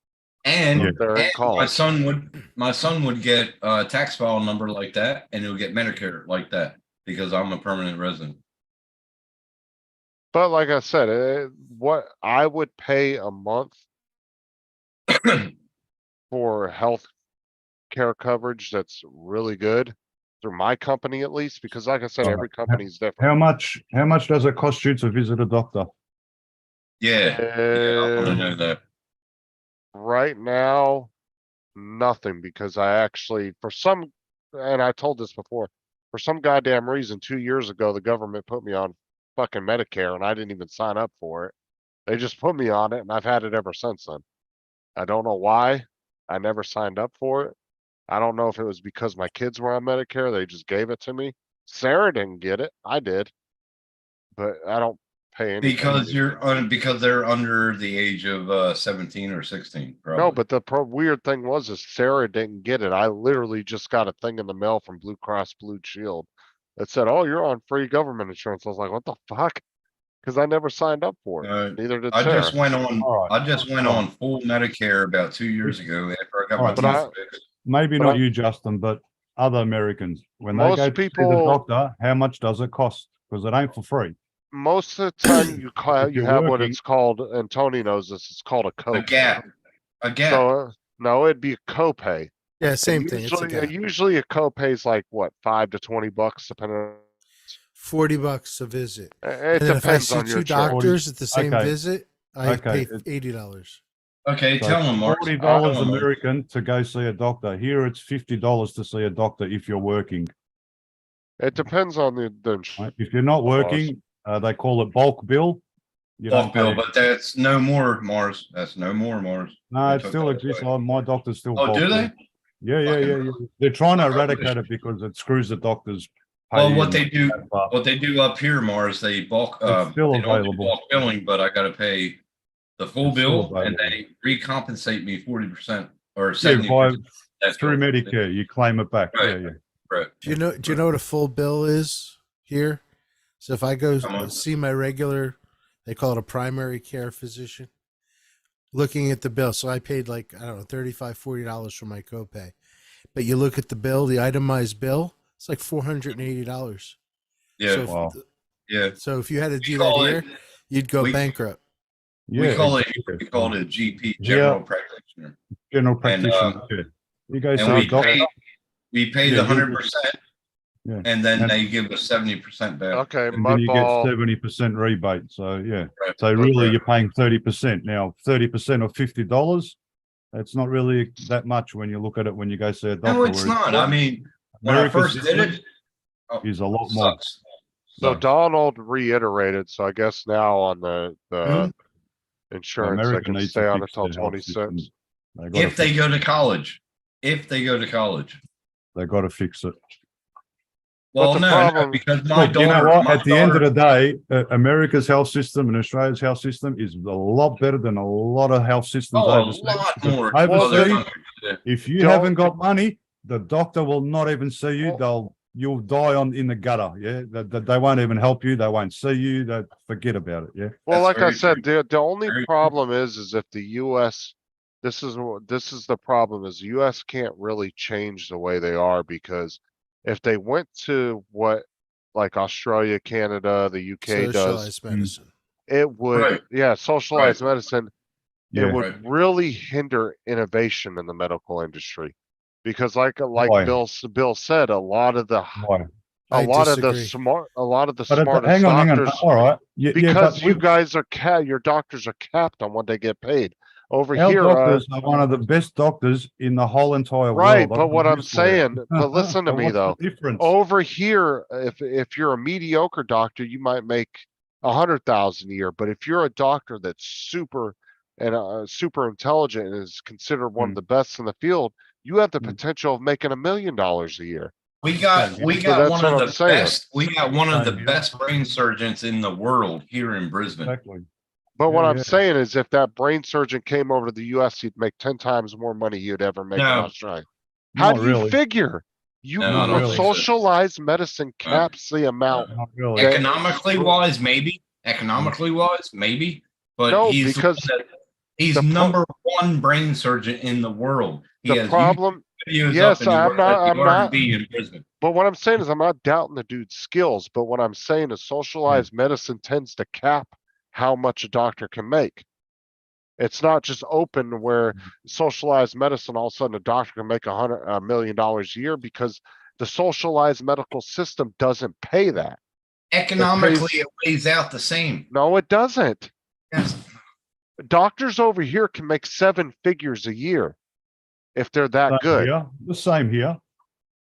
And, If they're in and college. my son would get a tax file number like that, and he'll get Medicare like that because I'm a permanent resident. But like I said, what I would pay a month for health care coverage that's really good through my company at least, because like I said, every company's different. How much does it cost you to visit a doctor? Yeah, I want to know that. Right now, nothing, because I actually, and I told this before, for some goddamn reason, 2 years ago, the government put me on fucking Medicare and I didn't even sign up for it. They just put me on it and I've had it ever since then. I don't know why. I never signed up for it. I don't know if it was because my kids were on Medicare. They just gave it to me. Sarah didn't get it. I did. But I don't pay anything. Because they're under the age of 17 or 16. Probably. No, but the weird thing was is Sarah didn't get it. I literally just got a thing in the mail from Blue Cross Blue Shield that said, "Oh, you're on free government insurance." I was like, "What the fuck?" Because I never signed up for it. Neither did I Sarah. just went on. All right. I just went on full Medicare about 2 years ago after I got my All right, tooth fixed. Maybe But not I- you, Justin, but other Americans, when they Most go to see the people- doctor, how much does it cost? Because it ain't for free. Most of the time you If you you're have what working- it's called, and Tony knows this, it's called a A copay. gap. A gap. So, no, it'd be a copay. Yeah, same And thing. It's a Usually, gap. usually a copay is like what, $5 to $20, depending on, $40 a visit. it And then if I depends see on your two insurance. doctors at the same Okay. visit, I Okay. pay $80. Okay, So tell them, Mark. $40 American to go see a doctor. Here it's $50 to see a doctor if you're working. It depends on the insurance. Right? If you're not working, they call it bulk bill. You Bulk don't bill, pay- but that's no more, Mars. That's no more, Mars. No, They it took still that exists. away. My doctor's still. Oh, bulk do bill. they? Yeah. They're trying to Fuck, I eradicate wish. it because it screws the doctors. Well, pay what and they do, that stuff. what they do up here, Mars, they bulk. It's still they don't do available. bulk billing, but I got to pay the full It's still bill, and available. they recompensate me 40% or Yeah, 70%. by, That's through bill. Medicare, you claim it back. Right. Yeah. Right. Do you know what a full bill is here? So if I go Come on. see my regular, they call it a primary care physician, looking at the bill. So I paid like, I don't know, $35, $40 for my copay. But you look at the bill, the itemized bill, it's like $480. Yeah. So if, Wow. Yeah. so if you had to do call that it- here, you'd go we- bankrupt. Yeah, we call it a GP, general practitioner. general and, practitioner. Yeah. You go see And a we doctor. pay Yeah, the you- 100%, Yeah. and then And- they give us 70% back. Okay, And then you get Mudball. 70% rebate. So yeah. Right. So really Right. you're paying 30%. Now 30% of $50, that's not really that much when you look at it when you go see a doctor. No, it's whereas not. I mean, when I America's first did it, is a lot more. sucks. So Sucks. Donald reiterated, so I guess now on the insurance, they America can needs stay to on fix until their health 26. system. They gotta If they fix go to college, They got to fix it. well, the no, problem- because my Look, you know daughter, what? my At the end of daughter- the day, America's health system and Australia's health system is a lot better than a lot of health systems oh, a overseas. lot more. Overseas, other countries. if you Don't- haven't got money, the doctor will not even see you. Well- You'll die in the gutter. Yeah, they won't even help you. They won't see you. They forget about it. Yeah. Well, That's like I very said, the only Very true. problem is if the US, this is the problem is the US can't really change the way they are, because if they went to what like Australia, Canada, the UK does, Socialized medicine. it would, Right. yeah, socialized medicine, Yeah. it would Right. really hinder innovation in the medical industry. Because like Why? Bill said, a lot of the Why? I a lot of the disagree. smartest hang on. doctors, All right. Yeah, because but you guys are your doctors are capped on what they get paid. Over our here, doctors are one of the best doctors in the whole entire right, world. but what I'm saying, but listen to So me what's though. the difference? Over here, if you're a mediocre doctor, you might make 100,000 a year. But if you're a doctor that's super intelligent and is considered one of the best in the field, you have the potential of making $1 million a year. We got So one that's of what the I'm saying. best. We got one of the Same here. best brain surgeons in the world here in Brisbane. Exactly. But what Yeah, I'm yeah. saying is if that brain surgeon came over to the US, he'd make 10 times more money you'd ever make in No. Australia. How Not do you really. figure? You No, I don't think so. socialized medicine caps the amount. Not really. that- Economically wise, maybe. Economically wise, maybe. But No, he's because he's the pro- number one brain surgeon in the world. He the has problem, videos yes, up and he I'm works not- at the I'm not- R&B in Brisbane. but what I'm saying is I'm not doubting the dude's skills, but what I'm saying is socialized medicine tends to cap how much a doctor can make. It's not just open where socialized medicine, all of a sudden a doctor can make $100 million a year because the socialized medical system doesn't pay that. Economically, it weighs out the same. No, it doesn't. Yes. Doctors over here can make 7 figures a year if they're that Same good. here. The same here.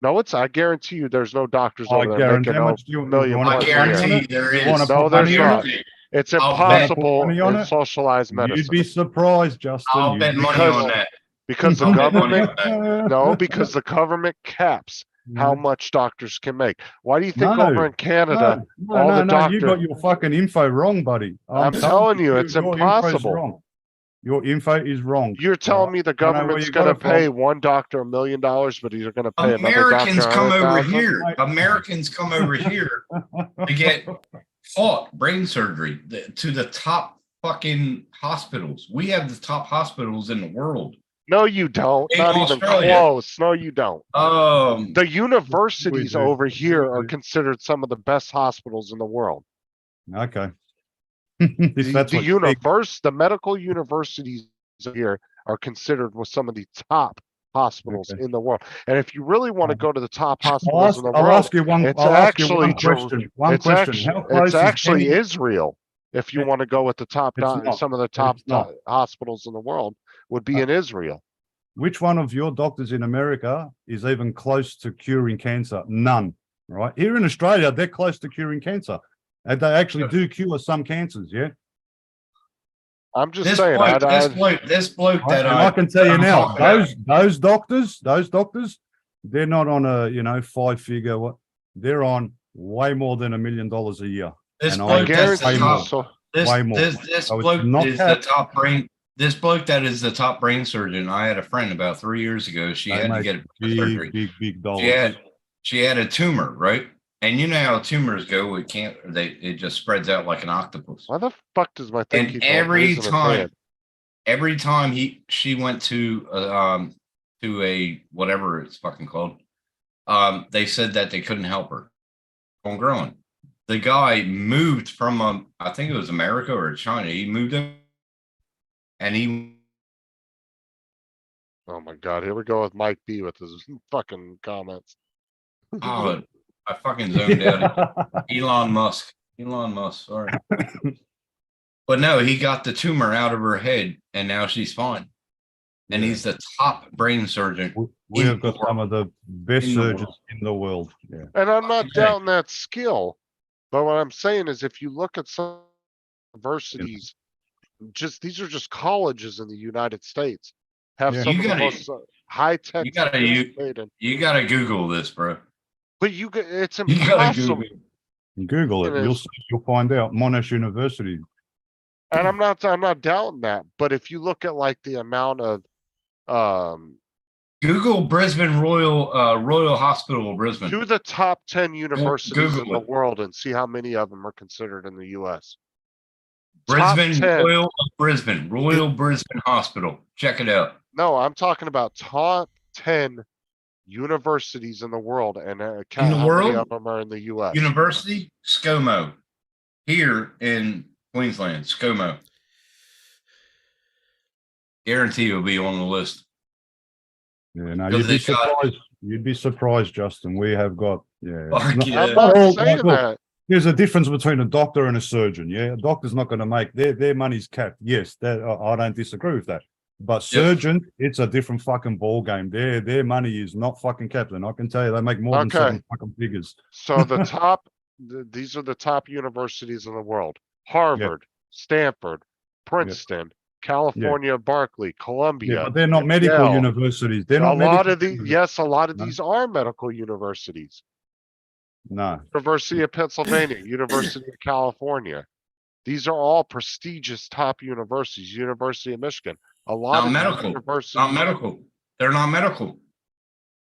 No, I guarantee you there's no doctors I over there guarantee making how a much do you million wanna I plus put a money on year. guarantee it? there You is. wanna No, put there's money on not. it? It's I'll bet. impossible Money on in it? socialized You'd medicine be surprised, Justin. I'll You'd bet be money because- on that. because the I'll bet money government, on that. no, because the government caps how Yeah. much doctors can make. Why do you think No, over in Canada, all the You doctor- got your fucking info wrong, buddy. I'm telling you, it's your info's impossible. wrong. Your info is wrong. You're telling me the I know where government's you got gonna it from. pay one doctor $1 million, but he's gonna pay another doctor Americans come over 100,000? here. Americans come over here to get taught brain surgery to the top fucking hospitals. We have the top hospitals in the world. No, you don't. In Not even Australia. close. No, you don't. The universities do. over here We are do. considered some of the best hospitals in the world. Okay. If that's what you think. The medical universities here are considered with some of the top hospitals Okay. in the world. And if you really want to go to the top I'll hospitals ask, in the I'll world, ask you one. it's I'll ask you actually one question. One it's question. actually, How close it's is actually any- Israel. If you want to go with the top, It's not. some of the top It's not. hospitals in the world would be in Israel. Which one of your doctors in America is even close to curing cancer? None. Right here in Australia, they're close to curing cancer, and they actually do cure some cancers. Yeah. I'm just This saying. bloke, this bloke Right, that and I can tell you I'm now, talking about. those doctors, they're not on a 5-figure. What they're on way more than $1 million a year. This And bloke that's the guarantee way more. top. so. This Way more. this So it's bloke not is capped. the top brain. This bloke that is the top brain surgeon. I had a friend about 3 years ago. She They had to make get surgery. big dollars. She had a tumor, right? And you know how tumors go. It can't. It just spreads out like an octopus. Why the fuck does my thing And keep on every raising its hand? time she went to a whatever it's fucking called, they said that they couldn't help her on growing. The guy moved from I think it was America or China. He moved in, and he Oh my god, here we go with Mike B with his fucking comments. oh, I fucking zoned out. Elon Musk. Sorry. But no, he got the tumor out of her head, and now she's fine. And he's the top brain surgeon. We in have got the world. some of the best In the surgeons world. in the world. Yeah. And I'm not Okay. doubting that skill, but what I'm saying is if you look at some universities, these are just colleges in the United States, have Yeah. some You of the gotta- most high-tech. you gotta- sophisticated- You got to Google this, bro. But it's You got to impossible. Google. Google it. It You'll is. see, you'll find out. Monash University. And I'm not doubting that, but if you look at like the amount of, Google Brisbane Royal Hospital, Brisbane. to the top 10 universities in Google the it. world and see how many of them are considered in the US. Top Brisbane 10. Royal Brisbane Hospital. Check it out. No, I'm talking about top 10 universities in the world and count the how many world? of them are in the US. University ScoMo, here in Queensland. ScoMo. Guarantee you'll be on the list. Yeah, no, Because you'd be they got- surprised. You'd be surprised, Justin. We have got, yeah. Fuck Not- yeah. I'm not all- saying look, that. There's a difference between a doctor and a surgeon. Yeah, a doctor's not going to make their money's capped. Yes, that I don't disagree with that. But surgeon, it's a different fucking ball game. Their money is not fucking capped, and I can tell you they make more than Okay. 7 fucking figures. So the top, these are the top universities in the world: Harvard, Stanford, Princeton, California, Berkeley, Columbia. Yeah, but they're not medical Yale. universities. They're a not lot medical of these, universities. yes, a lot of No. these are medical universities. No, University of Pennsylvania, University of California. These are all prestigious top universities, University of Michigan. A lot Not of medical. universities. Not medical. They're not medical.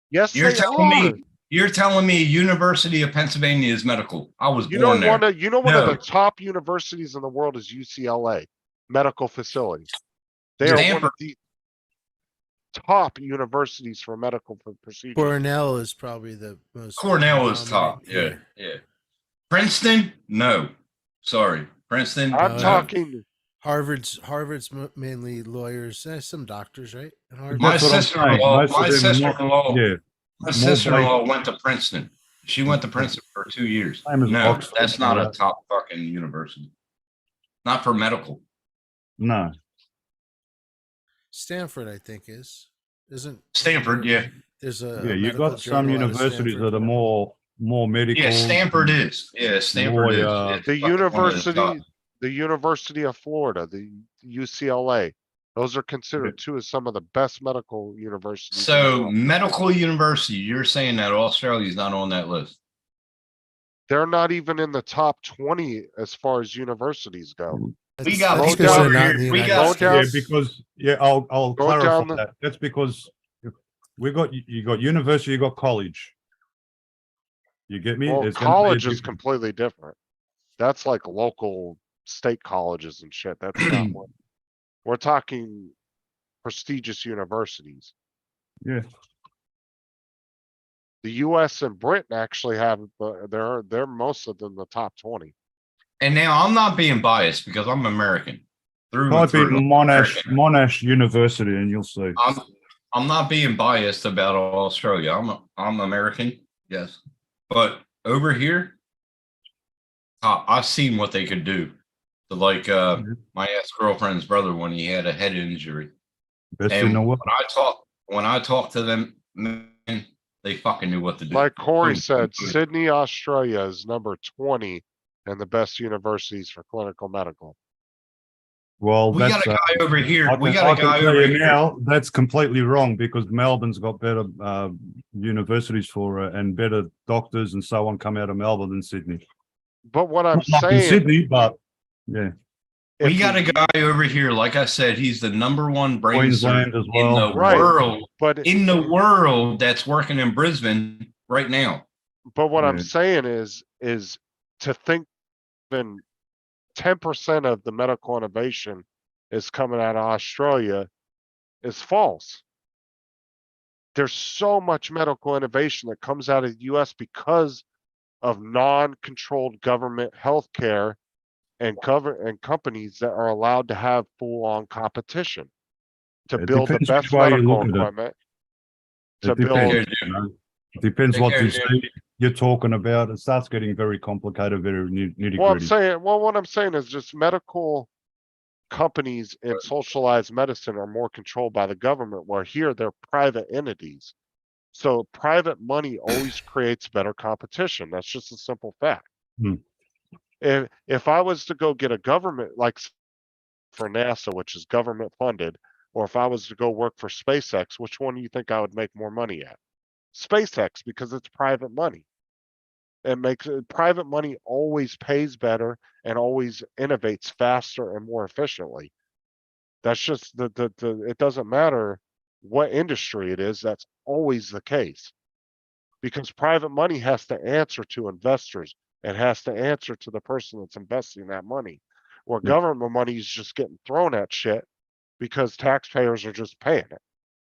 Yes, You're they telling are. me you're telling me University of Pennsylvania is medical. I was You know, born there. one of the No. top universities in the world is UCLA medical facility. They are one of Stanford. the top universities for medical procedures. Cornell is probably the most. Cornell is top. prominent Yeah, here. yeah. Princeton? No. Sorry. Princeton? I'm no. talking. Harvard's mainly lawyers. There's some doctors, right? At Harvard. My That's what I'm saying. sister-in-law, Most of my them are not- sister-in-law, Yeah, my more sister-in-law went to Princeton. She went to Princeton for 2 years. Same as No, Oxford, that's not a yeah. top fucking university. Not for medical. no. Stanford, I think, isn't Stanford, yeah. There's a Yeah, you've medical got some journal out of universities Stanford. that are more medical. Yeah, Stanford is. Yeah, Stanford is. Lawyer. It's The fucking one of the top. University of Florida, the UCLA. Those are considered two of some of the best medical universities. in the So world. medical university, you're saying that Australia's not on that list? They're not even in the top 20 as far as universities go. We got That's people 'cause they're over not in here. the We United got Go down- Yeah, because I'll Go clarify down the- that. That's because we got you got university, you got college. You get me? Well, It's gonna be a college is different- completely different. That's like local state colleges and shit. That's not what we're talking prestigious universities. Yeah, The US and Britain actually have, they're most of them the top 20. And now I'm not being biased because I'm American. Through and type in through. Monash University, and you'll see. I'm not being biased about Australia. I'm American, yes. But over here, I've seen what they could do. So like my ex-girlfriend's brother when he had a head injury. Best And in the world. when I talk to them, man, they fucking knew what to do. Like Corey Boom, said, boom, boom. Sydney, Australia is number 20 and the best universities for clinical medical. Well, We got that's a guy over here. I We can- got I a can guy tell over you here. now. That's completely wrong because Melbourne's got better universities for and better doctors and so on come out of Melbourne than Sydney. But what I'm Not in saying, Sydney, but yeah, if We got the a guy over here. Like I said, he's the #1 brain surgeon Queensland as in well. the Right. world. but In the world that's working in Brisbane right now. what I'm Yeah. saying is to think then 10% of the medical innovation is coming out of Australia is false. There's so much medical innovation that comes out of the US because of non-controlled government healthcare and companies that are allowed to have full-on competition to It build the depends best which way you medical look at it. equipment. To It build, depends. You know? It depends Take what care, you Jim. see you're talking about. It starts getting very complicated, very nitty well, gritty. what I'm saying is just medical companies in socialized medicine are more controlled by the government, where here they're private entities. So private money always creates better competition. That's just a simple fact. Hmm. If I was to go get a government like for NASA, which is government funded, or if I was to go work for SpaceX, which one do you think I would make more money at? SpaceX, because it's private money. It makes private money always pays better and always innovates faster and more efficiently. That's just it doesn't matter what industry it is, that's always the case. Because private money has to answer to investors and has to answer to the person that's investing that money. Where Yeah. government money is just getting thrown at shit because taxpayers are just paying it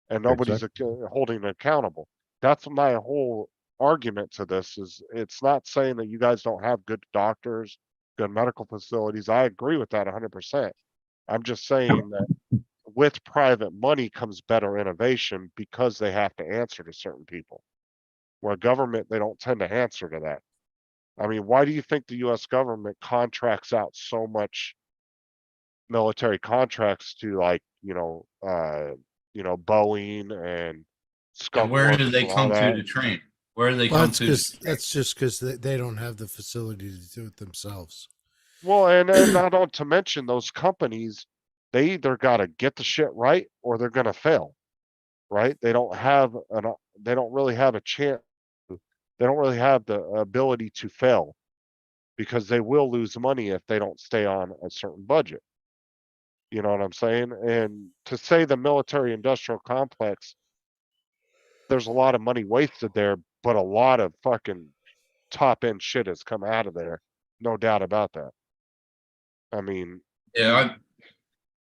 and nobody's holding it accountable. That's my whole argument to this is it's not saying that you guys don't have good doctors, good medical facilities. I agree with that 100%. I'm just saying that with private money comes better innovation because they have to answer to certain people. Where government, they don't tend to answer to that. I mean, why do you think the US government contracts out so much military contracts to like, Boeing and And where Skunk do they Works and all come to that? to train? Where do they Well, come that's to? because that's just because they don't have the facility to do it themselves. Well, and not to mention those companies, they either got to get the shit right or they're going to fail, right? They don't really have a chance. They don't really have the ability to fail. because they will lose money if they don't stay on a certain budget. You know what I'm saying? And to say the military industrial complex, there's a lot of money wasted there, but a lot of fucking top end shit has come out of there. No doubt about that. I mean, Yeah,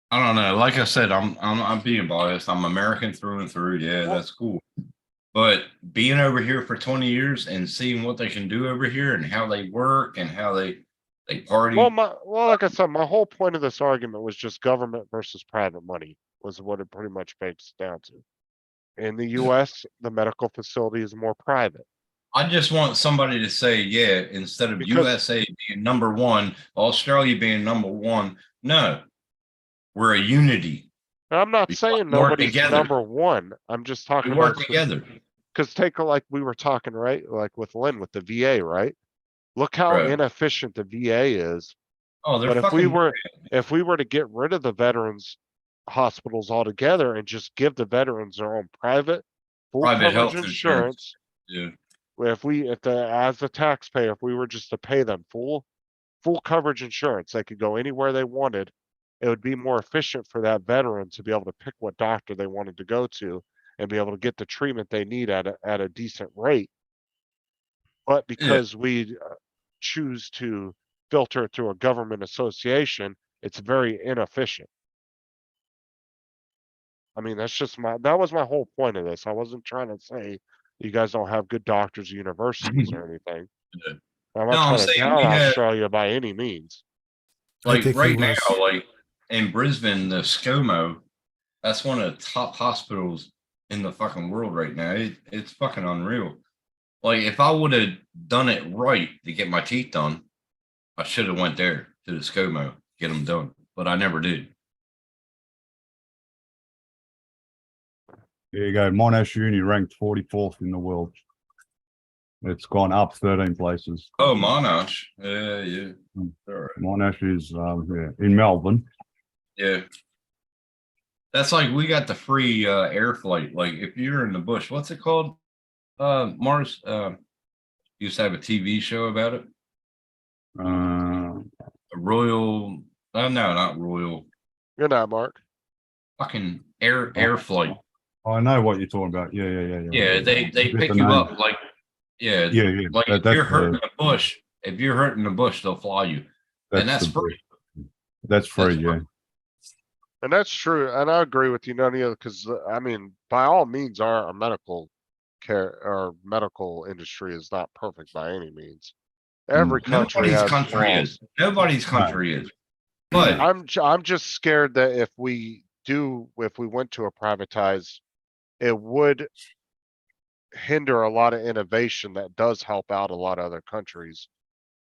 I don't know. Like I said, I'm being biased. I'm American through and through. Yeah, that's cool. But being over here for 20 years and seeing what they can do over here and how they work and how they party. well, like I said, my whole point of this argument was just government versus private money was what it pretty much breaks down to. In the US, the medical facility is more private. I just want somebody to say, yeah, instead of Because- USA being number one, Australia being number one. No, we're a unity. I'm not We saying work nobody's together. number one. I'm just We talking work about together. because take like we were talking, right? Like with Lynn with the VA, right? Look how Right. inefficient the VA is. Oh, they're But if fucking. we were to get rid of the veterans hospitals altogether and just give the veterans their own private full Private coverage health insurance, Yeah. as a taxpayer, if we were just to pay them full coverage insurance, they could go anywhere they wanted. It would be more efficient for that veteran to be able to pick what doctor they wanted to go to and be able to get the treatment they need at a decent rate. But because we choose to filter it through a government association, it's very inefficient. I mean, that was my whole point of this. I wasn't trying to say you guys don't have good doctors or universities or anything. Yeah. I'm No, not I'm trying to saying down we had- Australia by any means. I Like think he right now, was- like in Brisbane, the ScoMo, that's one of the top hospitals in the fucking world right now. It's fucking unreal. Like if I would have done it right to get my teeth done, I should have went there to the ScoMo, get them done, but I never did. There you go. Monash Uni ranked 44th in the world. It's gone up 13 places. Oh, Monash. Yeah. Mm. All right. Monash is in Melbourne. Yeah. That's like we got the free air flight. Like if you're in the bush, what's it called? Mars used to have a TV show about it. A Royal no, not Royal. You're not, Mark. Fucking air flight. I know what you're talking about. Yeah. Yeah, they Forget pick the you name. up like yeah. Like if That's you're hurt in the- the bush, they'll fly you. And that's the- free. That's free, That's yeah. And that's true. And I agree with you, Nunny, because I mean, by all means, our medical care or medical industry is not perfect by any means. Every country Nobody's has country flaws. is. Nobody's country is. But I'm just scared that if we went to a privatized, it would hinder a lot of innovation that does help out a lot of other countries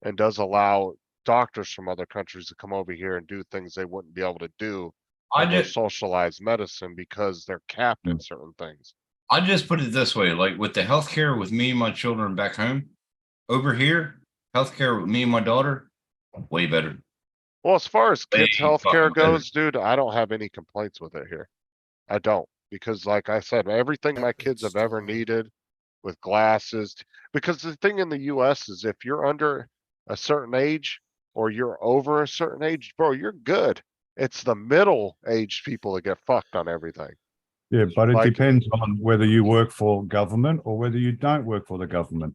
and does allow doctors from other countries to come over here and do things they wouldn't be able to do in their socialized medicine because they're capped in certain things. I just put it this way, like with the healthcare with me and my children back home, over here, healthcare with me and my daughter, way better. Well, as far as Way kids' healthcare fucking better. goes, dude, I don't have any complaints with it here. I don't, because like I said, everything my kids have ever needed with glasses, because the thing in the US is if you're under a certain age or you're over a certain age, bro, you're good. It's the middle aged people that get fucked on everything. Yeah, but it Like- depends on whether you work for government or whether you don't work for the government.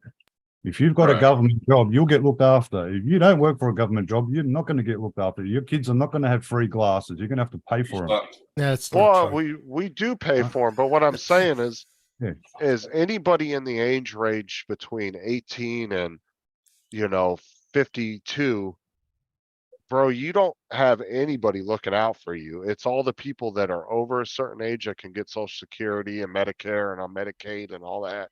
If you've got a Right. government job, you'll get looked after. If you don't work for a government job, you're not going to get looked after. Your kids are not going to have free glasses. You're going to have to pay for them. But That's not Well, true. we do pay for them, but what I'm saying is, Yeah. is anybody in the age range between 18 and, 52, bro, you don't have anybody looking out for you. It's all the people that are over a certain age that can get Social Security and Medicare and on Medicaid and all that.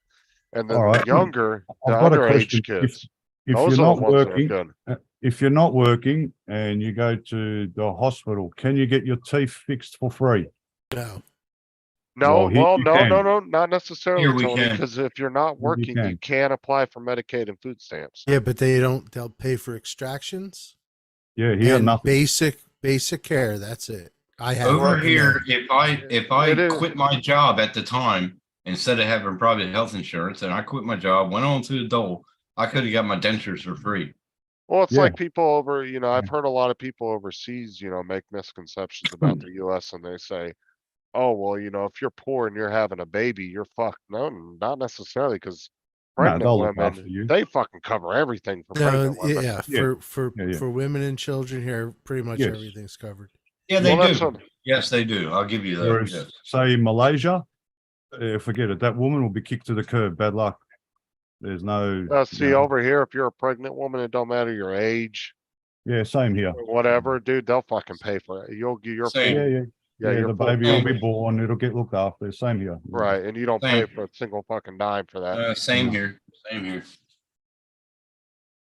And then All the right. younger, the I've got a underage question. kids, If those you're are not the ones that are working, good. if you're not working and you go to the hospital, can you get your teeth fixed for free? No. No, Well, here well, you no, can. no, not necessarily, Here we Tony, can. because if you're not you working, you can. can't apply for Medicaid and food stamps. Yeah, but they'll pay for extractions Yeah, here and nothing. basic care. That's it. I have over it. here, if I It is- quit my job at the time, instead of having private health insurance, and I quit my job, went on to the dole, I could have got my dentures for free. Well, it's Yeah. like people over, I've heard a lot of people overseas, make misconceptions about the US and they say, oh, well, if you're poor and you're having a baby, you're fucked. No, not necessarily, because No, pregnant they'll look after women, you. they fucking cover everything for No, pregnant women. yeah, Yeah. for Yeah, yeah. for women and children here, pretty much Yes. everything's covered. Yeah, they Well, that's do. what- Yes, they do. I'll give you that. Whereas, Yes. say in Malaysia, forget it. That woman will be kicked to the curb. Bad luck. There's no. See, over here, if you're a pregnant woman, it don't matter your age, Yeah, same here. or whatever, dude, they'll fucking pay for it. You're Same. full. Yeah, yeah. Yeah, Yeah, you're the full baby will coverage. be born. It'll get looked after. Same here. Right, and you don't pay Same. for a single fucking dime for that. Same here. Same here.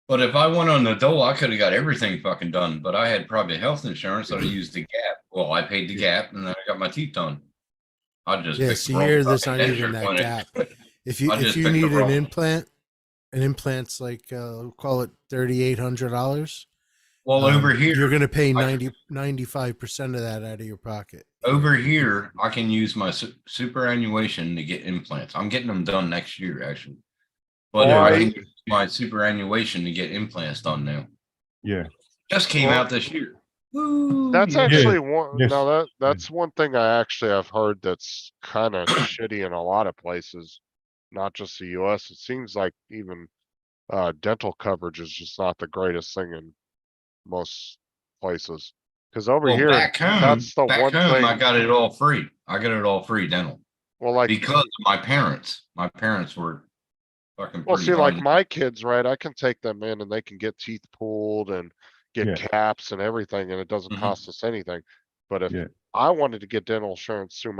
But if I went on the dole, I could have got everything fucking done. But I had private health insurance, so I used the gap. Well, I paid the gap, and then I got my teeth done. I just Yeah, picked see the wrong here, there's fucking not dentist even that clinic. gap. If you I just need picked the an wrong- implant's like we'll call it $3,800. Well, over here, you're gonna pay I- 95% of that out of your pocket. over here, I can use my superannuation to get implants. I'm getting them done next year, actually. But Well, I I- can use my superannuation to get implants done now. Yeah. Just came Well, out this year. Woo, That's yeah. actually one, Yes. no, that's one thing I actually have heard that's kind of shitty in a lot of places, not just the US. It seems like even dental coverage is just not the greatest thing in most places. Cause over Well, here, back home, that's the one thing. I got it all free. I got it all free dental Well, like, because of my parents. My parents were fucking well, pretty see, like hard. my kids, right? I can take them in and they can get teeth pulled and get Yeah. caps and everything, and it doesn't Mhm. cost us anything. But if Yeah. I wanted to get dental insurance through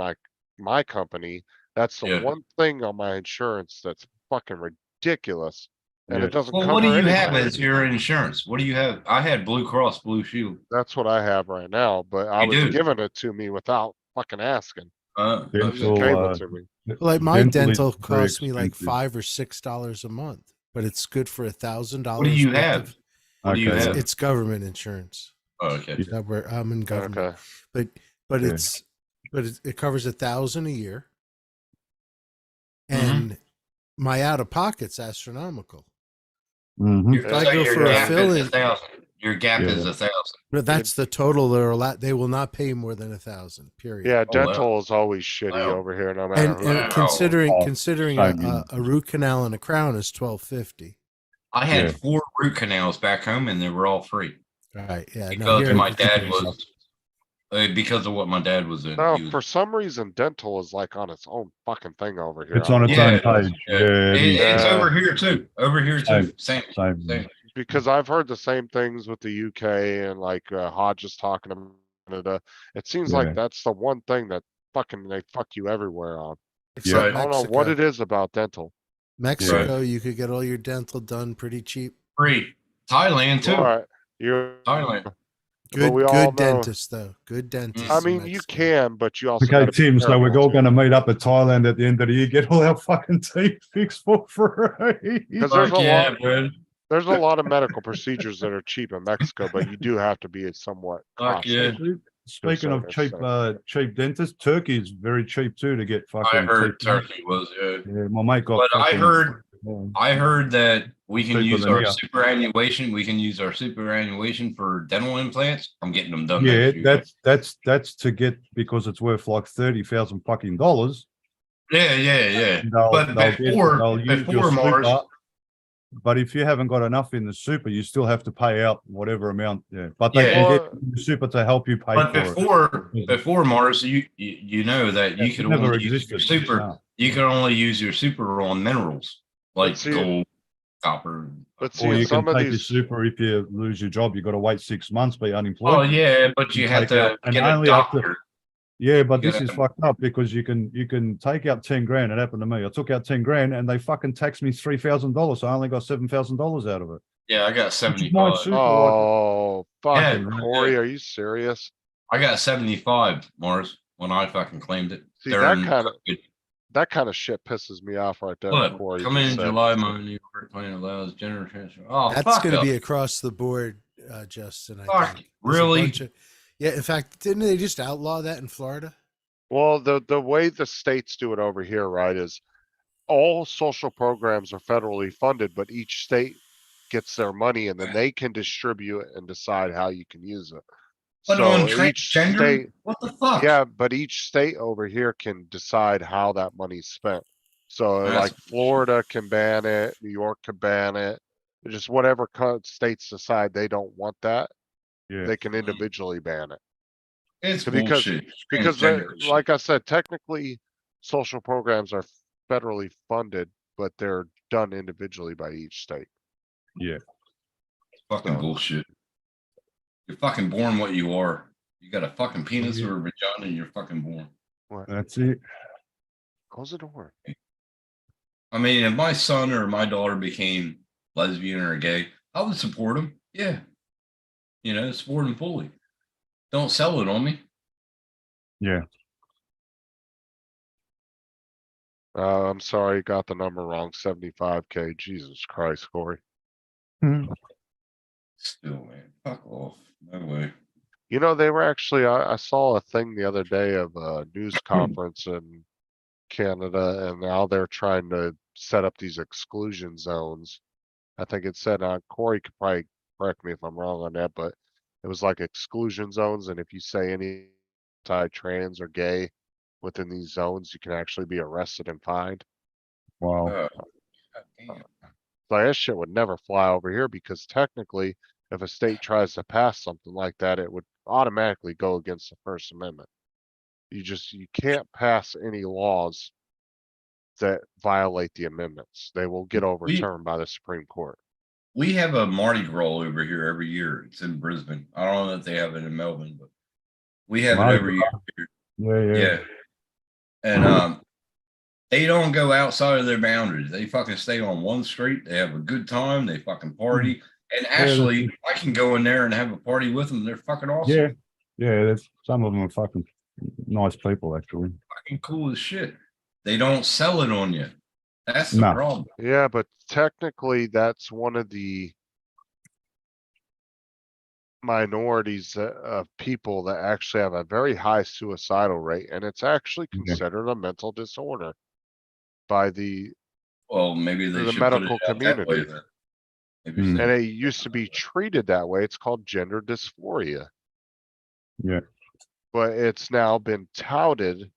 my company, that's the Yeah. one thing on my insurance that's fucking ridiculous. And Yeah. it doesn't Well, cover what do you have anything. as your insurance? What do you have? I had Blue Cross Blue Shield. That's what I have right now, but I You was do? given it to me without fucking asking. They just Dental, gave it to me. Like my dental is dental very costs me like expensive. $5 or $6 a month, but it's good for $1,000. What do you worth have? of- What do you Okay. have? It's government insurance. Oh, okay. I'm in government, Okay. but Yeah. it covers 1,000 a year, Mm-hmm. and my out of pocket's astronomical. Mhm. If I go for a gap is fill-in, 1,000. Your gap is Yeah. 1,000. but that's the total they're allowed. They will not pay more than 1,000. Period. Yeah, Oh, wow. dental is always shitty Wow. over here, no matter and, who. and Wow. considering Oh, considering same here. a root canal and a crown is $1,250. I had Yeah. 4 root canals back home, and they were all free All right, yeah. No, because here my it's dad ridiculous. was because of what my dad was in. No, He was- for some reason, dental is like on its own fucking thing over here. It's I on don't its know. own Yeah, page. Yeah, it is. It's Yeah. over here too. Over here too. Same. Same. Because I've heard the same things with the UK and like Hodges talking about Canada. It seems Yeah. like that's the one thing that fucking they fuck you everywhere on. Except Yeah. I don't know what it is about dental. Mexico, you could get all your dental done pretty cheap. Free. Thailand too. All right, you. Thailand. Good, we all good know- dentists though. Good dentists. I in mean, you Mexico. can, but you also. Okay, gotta be Tim, so we're careful, all too. going to meet up at Thailand at the end of the year, get all our fucking teeth fixed for free. 'Cause there's Fuck a yeah, lot- bro. There's a lot of medical procedures that are cheap in Mexico, but you do have to be somewhat Fuck cautious. yeah. Speaking of cheap, cheap dentists, Turkey is very cheap too to get fucking. I heard teeth done. Turkey was good. Yeah, my mate got. But I fucking- heard- Yeah. I heard that we can Cheaper use than our here. superannuation. We can use our superannuation for dental implants. I'm getting them done. Yeah, next year. that's to get because it's worth like $30,000 fucking dollars. Yeah. They'll But they'll use your before Mars, super, but if you haven't got enough in the super, you still have to pay out whatever amount. Yeah, but they Yeah. can get the super to help you pay but for it. before Mars, you know that you It's could never only use your existed, super. no. You can only use your super on minerals like see- gold, copper. But see, Or in you can some of take your these, super if you lose your job. You got to wait 6 months, be unemployed. Oh yeah, but you You have take to out- and get a only after- doctor. Yeah, but You this is gotta- fucked up because you can take out 10 grand. It happened to me. I took out 10 grand and they fucking taxed me $3,000. So I only got $7,000 out of it. Yeah, I got Which is my 75. super. oh, fucking Yeah, Corey, yeah. are you serious? I got 75, Mars, when I fucking claimed it. See, during that kind of shit pisses me off right there. What? Corey, Come in just said. July, my New York plan allows general transfer. Oh, That's fuck going to up. be across the board, Justin. I Fuck, think. There's a really? bunch of- yeah. In fact, didn't they just outlaw that in Florida? Well, the way the states do it over here, right, is all social programs are federally funded, but each state gets their money and then they can distribute it and decide how you can use it. But So on each transgender, state, what the fuck? yeah, but each state over here can decide how that money's spent. So That's like bullshit. Florida can ban it, New York can ban it. Just whatever states decide they don't want that, Yeah. they can individually ban it. It's Because- bullshit. Because Transgender shit. like I said, technically social programs are federally funded, but they're done individually by each state. Yeah. Fucking bullshit. You're fucking born what you are. You got a fucking penis or a vagina, and you're fucking born. That's it. Close the door. I mean, if my son or my daughter became lesbian or gay, I would support them. Yeah. You know, support them fully. Don't sell it on me. Yeah. I'm sorry, got the number wrong. 75K. Jesus Christ, Corey. Still, man. Fuck off. No way. You know, they were actually, I saw a thing the other day of a news conference in Canada, and now they're trying to set up these exclusion zones. I think it said, Corey could probably correct me if I'm wrong on that, but it was like exclusion zones. And if you say any anti-trans or gay within these zones, you can actually be arrested and fined. Wow. Goddamn. Like that shit would never fly over here because technically, if a state tries to pass something like that, it would automatically go against the First Amendment. You can't pass any laws that violate the amendments. They will get overturned by the Supreme Court. We have a Mardi Gras over here every year. It's in Brisbane. I don't know if they have it in Melbourne, but we have Mardi it every year. Yeah. Yeah. And they don't go outside of their boundaries. They fucking stay on one street. They have a good time. They fucking party. And actually, I can go in there and have a party with them. They're fucking awesome. Yeah. Yeah. There's some of them are fucking nice people, actually. Fucking cool as shit. They don't sell it on you. That's the No. problem. Yeah, but technically that's one of the minorities of people that actually have a very high suicidal rate, and it's actually Okay. considered a mental disorder by the Well, maybe they the should medical put it out that way community. then. Maybe Mm. so. And it used to be treated that way. It's called gender dysphoria. Yeah. But it's now been touted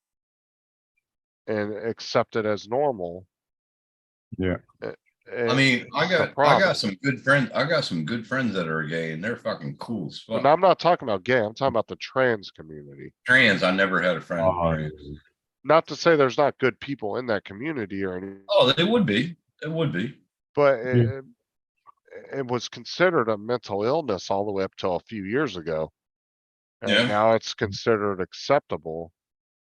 and accepted as normal. Yeah. I mean, I it's the got problem. some good friends. I got some good friends that are gay, and they're fucking cool as fuck. And I'm not talking about gay, I'm talking about the trans community. Trans, I never had a friend. Oh, trans. Not to say there's not good people in that community or anything, Oh, they would be. It would be. but Yeah. it was considered a mental illness all the way up till a few years ago. And Yeah. now it's considered acceptable.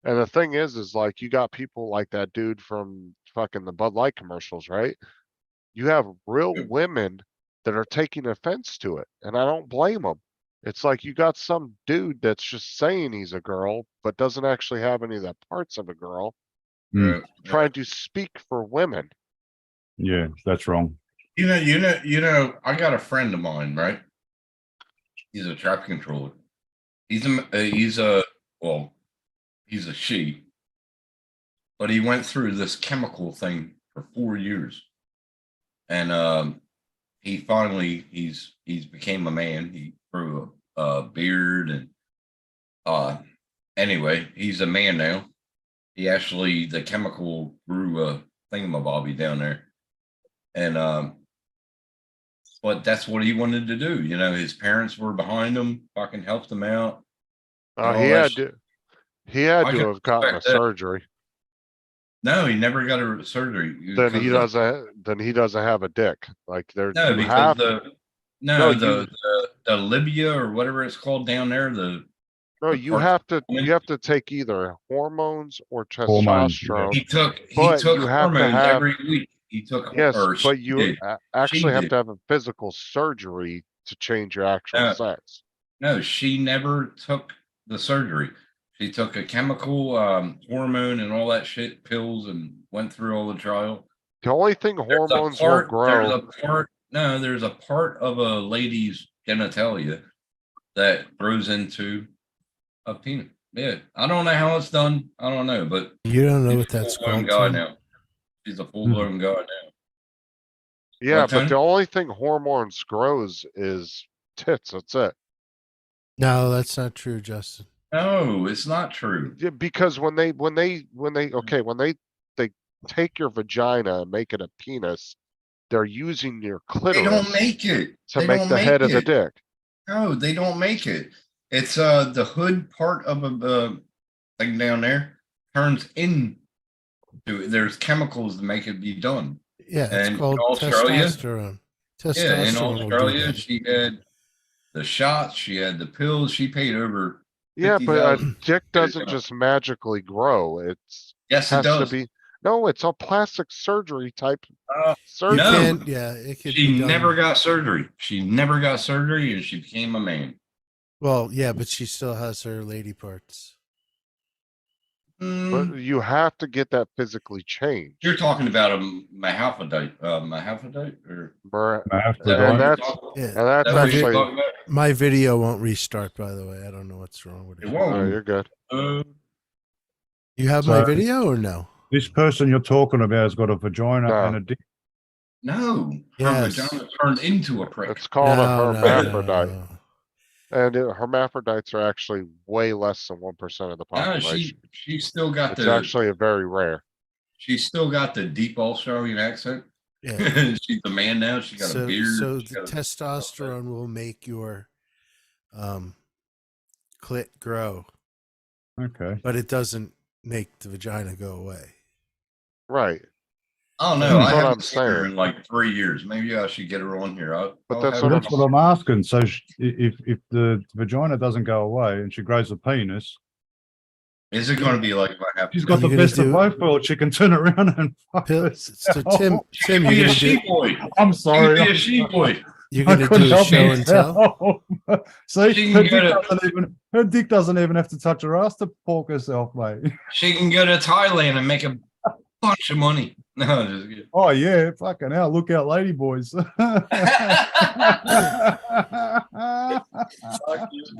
And the thing is like you got people like that dude from fucking the Bud Light commercials, right? You have real Yeah. women that are taking offense to it, and I don't blame them. It's like you got some dude that's just saying he's a girl, but doesn't actually have any of the parts of a girl, Mm. trying to speak for women. Yeah. That's wrong. You know. I got a friend of mine, right? He's a traffic controller. He's a she, but he went through this chemical thing for 4 years, and he finally he's became a man. He grew a beard, and anyway, he's a man now. He actually the chemical grew a thingamabobby down there, and but that's what he wanted to do. You know, his parents were behind him, fucking helped him out. and all He that had shit. to, he had I to can have gotten a respect that. surgery. No, he never got a surgery. Then because he doesn't have a dick. Like there, No, you because have, no, you- the Libya or whatever it's called down there. no, the you parts have of to, women. you have to take either hormones or Hormones, yeah. testosterone. He took But you have to hormones have- every week. He took Yes, or she but you did. actually have did. to have a physical surgery to change your actual No. sex. No, she never took the surgery. She took a chemical hormone and all that shit, pills, and went through all the trial. The only thing There's a hormones will part- grow. There's a part of a lady's genitalia that grows into a penis. Yeah, I don't know how it's done. I don't know, but You don't know she's what a that's full-blown called. guy Tim? now. She's a full blown guy now. Yeah, What, but Tony? the only thing hormones grows is tits. That's it. No, that's not true, Justin. No, it's not true. Yeah, because when they take your vagina and make it a penis, they're using your They clitoris don't make it. to They make don't the head of the it. dick. No, they don't make it. It's the hood part of a thing down there turns into there's chemicals to make it be done. Yeah, it's And called in Australia, testosterone. yeah, in Testosterone will do Australia, that. she had the shots, she had the pills, she paid over Yeah, but a 50,000. dick doesn't just magically grow. It's Yes, it has to does. be. No, it's a plastic surgery type You surgery. No. can't, yeah, it could She be done. never got surgery. She never got surgery, and she became a man. Well, yeah, but she still has her lady parts. But you have to get that physically changed. You're talking about a mahaphrodite, or And that's Yeah. and that's what you're actually. talking about? My video won't restart, by the way. I don't know what's wrong with it. It won't. Oh, you're good. You have my So- video or no? This person you're talking about has got a vagina No. and a dick. No, her Yes. vagina turned into a prick. It's called a No, no, hermaphrodite, no. and hermaphrodites are actually way less than 1% of the No, population. she still got It's the actually a very rare. she still got the deep Australian accent. Yeah. She's a man now. She got a So, beard. so she the got a- testosterone will make your clit grow, Okay. but it doesn't make the vagina go away. Right. I don't know. That's I what haven't I'm seen her saying. in like 3 years. Maybe I should get her on here. But I'll that's have what her That's I'm- what I'm asking. So if the vagina doesn't go away and she grows a penis, Is it going to be like if I have? she's got the You're gonna best of do- both worlds. She can turn around and fuck So herself. Tim, Be you're a gonna sheep do boy. I'm She sorry. can be a sheep boy. you're I gonna couldn't do a help show and tell. myself. See, She her can go her dick doesn't even have to touch her ass to pork herself, mate. She can go to Thailand and make a bunch of money. No, just kidding. Oh yeah, fucking hell! Look out, lady boys.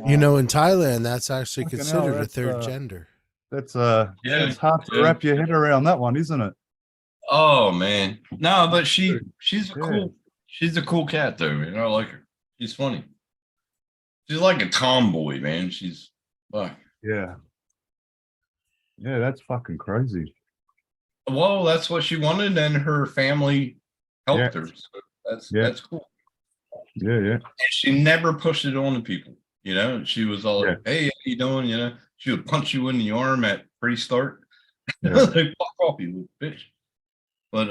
You know, in Thailand, that's actually Fucking hell, considered a that's, third gender. That's Yeah, it's hard to yeah. wrap your head around that one, isn't it? Oh man, no, but she's a Yeah. she's a cool cat though, man. I like her. She's funny. She's like a tomboy, man. She's fuck. Yeah. Yeah, that's fucking crazy. Well, that's what she wanted, and her family helped Yeah. her. So that's Yeah. that's cool. Yeah, yeah. And she never pushed it on to people. You know, she was all like, Yeah. "Hey, how you doing?" You know, she would punch you in the arm at pre-start. Yeah. Like, fuck off, you little bitch. But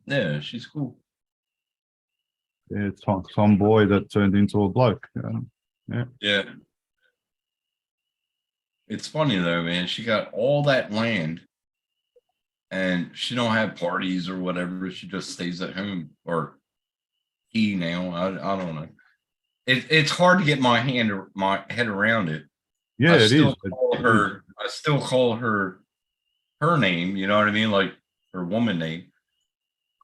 yeah, she's cool. Yeah, some boy that turned into a bloke. Yeah. It's funny though, man. She got all that land and she don't have parties or whatever. She just stays at home, or he now. I don't know. It's hard to get my head around it. Yeah, I it still is. call her. I still call her her name. You know what I mean, like her woman name,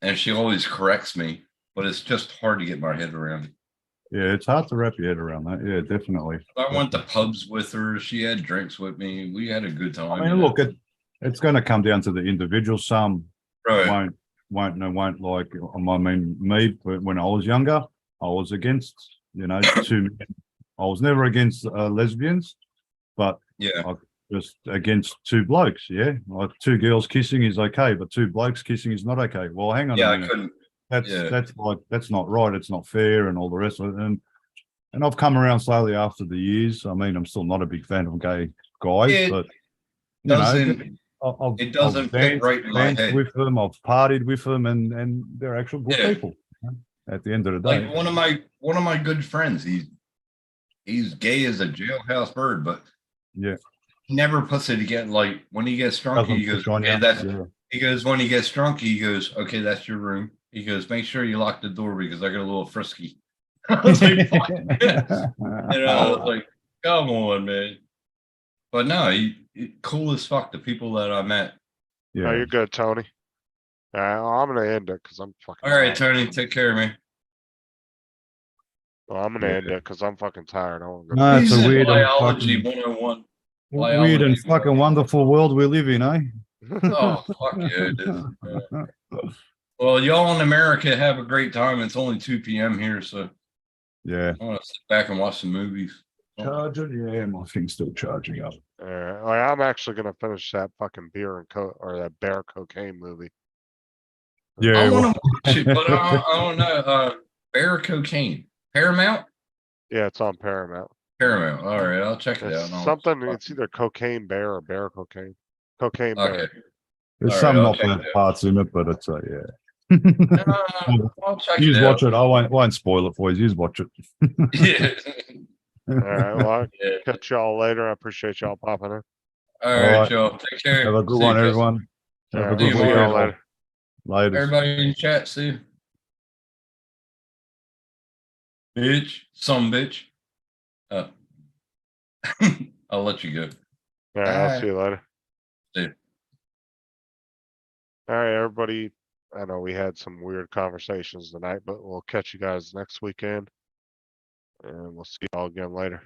and she always corrects me. But it's just hard to get my head around it. Yeah, it's hard to wrap your head around that. Yeah, definitely. I went to pubs with her. She had drinks with me. We had a good time. I you mean, know? look, it's going to come down to the individual. Some Right. won't like. I mean, me when I was younger, I was against. Two men. I was never against lesbians, but Yeah. I just against two blokes. Yeah, like two girls kissing is okay, but two blokes kissing is not okay. Well, hang on Yeah, a I minute. couldn't. Yeah. That's not right. It's not fair, and all the rest of it. And I've come around slowly after the years. I mean, I'm still not a big fan of gay guys, It but doesn't- I've, it doesn't I've fit danced, right in my danced head. with them. I've partied with them, and they're actual good Yeah. people. At the end of the day, Like one of my good friends. He's gay as a jailhouse bird, but yeah, he never puts it together. Like when he gets drunk, doesn't he goes, push on "Okay, you. that's." Yeah. He goes, when he gets drunk, he goes, "Okay, that's your room." He goes, "Make sure you lock the door because I get a little frisky." I was like, "Fuck." And I was like, "Come on, man." But no, he cool as fuck. The people that I met. No, yeah. you're good, Tony. I'm gonna end it because I'm fucking. All right, tired. Tony, take care of me. Well, I'm gonna Yeah. end it because I'm fucking tired. I want to go. No, it's This a is weird and biology fucking, 101. weird and Biology. fucking wonderful world we live in, eh? Oh, fuck yeah, it is. Yeah. Well, y'all in America have a great time. It's only 2 p.m. here, so Yeah. I want to sit back and watch some movies. Charging, yeah, my thing's still charging up. I'm actually gonna finish that fucking beer and or that bear cocaine movie. Yeah, I well, want to watch it, but I don't know. Bear cocaine, Paramount. Yeah, it's on Paramount. Paramount. All right, I'll check it It's out. and I'll- something. It's either cocaine bear or bear cocaine. Cocaine Okay. bear. there's All some right, I'll not check bad it out. parts in it, but it's yeah. I'll check You it just out. watch it. I won't spoil it for you. You just watch it. Yeah. All right. Well, I'll Yeah. catch y'all later. I appreciate y'all popping in. All right. right, y'all. Take care. Have a good See you, one, Justin. everyone. All Have a right, good see y'all weekend. later. Later. Everybody in chat, see you. Bitch, some bitch. I'll let you go. All right, I'll Bye. see you later. See you. All right, everybody. I know we had some weird conversations tonight, but we'll catch you guys next weekend. And we'll see y'all again later.